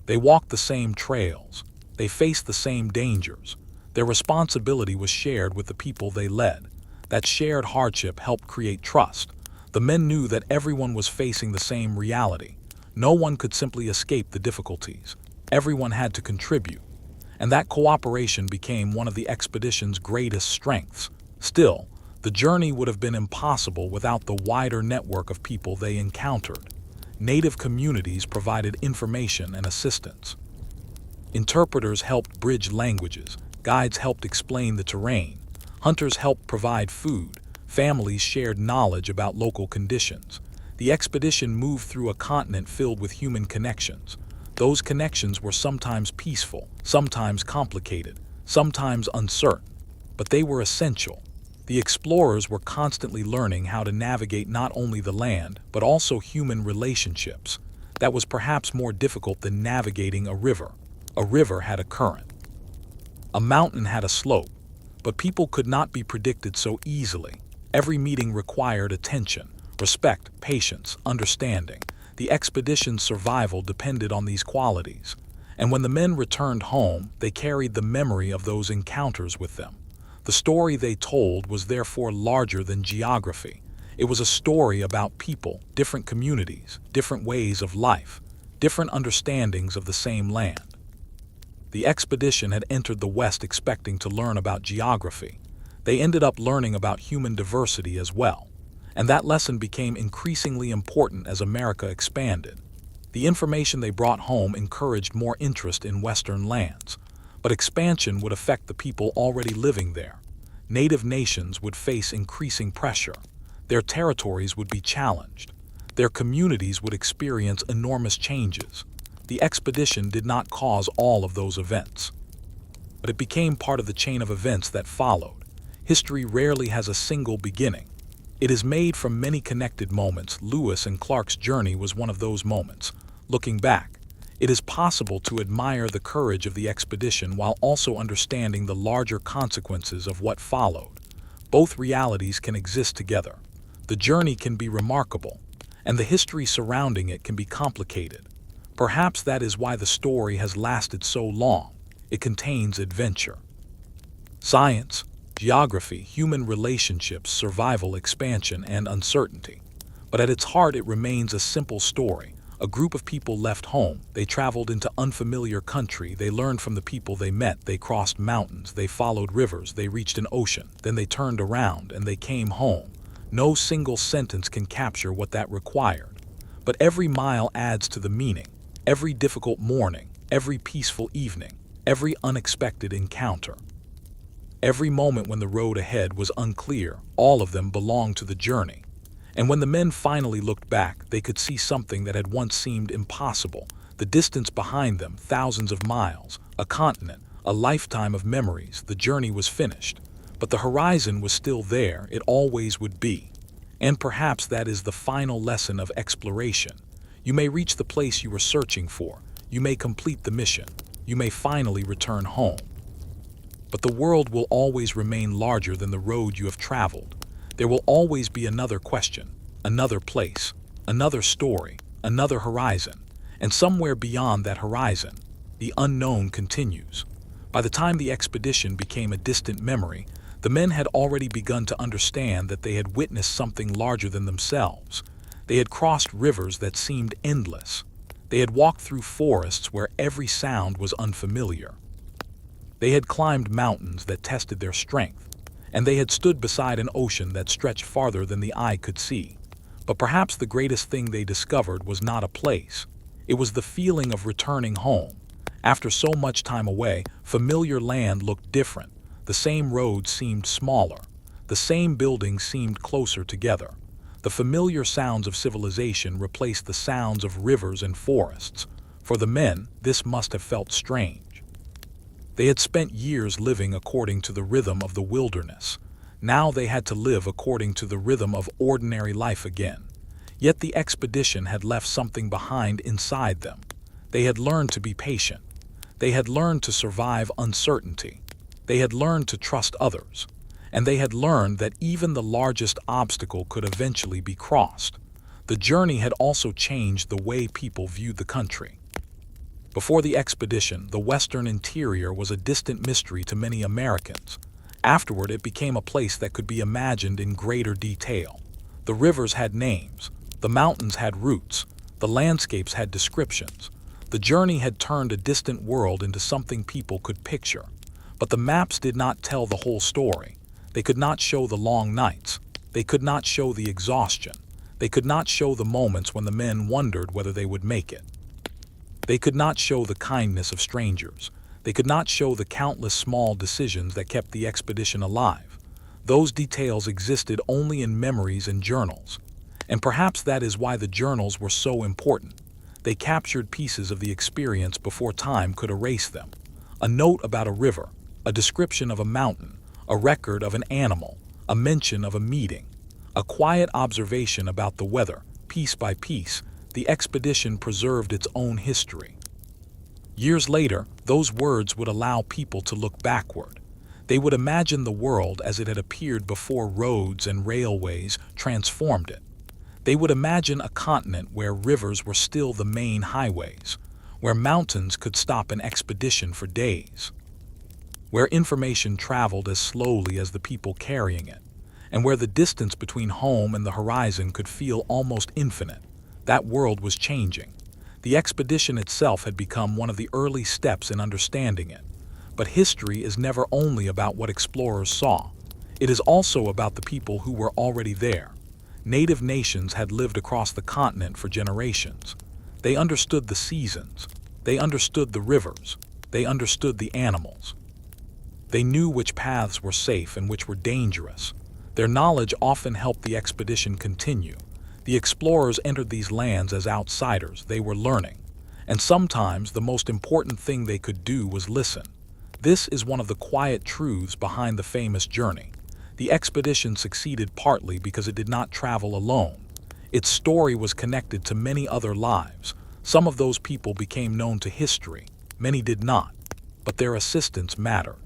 They walked the same trails. They faced the same dangers. Their responsibility was shared with the people they led. That shared hardship helped create trust. The men knew that everyone was facing the same reality. No one could simply escape the difficulties. Everyone had to contribute. And that cooperation became one of the expedition's greatest strengths. Still, the journey would have been impossible without the wider network of people they encountered. Native communities provided information and assistance. Interpreters helped bridge languages, guides helped explain the terrain, hunters helped provide food, families shared knowledge about local conditions. The expedition moved through a continent filled with human connections. Those connections were sometimes peaceful, sometimes complicated, sometimes uncertain, but they were essential. The explorers were constantly learning how to navigate not only the land, but also human relationships. That was perhaps more difficult than navigating a river. A river had a current. A mountain had a slope, but people could not be predicted so easily. Every meeting required attention, respect, patience, understanding. The expedition's survival depended on these qualities. And when the men returned home, they carried the memory of those encounters with them. The story they told was therefore larger than geography. It was a story about people, different communities, different ways of life, different understandings of the same land. The expedition had entered the West expecting to learn about geography. They ended up learning about human diversity as well. And that lesson became increasingly important as America expanded. The information they brought home encouraged more interest in Western lands. But expansion would affect the people already living there. Native nations would face increasing pressure. Their territories would be challenged. Their communities would experience enormous changes. The expedition did not cause all of those events, but it became part of the chain of events that followed. History rarely has a single beginning. It is made from many connected moments. Lewis and Clark's journey was one of those moments. Looking back, it is possible to admire the courage of the expedition while also understanding the larger consequences of what followed. Both realities can exist together. The journey can be remarkable, and the history surrounding it can be complicated. Perhaps that is why the story has lasted so long. It contains adventure, science, geography, human relationships, survival, expansion, and uncertainty. But at its heart, it remains a simple story. A group of people left home. They traveled into unfamiliar country. They learned from the people they met. They crossed mountains. They followed rivers. They reached an ocean. Then they turned around and they came home. No single sentence can capture what that required. But every mile adds to the meaning. Every difficult morning, every peaceful evening, every unexpected encounter. Every moment when the road ahead was unclear, all of them belonged to the journey. And when the men finally looked back, they could see something that had once seemed impossible. The distance behind them, thousands of miles, a continent, a lifetime of memories. The journey was finished. But the horizon was still there. It always would be. And perhaps that is the final lesson of exploration. You may reach the place you were searching for. You may complete the mission. You may finally return home. But the world will always remain larger than the road you have traveled. There will always be another question, another place, another story, another horizon. And somewhere beyond that horizon, the unknown continues. By the time the expedition became a distant memory, the men had already begun to understand that they had witnessed something larger than themselves. They had crossed rivers that seemed endless. They had walked through forests where every sound was unfamiliar. They had climbed mountains that tested their strength, and they had stood beside an ocean that stretched farther than the eye could see. But perhaps the greatest thing they discovered was not a place. It was the feeling of returning home. After so much time away, familiar land looked different. The same roads seemed smaller. The same buildings seemed closer together. The familiar sounds of civilization replaced the sounds of rivers and forests. For the men, this must have felt strange. They had spent years living according to the rhythm of the wilderness. Now they had to live according to the rhythm of ordinary life again. Yet the expedition had left something behind inside them. They had learned to be patient. They had learned to survive uncertainty. They had learned to trust others, and they had learned that even the largest obstacle could eventually be crossed. The journey had also changed the way people viewed the country. Before the expedition, the western interior was a distant mystery to many Americans. Afterward, it became a place that could be imagined in greater detail. The rivers had names, the mountains had roots, the landscapes had descriptions. The journey had turned a distant world into something people could picture. But the maps did not tell the whole story. They could not show the long nights. They could not show the exhaustion. They could not show the moments when the men wondered whether they would make it. They could not show the kindness of strangers. They could not show the countless small decisions that kept the expedition alive. Those details existed only in memories and journals. And perhaps that is why the journals were so important. They captured pieces of the experience before time could erase them. A note about a river, a description of a mountain, a record of an animal, a mention of a meeting, a quiet observation about the weather. Piece by piece, the expedition preserved its own history. Years later, those words would allow people to look backward. They would imagine the world as it had appeared before roads and railways transformed it. They would imagine a continent where rivers were still the main highways, where mountains could stop an expedition for days, where information traveled as slowly as the people carrying it, and where the distance between home and the horizon could feel almost infinite. That world was changing. The expedition itself had become one of the early steps in understanding it. But history is never only about what explorers saw. It is also about the people who were already there. Native nations had lived across the continent for generations. They understood the seasons. They understood the rivers. They understood the animals. They knew which paths were safe and which were dangerous. Their knowledge often helped the expedition continue. The explorers entered these lands as outsiders. They were learning. And sometimes the most important thing they could do was listen. This is one of the quiet truths behind the famous journey. The expedition succeeded partly because it did not travel alone. Its story was connected to many other lives. Some of those people became known to history. Many did not. But their assistance mattered.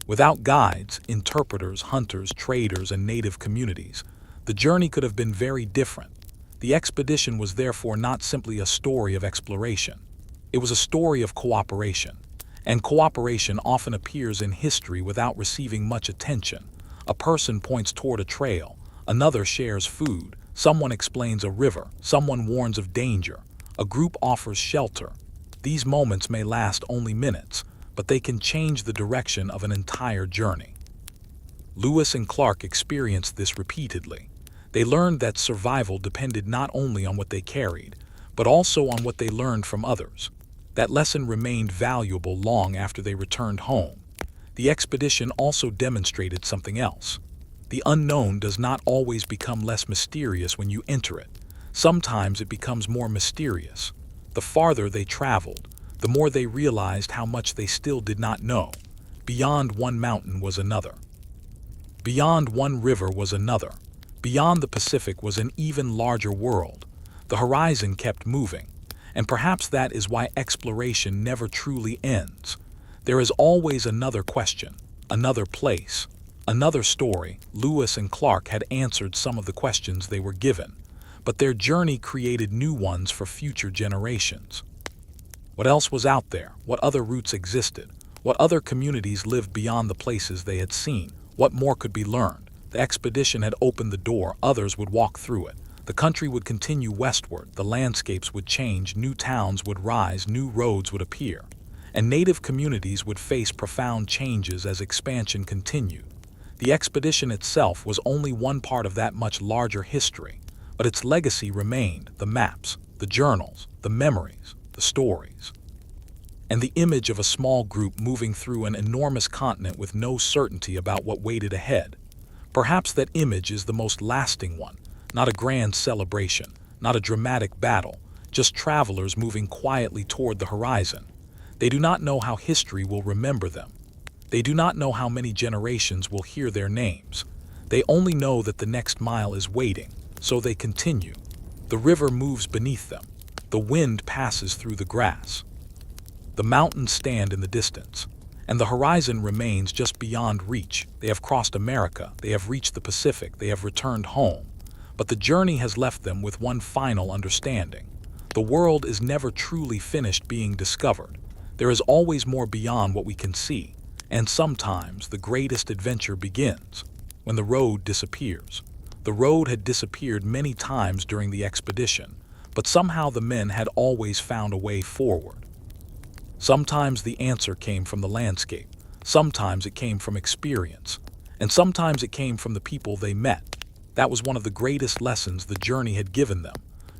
Without guides, interpreters, hunters, traders, and native communities, the journey could have been very different. The expedition was therefore not simply a story of exploration. It was a story of cooperation. And cooperation often appears in history without receiving much attention. A person points toward a trail, another shares food, someone explains a river, someone warns of danger, a group offers shelter. These moments may last only minutes, but they can change the direction of an entire journey. Lewis and Clark experienced this repeatedly. They learned that survival depended not only on what they carried, but also on what they learned from others. That lesson remained valuable long after they returned home. The expedition also demonstrated something else. The unknown does not always become less mysterious when you enter it. Sometimes it becomes more mysterious. The farther they traveled, the more they realized how much they still did not know. Beyond one mountain was another. Beyond one river was another. Beyond the Pacific was an even larger world. The horizon kept moving. And perhaps that is why exploration never truly ends. There is always another question, another place, another story. Lewis and Clark had answered some of the questions they were given, but their journey created new ones for future generations. What else was out there? What other routes existed? What other communities lived beyond the places they had seen? What more could be learned? The expedition had opened the door. Others would walk through it. The country would continue westward. The landscapes would change. New towns would rise. New roads would appear. And native communities would face profound changes as expansion continued. The expedition itself was only one part of that much larger history, but its legacy remained: the maps, the journals, the memories, the stories. And the image of a small group moving through an enormous continent with no certainty about what waited ahead. Perhaps that image is the most lasting one. Not a grand celebration, not a dramatic battle, just travelers moving quietly toward the horizon. They do not know how history will remember them. They do not know how many generations will hear their names. They only know that the next mile is waiting, so they continue. The river moves beneath them. The wind passes through the grass. The mountains stand in the distance. and the horizon remains just beyond reach. They have crossed America, they have reached the Pacific, they have returned home. But the journey has left them with one final understanding. The world is never truly finished being discovered. There is always more beyond what we can see, and sometimes the greatest adventure begins when the road disappears. The road had disappeared many times during the expedition, but somehow the men had always found a way forward. Sometimes the answer came from the landscape, sometimes it came from experience, and sometimes it came from the people they met. That was one of the greatest lessons the journey had given them.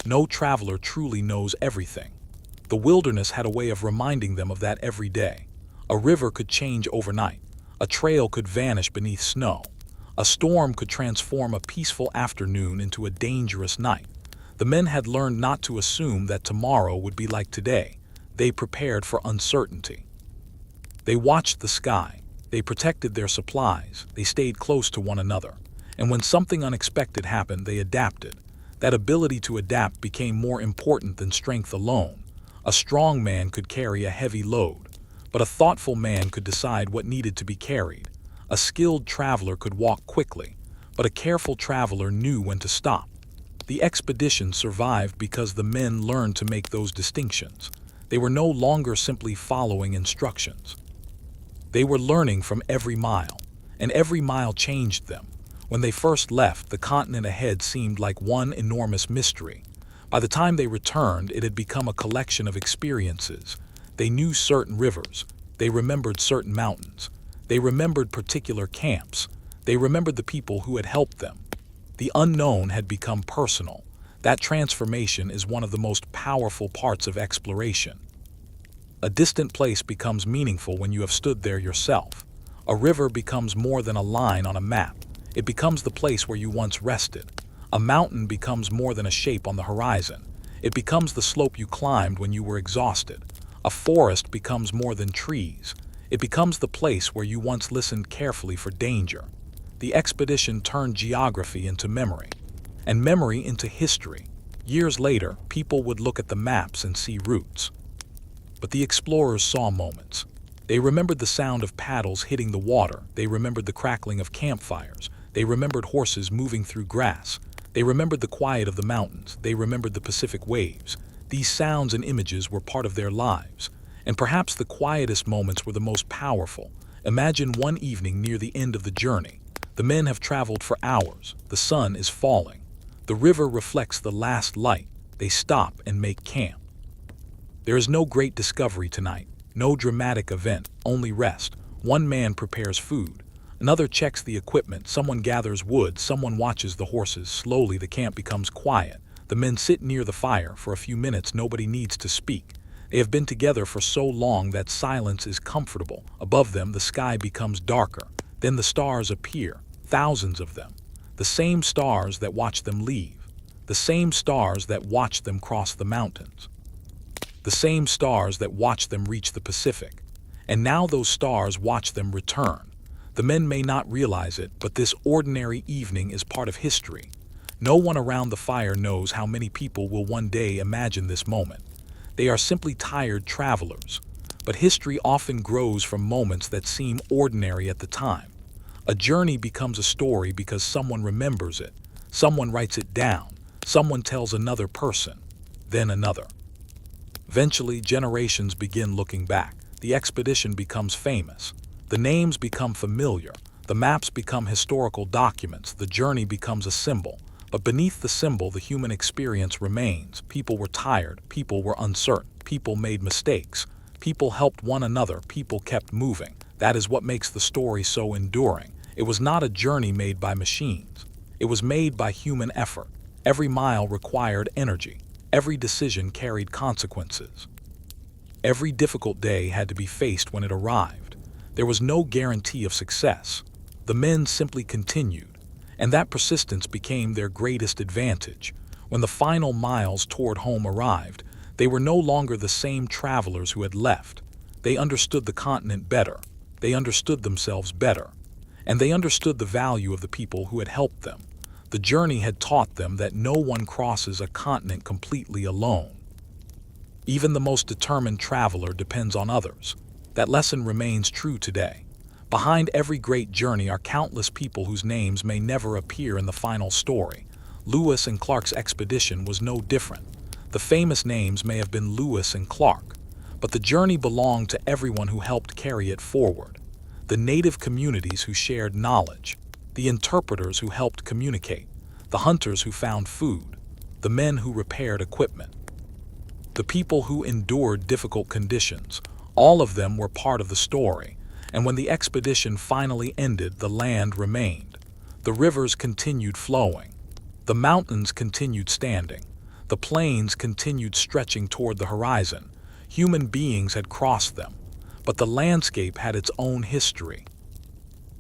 No traveler truly knows everything. The wilderness had a way of reminding them of that every day. A river could change overnight. A trail could vanish beneath snow. A storm could transform a peaceful afternoon into a dangerous night. The men had learned not to assume that tomorrow would be like today. They prepared for uncertainty. They watched the sky. They protected their supplies. They stayed close to one another. And when something unexpected happened, they adapted. That ability to adapt became more important than strength alone. A strong man could carry a heavy load, but a thoughtful man could decide what needed to be carried. A skilled traveler could walk quickly, but a careful traveler knew when to stop. The expedition survived because the men learned to make those distinctions. They were no longer simply following instructions. They were learning from every mile, and every mile changed them. When they first left, the continent ahead seemed like one enormous mystery. By the time they returned, it had become a collection of experiences. They knew certain rivers. They remembered certain mountains. They remembered particular camps. They remembered the people who had helped them. The unknown had become personal. That transformation is one of the most powerful parts of exploration. A distant place becomes meaningful when you have stood there yourself. A river becomes more than a line on a map. It becomes the place where you once rested. A mountain becomes more than a shape on the horizon. It becomes the slope you climbed when you were exhausted. A forest becomes more than trees. It becomes the place where you once listened carefully for danger. The expedition turned geography into memory, and memory into history. Years later, people would look at the maps and see routes. But the explorers saw moments. They remembered the sound of paddles hitting the water. They remembered the crackling of campfires. They remembered horses moving through grass. They remembered the quiet of the mountains. They remembered the Pacific waves. These sounds and images were part of their lives. And perhaps the quietest moments were the most powerful. Imagine one evening near the end of the journey. The men have traveled for hours. The sun is falling. The river reflects the last light. They stop and make camp. There is no great discovery tonight, no dramatic event, only rest. One man prepares food. Another checks the equipment. Someone gathers wood. Someone watches the horses. Slowly, the camp becomes quiet. The men sit near the fire. For a few minutes, nobody needs to speak. They have been together for so long that silence is comfortable. Above them, the sky becomes darker. Then the stars appear, thousands of them. The same stars that watched them leave. The same stars that watched them cross the mountains. The same stars that watched them reach the Pacific. And now those stars watch them return. The men may not realize it, but this ordinary evening is part of history. No one around the fire knows how many people will one day imagine this moment. They are simply tired travelers. But history often grows from moments that seem ordinary at the time. A journey becomes a story because someone remembers it. Someone writes it down. Someone tells another person, then another. Eventually, generations begin looking back. The expedition becomes famous. The names become familiar. The maps become historical documents. The journey becomes a symbol. But beneath the symbol, the human experience remains. People were tired. People were uncertain. People made mistakes. People helped one another. People kept moving. That is what makes the story so enduring. It was not a journey made by machines. It was made by human effort. Every mile required energy. Every decision carried consequences. Every difficult day had to be faced when it arrived. There was no guarantee of success. The men simply continued, and that persistence became their greatest advantage. When the final miles toward home arrived, they were no longer the same travelers who had left. They understood the continent better. They understood themselves better. And they understood the value of the people who had helped them. The journey had taught them that no one crosses a continent completely alone. Even the most determined traveler depends on others. That lesson remains true today. Behind every great journey are countless people whose names may never appear in the final story. Lewis and Clark's expedition was no different. The famous names may have been Lewis and Clark, but the journey belonged to everyone who helped carry it forward. The native communities who shared knowledge, the interpreters who helped communicate, the hunters who found food, the men who repaired equipment, the people who endured difficult conditions. All of them were part of the story, and when the expedition finally ended, the land remained. The rivers continued flowing. The mountains continued standing. The plains continued stretching toward the horizon. Human beings had crossed them, but the landscape had its own history,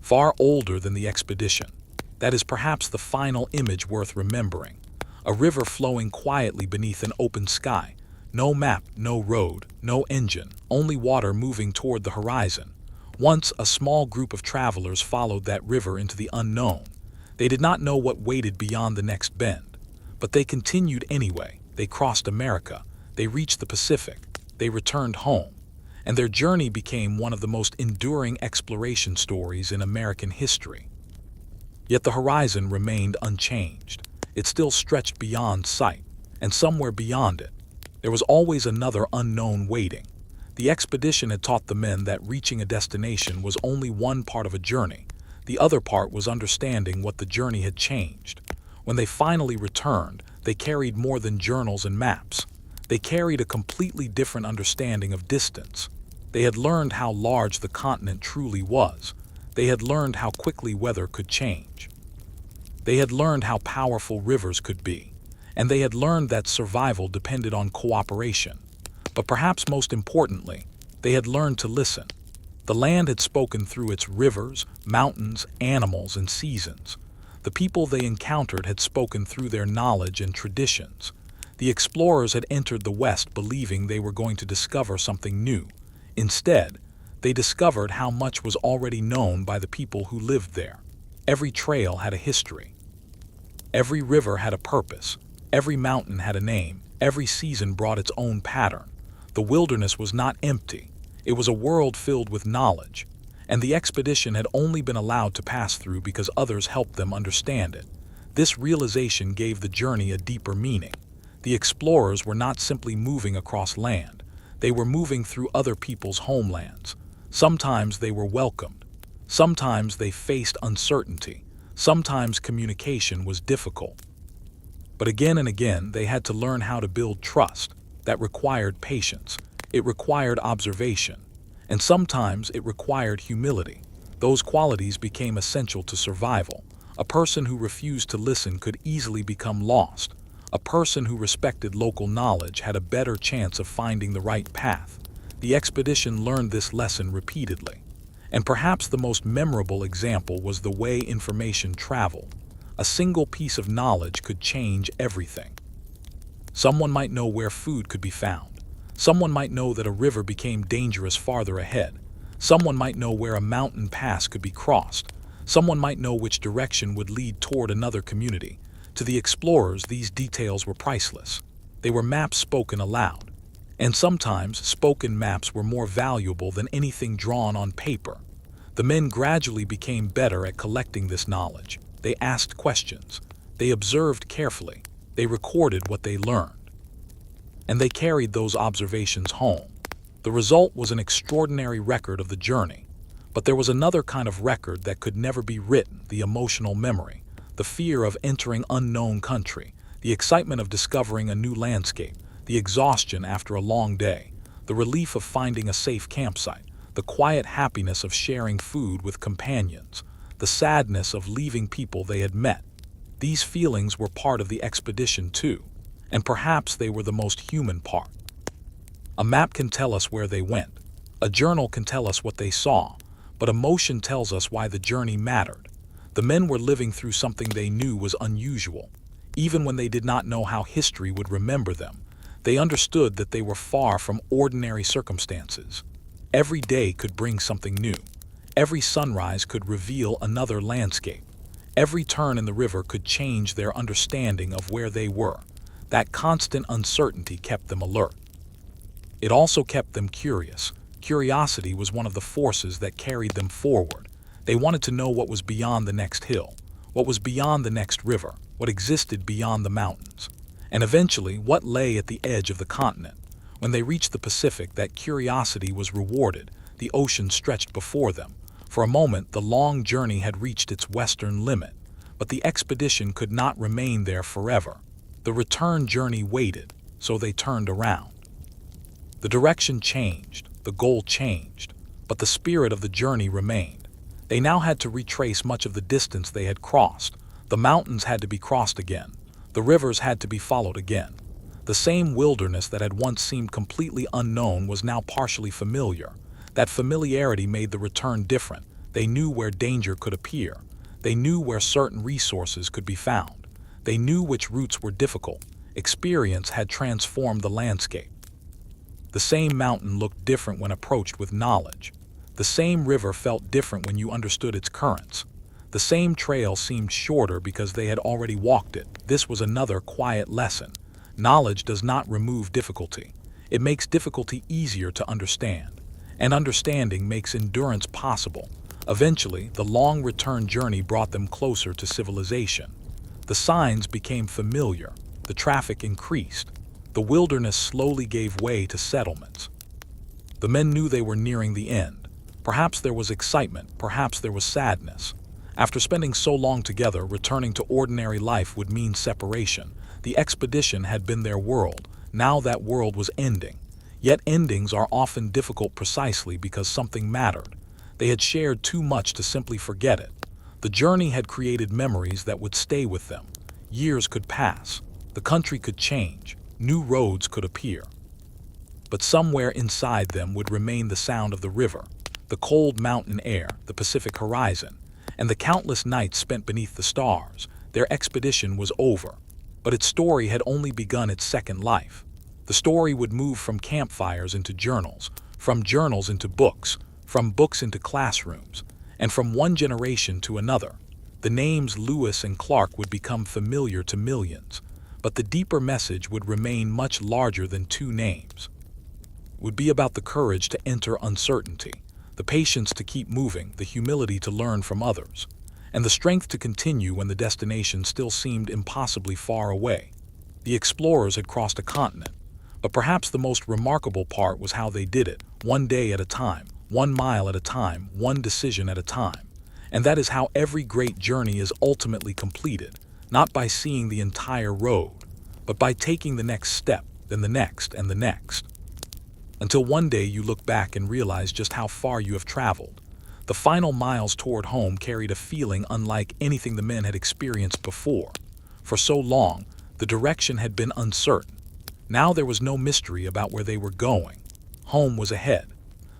far older than the expedition. That is perhaps the final image worth remembering. A river flowing quietly beneath an open sky. No map, no road, no engine, only water moving toward the horizon. Once, a small group of travelers followed that river into the unknown. They did not know what waited beyond the next bend, but they continued anyway. They crossed America. They reached the Pacific. They returned home. And their journey became one of the most enduring exploration stories in American history. Yet the horizon remained unchanged. It still stretched beyond sight, and somewhere beyond it, there was always another unknown waiting. The expedition had taught the men that reaching a destination was only one part of a journey. The other part was understanding what the journey had changed. When they finally returned, they carried more than journals and maps. They carried a completely different understanding of distance. They had learned how large the continent truly was. They had learned how quickly weather could change. They had learned how powerful rivers could be. And they had learned that survival depended on cooperation. But perhaps most importantly, they had learned to listen. The land had spoken through its rivers, mountains, animals, and seasons. The people they encountered had spoken through their knowledge and traditions. The explorers had entered the West believing they were going to discover something new. Instead, they discovered how much was already known by the people who lived there. Every trail had a history. Every river had a purpose. Every mountain had a name. Every season brought its own pattern. The wilderness was not empty. It was a world filled with knowledge, and the expedition had only been allowed to pass through because others helped them understand it. This realization gave the journey a deeper meaning. The explorers were not simply moving across land. They were moving through other people's homelands. Sometimes they were welcomed. Sometimes they faced uncertainty. Sometimes communication was difficult. But again and again, they had to learn how to build trust. That required patience. It required observation. And sometimes it required humility. Those qualities became essential to survival. A person who refused to listen could easily become lost. A person who respected local knowledge had a better chance of finding the right path. The expedition learned this lesson repeatedly. And perhaps the most memorable example was the way information traveled. A single piece of knowledge could change everything. Someone might know where food could be found. Someone might know that a river became dangerous farther ahead. Someone might know where a mountain pass could be crossed. Someone might know which direction would lead toward another community. To the explorers, these details were priceless. They were maps spoken aloud. And sometimes spoken maps were more valuable than anything drawn on paper. The men gradually became better at collecting this knowledge. They asked questions. They observed carefully. They recorded what they learned. And they carried those observations home. The result was an extraordinary record of the journey. But there was another kind of record that could never be written: the emotional memory, the fear of entering unknown country, the excitement of discovering a new landscape, the exhaustion after a long day, the relief of finding a safe campsite, the quiet happiness of sharing food with companions, the sadness of leaving people they had met. These feelings were part of the expedition too, and perhaps they were the most human part. A map can tell us where they went. A journal can tell us what they saw, but emotion tells us why the journey mattered. The men were living through something they knew was unusual. Even when they did not know how history would remember them, they understood that they were far from ordinary circumstances. Every day could bring something new. Every sunrise could reveal another landscape. Every turn in the river could change their understanding of where they were. That constant uncertainty kept them alert. It also kept them curious Curiosity was one of the forces that carried them forward. They wanted to know what was beyond the next hill, what was beyond the next river, what existed beyond the mountains, and eventually what lay at the edge of the continent. When they reached the Pacific, that curiosity was rewarded. The ocean stretched before them. For a moment, the long journey had reached its western limit, but the expedition could not remain there forever. The return journey waited, so they turned around. The direction changed, the goal changed, but the spirit of the journey remained. They now had to retrace much of the distance they had crossed. The mountains had to be crossed again. The rivers had to be followed again. The same wilderness that had once seemed completely unknown was now partially familiar. That familiarity made the return different. They knew where danger could appear. They knew where certain resources could be found. They knew which routes were difficult. Experience had transformed the landscape. The same mountain looked different when approached with knowledge. The same river felt different when you understood its currents. The same trail seemed shorter because they had already walked it. This was another quiet lesson. Knowledge does not remove difficulty. It makes difficulty easier to understand. And understanding makes endurance possible. Eventually, the long return journey brought them closer to civilization. The signs became familiar. The traffic increased. The wilderness slowly gave way to settlements. The men knew they were nearing the end. Perhaps there was excitement, perhaps there was sadness. After spending so long together, returning to ordinary life would mean separation. The expedition had been their world. Now that world was ending. Yet endings are often difficult precisely because something mattered. They had shared too much to simply forget it. The journey had created memories that would stay with them. Years could pass. The country could change. New roads could appear. But somewhere inside them would remain the sound of the river, the cold mountain air, the Pacific horizon, and the countless nights spent beneath the stars. Their expedition was over. But its story had only begun its second life. The story would move from campfires into journals, from journals into books, from books into classrooms, and from one generation to another. The names Lewis and Clark would become familiar to millions, but the deeper message would remain much larger than two names. It would be about the courage to enter uncertainty, the patience to keep moving, the humility to learn from others, and the strength to continue when the destination still seemed impossibly far away. The explorers had crossed a continent, but perhaps the most remarkable part was how they did it, one day at a time, 1 mile at a time, one decision at a time. And that is how every great journey is ultimately completed, not by seeing the entire road, but by taking the next step, then the next and the next. Until one day you look back and realize just how far you have traveled. The final miles toward home carried a feeling unlike anything the men had experienced before. For so long, the direction had been uncertain. Now there was no mystery about where they were going. Home was ahead.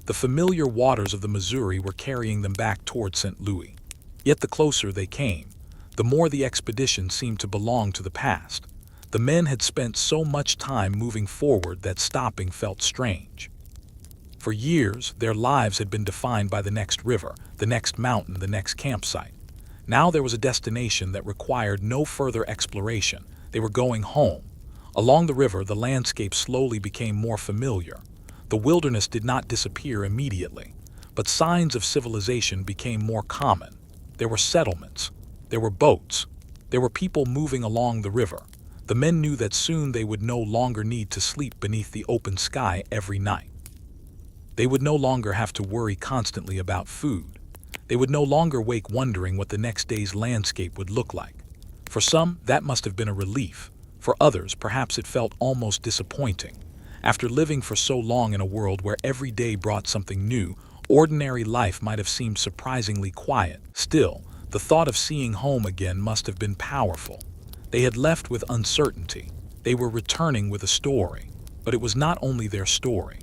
The familiar waters of the Missouri were carrying them back toward St. Louis. Yet the closer they came, the more the expedition seemed to belong to the past. The men had spent so much time moving forward that stopping felt strange. For years, their lives had been defined by the next river, the next mountain, the next campsite. Now there was a destination that required no further exploration. They were going home. Along the river, the landscape slowly became more familiar. The wilderness did not disappear immediately, but signs of civilization became more common. There were settlements. There were boats. There were people moving along the river. The men knew that soon they would no longer need to sleep beneath the open sky every night. They would no longer have to worry constantly about food. They would no longer wake wondering what the next day's landscape would look like. For some, that must have been a relief. For others, perhaps it felt almost disappointing. After living for so long in a world where every day brought something new, ordinary life might have seemed surprisingly quiet. Still, the thought of seeing home again must have been powerful. They had left with uncertainty. They were returning with a story. But it was not only their story.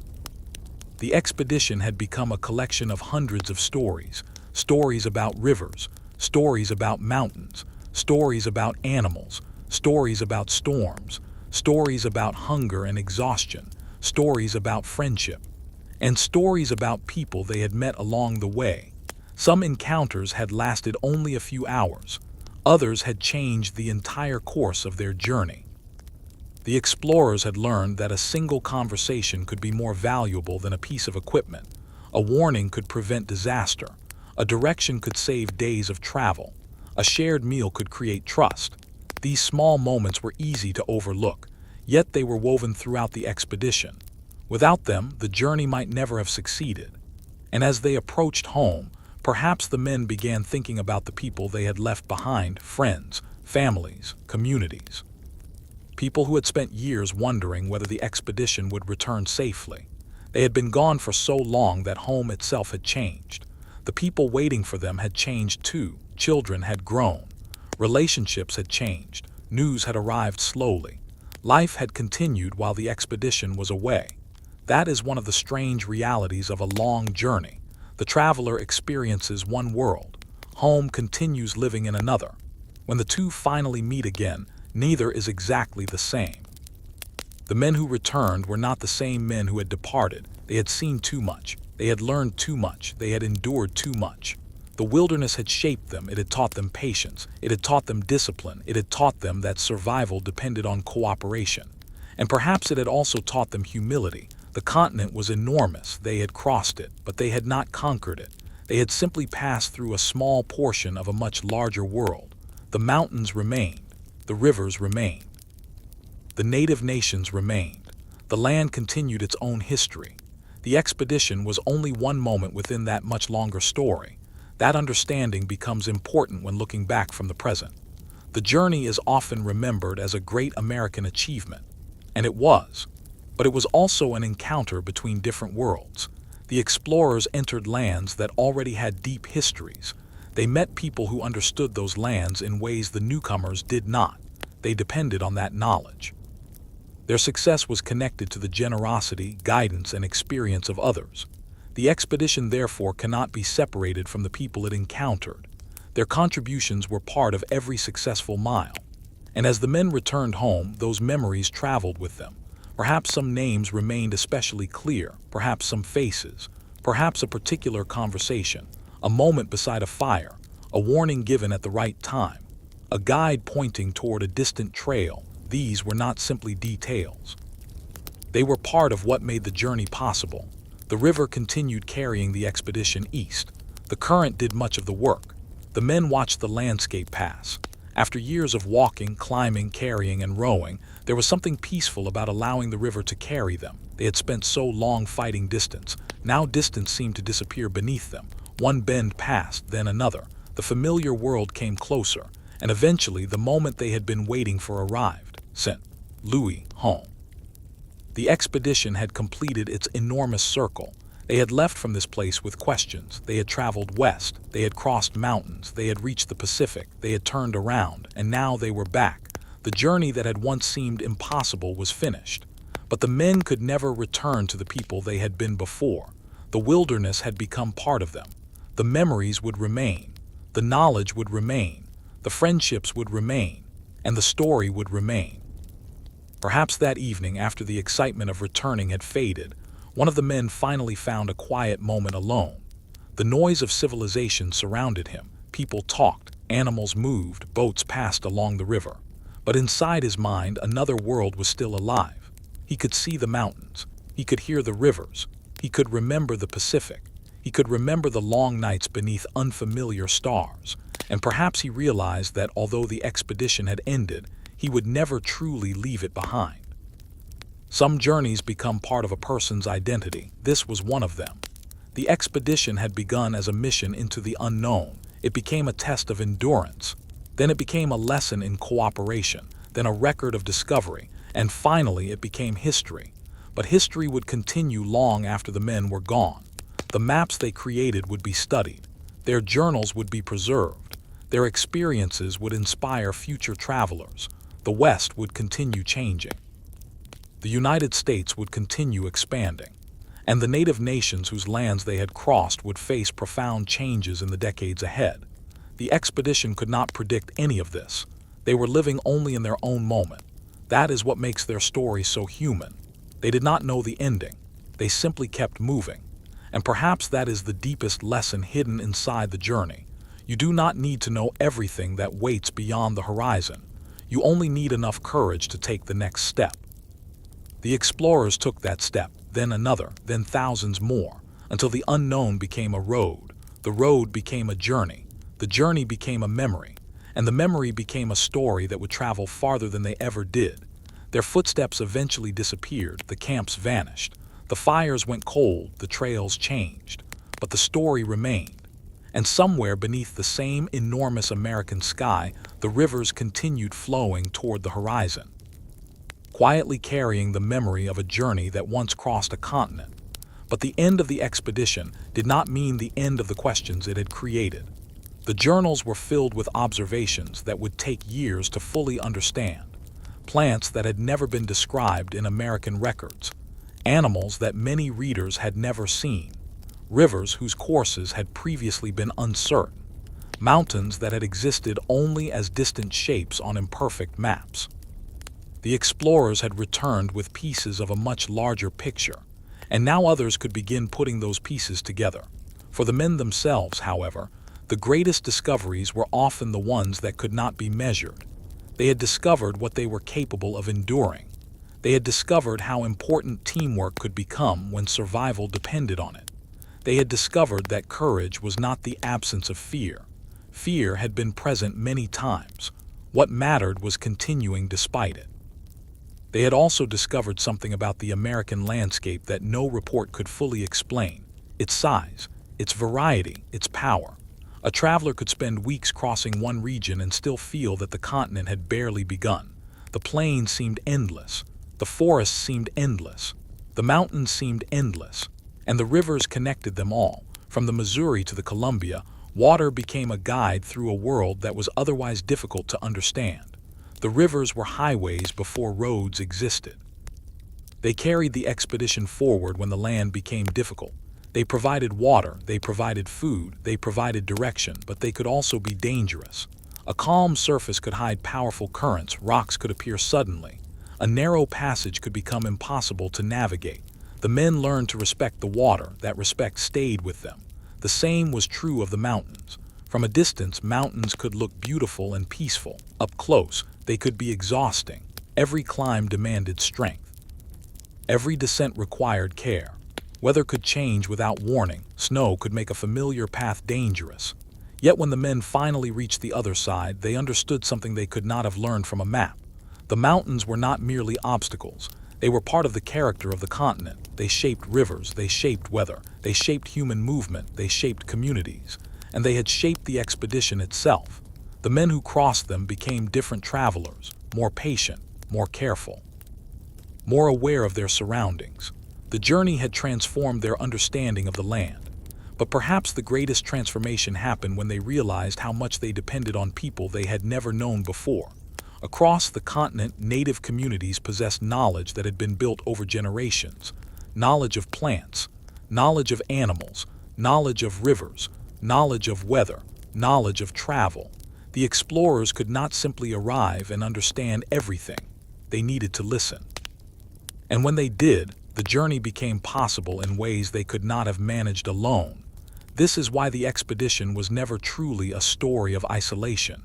The expedition had become a collection of hundreds of stories. Stories about rivers, stories about mountains, stories about animals, stories about storms, stories about hunger and exhaustion, stories about friendship, and stories about people they had met along the way. Some encounters had lasted only a few hours. Others had changed the entire course of their journey. The explorers had learned that a single conversation could be more valuable than a piece of equipment. A warning could prevent disaster. A direction could save days of travel. A shared meal could create trust. These small moments were easy to overlook, yet they were woven throughout the expedition. Without them, the journey might never have succeeded. And as they approached home, perhaps the men began thinking about the people they had left behind: friends, families, communities. People who had spent years wondering whether the expedition would return safely. They had been gone for so long that home itself had changed. The people waiting for them had changed too. Children had grown. Relationships had changed. News had arrived slowly. Life had continued while the expedition was away. That is one of the strange realities of a long journey. The traveler experiences one world. Home continues living in another. When the two finally meet again, neither is exactly the same. The men who returned were not the same men who had departed. They had seen too much. They had learned too much. They had endured too much. The wilderness had shaped them. It had taught them patience. It had taught them discipline. It had taught them that survival depended on cooperation. And perhaps it had also taught them humility. The continent was enormous. They had crossed it, but they had not conquered it. They had simply passed through a small portion of a much larger world. The mountains remained. The rivers remained. The native nations remained. The land continued its own history. The expedition was only one moment within that much longer story. That understanding becomes important when looking back from the present. The journey is often remembered as a great American achievement, and it was. But it was also an encounter between different worlds. The explorers entered lands that already had deep histories. They met people who understood those lands in ways the newcomers did not. They depended on that knowledge. Their success was connected to the generosity, guidance, and experience of others. The expedition therefore cannot be separated from the people it encountered. Their contributions were part of every successful mile. And as the men returned home, those memories traveled with them. Perhaps some names remained especially clear, perhaps some faces, perhaps a particular conversation, a moment beside a fire, a warning given at the right time, a guide pointing toward a distant trail. These were not simply details. They were part of what made the journey possible. The river continued carrying the expedition east. The current did much of the work. The men watched the landscape pass. After years of walking, climbing, carrying, and rowing, there was something peaceful about allowing the river to carry them. They had spent so long fighting distance. Now distance seemed to disappear beneath them. One bend passed, then another. The familiar world came closer, and eventually the moment they had been waiting for arrived. Sent Louis home. The expedition had completed its enormous circle. They had left from this place with questions. They had traveled west. They had crossed mountains. They had reached the Pacific. They had turned around, and now they were back. The journey that had once seemed impossible was finished. But the men could never return to the people they had been before. The wilderness had become part of them. The memories would remain. The knowledge would remain. The friendships would remain. And the story would remain. Perhaps that evening, after the excitement of returning had faded, one of the men finally found a quiet moment alone. The noise of civilization surrounded him. People talked, animals moved, boats passed along the river. But inside his mind, another world was still alive. He could see the mountains. He could hear the rivers. He could remember the Pacific. He could remember the long nights beneath unfamiliar stars. And perhaps he realized that although the expedition had ended, he would never truly leave it behind. Some journeys become part of a person's identity. This was one of them. The expedition had begun as a mission into the unknown. It became a test of endurance. Then it became a lesson in cooperation, then a record of discovery, and finally it became history. But history would continue long after the men were gone. The maps they created would be studied. Their journals would be preserved. Their experiences would inspire future travelers. The West would continue changing. The United States would continue expanding. And the native nations whose lands they had crossed would face profound changes in the decades ahead. The expedition could not predict any of this. They were living only in their own moment. That is what makes their story so human. They did not know the ending. They simply kept moving. And perhaps that is the deepest lesson hidden inside the journey. You do not need to know everything that waits beyond the horizon. You only need enough courage to take the next step. The explorers took that step, then another, then thousands more, until the unknown became a road, the road became a journey, the journey became a memory, and the memory became a story that would travel farther than they ever did. Their footsteps eventually disappeared, the camps vanished, the fires went cold, the trails changed, but the story remained. And somewhere beneath the same enormous American sky, the rivers continued flowing toward the horizon, quietly carrying the memory of a journey that once crossed a continent. But the end of the expedition did not mean the end of the questions it had created. The journals were filled with observations that would take years to fully understand. Plants that had never been described in American records, animals that many readers had never seen, rivers whose courses had previously been uncertain, mountains that had existed only as distant shapes on imperfect maps. The explorers had returned with pieces of a much larger picture, and now others could begin putting those pieces together. For the men themselves, however, the greatest discoveries were often the ones that could not be measured. They had discovered what they were capable of enduring. They had discovered how important teamwork could become when survival depended on it. They had discovered that courage was not the absence of fear. Fear had been present many times. What mattered was continuing despite it. They had also discovered something about the American landscape that no report could fully explain: its size, its variety, its power. A traveler could spend weeks crossing one region and still feel that the continent had barely begun. The plains seemed endless. The forests seemed endless. The mountains seemed endless. And the rivers connected them all. From the Missouri to the Columbia, water became a guide through a world that was otherwise difficult to understand. The rivers were highways before roads existed. They carried the expedition forward when the land became difficult. They provided water, they provided food, they provided direction, but they could also be dangerous. A calm surface could hide powerful currents, rocks could appear suddenly. A narrow passage could become impossible to navigate. The men learned to respect the water, that respect stayed with them. The same was true of the mountains. From a distance, mountains could look beautiful and peaceful. Up close, they could be exhausting. Every climb demanded strength. Every descent required care. Weather could change without warning. Snow could make a familiar path dangerous. Yet when the men finally reached the other side, they understood something they could not have learned from a map. The mountains were not merely obstacles. They were part of the character of the continent. They shaped rivers, they shaped weather, they shaped human movement, they shaped communities, and they had shaped the expedition itself. The men who crossed them became different travelers, more patient, more careful, more aware of their surroundings. The journey had transformed their understanding of the land. But perhaps the greatest transformation happened when they realized how much they depended on people they had never known before. Across the continent, native communities possessed knowledge that had been built over generations. Knowledge of plants, knowledge of animals, knowledge of rivers, knowledge of weather, knowledge of travel. The explorers could not simply arrive and understand everything. They needed to listen. And when they did, the journey became possible in ways they could not have managed alone. This is why the expedition was never truly a story of isolation.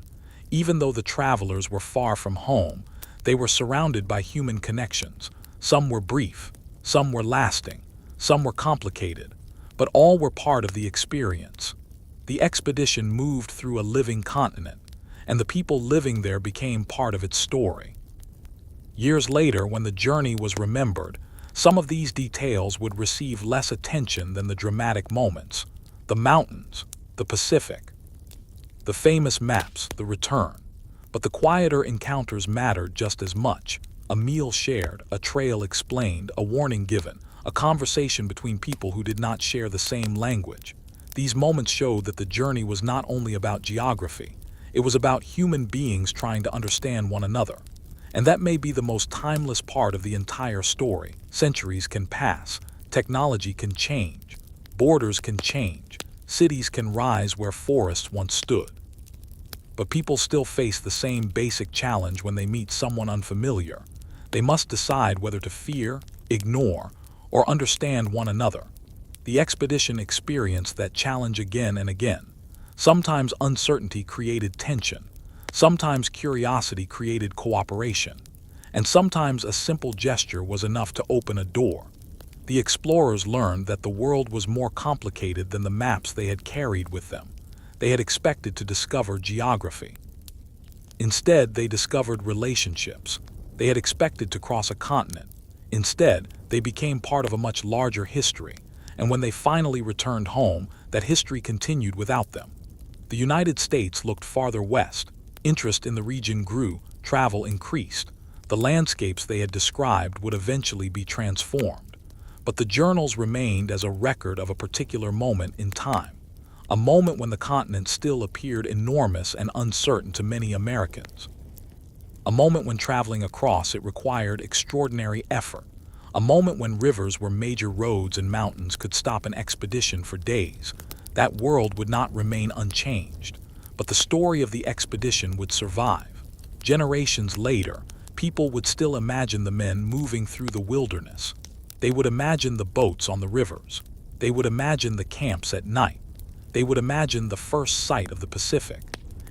Even though the travelers were far from home, they were surrounded by human connections. Some were brief, some were lasting, some were complicated, but all were part of the experience. The expedition moved through a living continent, and the people living there became part of its story. Years later, when the journey was remembered, some of these details would receive less attention than the dramatic moments: the mountains, the Pacific, the famous maps, the return. But the quieter encounters mattered just as much. A meal shared, a trail explained, a warning given, a conversation between people who did not share the same language. These moments showed that the journey was not only about geography, it was about human beings trying to understand one another. And that may be the most timeless part of the entire story. Centuries can pass, technology can change, borders can change, cities can rise where forests once stood. But people still face the same basic challenge when they meet someone unfamiliar. They must decide whether to fear, ignore, or understand one another. The expedition experienced that challenge again and again. Sometimes uncertainty created tension. Sometimes curiosity created cooperation, and sometimes a simple gesture was enough to open a door. The explorers learned that the world was more complicated than the maps they had carried with them. They had expected to discover geography. Instead, they discovered relationships. They had expected to cross a continent. Instead, they became part of a much larger history, and when they finally returned home, that history continued without them. The United States looked farther west. Interest in the region grew, travel increased. The landscapes they had described would eventually be transformed. But the journals remained as a record of a particular moment in time, a moment when the continent still appeared enormous and uncertain to many Americans. A moment when traveling across it required extraordinary effort. A moment when rivers where major roads and mountains could stop an expedition for days. That world would not remain unchanged, but the story of the expedition would survive. Generations later, people would still imagine the men moving through the wilderness. They would imagine the boats on the rivers. They would imagine the camps at night. They would imagine the first sight of the Pacific,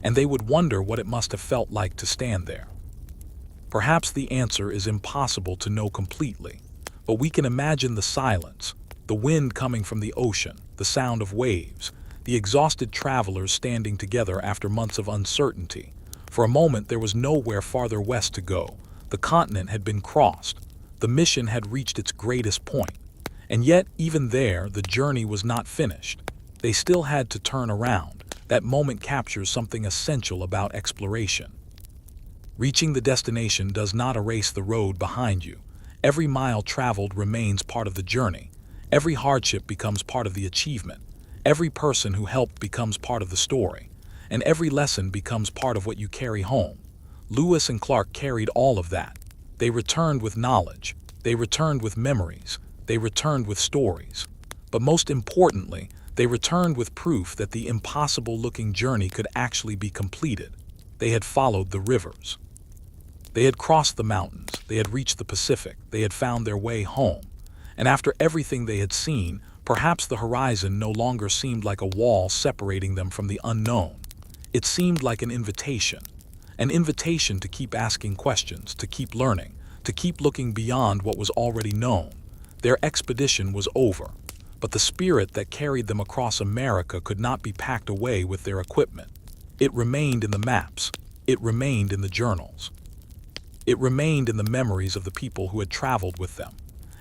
and they would wonder what it must have felt like to stand there. Perhaps the answer is impossible to know completely, but we can imagine the silence, the wind coming from the ocean, the sound of waves, the exhausted travelers standing together after months of uncertainty. For a moment there was nowhere farther west to go. The continent had been crossed. The mission had reached its greatest point. And yet, even there, the journey was not finished. They still had to turn around. That moment captures something essential about exploration. Reaching the destination does not erase the road behind you. Every mile traveled remains part of the journey. Every hardship becomes part of the achievement. Every person who helped becomes part of the story. And every lesson becomes part of what you carry home. Lewis and Clark carried all of that. They returned with knowledge. They returned with memories. They returned with stories. But most importantly, they returned with proof that the impossible-looking journey could actually be completed. They had followed the rivers. They had crossed the mountains. They had reached the Pacific. They had found their way home. And after everything they had seen, perhaps the horizon no longer seemed like a wall separating them from the unknown. It seemed like an invitation to keep asking questions, to keep learning, to keep looking beyond what was already known. Their expedition was over, but the spirit that carried them across America could not be packed away with their equipment. It remained in the maps. It remained in the journals. It remained in the memories of the people who had traveled with them.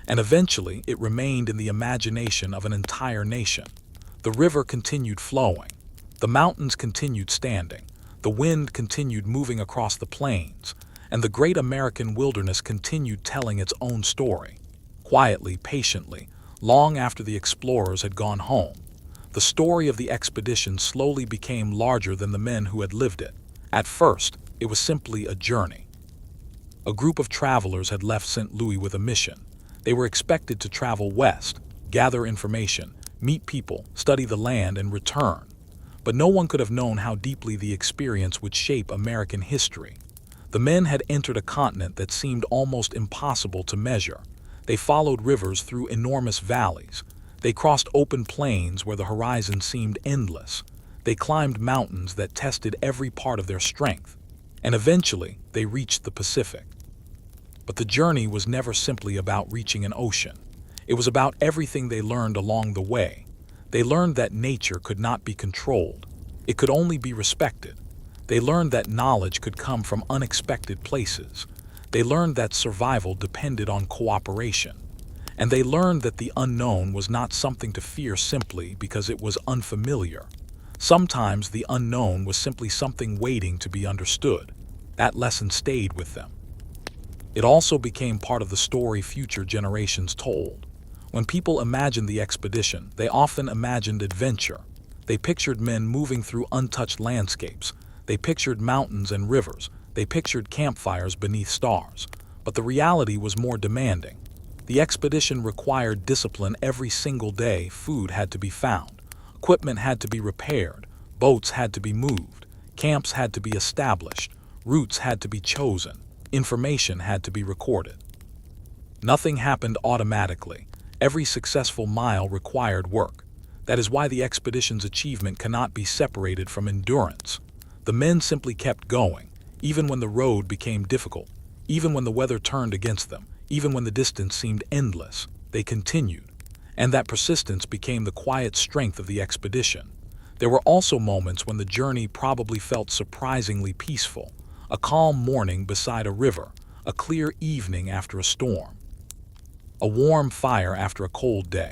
And eventually, it remained in the imagination of an entire nation. The river continued flowing. The mountains continued standing. The wind continued moving across the plains. And the great American wilderness continued telling its own story. Quietly, patiently, long after the explorers had gone home. The story of the expedition slowly became larger than the men who had lived it. At first, it was simply a journey. A group of travelers had left St. Louis with a mission. They were expected to travel west, gather information, meet people, study the land, and return. But no one could have known how deeply the experience would shape American history. The men had entered a continent that seemed almost impossible to measure. They followed rivers through enormous valleys. They crossed open plains where the horizon seemed endless. They climbed mountains that tested every part of their strength. And eventually, they reached the Pacific. But the journey was never simply about reaching an ocean. It was about everything they learned along the way. They learned that nature could not be controlled. It could only be respected. They learned that knowledge could come from unexpected places. They learned that survival depended on cooperation. And they learned that the unknown was not something to fear simply because it was unfamiliar. Sometimes the unknown was simply something waiting to be understood. That lesson stayed with them. It also became part of the story future generations told. When people imagined the expedition, they often imagined adventure. They pictured men moving through untouched landscapes. They pictured mountains and rivers. They pictured campfires beneath stars. But the reality was more demanding. The expedition required discipline every single day. Food had to be found. Equipment had to be repaired. Boats had to be moved. Camps had to be established. Routes had to be chosen. Information had to be recorded. Nothing happened automatically. Every successful mile required work. That is why the expedition's achievement cannot be separated from endurance. The men simply kept going, even when the road became difficult, even when the weather turned against them, even when the distance seemed endless. They continued, and that persistence became the quiet strength of the expedition. There were also moments when the journey probably felt surprisingly peaceful. A calm morning beside a river, a clear evening after a storm, a warm fire after a cold day,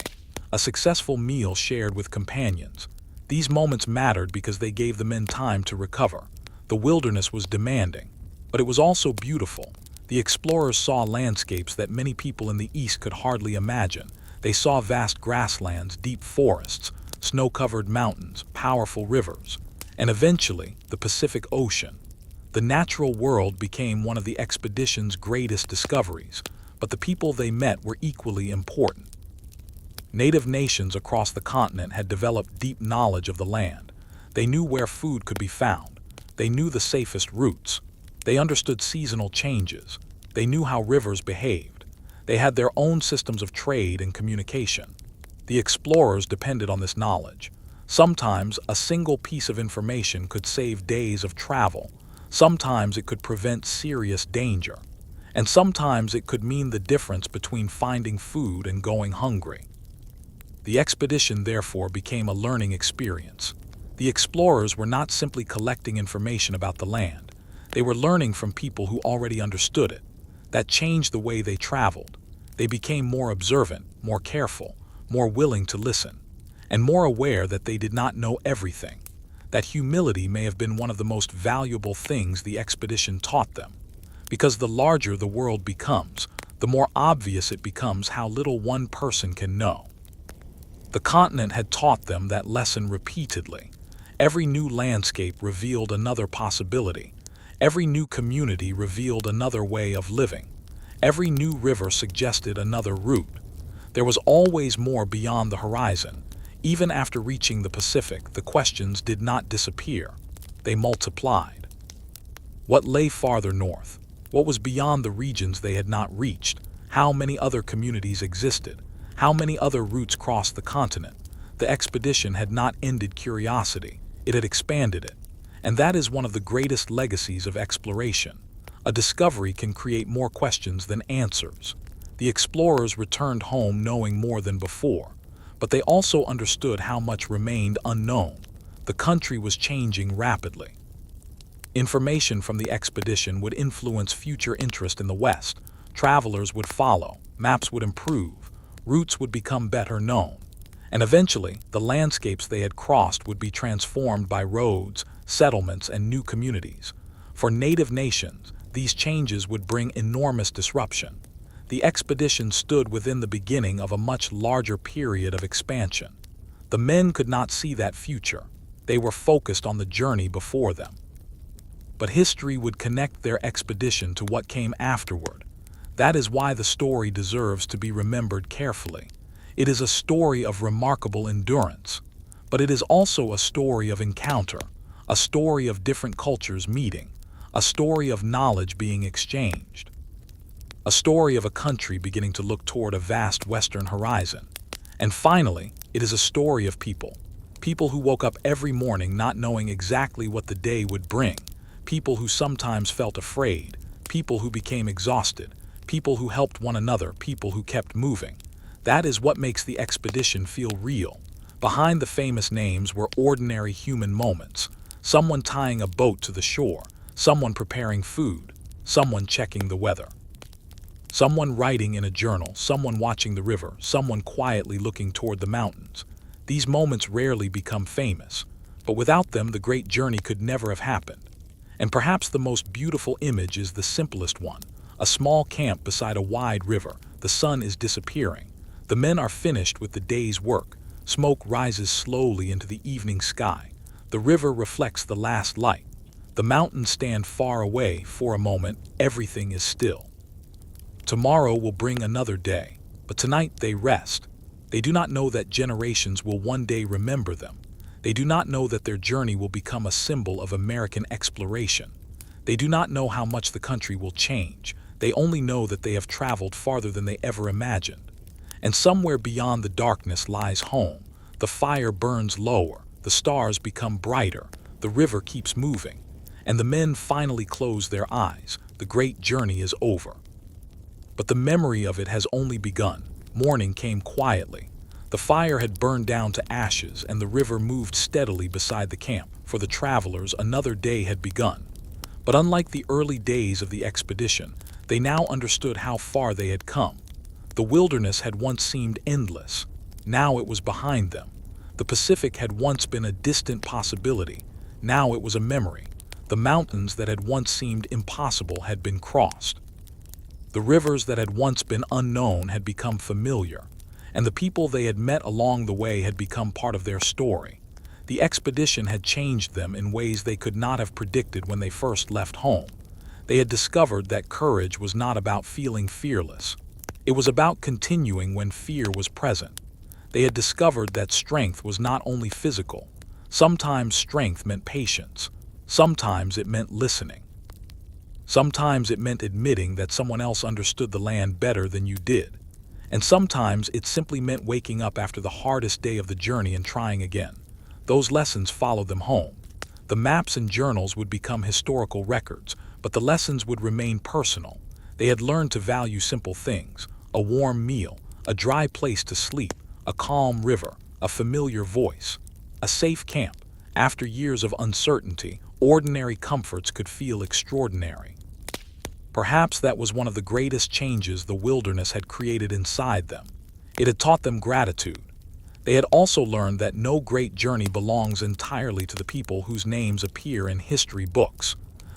a successful meal shared with companions. These moments mattered because they gave the men time to recover. The wilderness was demanding, but it was also beautiful. The explorers saw landscapes that many people in the East could hardly imagine. They saw vast grasslands, deep forests, snow-covered mountains, powerful rivers, and eventually the Pacific Ocean. The natural world became one of the expedition's greatest discoveries, but the people they met were equally important. Native nations across the continent had developed deep knowledge of the land. They knew where food could be found. They knew the safest routes. They understood seasonal changes. They knew how rivers behaved. They had their own systems of trade and communication. The explorers depended on this knowledge. Sometimes a single piece of information could save days of travel. Sometimes it could prevent serious danger. And sometimes it could mean the difference between finding food and going hungry. The expedition therefore became a learning experience. The explorers were not simply collecting information about the land. They were learning from people who already understood it. That changed the way they traveled. They became more observant, more careful, more willing to listen, and more aware that they did not know everything. That humility may have been one of the most valuable things the expedition taught them. Because the larger the world becomes, the more obvious it becomes how little one person can know. The continent had taught them that lesson repeatedly. Every new landscape revealed another possibility. Every new community revealed another way of living. Every new river suggested another route. There was always more beyond the horizon. Even after reaching the Pacific, the questions did not disappear. They multiplied. What lay farther north? What was beyond the regions they had not reached? How many other communities existed? How many other routes crossed the continent? The expedition had not ended curiosity. It had expanded it. And that is one of the greatest legacies of exploration. A discovery can create more questions than answers. The explorers returned home knowing more than before, but they also understood how much remained unknown. The country was changing rapidly. Information from the expedition would influence future interest in the West. Travelers would follow, maps would improve, routes would become better known, and eventually the landscapes they had crossed would be transformed by roads, settlements, and new communities. For native nations, these changes would bring enormous disruption. The expedition stood within the beginning of a much larger period of expansion. The men could not see that future. They were focused on the journey before them. But history would connect their expedition to what came afterward. That is why the story deserves to be remembered carefully. It is a story of remarkable endurance, but it is also a story of encounter, a story of different cultures meeting, a story of knowledge being exchanged, a story of a country beginning to look toward a vast western horizon. And finally, it is a story of people. People who woke up every morning not knowing exactly what the day would bring. People who sometimes felt afraid. People who became exhausted. People who helped one another. People who kept moving. That is what makes the expedition feel real. Behind the famous names were ordinary human moments. Someone tying a boat to the shore. Someone preparing food. Someone checking the weather. Someone writing in a journal, someone watching the river, someone quietly looking toward the mountains. These moments rarely become famous, but without them the great journey could never have happened. And perhaps the most beautiful image is the simplest one. A small camp beside a wide river. The sun is disappearing. The men are finished with the day's work. Smoke rises slowly into the evening sky. The river reflects the last light. The mountains stand far away. For a moment, everything is still. Tomorrow will bring another day, but tonight they rest. They do not know that generations will one day remember them. They do not know that their journey will become a symbol of American exploration. They do not know how much the country will change. They only know that they have traveled farther than they ever imagined. And somewhere beyond the darkness lies home. The fire burns lower. The stars become brighter. The river keeps moving. and the men finally closed their eyes. The great journey is over. But the memory of it has only begun. Morning came quietly. The fire had burned down to ashes, and the river moved steadily beside the camp. For the travelers, another day had begun. But unlike the early days of the expedition, they now understood how far they had come. The wilderness had once seemed endless. Now it was behind them. The Pacific had once been a distant possibility. Now it was a memory. The mountains that had once seemed impossible had been crossed. The rivers that had once been unknown had become familiar, and the people they had met along the way had become part of their story. The expedition had changed them in ways they could not have predicted when they first left home. They had discovered that courage was not about feeling fearless. It was about continuing when fear was present. They had discovered that strength was not only physical. Sometimes strength meant patience. Sometimes it meant listening. Sometimes it meant admitting that someone else understood the land better than you did. And sometimes it simply meant waking up after the hardest day of the journey and trying again. Those lessons followed them home. The maps and journals would become historical records, but the lessons would remain personal. They had learned to value simple things: a warm meal, a dry place to sleep, a calm river, a familiar voice, a safe camp. After years of uncertainty, ordinary comforts could feel extraordinary. Perhaps that was one of the greatest changes the wilderness had created inside them. It had taught them gratitude. They had also learned that no great journey belongs entirely to the people whose names appear in history books.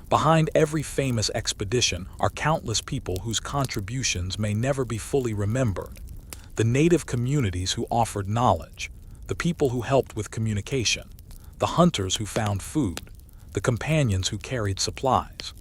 Behind every famous expedition are countless people whose contributions may never be fully remembered. The native communities who offered knowledge, the people who helped with communication, the hunters who found food, the companions who carried supplies,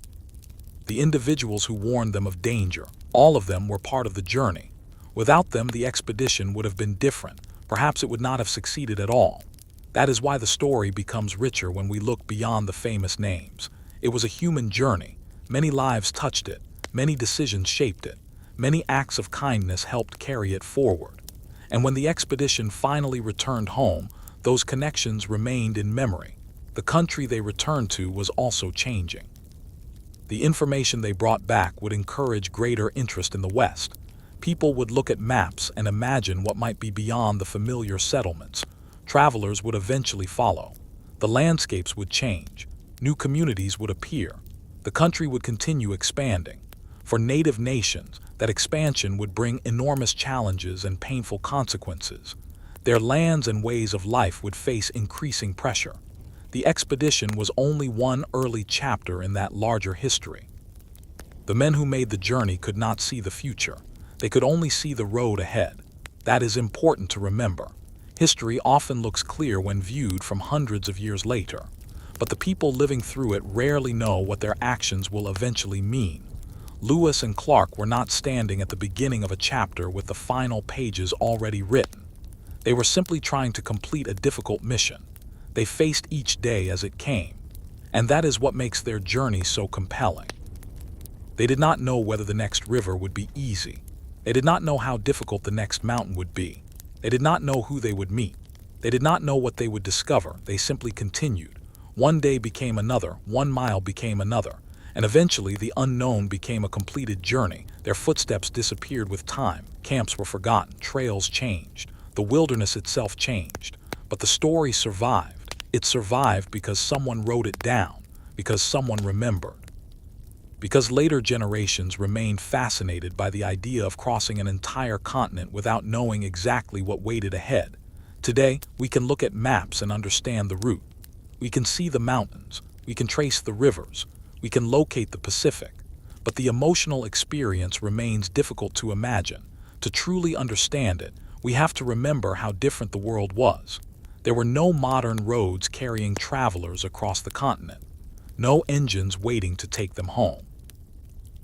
the individuals who warned them of danger. All of them were part of the journey. Without them, the expedition would have been different. Perhaps it would not have succeeded at all. That is why the story becomes richer when we look beyond the famous names. It was a human journey. Many lives touched it. Many decisions shaped it. Many acts of kindness helped carry it forward. And when the expedition finally returned home, those connections remained in memory. The country they returned to was also changing. The information they brought back would encourage greater interest in the West. People would look at maps and imagine what might be beyond the familiar settlements. Travelers would eventually follow. The landscapes would change. New communities would appear. The country would continue expanding. For native nations, that expansion would bring enormous challenges and painful consequences. Their lands and ways of life would face increasing pressure. The expedition was only one early chapter in that larger history. The men who made the journey could not see the future. They could only see the road ahead. That is important to remember. History often looks clear when viewed from hundreds of years later, but the people living through it rarely know what their actions will eventually mean. Lewis and Clark were not standing at the beginning of a chapter with the final pages already written. They were simply trying to complete a difficult mission. They faced each day as it came, and that is what makes their journey so compelling. They did not know whether the next river would be easy. They did not know how difficult the next mountain would be. They did not know who they would meet. They did not know what they would discover. They simply continued. One day became another, 1 mile became another, and eventually the unknown became a completed journey. Their footsteps disappeared with time. Camps were forgotten. Trails changed. The wilderness itself changed. But the story survived. It survived because someone wrote it down, because someone remembered. Because later generations remained fascinated by the idea of crossing an entire continent without knowing exactly what waited ahead. Today, we can look at maps and understand the route. We can see the mountains. We can trace the rivers. We can locate the Pacific. But the emotional experience remains difficult to imagine. To truly understand it, we have to remember how different the world was. There were no modern roads carrying travelers across the continent. No engines waiting to take them home.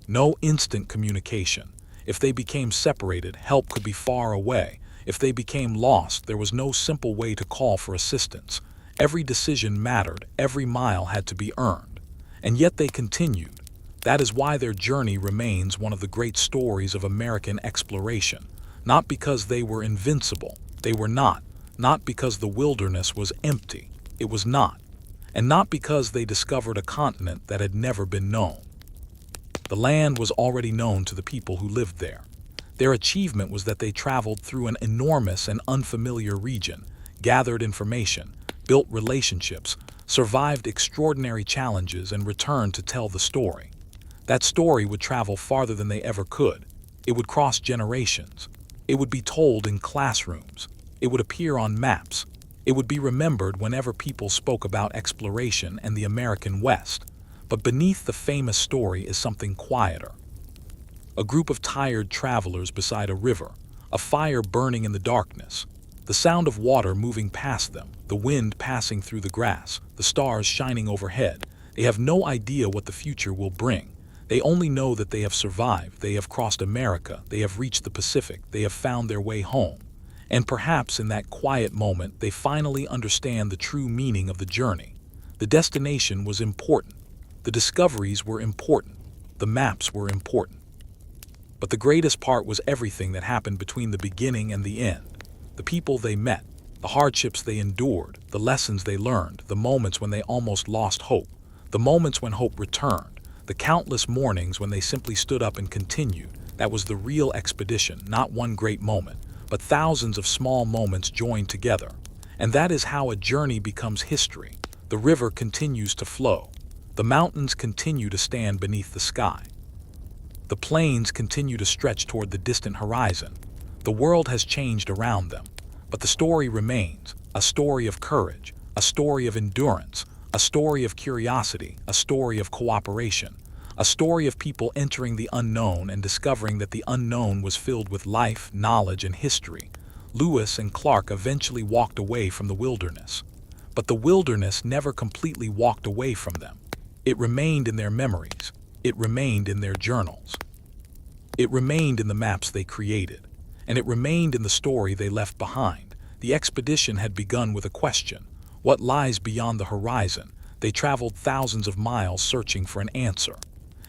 No instant communication. If they became separated, help could be far away. If they became lost, there was no simple way to call for assistance. Every decision mattered. Every mile had to be earned. And yet they continued. That is why their journey remains one of the great stories of American exploration. Not because they were invincible. They were not. Not because the wilderness was empty. It was not. and not because they discovered a continent that had never been known. The land was already known to the people who lived there. Their achievement was that they traveled through an enormous and unfamiliar region, gathered information, built relationships, survived extraordinary challenges, and returned to tell the story. That story would travel farther than they ever could. It would cross generations. It would be told in classrooms. It would appear on maps. It would be remembered whenever people spoke about exploration and the American West. But beneath the famous story is something quieter. A group of tired travelers beside a river, a fire burning in the darkness, the sound of water moving past them, the wind passing through the grass, the stars shining overhead. They have no idea what the future will bring. They only know that they have survived, they have crossed America, they have reached the Pacific, they have found their way home. And perhaps in that quiet moment, they finally understand the true meaning of the journey. The destination was important. The discoveries were important. The maps were important. But the greatest part was everything that happened between the beginning and the end. The people they met, the hardships they endured, the lessons they learned, the moments when they almost lost hope, the moments when hope returned, the countless mornings when they simply stood up and continued. That was the real expedition, not one great moment, but thousands of small moments joined together. And that is how a journey becomes history. The river continues to flow. The mountains continue to stand beneath the sky. The plains continue to stretch toward the distant horizon. The world has changed around them, but the story remains, a story of courage, a story of endurance, a story of curiosity, a story of cooperation, a story of people entering the unknown and discovering that the unknown was filled with life, knowledge, and history. Lewis and Clark eventually walked away from the wilderness, but the wilderness never completely walked away from them. It remained in their memories. It remained in their journals. It remained in the maps they created. And it remained in the story they left behind. The expedition had begun with a question. What lies beyond the horizon? They traveled thousands of miles searching for an answer.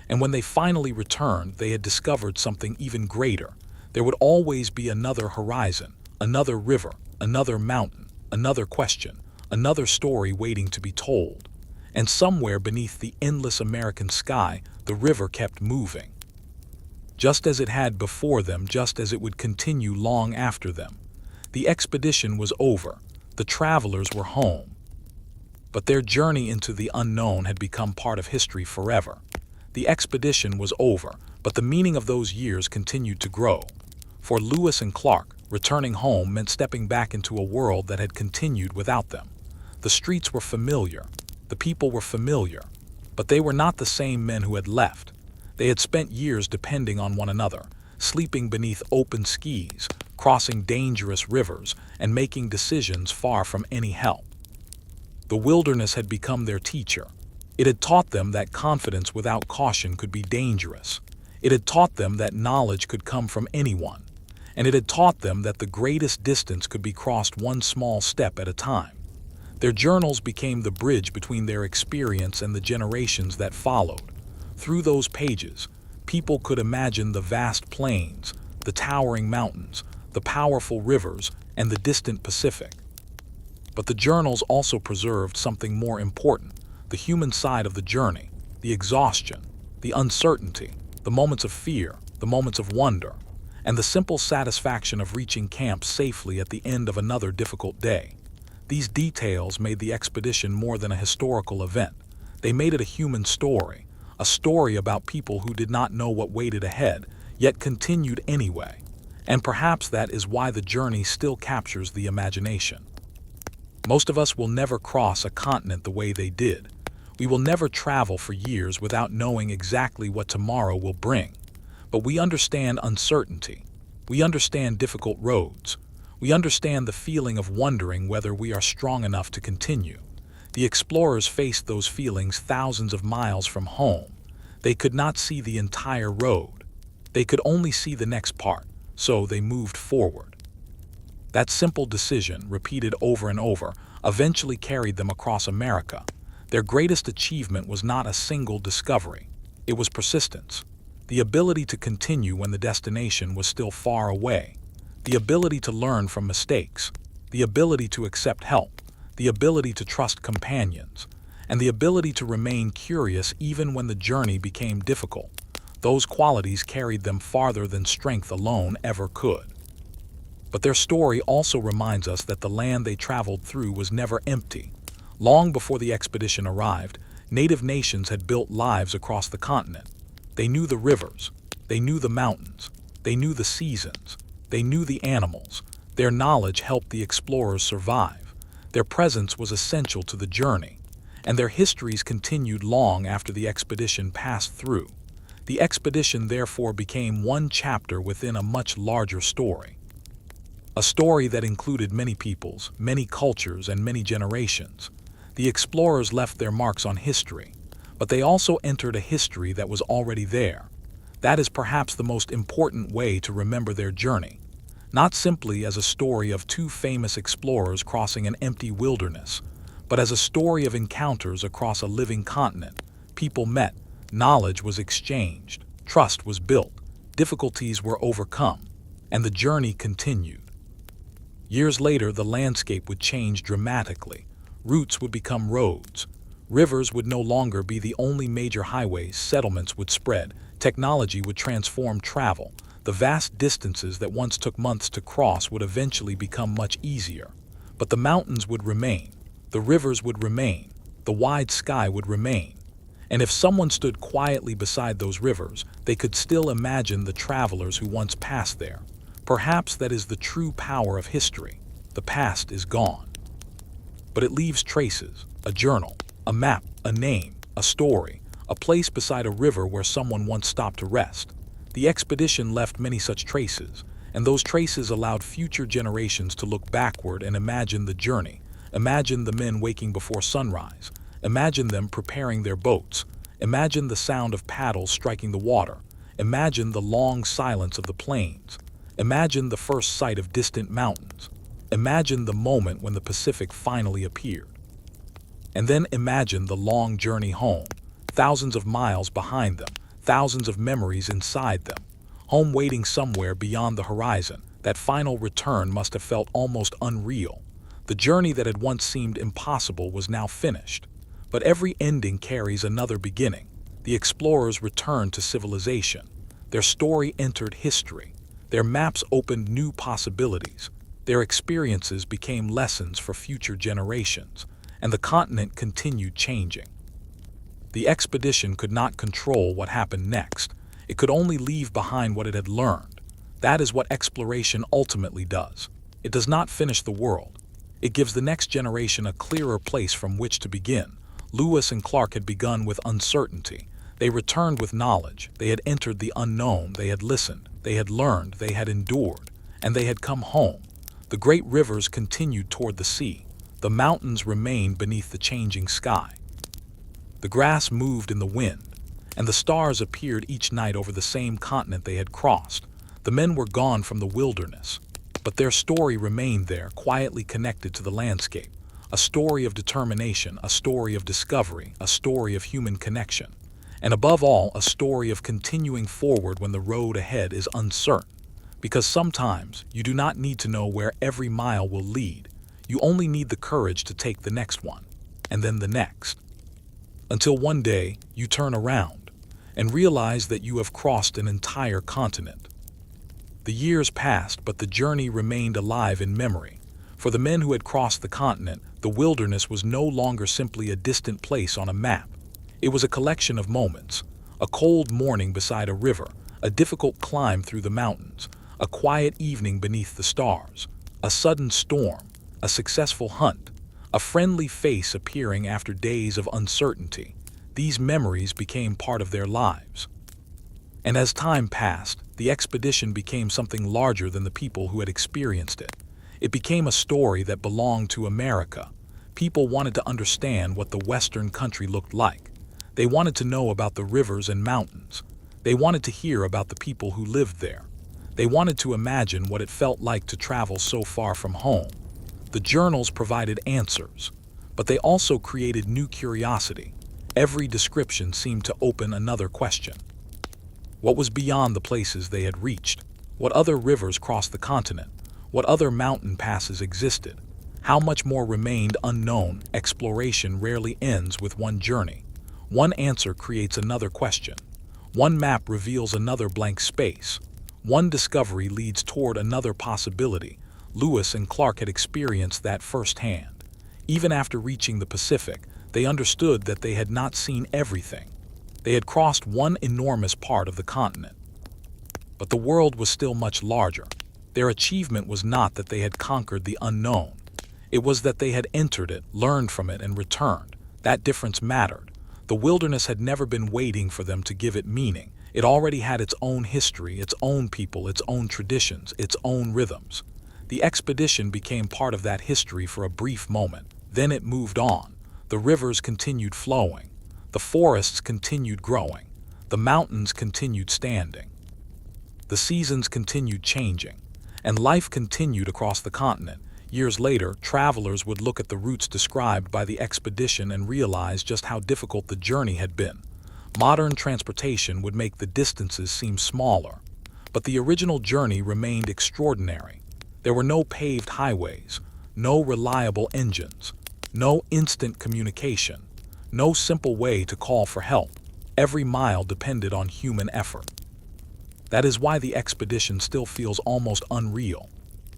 And when they finally returned, they had discovered something even greater. There would always be another horizon, another river, another mountain, another question, another story waiting to be told. And somewhere beneath the endless American sky, the river kept moving. Just as it had before them, just as it would continue long after them. The expedition was over. The travelers were home. But their journey into the unknown had become part of history forever. The expedition was over, but the meaning of those years continued to grow. For Lewis and Clark, returning home meant stepping back into a world that had continued without them. The streets were familiar. The people were familiar. But they were not the same men who had left. They had spent years depending on one another, sleeping beneath open skis, crossing dangerous rivers, and making decisions far from any help. The wilderness had become their teacher. It had taught them that confidence without caution could be dangerous. It had taught them that knowledge could come from anyone. And it had taught them that the greatest distance could be crossed one small step at a time. Their journals became the bridge between their experience and the generations that followed. Through those pages, people could imagine the vast plains, the towering mountains, the powerful rivers, and the distant Pacific. But the journals also preserved something more important, the human side of the journey, the exhaustion, the uncertainty, the moments of fear, the moments of wonder, and the simple satisfaction of reaching camp safely at the end of another difficult day. These details made the expedition more than a historical event. They made it a human story, a story about people who did not know what waited ahead, yet continued anyway. And perhaps that is why the journey still captures the imagination. Most of us will never cross a continent the way they did. We will never travel for years without knowing exactly what tomorrow will bring. But we understand uncertainty. We understand difficult roads. We understand the feeling of wondering whether we are strong enough to continue. The explorers faced those feelings thousands of miles from home. They could not see the entire road. They could only see the next part, so they moved forward. That simple decision, repeated over and over, eventually carried them across America. Their greatest achievement was not a single discovery. It was persistence. The ability to continue when the destination was still far away. The ability to learn from mistakes. The ability to accept help. The ability to trust companions. and the ability to remain curious even when the journey became difficult. Those qualities carried them farther than strength alone ever could. But their story also reminds us that the land they traveled through was never empty. Long before the expedition arrived, native nations had built lives across the continent. They knew the rivers, they knew the mountains, they knew the seasons, they knew the animals. Their knowledge helped the explorers survive. Their presence was essential to the journey, and their histories continued long after the expedition passed through. The expedition therefore became one chapter within a much larger story. A story that included many peoples, many cultures, and many generations. The explorers left their marks on history, but they also entered a history that was already there. That is perhaps the most important way to remember their journey, not simply as a story of two famous explorers crossing an empty wilderness, but as a story of encounters across a living continent. People met, knowledge was exchanged, trust was built, difficulties were overcome, and the journey continued. Years later, the landscape would change dramatically. Routes would become roads. Rivers would no longer be the only major highways. Settlements would spread. Technology would transform travel. The vast distances that once took months to cross would eventually become much easier. But the mountains would remain. The rivers would remain. The wide sky would remain. And if someone stood quietly beside those rivers, they could still imagine the travelers who once passed there. Perhaps that is the true power of history. The past is gone, but it leaves traces, a journal, a map, a name, a story, a place beside a river where someone once stopped to rest. The expedition left many such traces, and those traces allowed future generations to look backward and imagine the journey. Imagine the men waking before sunrise. Imagine them preparing their boats. Imagine the sound of paddles striking the water. Imagine the long silence of the plains. Imagine the first sight of distant mountains. Imagine the moment when the Pacific finally appeared. And then imagine the long journey home, thousands of miles behind them, thousands of memories inside them. Home waiting somewhere beyond the horizon. That final return must have felt almost unreal. The journey that had once seemed impossible was now finished. But every ending carries another beginning. The explorers returned to civilization. Their story entered history. Their maps opened new possibilities. Their experiences became lessons for future generations, and the continent continued changing. The expedition could not control what happened next. It could only leave behind what it had learned. That is what exploration ultimately does. It does not finish the world. It gives the next generation a clearer place from which to begin. Lewis and Clark had begun with uncertainty. They returned with knowledge. They had entered the unknown. They had listened. They had learned. They had endured. And they had come home. The great rivers continued toward the sea. The mountains remained beneath the changing sky. The grass moved in the wind, and the stars appeared each night over the same continent they had crossed. The men were gone from the wilderness, but their story remained there, quietly connected to the landscape. A story of determination, a story of discovery, a story of human connection, and above all, a story of continuing forward when the road ahead is uncertain. Because sometimes you do not need to know where every mile will lead. You only need the courage to take the next one, and then the next. Until one day, you turn around and realize that you have crossed an entire continent. The years passed, but the journey remained alive in memory. For the men who had crossed the continent, the wilderness was no longer simply a distant place on a map. It was a collection of moments. A cold morning beside a river, a difficult climb through the mountains, a quiet evening beneath the stars, a sudden storm, a successful hunt, a friendly face appearing after days of uncertainty. These memories became part of their lives. And as time passed, the expedition became something larger than the people who had experienced it. It became a story that belonged to America. People wanted to understand what the Western country looked like. They wanted to know about the rivers and mountains. They wanted to hear about the people who lived there. They wanted to imagine what it felt like to travel so far from home. The journals provided answers, but they also created new curiosity. Every description seemed to open another question. What was beyond the places they had reached? What other rivers crossed the continent? What other mountain passes existed? How much more remained unknown? Exploration rarely ends with one journey. One answer creates another question. One map reveals another blank space. One discovery leads toward another possibility. Lewis and Clark had experienced that firsthand. Even after reaching the Pacific, they understood that they had not seen everything. They had crossed one enormous part of the continent. But the world was still much larger. Their achievement was not that they had conquered the unknown. It was that they had entered it, learned from it, and returned. That difference mattered. The wilderness had never been waiting for them to give it meaning. It already had its own history, its own people, its own traditions, its own rhythms. The expedition became part of that history for a brief moment. Then it moved on. The rivers continued flowing. The forests continued growing. The mountains continued standing. The seasons continued changing. And life continued across the continent. Years later, travelers would look at the routes described by the expedition and realize just how difficult the journey had been. Modern transportation would make the distances seem smaller, but the original journey remained extraordinary. There were no paved highways, no reliable engines, no instant communication, no simple way to call for help. Every mile depended on human effort. That is why the expedition still feels almost unreal.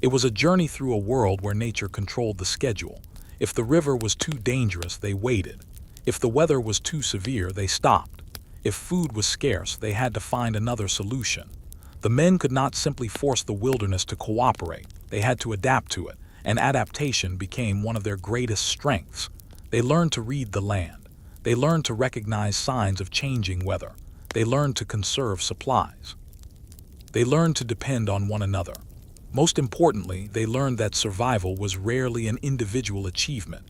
It was a journey through a world where nature controlled the schedule. If the river was too dangerous, they waited. If the weather was too severe, they stopped. If food was scarce, they had to find another solution. The men could not simply force the wilderness to cooperate. They had to adapt to it, and adaptation became one of their greatest strengths. They learned to read the land. They learned to recognize signs of changing weather. They learned to conserve supplies. They learned to depend on one another. Most importantly, they learned that survival was rarely an individual achievement.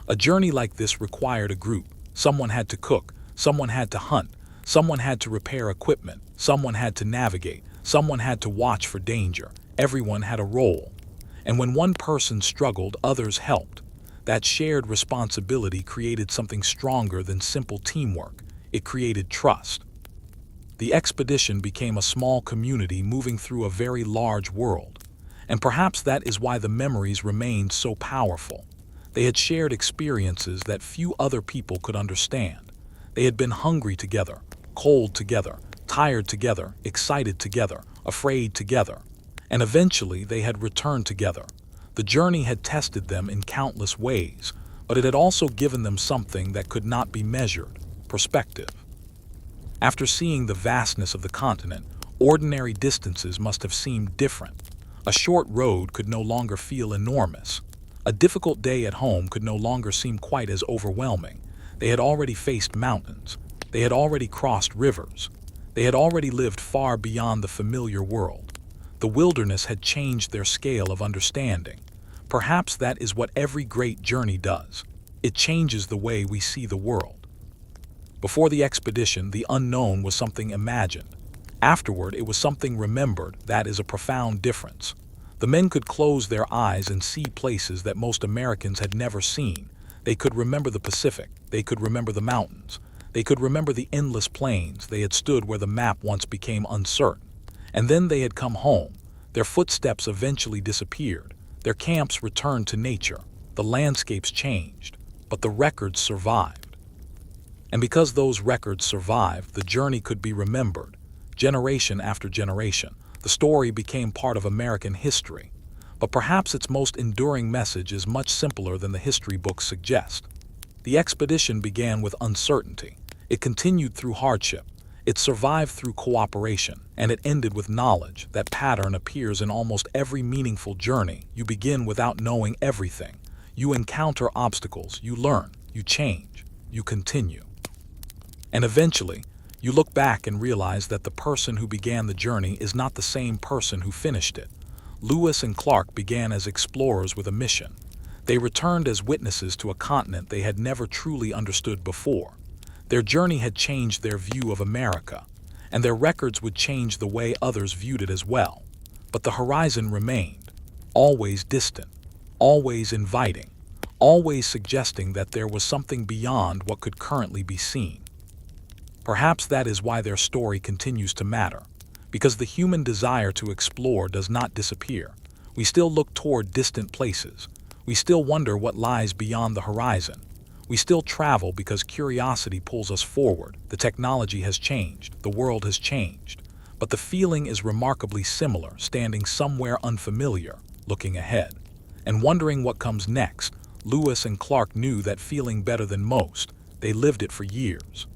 A journey like this required a group. Someone had to cook, someone had to hunt, someone had to repair equipment, someone had to navigate, someone had to watch for danger. Everyone had a role. And when one person struggled, others helped. That shared responsibility created something stronger than simple teamwork. It created trust. The expedition became a small community moving through a very large world. And perhaps that is why the memories remained so powerful. They had shared experiences that few other people could understand. They had been hungry together, cold together, tired together, excited together, afraid together. And eventually they had returned together. The journey had tested them in countless ways, but it had also given them something that could not be measured: perspective. After seeing the vastness of the continent, ordinary distances must have seemed different. A short road could no longer feel enormous. A difficult day at home could no longer seem quite as overwhelming. They had already faced mountains. They had already crossed rivers. They had already lived far beyond the familiar world. The wilderness had changed their scale of understanding. Perhaps that is what every great journey does. It changes the way we see the world. Before the expedition, the unknown was something imagined. Afterward, it was something remembered. That is a profound difference. The men could close their eyes and see places that most Americans had never seen. They could remember the Pacific. They could remember the mountains. They could remember the endless plains. They had stood where the map once became uncertain. And then they had come home. Their footsteps eventually disappeared. Their camps returned to nature. The landscapes changed, but the records survived. And because those records survived, the journey could be remembered. Generation after generation, the story became part of American history. But perhaps its most enduring message is much simpler than the history books suggest. The expedition began with uncertainty. It continued through hardship. It survived through cooperation, and it ended with knowledge. That pattern appears in almost every meaningful journey. You begin without knowing everything. You encounter obstacles, you learn, you change, you continue. And eventually, you look back and realize that the person who began the journey is not the same person who finished it. Lewis and Clark began as explorers with a mission. They returned as witnesses to a continent they had never truly understood before. Their journey had changed their view of America, and their records would change the way others viewed it as well. But the horizon remained, always distant, always inviting, always suggesting that there was something beyond what could currently be seen. Perhaps that is why their story continues to matter, because the human desire to explore does not disappear. We still look toward distant places. We still wonder what lies beyond the horizon. We still travel because curiosity pulls us forward. The technology has changed, the world has changed, but the feeling is remarkably similar, standing somewhere unfamiliar, looking ahead, and wondering what comes next. Lewis and Clark knew that feeling better than most. They lived it for years.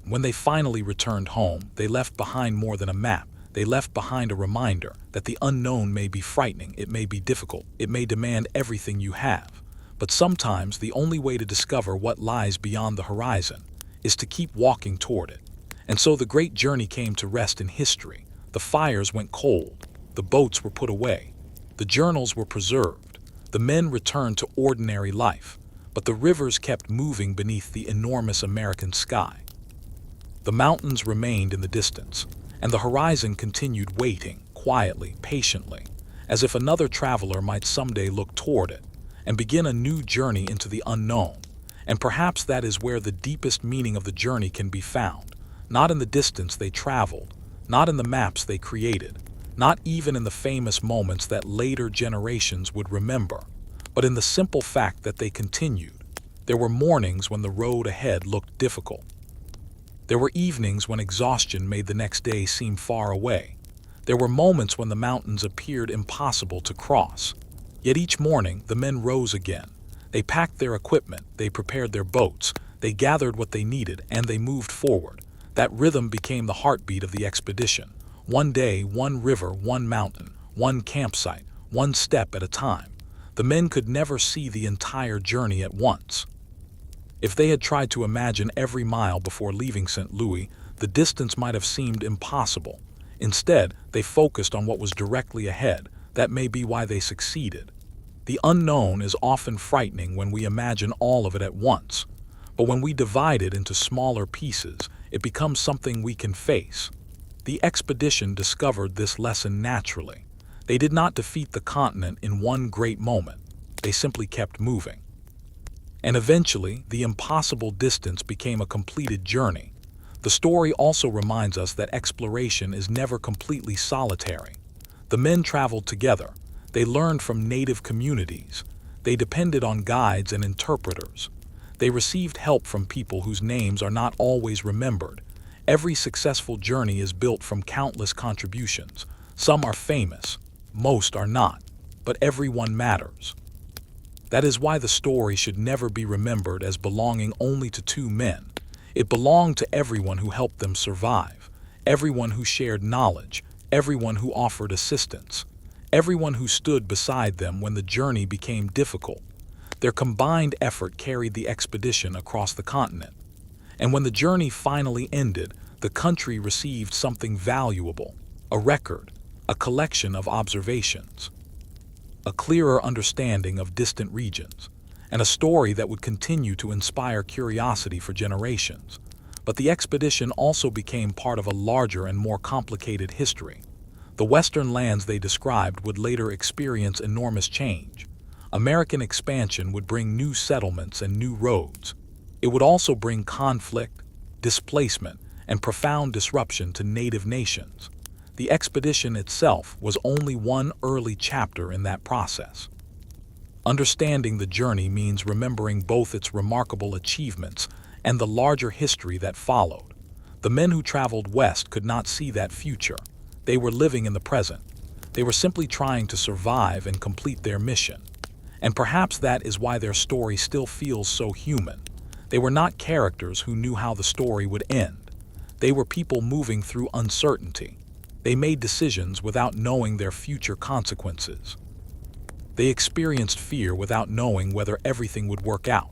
When they finally returned home, they left behind more than a map. They left behind a reminder that the unknown may be frightening, it may be difficult, it may demand everything you have. But sometimes the only way to discover what lies beyond the horizon is to keep walking toward it. And so the great journey came to rest in history. The fires went cold, the boats were put away, the journals were preserved, the men returned to ordinary life, but the rivers kept moving beneath the enormous American sky. The mountains remained in the distance, and the horizon continued waiting, quietly, patiently, as if another traveler might someday look toward it and begin a new journey into the unknown. And perhaps that is where the deepest meaning of the journey can be found, not in the distance they traveled, not in the maps they created, not even in the famous moments that later generations would remember, but in the simple fact that they continued. There were mornings when the road ahead looked difficult. There were evenings when exhaustion made the next day seem far away. There were moments when the mountains appeared impossible to cross. Yet each morning, the men rose again. They packed their equipment, they prepared their boats, they gathered what they needed, and they moved forward. That rhythm became the heartbeat of the expedition. One day, one river, one mountain, one campsite, one step at a time. The men could never see the entire journey at once. If they had tried to imagine every mile before leaving St. Louis, the distance might have seemed impossible. Instead, they focused on what was directly ahead. That may be why they succeeded. The unknown is often frightening when we imagine all of it at once. But when we divide it into smaller pieces, it becomes something we can face. The expedition discovered this lesson naturally. They did not defeat the continent in one great moment. They simply kept moving. And eventually, the impossible distance became a completed journey. The story also reminds us that exploration is never completely solitary. The men traveled together. They learned from native communities. They depended on guides and interpreters. They received help from people whose names are not always remembered. Every successful journey is built from countless contributions. Some are famous, most are not, but everyone matters. That is why the story should never be remembered as belonging only to two men. It belonged to everyone who helped them survive, everyone who shared knowledge, everyone who offered assistance, everyone who stood beside them when the journey became difficult. Their combined effort carried the expedition across the continent. And when the journey finally ended, the country received something valuable, a record, a collection of observations, a clearer understanding of distant regions, and a story that would continue to inspire curiosity for generations. But the expedition also became part of a larger and more complicated history. The western lands they described would later experience enormous change. American expansion would bring new settlements and new roads. It would also bring conflict, displacement, and profound disruption to native nations. The expedition itself was only one early chapter in that process. Understanding the journey means remembering both its remarkable achievements and the larger history that followed. The men who traveled west could not see that future. They were living in the present. They were simply trying to survive and complete their mission. And perhaps that is why their story still feels so human. They were not characters who knew how the story would end. They were people moving through uncertainty. They made decisions without knowing their future consequences. They experienced fear without knowing whether everything would work out.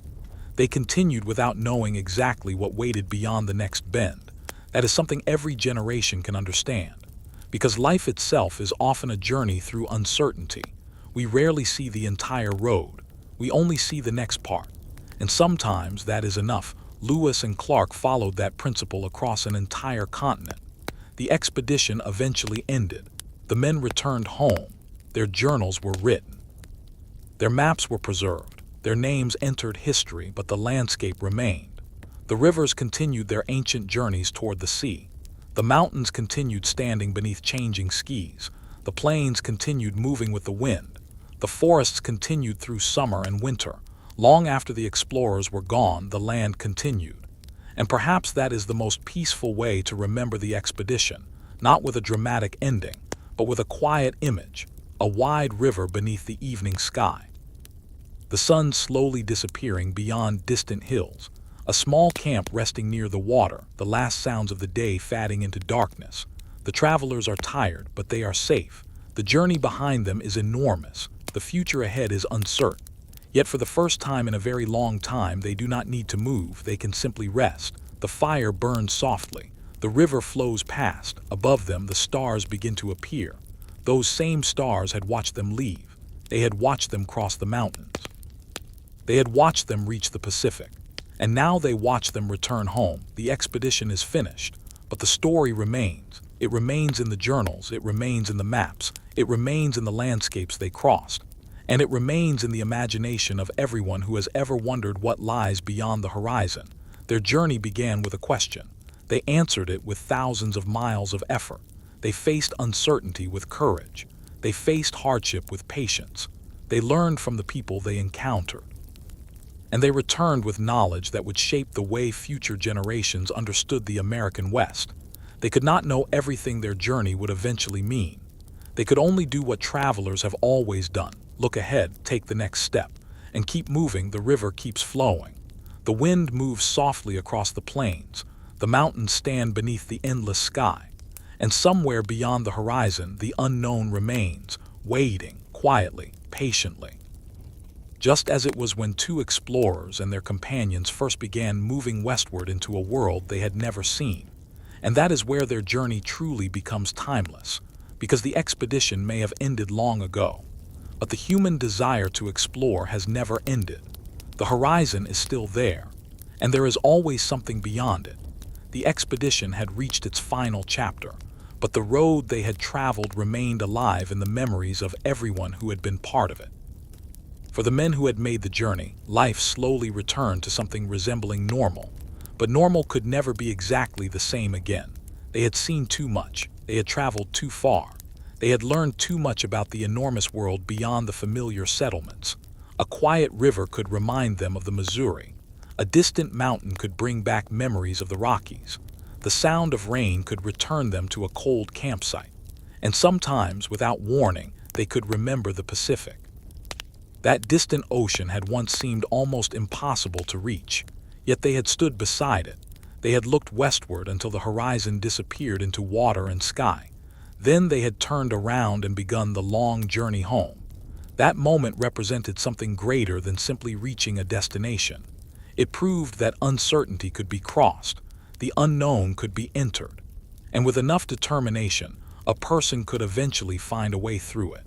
They continued without knowing exactly what waited beyond the next bend. That is something every generation can understand. Because life itself is often a journey through uncertainty. We rarely see the entire road. We only see the next part. And sometimes that is enough. Lewis and Clark followed that principle across an entire continent. The expedition eventually ended. The men returned home. Their journals were written. Their maps were preserved. Their names entered history, but the landscape remained. The rivers continued their ancient journeys toward the sea. The mountains continued standing beneath changing skies. The plains continued moving with the wind. The forests continued through summer and winter. Long after the explorers were gone, the land continued. And perhaps that is the most peaceful way to remember the expedition, not with a dramatic ending, but with a quiet image, a wide river beneath the evening sky. The sun slowly disappearing beyond distant hills, a small camp resting near the water, the last sounds of the day fading into darkness. The travelers are tired, but they are safe. The journey behind them is enormous. The future ahead is uncertain. Yet for the first time in a very long time, they do not need to move, they can simply rest. The fire burns softly. The river flows past. Above them, the stars begin to appear. Those same stars had watched them leave. They had watched them cross the mountains. They had watched them reach the Pacific. And now they watch them return home. The expedition is finished, but the story remains. It remains in the journals, it remains in the maps, it remains in the landscapes they crossed, and it remains in the imagination of everyone who has ever wondered what lies beyond the horizon. Their journey began with a question. They answered it with thousands of miles of effort. They faced uncertainty with courage. They faced hardship with patience. They learned from the people they encountered. And they returned with knowledge that would shape the way future generations understood the American West. They could not know everything their journey would eventually mean. They could only do what travelers have always done: look ahead, take the next step, and keep moving. The river keeps flowing. The wind moves softly across the plains. The mountains stand beneath the endless sky. And somewhere beyond the horizon, the unknown remains, waiting, quietly, patiently. Just as it was when two explorers and their companions first began moving westward into a world they had never seen. And that is where their journey truly becomes timeless, because the expedition may have ended long ago, but the human desire to explore has never ended. The horizon is still there, and there is always something beyond it. The expedition had reached its final chapter, but the road they had traveled remained alive in the memories of everyone who had been part of it. For the men who had made the journey, life slowly returned to something resembling normal. But normal could never be exactly the same again. They had seen too much. They had traveled too far. They had learned too much about the enormous world beyond the familiar settlements. A quiet river could remind them of the Missouri. A distant mountain could bring back memories of the Rockies. The sound of rain could return them to a cold campsite. And sometimes, without warning, they could remember the Pacific. That distant ocean had once seemed almost impossible to reach, yet they had stood beside it. They had looked westward until the horizon disappeared into water and sky. Then they had turned around and begun the long journey home. That moment represented something greater than simply reaching a destination. It proved that uncertainty could be crossed, the unknown could be entered, and with enough determination, a person could eventually find a way through it.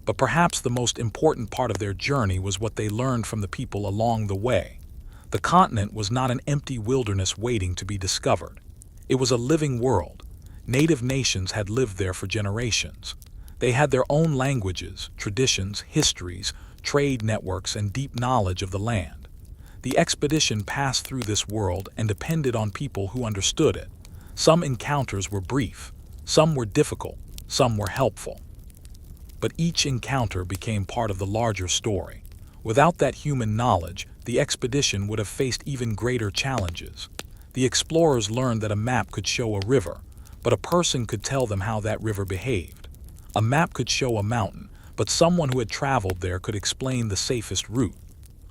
But perhaps the most important part of their journey was what they learned from the people along the way. The continent was not an empty wilderness waiting to be discovered. It was a living world. Native nations had lived there for generations. They had their own languages, traditions, histories, trade networks, and deep knowledge of the land. The expedition passed through this world and depended on people who understood it. Some encounters were brief, some were difficult, some were helpful. But each encounter became part of the larger story. Without that human knowledge, the expedition would have faced even greater challenges. The explorers learned that a map could show a river, but a person could tell them how that river behaved. A map could show a mountain, but someone who had traveled there could explain the safest route.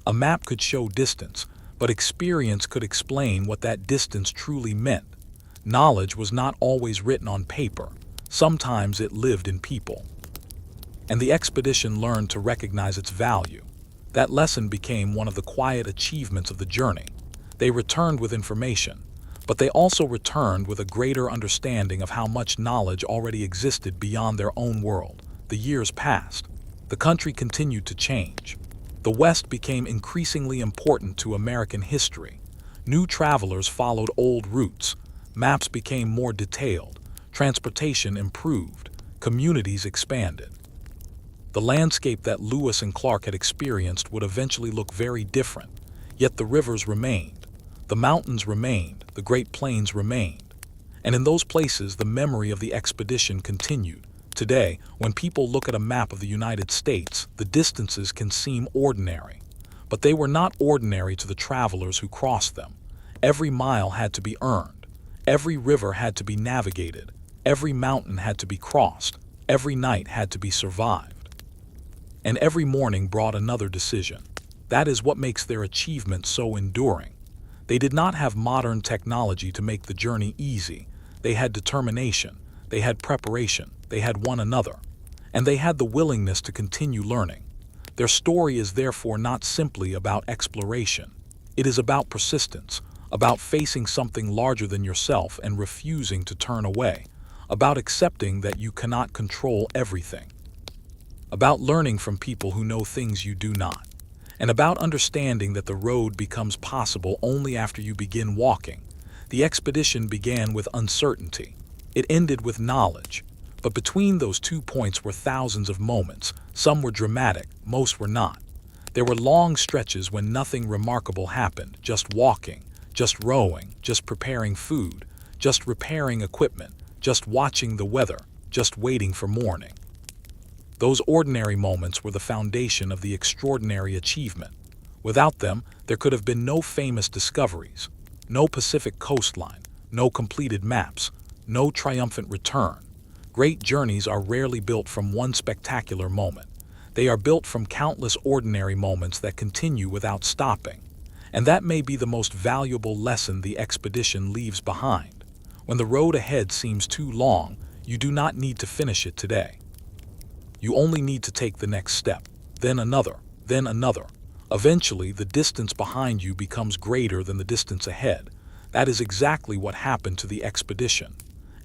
A map could show distance, but experience could explain what that distance truly meant. Knowledge was not always written on paper. Sometimes it lived in people. And the expedition learned to recognize its value. That lesson became one of the quiet achievements of the journey. They returned with information, but they also returned with a greater understanding of how much knowledge already existed beyond their own world. The years passed. The country continued to change. The West became increasingly important to American history. New travelers followed old routes. Maps became more detailed. Transportation improved. Communities expanded. The landscape that Lewis and Clark had experienced would eventually look very different, yet the rivers remained, the mountains remained, the Great Plains remained, and in those places the memory of the expedition continued, Today, when people look at a map of the United States, the distances can seem ordinary. But they were not ordinary to the travelers who crossed them. Every mile had to be earned. Every river had to be navigated. Every mountain had to be crossed. Every night had to be survived. And every morning brought another decision. That is what makes their achievement so enduring. They did not have modern technology to make the journey easy. They had determination. They had preparation. They had one another. And they had the willingness to continue learning. Their story is therefore not simply about exploration. It is about persistence, about facing something larger than yourself and refusing to turn away, about accepting that you cannot control everything, about learning from people who know things you do not, and about understanding that the road becomes possible only after you begin walking. The expedition began with uncertainty. It ended with knowledge. But between those 2 points were thousands of moments. Some were dramatic, most were not. There were long stretches when nothing remarkable happened, just walking, just rowing, just preparing food, just repairing equipment, just watching the weather, just waiting for morning. Those ordinary moments were the foundation of the extraordinary achievement. Without them, there could have been no famous discoveries, no Pacific coastline, no completed maps, no triumphant return. Great journeys are rarely built from one spectacular moment. They are built from countless ordinary moments that continue without stopping. And that may be the most valuable lesson the expedition leaves behind. When the road ahead seems too long, you do not need to finish it today. You only need to take the next step, then another, then another. Eventually, the distance behind you becomes greater than the distance ahead. That is exactly what happened to the expedition.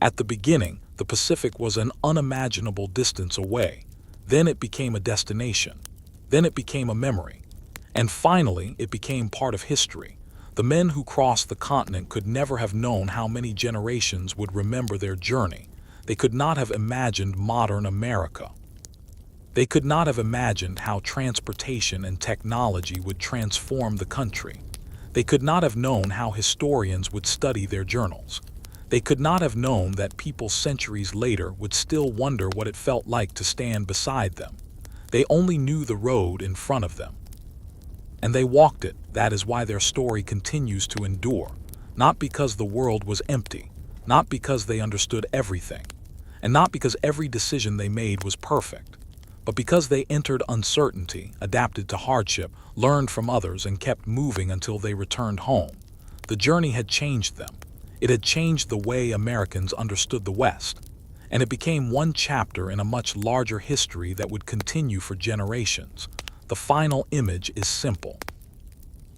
At the beginning, the Pacific was an unimaginable distance away. Then it became a destination. Then it became a memory. And finally, it became part of history. The men who crossed the continent could never have known how many generations would remember their journey. They could not have imagined modern America. They could not have imagined how transportation and technology would transform the country. They could not have known how historians would study their journals. They could not have known that people centuries later would still wonder what it felt like to stand beside them. They only knew the road in front of them. And they walked it. That is why their story continues to endure. Not because the world was empty, not because they understood everything, and not because every decision they made was perfect, but because they entered uncertainty, adapted to hardship, learned from others, and kept moving until they returned home. The journey had changed them. It had changed the way Americans understood the West, and it became one chapter in a much larger history that would continue for generations. The final image is simple.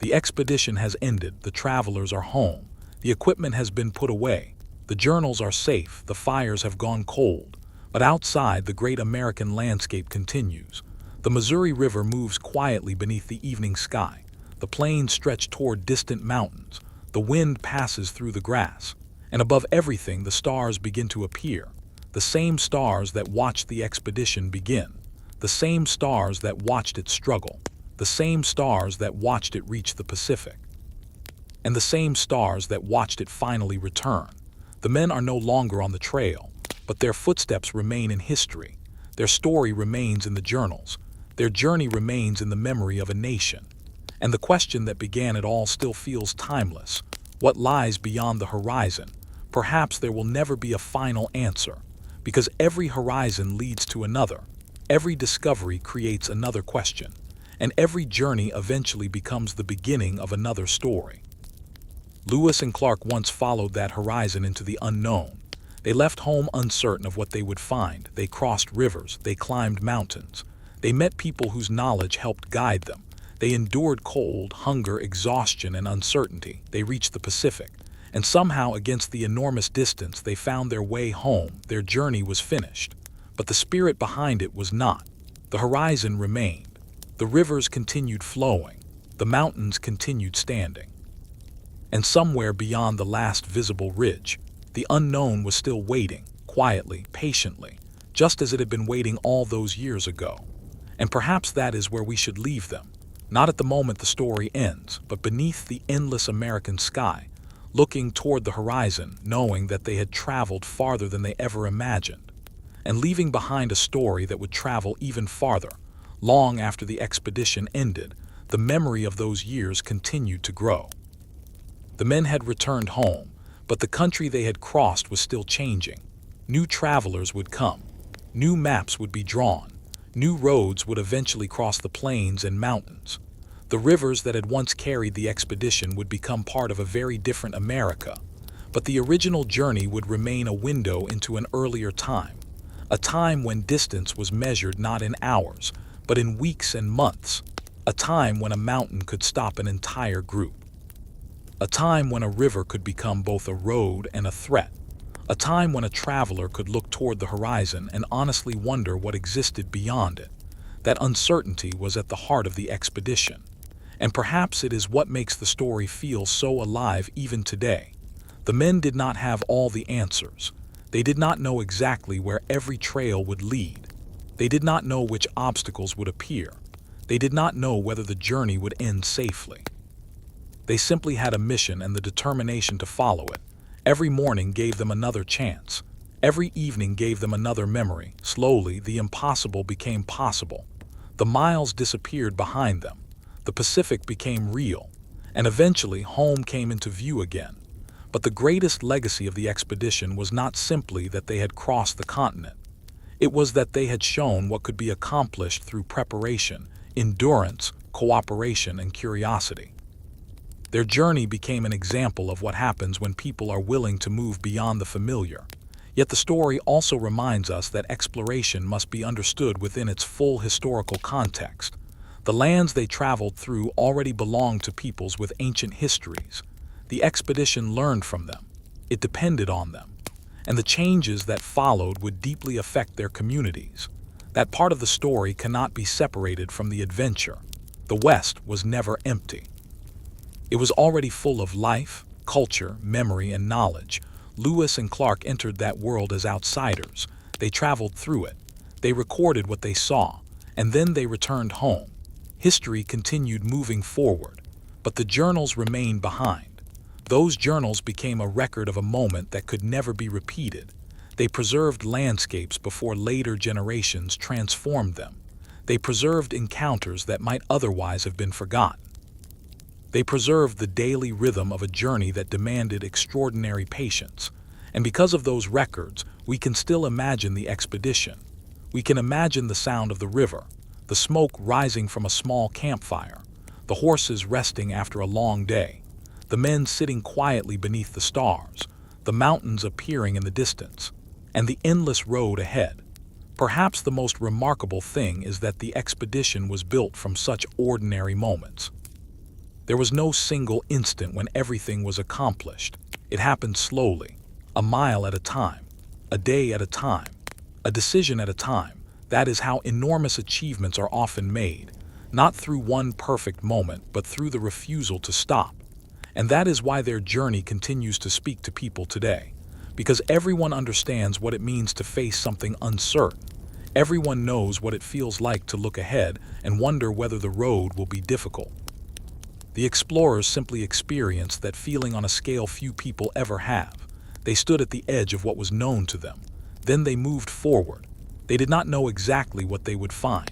The expedition has ended, the travelers are home, the equipment has been put away, the journals are safe, the fires have gone cold, but outside the great American landscape continues. The Missouri River moves quietly beneath the evening sky, the plains stretch toward distant mountains, the wind passes through the grass, and above everything the stars begin to appear, the same stars that watched the expedition begin, the same stars that watched it struggle, the same stars that watched it reach the Pacific, and the same stars that watched it finally return. The men are no longer on the trail, but their footsteps remain in history. Their story remains in the journals. Their journey remains in the memory of a nation. And the question that began it all still feels timeless. What lies beyond the horizon? Perhaps there will never be a final answer, because every horizon leads to another. Every discovery creates another question, and every journey eventually becomes the beginning of another story. Lewis and Clark once followed that horizon into the unknown. They left home uncertain of what they would find. They crossed rivers. They climbed mountains. They met people whose knowledge helped guide them. They endured cold, hunger, exhaustion, and uncertainty. They reached the Pacific, and somehow, against the enormous distance, they found their way home. Their journey was finished, but the spirit behind it was not. The horizon remained. The rivers continued flowing. The mountains continued standing. And somewhere beyond the last visible ridge, the unknown was still waiting, quietly, patiently, just as it had been waiting all those years ago. And perhaps that is where we should leave them. Not at the moment the story ends, but beneath the endless American sky, looking toward the horizon, knowing that they had traveled farther than they ever imagined. and leaving behind a story that would travel even farther. Long after the expedition ended, the memory of those years continued to grow. The men had returned home, but the country they had crossed was still changing. New travelers would come. New maps would be drawn. New roads would eventually cross the plains and mountains. The rivers that had once carried the expedition would become part of a very different America. But the original journey would remain a window into an earlier time, a time when distance was measured not in hours, but in weeks and months, a time when a mountain could stop an entire group, a time when a river could become both a road and a threat, a time when a traveler could look toward the horizon and honestly wonder what existed beyond it. That uncertainty was at the heart of the expedition, and perhaps it is what makes the story feel so alive even today. The men did not have all the answers. They did not know exactly where every trail would lead. They did not know which obstacles would appear. They did not know whether the journey would end safely. They simply had a mission and the determination to follow it. Every morning gave them another chance. Every evening gave them another memory. Slowly, the impossible became possible. The miles disappeared behind them. The Pacific became real. And eventually, home came into view again. But the greatest legacy of the expedition was not simply that they had crossed the continent. It was that they had shown what could be accomplished through preparation, endurance, cooperation, and curiosity. Their journey became an example of what happens when people are willing to move beyond the familiar. Yet the story also reminds us that exploration must be understood within its full historical context. The lands they traveled through already belonged to peoples with ancient histories. The expedition learned from them. It depended on them. And the changes that followed would deeply affect their communities. That part of the story cannot be separated from the adventure. The West was never empty. It was already full of life, culture, memory, and knowledge. Lewis and Clark entered that world as outsiders. They traveled through it. They recorded what they saw, and then they returned home. History continued moving forward, but the journals remained behind. Those journals became a record of a moment that could never be repeated. They preserved landscapes before later generations transformed them. They preserved encounters that might otherwise have been forgotten. They preserved the daily rhythm of a journey that demanded extraordinary patience. And because of those records, we can still imagine the expedition. We can imagine the sound of the river, the smoke rising from a small campfire, the horses resting after a long day, the men sitting quietly beneath the stars, the mountains appearing in the distance, and the endless road ahead. Perhaps the most remarkable thing is that the expedition was built from such ordinary moments. There was no single instant when everything was accomplished. It happened slowly, a mile at a time, a day at a time, a decision at a time. That is how enormous achievements are often made, not through one perfect moment, but through the refusal to stop. And that is why their journey continues to speak to people today, because everyone understands what it means to face something uncertain. Everyone knows what it feels like to look ahead and wonder whether the road will be difficult. The explorers simply experienced that feeling on a scale few people ever have. They stood at the edge of what was known to them. Then they moved forward. They did not know exactly what they would find,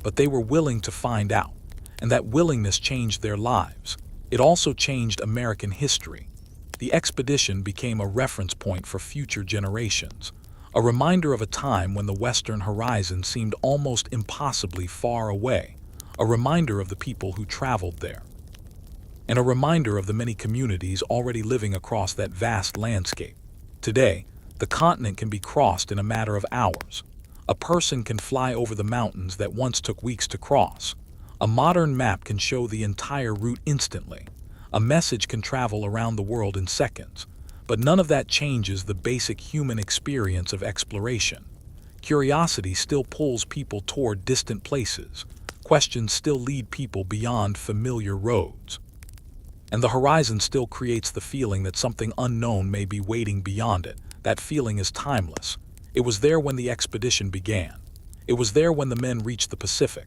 but they were willing to find out. And that willingness changed their lives. It also changed American history. The expedition became a reference point for future generations, a reminder of a time when the western horizon seemed almost impossibly far away, a reminder of the people who traveled there, and a reminder of the many communities already living across that vast landscape. Today, the continent can be crossed in a matter of hours. A person can fly over the mountains that once took weeks to cross. A modern map can show the entire route instantly. A message can travel around the world in seconds. But none of that changes the basic human experience of exploration. Curiosity still pulls people toward distant places. Questions still lead people beyond familiar roads. And the horizon still creates the feeling that something unknown may be waiting beyond it. That feeling is timeless. It was there when the expedition began. It was there when the men reached the Pacific.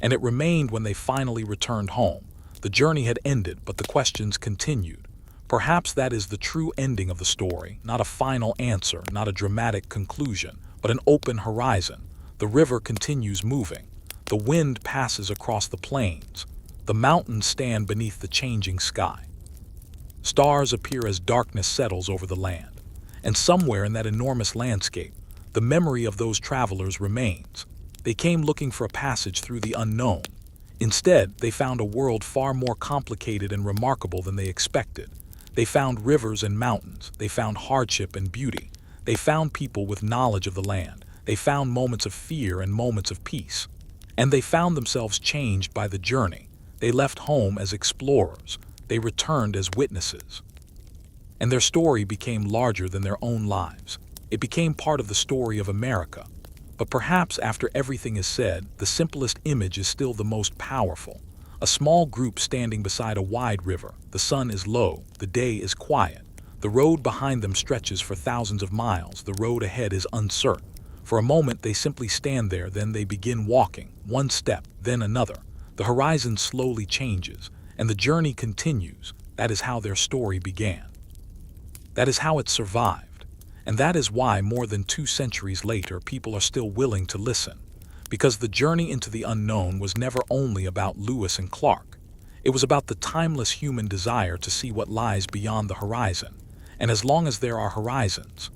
And it remained when they finally returned home. The journey had ended, but the questions continued. Perhaps that is the true ending of the story, not a final answer, not a dramatic conclusion, but an open horizon. The river continues moving. The wind passes across the plains. The mountains stand beneath the changing sky. Stars appear as darkness settles over the land. And somewhere in that enormous landscape, the memory of those travelers remains. They came looking for a passage through the unknown. Instead, they found a world far more complicated and remarkable than they expected. They found rivers and mountains. They found hardship and beauty. They found people with knowledge of the land. They found moments of fear and moments of peace. And they found themselves changed by the journey. They left home as explorers. They returned as witnesses. And their story became larger than their own lives. It became part of the story of America. But perhaps after everything is said, the simplest image is still the most powerful. A small group standing beside a wide river. The sun is low. The day is quiet. The road behind them stretches for thousands of miles. The road ahead is uncertain. For a moment, they simply stand there, then they begin walking. One step, then another. The horizon slowly changes, and the journey continues. That is how their story began. That is how it survived. And that is why more than 2 centuries later, people are still willing to listen. Because the journey into the unknown was never only about Lewis and Clark. It was about the timeless human desire to see what lies beyond the horizon. And as long as there are horizons,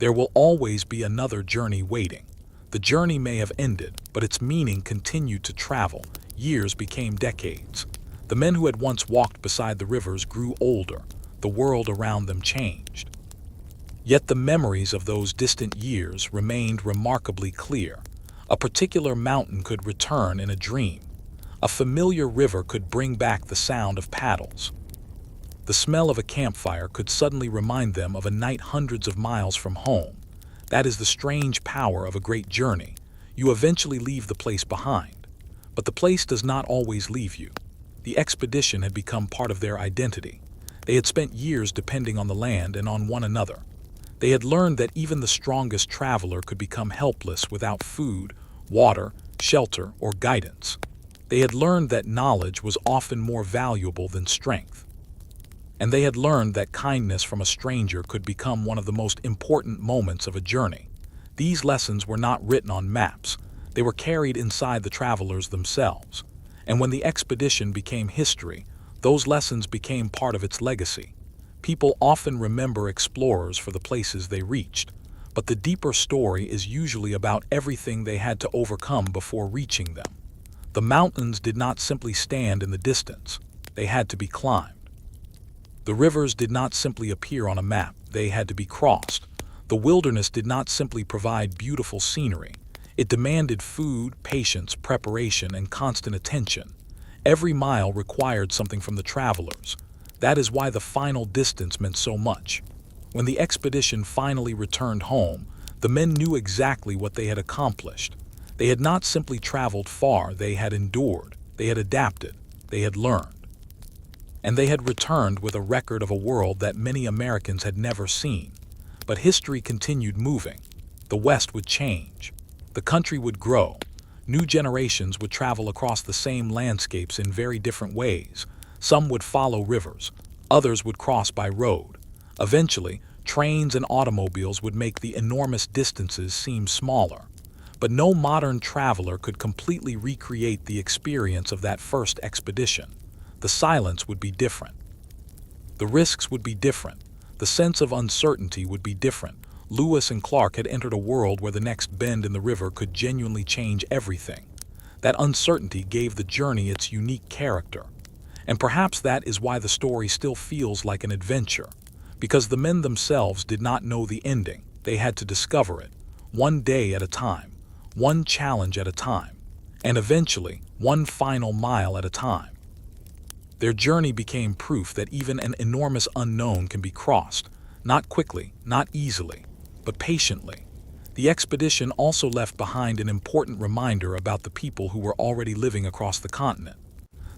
there will always be another journey waiting. The journey may have ended, but its meaning continued to travel. Years became decades. The men who had once walked beside the rivers grew older. The world around them changed. Yet the memories of those distant years remained remarkably clear. A particular mountain could return in a dream. A familiar river could bring back the sound of paddles. The smell of a campfire could suddenly remind them of a night hundreds of miles from home. That is the strange power of a great journey. You eventually leave the place behind. But the place does not always leave you. The expedition had become part of their identity. They had spent years depending on the land and on one another. They had learned that even the strongest traveler could become helpless without food, water, shelter, or guidance. They had learned that knowledge was often more valuable than strength. And they had learned that kindness from a stranger could become one of the most important moments of a journey. These lessons were not written on maps. They were carried inside the travelers themselves. And when the expedition became history, those lessons became part of its legacy. People often remember explorers for the places they reached, but the deeper story is usually about everything they had to overcome before reaching them. The mountains did not simply stand in the distance. They had to be climbed. The rivers did not simply appear on a map. They had to be crossed. The wilderness did not simply provide beautiful scenery. It demanded food, patience, preparation, and constant attention. Every mile required something from the travelers. That is why the final distance meant so much. When the expedition finally returned home, the men knew exactly what they had accomplished. They had not simply traveled far, they had endured, they had adapted, they had learned. And they had returned with a record of a world that many Americans had never seen. But history continued moving. The West would change. The country would grow. New generations would travel across the same landscapes in very different ways. Some would follow rivers. Others would cross by road. Eventually, trains and automobiles would make the enormous distances seem smaller. But no modern traveler could completely recreate the experience of that first expedition. The silence would be different. The risks would be different. The sense of uncertainty would be different. Lewis and Clark had entered a world where the next bend in the river could genuinely change everything. That uncertainty gave the journey its unique character. And perhaps that is why the story still feels like an adventure. Because the men themselves did not know the ending. They had to discover it, one day at a time, one challenge at a time, and eventually, one final mile at a time. Their journey became proof that even an enormous unknown can be crossed, not quickly, not easily, but patiently. The expedition also left behind an important reminder about the people who were already living across the continent.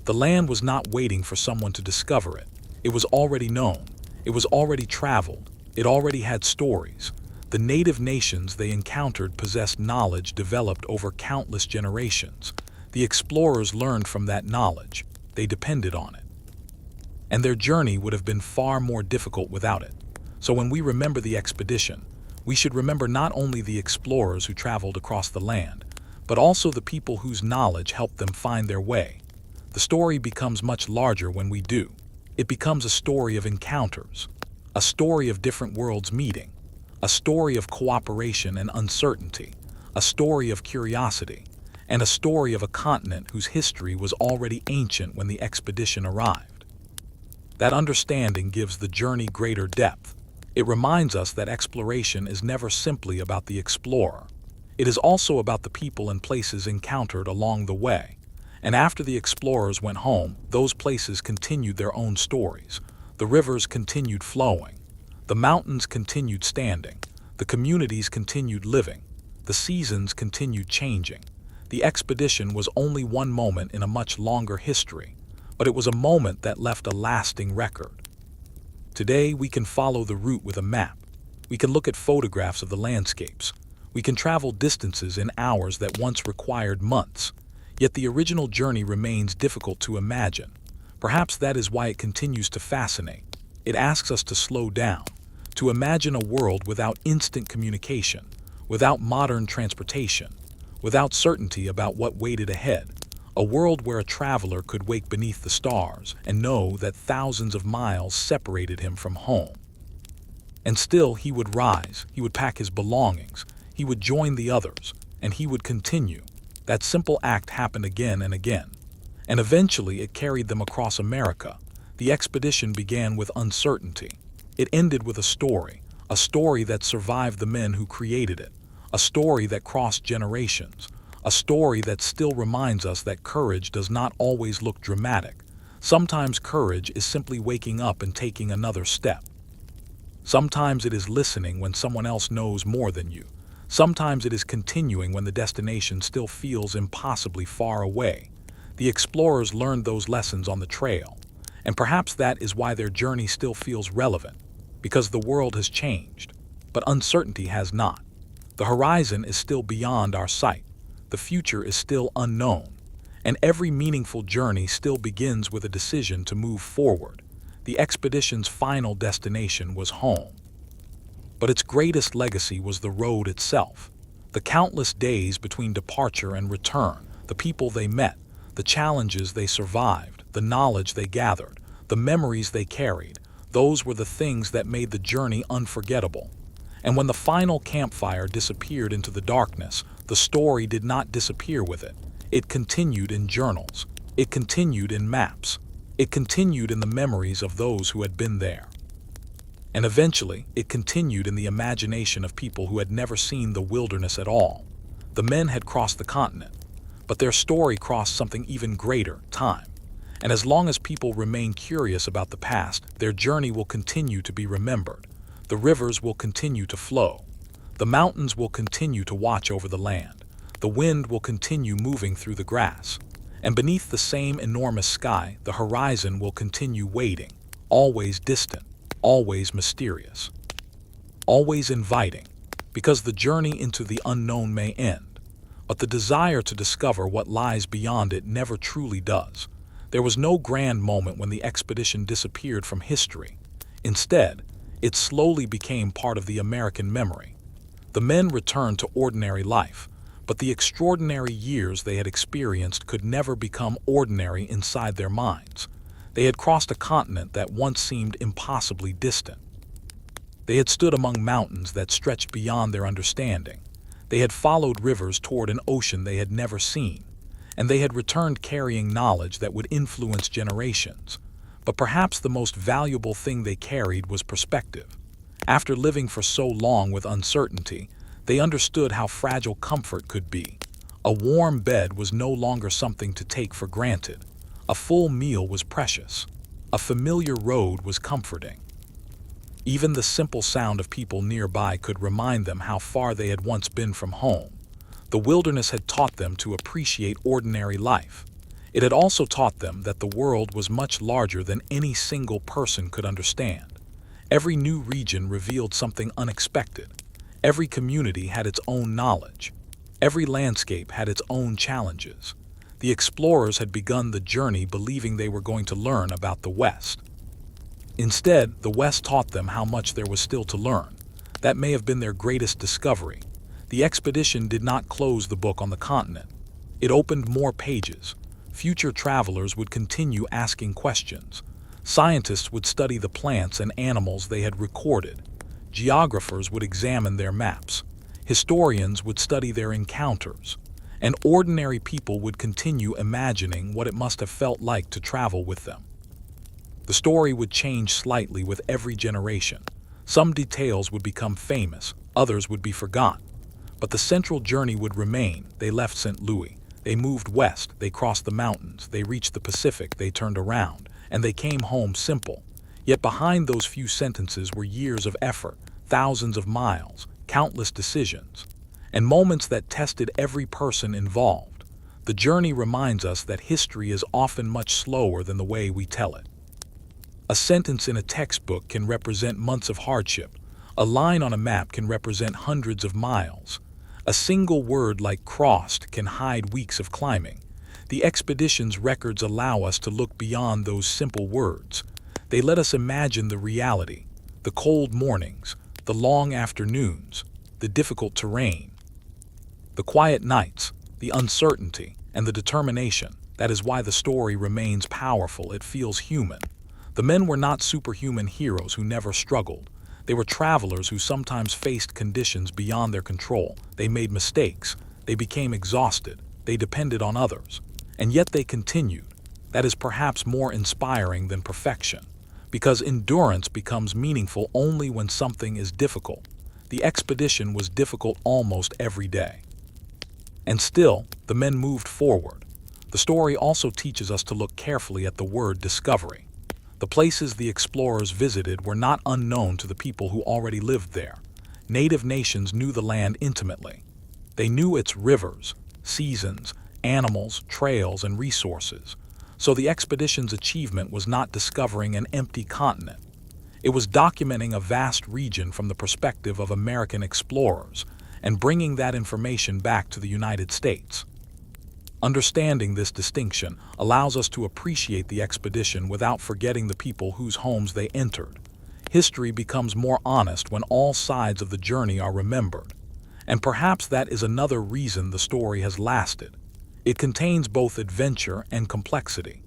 The land was not waiting for someone to discover it. It was already known. It was already traveled. It already had stories. The native nations they encountered possessed knowledge developed over countless generations. The explorers learned from that knowledge. They depended on it. And their journey would have been far more difficult without it. So when we remember the expedition, We should remember not only the explorers who traveled across the land, but also the people whose knowledge helped them find their way. The story becomes much larger when we do. It becomes a story of encounters, a story of different worlds meeting, a story of cooperation and uncertainty, a story of curiosity, and a story of a continent whose history was already ancient when the expedition arrived. That understanding gives the journey greater depth. It reminds us that exploration is never simply about the explorer. It is also about the people and places encountered along the way. And after the explorers went home, those places continued their own stories. The rivers continued flowing. The mountains continued standing. The communities continued living. The seasons continued changing. The expedition was only one moment in a much longer history, but it was a moment that left a lasting record. Today, we can follow the route with a map. We can look at photographs of the landscapes. We can travel distances in hours that once required months. Yet the original journey remains difficult to imagine. Perhaps that is why it continues to fascinate. It asks us to slow down, to imagine a world without instant communication, without modern transportation, without certainty about what waited ahead. A world where a traveler could wake beneath the stars and know that thousands of miles separated him from home. And still he would rise, he would pack his belongings, he would join the others, and he would continue. That simple act happened again and again. And eventually it carried them across America. The expedition began with uncertainty. It ended with a story that survived the men who created it, a story that crossed generations, a story that still reminds us that courage does not always look dramatic. Sometimes courage is simply waking up and taking another step. Sometimes it is listening when someone else knows more than you. Sometimes it is continuing when the destination still feels impossibly far away. The explorers learned those lessons on the trail, and perhaps that is why their journey still feels relevant, because the world has changed, but uncertainty has not. The horizon is still beyond our sight. The future is still unknown, and every meaningful journey still begins with a decision to move forward. The expedition's final destination was home. But its greatest legacy was the road itself. The countless days between departure and return, the people they met, the challenges they survived, the knowledge they gathered, the memories they carried, those were the things that made the journey unforgettable. And when the final campfire disappeared into the darkness, the story did not disappear with it. It continued in journals. It continued in maps. It continued in the memories of those who had been there. And eventually, it continued in the imagination of people who had never seen the wilderness at all. The men had crossed the continent, but their story crossed something even greater, time. And as long as people remain curious about the past, their journey will continue to be remembered. The rivers will continue to flow. The mountains will continue to watch over the land. The wind will continue moving through the grass. And beneath the same enormous sky, the horizon will continue waiting, always distant, always mysterious, always inviting, because the journey into the unknown may end, but the desire to discover what lies beyond it never truly does. There was no grand moment when the expedition disappeared from history. Instead, it slowly became part of the American memory. The men returned to ordinary life, but the extraordinary years they had experienced could never become ordinary inside their minds. They had crossed a continent that once seemed impossibly distant. They had stood among mountains that stretched beyond their understanding. They had followed rivers toward an ocean they had never seen, and they had returned carrying knowledge that would influence generations. But perhaps the most valuable thing they carried was perspective. After living for so long with uncertainty, they understood how fragile comfort could be. A warm bed was no longer something to take for granted. A full meal was precious. A familiar road was comforting. Even the simple sound of people nearby could remind them how far they had once been from home. The wilderness had taught them to appreciate ordinary life. It had also taught them that the world was much larger than any single person could understand. Every new region revealed something unexpected. Every community had its own knowledge. Every landscape had its own challenges. The explorers had begun the journey believing they were going to learn about the West. Instead, the West taught them how much there was still to learn. That may have been their greatest discovery. The expedition did not close the book on the continent. It opened more pages. Future travelers would continue asking questions. Scientists would study the plants and animals they had recorded. Geographers would examine their maps. Historians would study their encounters. And ordinary people would continue imagining what it must have felt like to travel with them. The story would change slightly with every generation. Some details would become famous, others would be forgotten. But the central journey would remain. They left St. Louis. They moved west. They crossed the mountains. They reached the Pacific. They turned around. And they came home simple. Yet behind those few sentences were years of effort, thousands of miles, countless decisions, and moments that tested every person involved. The journey reminds us that history is often much slower than the way we tell it. A sentence in a textbook can represent months of hardship. A line on a map can represent hundreds of miles. A single word like crossed can hide weeks of climbing. The expedition's records allow us to look beyond those simple words. They let us imagine the reality, the cold mornings, the long afternoons, the difficult terrain, the quiet nights, the uncertainty, and the determination. That is why the story remains powerful. It feels human. The men were not superhuman heroes who never struggled. They were travelers who sometimes faced conditions beyond their control. They made mistakes. They became exhausted. They depended on others. And yet they continued. That is perhaps more inspiring than perfection, because endurance becomes meaningful only when something is difficult. The expedition was difficult almost every day. And still, the men moved forward. The story also teaches us to look carefully at the word discovery. The places the explorers visited were not unknown to the people who already lived there. Native nations knew the land intimately. They knew its rivers, seasons, animals, trails, and resources. So the expedition's achievement was not discovering an empty continent. It was documenting a vast region from the perspective of American explorers and bringing that information back to the United States. Understanding this distinction allows us to appreciate the expedition without forgetting the people whose homes they entered. History becomes more honest when all sides of the journey are remembered. And perhaps that is another reason the story has lasted. It contains both adventure and complexity.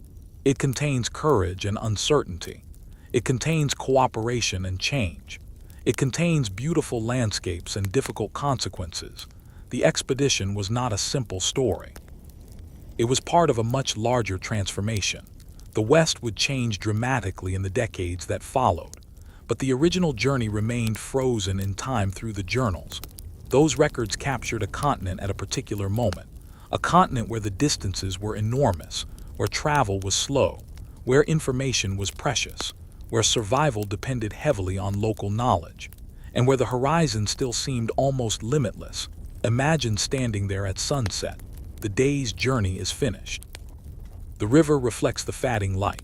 It contains courage and uncertainty. It contains cooperation and change. It contains beautiful landscapes and difficult consequences. The expedition was not a simple story. It was part of a much larger transformation. The West would change dramatically in the decades that followed, but the original journey remained frozen in time through the journals. Those records captured a continent at a particular moment, a continent where the distances were enormous, where travel was slow, where information was precious, where survival depended heavily on local knowledge, and where the horizon still seemed almost limitless. Imagine standing there at sunset. The day's journey is finished. The river reflects the fading light.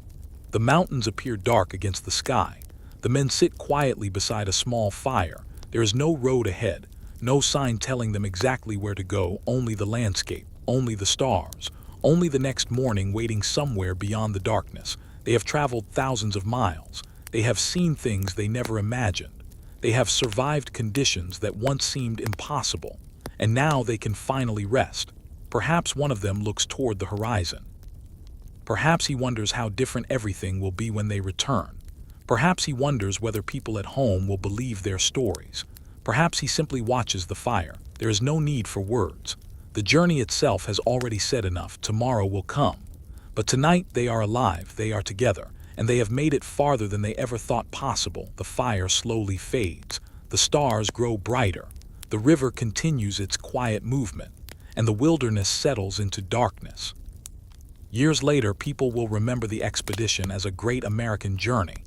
The mountains appear dark against the sky. The men sit quietly beside a small fire. There is no road ahead, no sign telling them exactly where to go, only the landscape, only the stars, only the next morning waiting somewhere beyond the darkness. They have traveled thousands of miles. They have seen things they never imagined. They have survived conditions that once seemed impossible, and now they can finally rest. Perhaps one of them looks toward the horizon. Perhaps he wonders how different everything will be when they return. Perhaps he wonders whether people at home will believe their stories. Perhaps he simply watches the fire. There is no need for words. The journey itself has already said enough. Tomorrow will come. But tonight they are alive, they are together, and they have made it farther than they ever thought possible. The fire slowly fades. The stars grow brighter. The river continues its quiet movement, and the wilderness settles into darkness. Years later, people will remember the expedition as a great American journey.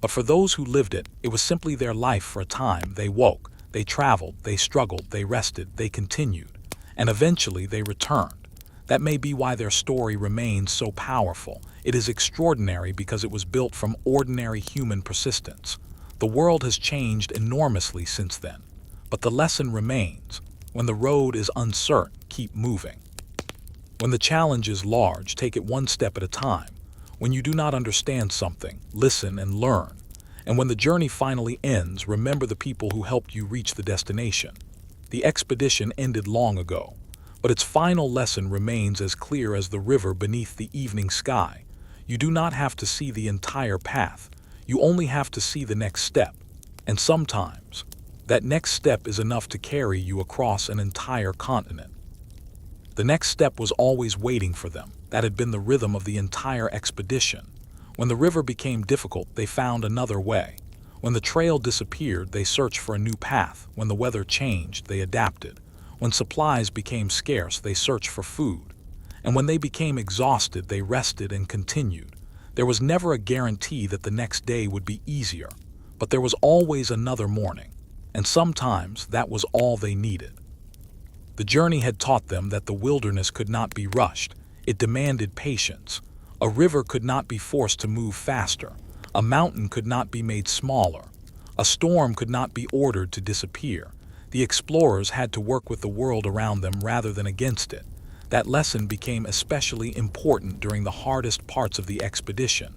But for those who lived it, it was simply their life for a time. They woke, they traveled, they struggled, they rested, they continued, and eventually they returned. That may be why their story remains so powerful. It is extraordinary because it was built from ordinary human persistence. The world has changed enormously since then, but the lesson remains. When the road is uncertain, keep moving. When the challenge is large, take it one step at a time. When you do not understand something, listen and learn. And when the journey finally ends, remember the people who helped you reach the destination. The expedition ended long ago, but its final lesson remains as clear as the river beneath the evening sky. You do not have to see the entire path. You only have to see the next step. And sometimes, that next step is enough to carry you across an entire continent. The next step was always waiting for them. That had been the rhythm of the entire expedition. When the river became difficult, they found another way. When the trail disappeared, they searched for a new path. When the weather changed, they adapted. When supplies became scarce, they searched for food. And when they became exhausted, they rested and continued. There was never a guarantee that the next day would be easier, but there was always another morning. And sometimes that was all they needed. The journey had taught them that the wilderness could not be rushed. It demanded patience. A river could not be forced to move faster. A mountain could not be made smaller. A storm could not be ordered to disappear. The explorers had to work with the world around them rather than against it. That lesson became especially important during the hardest parts of the expedition.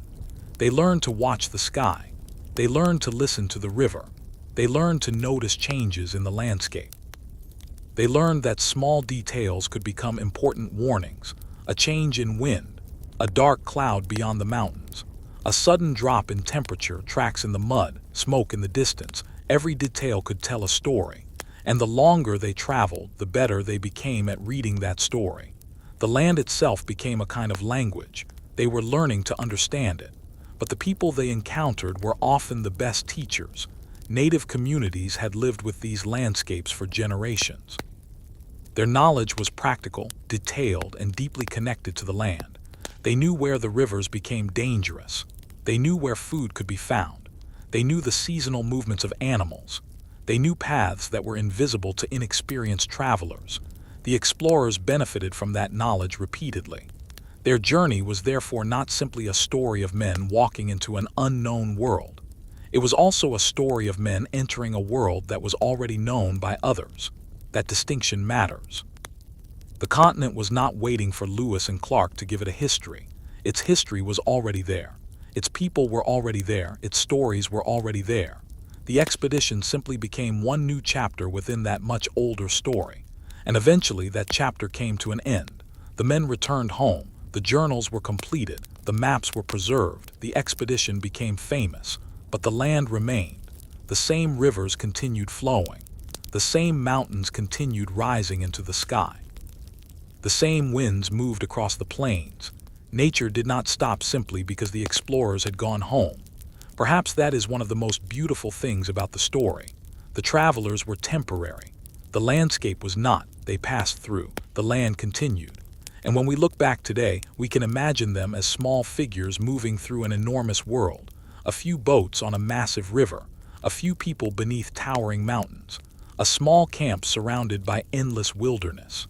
They learned to watch the sky. They learned to listen to the river. They learned to notice changes in the landscape. They learned that small details could become important warnings. A change in wind, a dark cloud beyond the mountains, a sudden drop in temperature, tracks in the mud, smoke in the distance. Every detail could tell a story. And the longer they traveled, the better they became at reading that story. The land itself became a kind of language. They were learning to understand it. But the people they encountered were often the best teachers. Native communities had lived with these landscapes for generations. Their knowledge was practical, detailed, and deeply connected to the land. They knew where the rivers became dangerous. They knew where food could be found. They knew the seasonal movements of animals. They knew paths that were invisible to inexperienced travelers. The explorers benefited from that knowledge repeatedly. Their journey was therefore not simply a story of men walking into an unknown world. It was also a story of men entering a world that was already known by others. That distinction matters. The continent was not waiting for Lewis and Clark to give it a history. Its history was already there. Its people were already there. Its stories were already there. The expedition simply became one new chapter within that much older story. And eventually that chapter came to an end. The men returned home. The journals were completed. The maps were preserved. The expedition became famous. But the land remained. The same rivers continued flowing. The same mountains continued rising into the sky. The same winds moved across the plains. Nature did not stop simply because the explorers had gone home. Perhaps that is one of the most beautiful things about the story. The travelers were temporary. The landscape was not. They passed through. The land continued. And when we look back today, we can imagine them as small figures moving through an enormous world. A few boats on a massive river. A few people beneath towering mountains. A small camp surrounded by endless wilderness.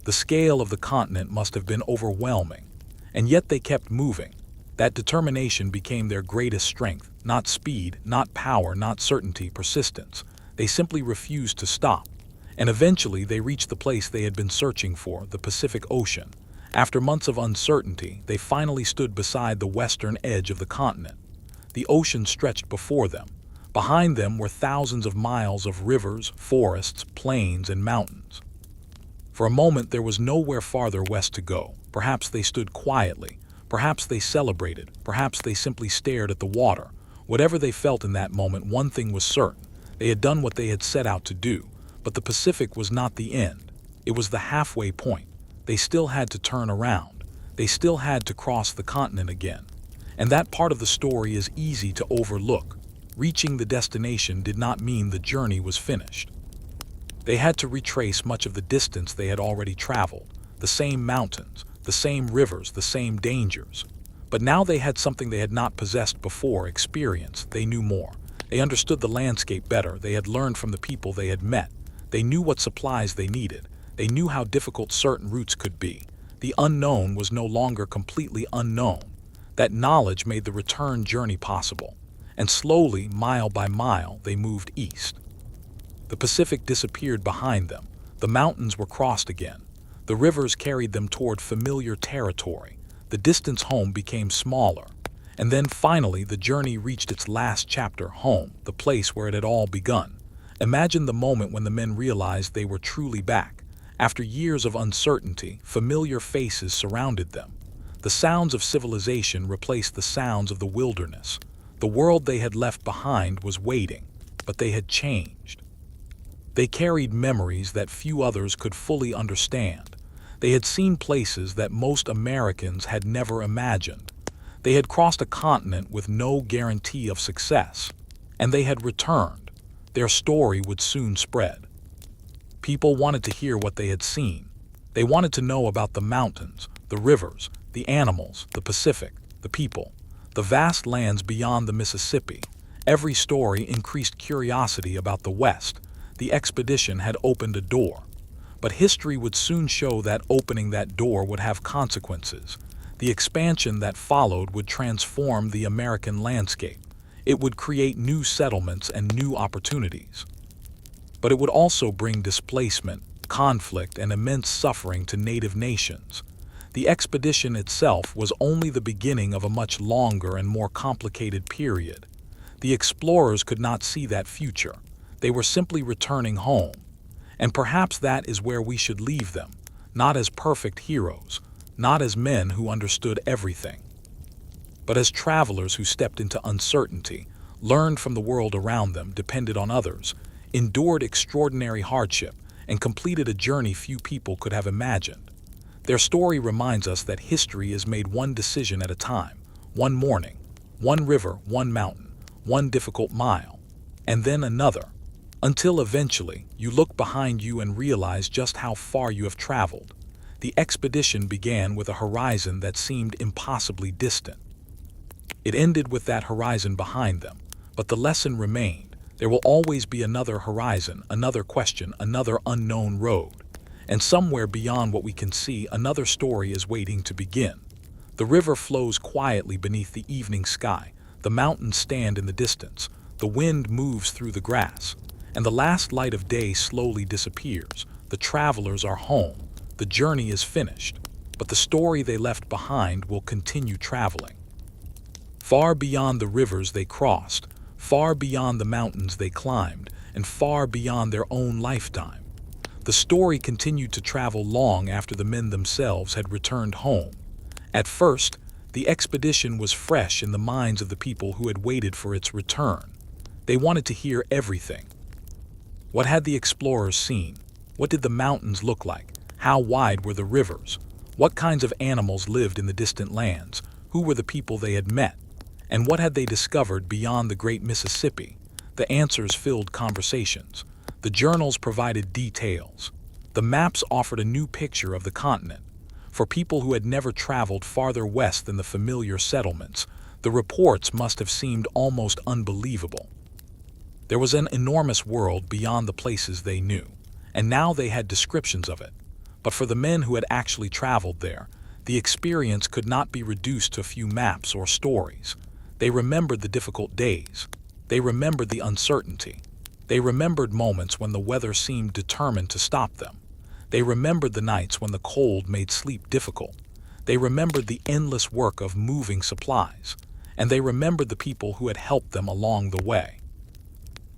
The scale of the continent must have been overwhelming. And yet they kept moving. That determination became their greatest strength. Not speed, not power, not certainty, persistence. They simply refused to stop. And eventually they reached the place they had been searching for, the Pacific Ocean. After months of uncertainty, they finally stood beside the western edge of the continent. The ocean stretched before them. Behind them were thousands of miles of rivers, forests, plains, and mountains. For a moment there was nowhere farther west to go. Perhaps they stood quietly. Perhaps they celebrated. Perhaps they simply stared at the water. Whatever they felt in that moment, one thing was certain. They had done what they had set out to do. But the Pacific was not the end. It was the halfway point. They still had to turn around. They still had to cross the continent again. And that part of the story is easy to overlook. Reaching the destination did not mean the journey was finished. They had to retrace much of the distance they had already traveled. The same mountains, the same rivers, the same dangers. But now they had something they had not possessed before, experience. They knew more. They understood the landscape better. They had learned from the people they had met. They knew what supplies they needed. They knew how difficult certain routes could be. The unknown was no longer completely unknown. That knowledge made the return journey possible. And slowly, mile by mile, they moved east. The Pacific disappeared behind them. The mountains were crossed again. The rivers carried them toward familiar territory. The distance home became smaller. And then finally, the journey reached its last chapter, home, the place where it had all begun. Imagine the moment when the men realized they were truly back. After years of uncertainty, familiar faces surrounded them. The sounds of civilization replaced the sounds of the wilderness. The world they had left behind was waiting, but they had changed. They carried memories that few others could fully understand. They had seen places that most Americans had never imagined. They had crossed a continent with no guarantee of success, and they had returned. Their story would soon spread. People wanted to hear what they had seen. They wanted to know about the mountains, the rivers, the animals, the Pacific, the people, the vast lands beyond the Mississippi. Every story increased curiosity about the West. The expedition had opened a door. But history would soon show that opening that door would have consequences. The expansion that followed would transform the American landscape. It would create new settlements and new opportunities. But it would also bring displacement, conflict, and immense suffering to native nations. The expedition itself was only the beginning of a much longer and more complicated period. The explorers could not see that future. They were simply returning home. And perhaps that is where we should leave them, not as perfect heroes, not as men who understood everything, but as travelers who stepped into uncertainty, learned from the world around them, depended on others, endured extraordinary hardship, and completed a journey few people could have imagined. Their story reminds us that history is made one decision at a time, one morning, one river, one mountain, one difficult mile, and then another, until eventually you look behind you and realize just how far you have traveled. The expedition began with a horizon that seemed impossibly distant. It ended with that horizon behind them, but the lesson remained. There will always be another horizon, another question, another unknown road. And somewhere beyond what we can see, another story is waiting to begin. The river flows quietly beneath the evening sky. The mountains stand in the distance. The wind moves through the grass. And the last light of day slowly disappears. The travelers are home. The journey is finished. But the story they left behind will continue traveling. Far beyond the rivers they crossed, far beyond the mountains they climbed, and far beyond their own lifetime. The story continued to travel long after the men themselves had returned home. At first, the expedition was fresh in the minds of the people who had waited for its return. They wanted to hear everything. What had the explorers seen? What did the mountains look like? How wide were the rivers? What kinds of animals lived in the distant lands? Who were the people they had met? And what had they discovered beyond the great Mississippi? The answers filled conversations. The journals provided details. The maps offered a new picture of the continent. For people who had never traveled farther west than the familiar settlements, the reports must have seemed almost unbelievable. There was an enormous world beyond the places they knew, and now they had descriptions of it. But for the men who had actually traveled there, the experience could not be reduced to a few maps or stories. They remembered the difficult days. They remembered the uncertainty. They remembered moments when the weather seemed determined to stop them. They remembered the nights when the cold made sleep difficult. They remembered the endless work of moving supplies. And they remembered the people who had helped them along the way.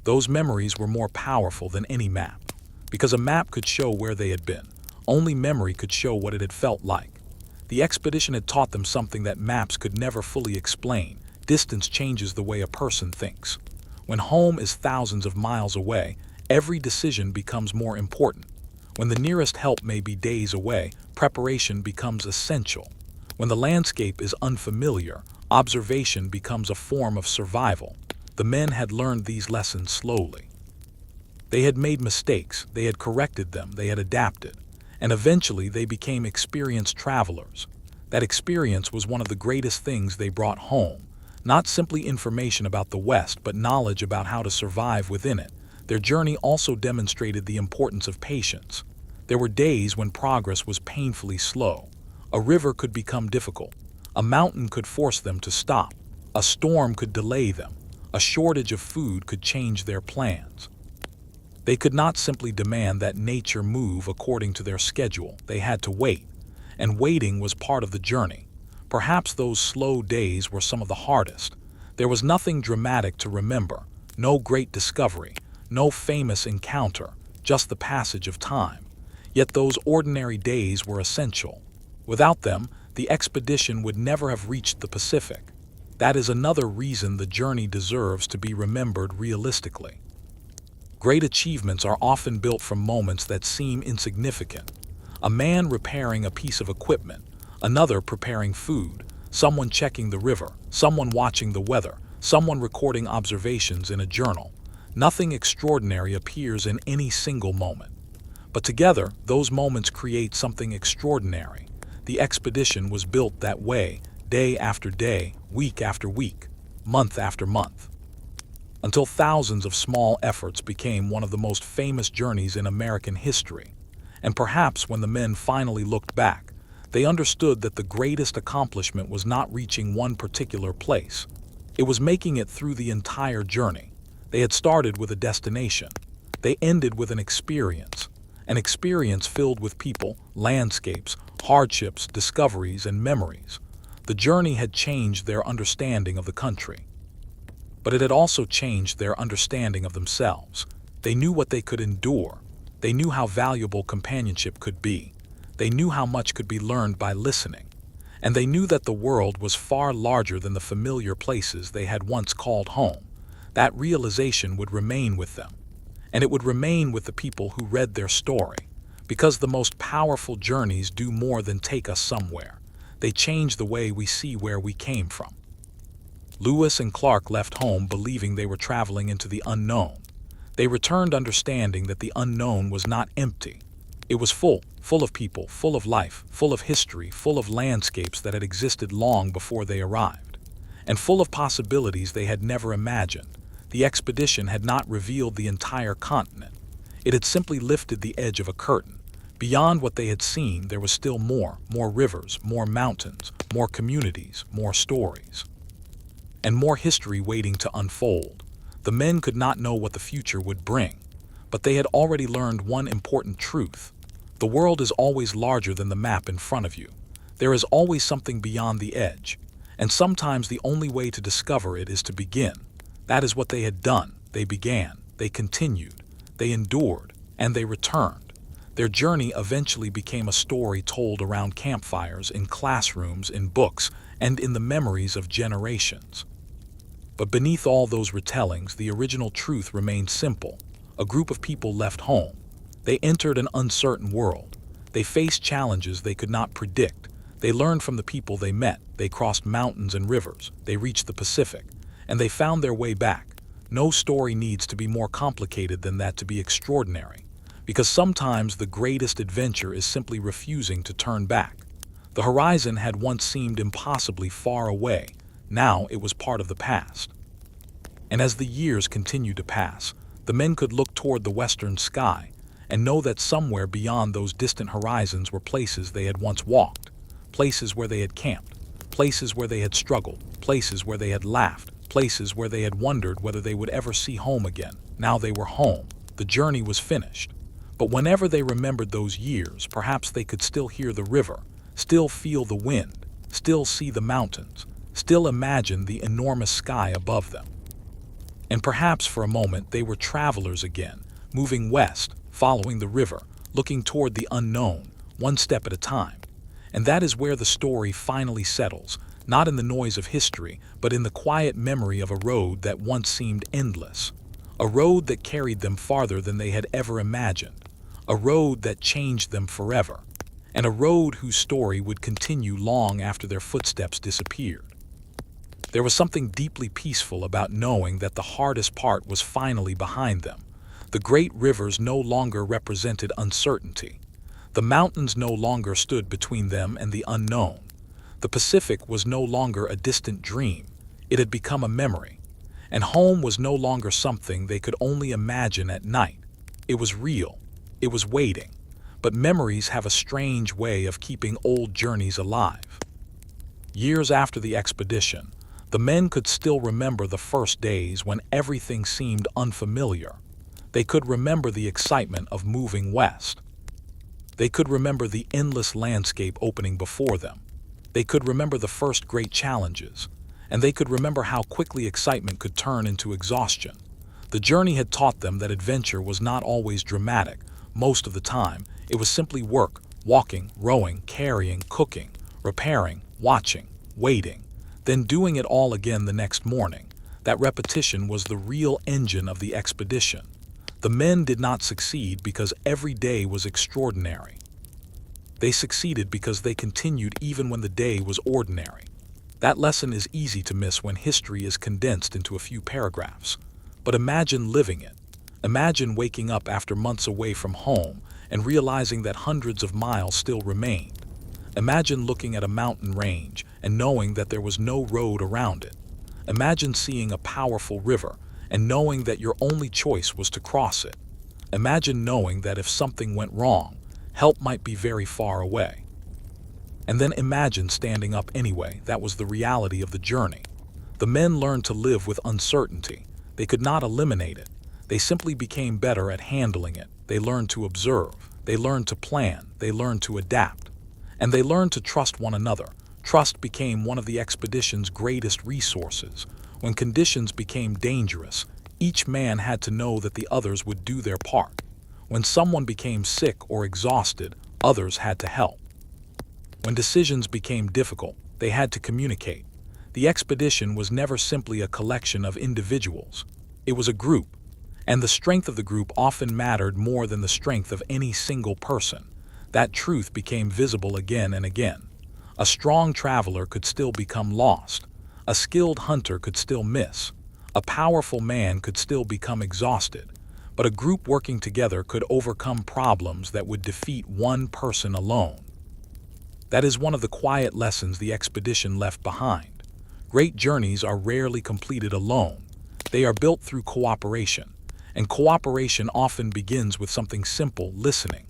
Those memories were more powerful than any map, because a map could show where they had been. Only memory could show what it had felt like. The expedition had taught them something that maps could never fully explain. Distance changes the way a person thinks. When home is thousands of miles away, every decision becomes more important. When the nearest help may be days away, preparation becomes essential. When the landscape is unfamiliar, observation becomes a form of survival. The men had learned these lessons slowly. They had made mistakes, they had corrected them, they had adapted, and eventually they became experienced travelers. That experience was one of the greatest things they brought home. Not simply information about the West, but knowledge about how to survive within it. Their journey also demonstrated the importance of patience. There were days when progress was painfully slow. A river could become difficult. A mountain could force them to stop. A storm could delay them. A shortage of food could change their plans. They could not simply demand that nature move according to their schedule. They had to wait. And waiting was part of the journey. Perhaps those slow days were some of the hardest. There was nothing dramatic to remember, no great discovery, no famous encounter, just the passage of time. Yet those ordinary days were essential. Without them, the expedition would never have reached the Pacific. That is another reason the journey deserves to be remembered realistically. Great achievements are often built from moments that seem insignificant. A man repairing a piece of equipment, another preparing food, someone checking the river, someone watching the weather, someone recording observations in a journal. Nothing extraordinary appears in any single moment. But together, those moments create something extraordinary. The expedition was built that way, day after day, week after week, month after month, until thousands of small efforts became one of the most famous journeys in American history. And perhaps when the men finally looked back, they understood that the greatest accomplishment was not reaching one particular place. It was making it through the entire journey. They had started with a destination. They ended with an experience filled with people, landscapes, hardships, discoveries, and memories. The journey had changed their understanding of the country. But it had also changed their understanding of themselves. They knew what they could endure. They knew how valuable companionship could be. They knew how much could be learned by listening. And they knew that the world was far larger than the familiar places they had once called home. That realization would remain with them. And it would remain with the people who read their story. Because the most powerful journeys do more than take us somewhere. They change the way we see where we came from. Lewis and Clark left home believing they were traveling into the unknown. They returned understanding that the unknown was not empty. It was full of people, full of life, full of history, full of landscapes that had existed long before they arrived, and full of possibilities they had never imagined. The expedition had not revealed the entire continent. It had simply lifted the edge of a curtain. Beyond what they had seen, there was still more rivers, more mountains, more communities, more stories, and more history waiting to unfold. The men could not know what the future would bring, but they had already learned one important truth. The world is always larger than the map in front of you. There is always something beyond the edge, and sometimes the only way to discover it is to begin. That is what they had done. They began, they continued, they endured, and they returned. Their journey eventually became a story told around campfires, in classrooms, in books, and in the memories of generations. But beneath all those retellings, the original truth remained simple. A group of people left home. They entered an uncertain world. They faced challenges they could not predict. They learned from the people they met. They crossed mountains and rivers. They reached the Pacific. And they found their way back. No story needs to be more complicated than that to be extraordinary. Because sometimes the greatest adventure is simply refusing to turn back. The horizon had once seemed impossibly far away. Now it was part of the past. And as the years continued to pass, the men could look toward the western sky and know that somewhere beyond those distant horizons were places they had once walked, places where they had camped, places where they had struggled, places where they had laughed, places where they had wondered whether they would ever see home again. Now they were home. The journey was finished. But whenever they remembered those years, perhaps they could still hear the river, still feel the wind, still see the mountains, still imagine the enormous sky above them. And perhaps for a moment they were travelers again, moving west, following the river, looking toward the unknown, one step at a time. And that is where the story finally settles, not in the noise of history, but in the quiet memory of a road that once seemed endless, a road that carried them farther than they had ever imagined, a road that changed them forever, and a road whose story would continue long after their footsteps disappeared. There was something deeply peaceful about knowing that the hardest part was finally behind them. The great rivers no longer represented uncertainty. The mountains no longer stood between them and the unknown. The Pacific was no longer a distant dream. It had become a memory. And home was no longer something they could only imagine at night. It was real. It was waiting. But memories have a strange way of keeping old journeys alive. Years after the expedition, the men could still remember the first days when everything seemed unfamiliar. They could remember the excitement of moving west. They could remember the endless landscape opening before them. They could remember the first great challenges, and they could remember how quickly excitement could turn into exhaustion. The journey had taught them that adventure was not always dramatic. Most of the time, it was simply work, walking, rowing, carrying, cooking, repairing, watching, waiting, then doing it all again the next morning. That repetition was the real engine of the expedition. The men did not succeed because every day was extraordinary. They succeeded because they continued even when the day was ordinary. That lesson is easy to miss when history is condensed into a few paragraphs. But imagine living it. Imagine waking up after months away from home and realizing that hundreds of miles still remained. Imagine looking at a mountain range and knowing that there was no road around it. Imagine seeing a powerful river and knowing that your only choice was to cross it. Imagine knowing that if something went wrong, help might be very far away. And then imagine standing up anyway. That was the reality of the journey. The men learned to live with uncertainty. They could not eliminate it. They simply became better at handling it. They learned to observe. They learned to plan. They learned to adapt. And they learned to trust one another. Trust became one of the expedition's greatest resources. When conditions became dangerous, each man had to know that the others would do their part. When someone became sick or exhausted, others had to help. When decisions became difficult, they had to communicate. The expedition was never simply a collection of individuals. It was a group, and the strength of the group often mattered more than the strength of any single person. That truth became visible again and again. A strong traveler could still become lost. A skilled hunter could still miss. A powerful man could still become exhausted. But a group working together could overcome problems that would defeat one person alone. That is one of the quiet lessons the expedition left behind. Great journeys are rarely completed alone. They are built through cooperation, and cooperation often begins with something simple: listening.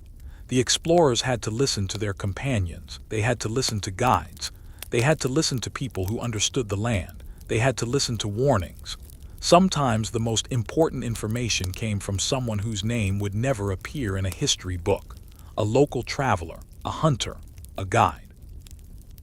The explorers had to listen to their companions. They had to listen to guides. They had to listen to people who understood the land. They had to listen to warnings. Sometimes the most important information came from someone whose name would never appear in a history book: a local traveler, a hunter, a guide,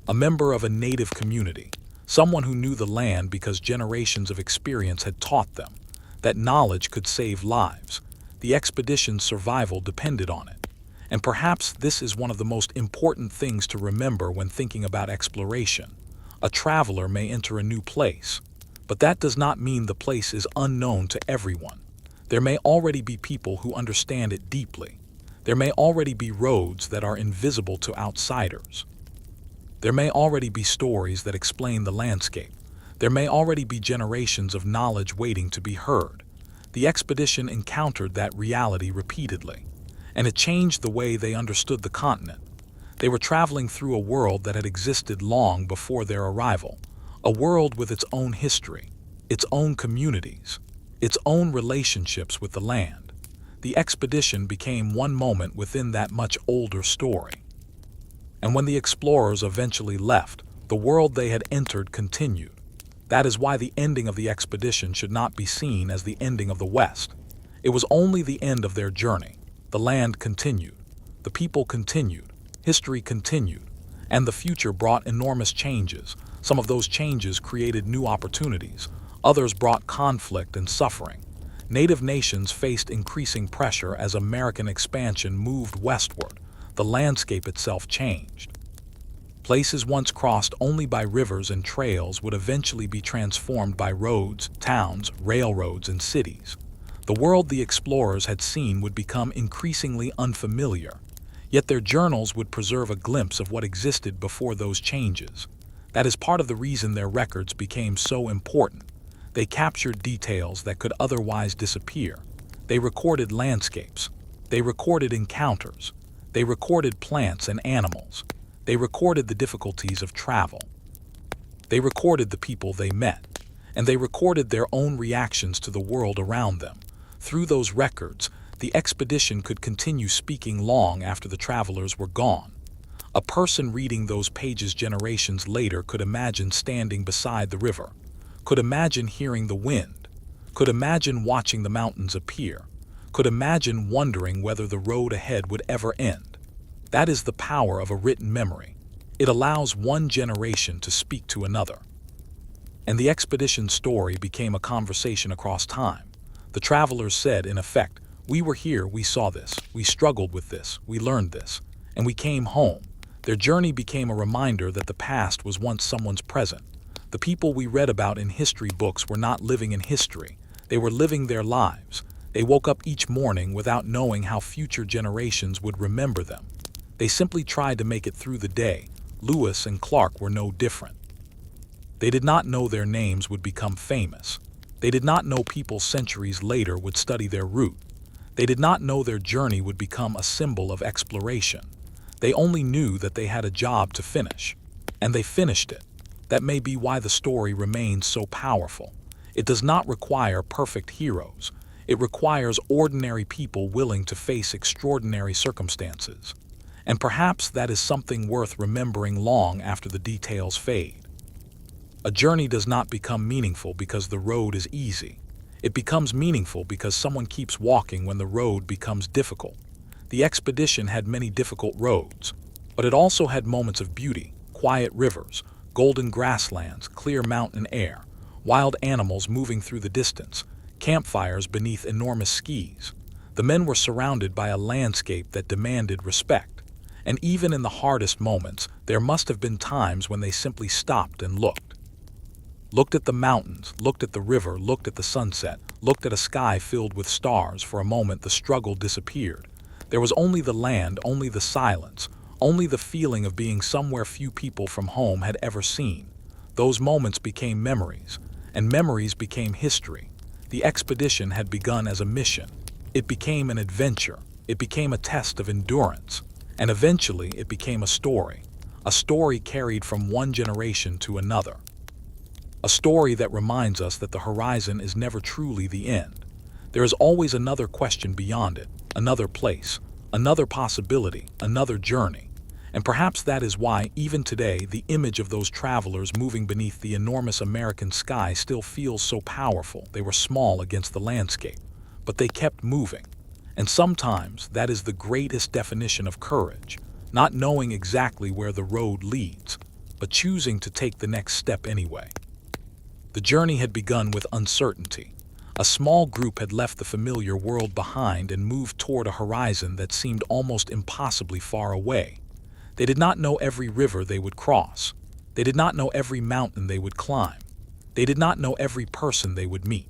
a member of a native community, someone who knew the land because generations of experience had taught them that knowledge could save lives. The expedition's survival depended on it. And perhaps this is one of the most important things to remember when thinking about exploration. A traveler may enter a new place, but that does not mean the place is unknown to everyone. There may already be people who understand it deeply. There may already be roads that are invisible to outsiders. There may already be stories that explain the landscape. There may already be generations of knowledge waiting to be heard. The expedition encountered that reality repeatedly, and it changed the way they understood the continent. They were traveling through a world that had existed long before their arrival, a world with its own history, its own communities, its own relationships with the land. The expedition became one moment within that much older story. And when the explorers eventually left, the world they had entered continued. That is why the ending of the expedition should not be seen as the ending of the West. It was only the end of their journey. The land continued, the people continued, history continued, and the future brought enormous changes. Some of those changes created new opportunities. Others brought conflict and suffering. Native nations faced increasing pressure as American expansion moved westward. The landscape itself changed. Places once crossed only by rivers and trails would eventually be transformed by roads, towns, railroads, and cities. The world the explorers had seen would become increasingly unfamiliar, yet their journals would preserve a glimpse of what existed before those changes. That is part of the reason their records became so important. They captured details that could otherwise disappear. They recorded landscapes. They recorded encounters. They recorded plants and animals. They recorded the difficulties of travel. They recorded the people they met. And they recorded their own reactions to the world around them. Through those records, the expedition could continue speaking long after the travelers were gone. A person reading those pages generations later could imagine standing beside the river, could imagine hearing the wind, could imagine watching the mountains appear, could imagine wondering whether the road ahead would ever end. That is the power of a written memory. It allows one generation to speak to another. And the expedition story became a conversation across time. The travelers said, in effect, "We were here, we saw this, we struggled with this, we learned this, and we came home." Their journey became a reminder that the past was once someone's present. The people we read about in history books were not living in history. They were living their lives. They woke up each morning without knowing how future generations would remember them. They simply tried to make it through the day. Lewis and Clark were no different. They did not know their names would become famous. They did not know people centuries later would study their route. They did not know their journey would become a symbol of exploration. They only knew that they had a job to finish. And they finished it. That may be why the story remains so powerful. It does not require perfect heroes. It requires ordinary people willing to face extraordinary circumstances. And perhaps that is something worth remembering long after the details fade. A journey does not become meaningful because the road is easy. It becomes meaningful because someone keeps walking when the road becomes difficult. The expedition had many difficult roads, but it also had moments of beauty, quiet rivers, golden grasslands, clear mountain air, wild animals moving through the distance, campfires beneath enormous skis. The men were surrounded by a landscape that demanded respect. And even in the hardest moments, there must have been times when they simply stopped and looked. Looked at the mountains, looked at the river, looked at the sunset, looked at a sky filled with stars. For a moment, the struggle disappeared. There was only the land, only the silence, only the feeling of being somewhere few people from home had ever seen. Those moments became memories, and memories became history. The expedition had begun as a mission. It became an adventure. It became a test of endurance. And eventually it became a story carried from one generation to another. A story that reminds us that the horizon is never truly the end. There is always another question beyond it, another place, another possibility, another journey. And perhaps that is why, even today, the image of those travelers moving beneath the enormous American sky still feels so powerful. They were small against the landscape, but they kept moving. And sometimes that is the greatest definition of courage, not knowing exactly where the road leads, but choosing to take the next step anyway. The journey had begun with uncertainty. A small group had left the familiar world behind and moved toward a horizon that seemed almost impossibly far away. They did not know every river they would cross. They did not know every mountain they would climb. They did not know every person they would meet.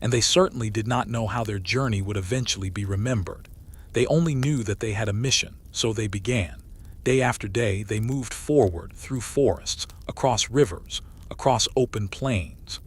And they certainly did not know how their journey would eventually be remembered. They only knew that they had a mission, so they began. Day after day, they moved forward through forests, across rivers, across open plains,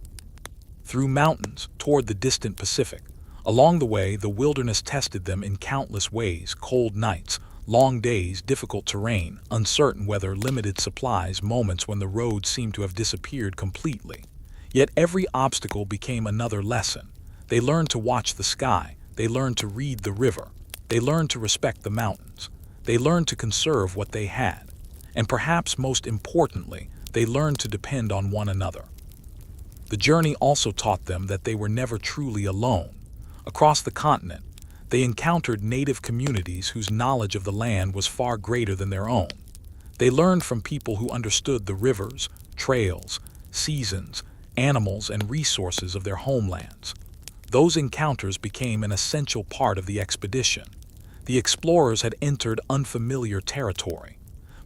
through mountains, toward the distant Pacific. Along the way, the wilderness tested them in countless ways: cold nights, long days, difficult terrain, uncertain weather, limited supplies, moments when the road seemed to have disappeared completely. Yet every obstacle became another lesson. They learned to watch the sky. They learned to read the river. They learned to respect the mountains. They learned to conserve what they had. And perhaps most importantly, they learned to depend on one another. The journey also taught them that they were never truly alone. Across the continent, they encountered native communities whose knowledge of the land was far greater than their own. They learned from people who understood the rivers, trails, seasons, animals, and resources of their homelands. Those encounters became an essential part of the expedition. The explorers had entered unfamiliar territory,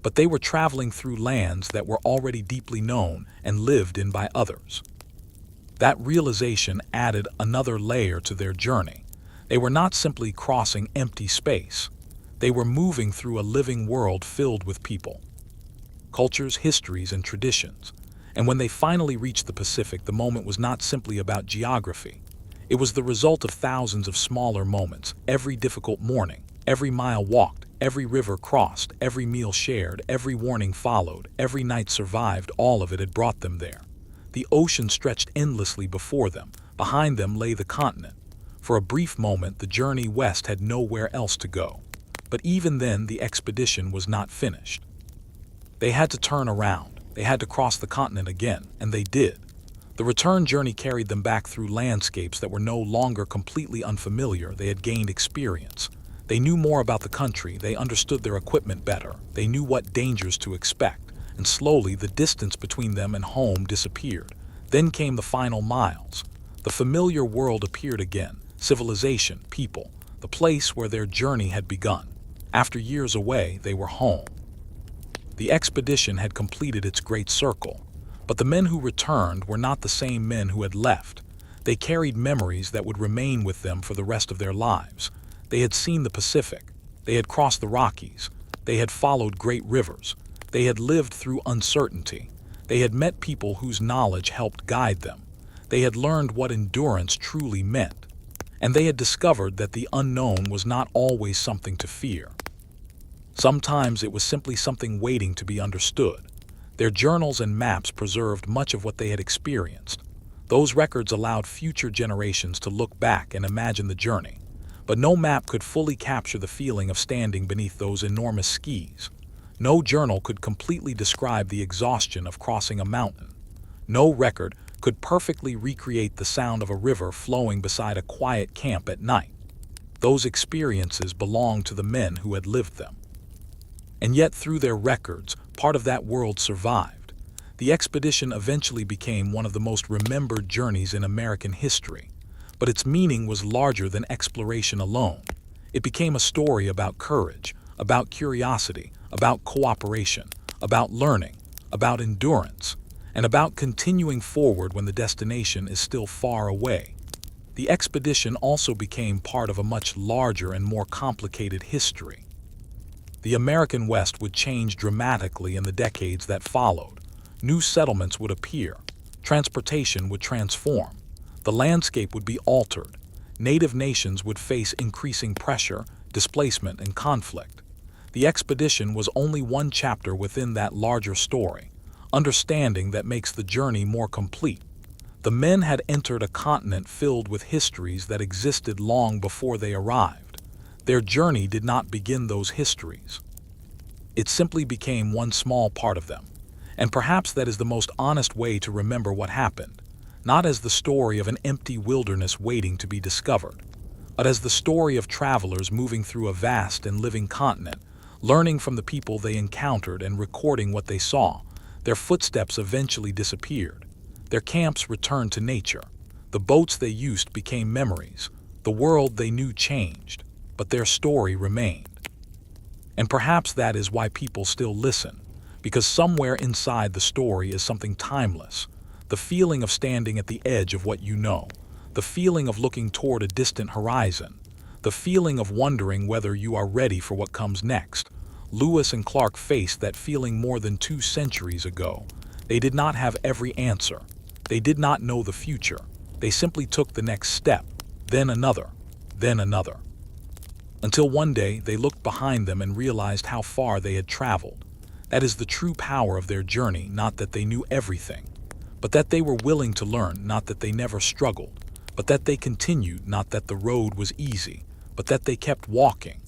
but they were traveling through lands that were already deeply known and lived in by others. That realization added another layer to their journey. They were not simply crossing empty space. They were moving through a living world filled with people, cultures, histories, and traditions. And when they finally reached the Pacific, the moment was not simply about geography. It was the result of thousands of smaller moments: every difficult morning, every mile walked, every river crossed, every meal shared, every warning followed, every night survived. All of it had brought them there. The ocean stretched endlessly before them. Behind them lay the continent. For a brief moment, the journey west had nowhere else to go. But even then, the expedition was not finished. They had to turn around. They had to cross the continent again, and they did. The return journey carried them back through landscapes that were no longer completely unfamiliar. They had gained experience. They knew more about the country. They understood their equipment better. They knew what dangers to expect. and slowly the distance between them and home disappeared. Then came the final miles. The familiar world appeared again, civilization, people, the place where their journey had begun. After years away, they were home. The expedition had completed its great circle, but the men who returned were not the same men who had left. They carried memories that would remain with them for the rest of their lives. They had seen the Pacific. They had crossed the Rockies. They had followed great rivers. They had lived through uncertainty. They had met people whose knowledge helped guide them. They had learned what endurance truly meant. And they had discovered that the unknown was not always something to fear. Sometimes it was simply something waiting to be understood. Their journals and maps preserved much of what they had experienced. Those records allowed future generations to look back and imagine the journey. But no map could fully capture the feeling of standing beneath those enormous skis. No journal could completely describe the exhaustion of crossing a mountain. No record could perfectly recreate the sound of a river flowing beside a quiet camp at night. Those experiences belonged to the men who had lived them. And yet through their records, part of that world survived. The expedition eventually became one of the most remembered journeys in American history. But its meaning was larger than exploration alone. It became a story about courage, about curiosity, about cooperation, about learning, about endurance, and about continuing forward when the destination is still far away. The expedition also became part of a much larger and more complicated history. The American West would change dramatically in the decades that followed. New settlements would appear. Transportation would transform. The landscape would be altered. Native nations would face increasing pressure, displacement, and conflict. The expedition was only one chapter within that larger story, understanding that makes the journey more complete. The men had entered a continent filled with histories that existed long before they arrived. Their journey did not begin those histories. It simply became one small part of them. And perhaps that is the most honest way to remember what happened, not as the story of an empty wilderness waiting to be discovered, but as the story of travelers moving through a vast and living continent, learning from the people they encountered and recording what they saw. Their footsteps eventually disappeared. Their camps returned to nature. The boats they used became memories. The world they knew changed, but their story remained. And perhaps that is why people still listen, because somewhere inside the story is something timeless. The feeling of standing at the edge of what you know. The feeling of looking toward a distant horizon. The feeling of wondering whether you are ready for what comes next. Lewis and Clark faced that feeling more than 2 centuries ago. They did not have every answer. They did not know the future. They simply took the next step, then another, then another. Until one day they looked behind them and realized how far they had traveled. That is the true power of their journey, not that they knew everything, but that they were willing to learn, not that they never struggled, but that they continued, not that the road was easy, but that they kept walking.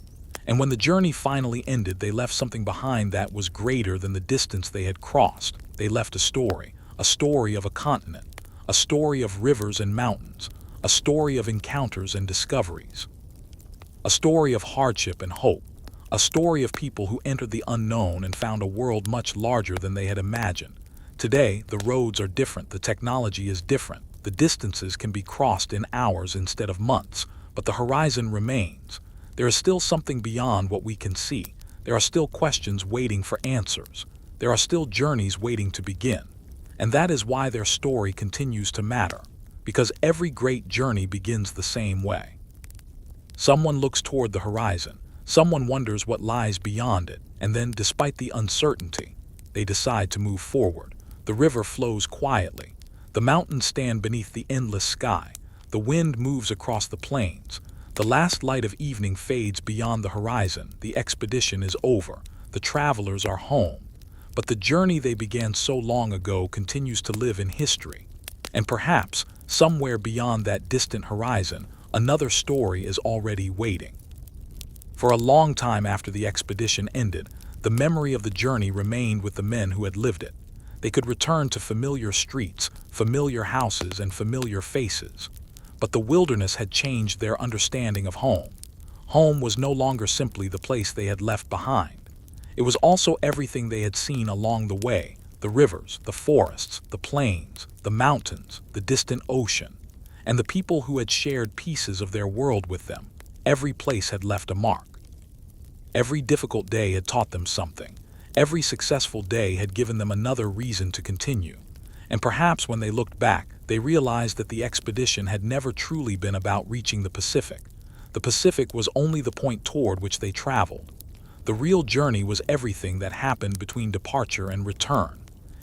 And when the journey finally ended, they left something behind that was greater than the distance they had crossed. They left a story of a continent, a story of rivers and mountains, a story of encounters and discoveries, a story of hardship and hope, a story of people who entered the unknown and found a world much larger than they had imagined. Today, the roads are different, the technology is different, the distances can be crossed in hours instead of months, but the horizon remains. There is still something beyond what we can see. There are still questions waiting for answers. There are still journeys waiting to begin. And that is why their story continues to matter, because every great journey begins the same way. Someone looks toward the horizon, someone wonders what lies beyond it, and then, despite the uncertainty, they decide to move forward. The river flows quietly. The mountains stand beneath the endless sky. The wind moves across the plains. The last light of evening fades beyond the horizon. The expedition is over. The travelers are home. But the journey they began so long ago continues to live in history. And perhaps, somewhere beyond that distant horizon, another story is already waiting. For a long time after the expedition ended, the memory of the journey remained with the men who had lived it. They could return to familiar streets, familiar houses, and familiar faces. But the wilderness had changed their understanding of home. Home was no longer simply the place they had left behind. It was also everything they had seen along the way: the rivers, the forests, the plains, the mountains, the distant ocean, and the people who had shared pieces of their world with them. Every place had left a mark. Every difficult day had taught them something. Every successful day had given them another reason to continue. And perhaps when they looked back, they realized that the expedition had never truly been about reaching the Pacific. The Pacific was only the point toward which they traveled. The real journey was everything that happened between departure and return.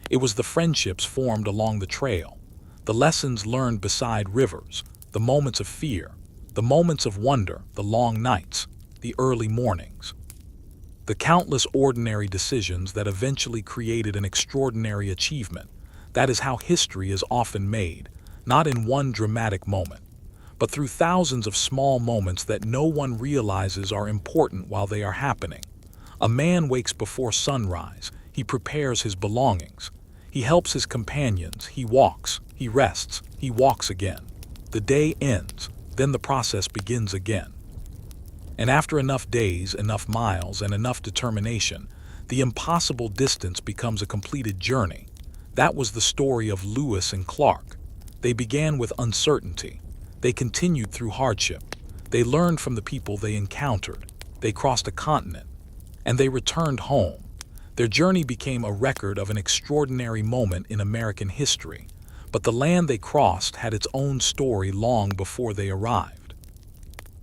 It was the friendships formed along the trail, the lessons learned beside rivers, the moments of fear, the moments of wonder, the long nights, the early mornings. The countless ordinary decisions that eventually created an extraordinary achievement. That is how history is often made, not in one dramatic moment, but through thousands of small moments that no one realizes are important while they are happening. A man wakes before sunrise. He prepares his belongings. He helps his companions. He walks. He rests. He walks again. The day ends. Then the process begins again. And after enough days, enough miles, and enough determination, the impossible distance becomes a completed journey. That was the story of Lewis and Clark. They began with uncertainty. They continued through hardship. They learned from the people they encountered. They crossed a continent. And they returned home. Their journey became a record of an extraordinary moment in American history. But the land they crossed had its own story long before they arrived.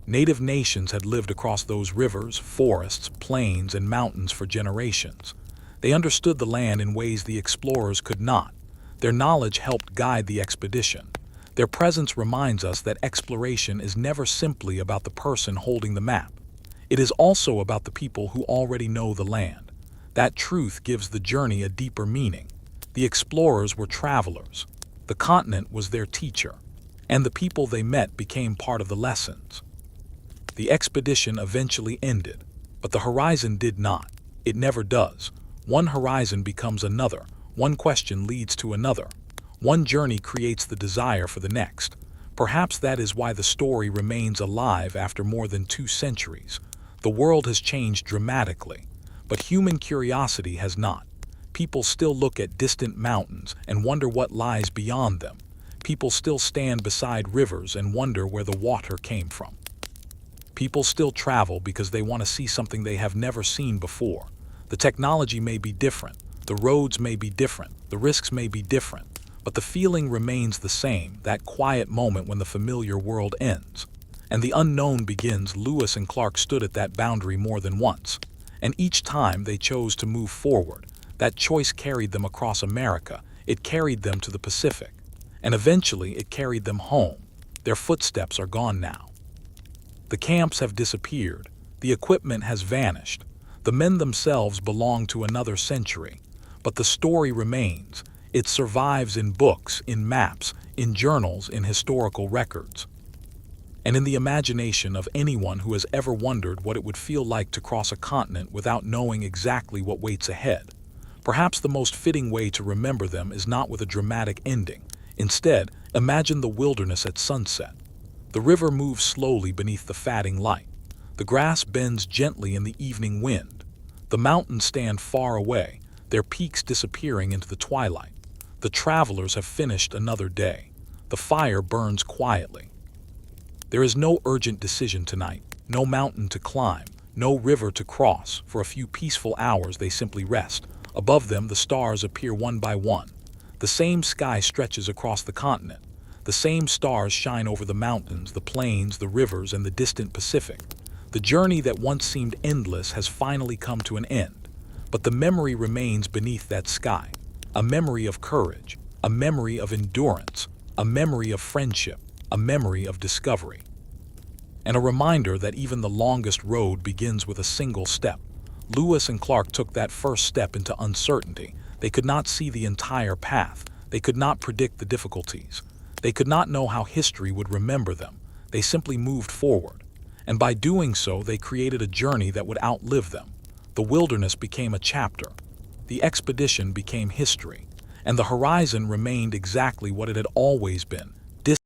Native nations had lived across those rivers, forests, plains, and mountains for generations. They understood the land in ways the explorers could not. Their knowledge helped guide the expedition. Their presence reminds us that exploration is never simply about the person holding the map. It is also about the people who already know the land. That truth gives the journey a deeper meaning. The explorers were travelers. The continent was their teacher. And the people they met became part of the lessons. The expedition eventually ended, but the horizon did not. It never does. One horizon becomes another. One question leads to another. One journey creates the desire for the next. Perhaps that is why the story remains alive after more than 2 centuries. The world has changed dramatically, but human curiosity has not. People still look at distant mountains and wonder what lies beyond them. People still stand beside rivers and wonder where the water came from. People still travel because they want to see something they have never seen before. The technology may be different, the roads may be different, the risks may be different, but the feeling remains the same, that quiet moment when the familiar world ends and the unknown begins. Lewis and Clark stood at that boundary more than once, and each time they chose to move forward. That choice carried them across America, it carried them to the Pacific, and eventually it carried them home. Their footsteps are gone now. The camps have disappeared, the equipment has vanished, the men themselves belong to another century, but the story remains. It survives in books, in maps, in journals, in historical records, and in the imagination of anyone who has ever wondered what it would feel like to cross a continent without knowing exactly what waits ahead. Perhaps the most fitting way to remember them is not with a dramatic ending. Instead, imagine the wilderness at sunset. The river moves slowly beneath the fading light. The grass bends gently in the evening wind. The mountains stand far away, their peaks disappearing into the twilight. The travelers have finished another day. The fire burns quietly. There is no urgent decision tonight, no mountain to climb, no river to cross. For a few peaceful hours they simply rest. Above them the stars appear one by one. The same sky stretches across the continent. The same stars shine over the mountains, the plains, the rivers, and the distant Pacific. The journey that once seemed endless has finally come to an end. But the memory remains beneath that sky. A memory of courage, a memory of endurance, a memory of friendship, a memory of discovery. And a reminder that even the longest road begins with a single step. Lewis and Clark took that first step into uncertainty. They could not see the entire path. They could not predict the difficulties. They could not know how history would remember them. They simply moved forward. And by doing so, they created a journey that would outlive them. The wilderness became a chapter. The expedition became history. And the horizon remained exactly what it had always been,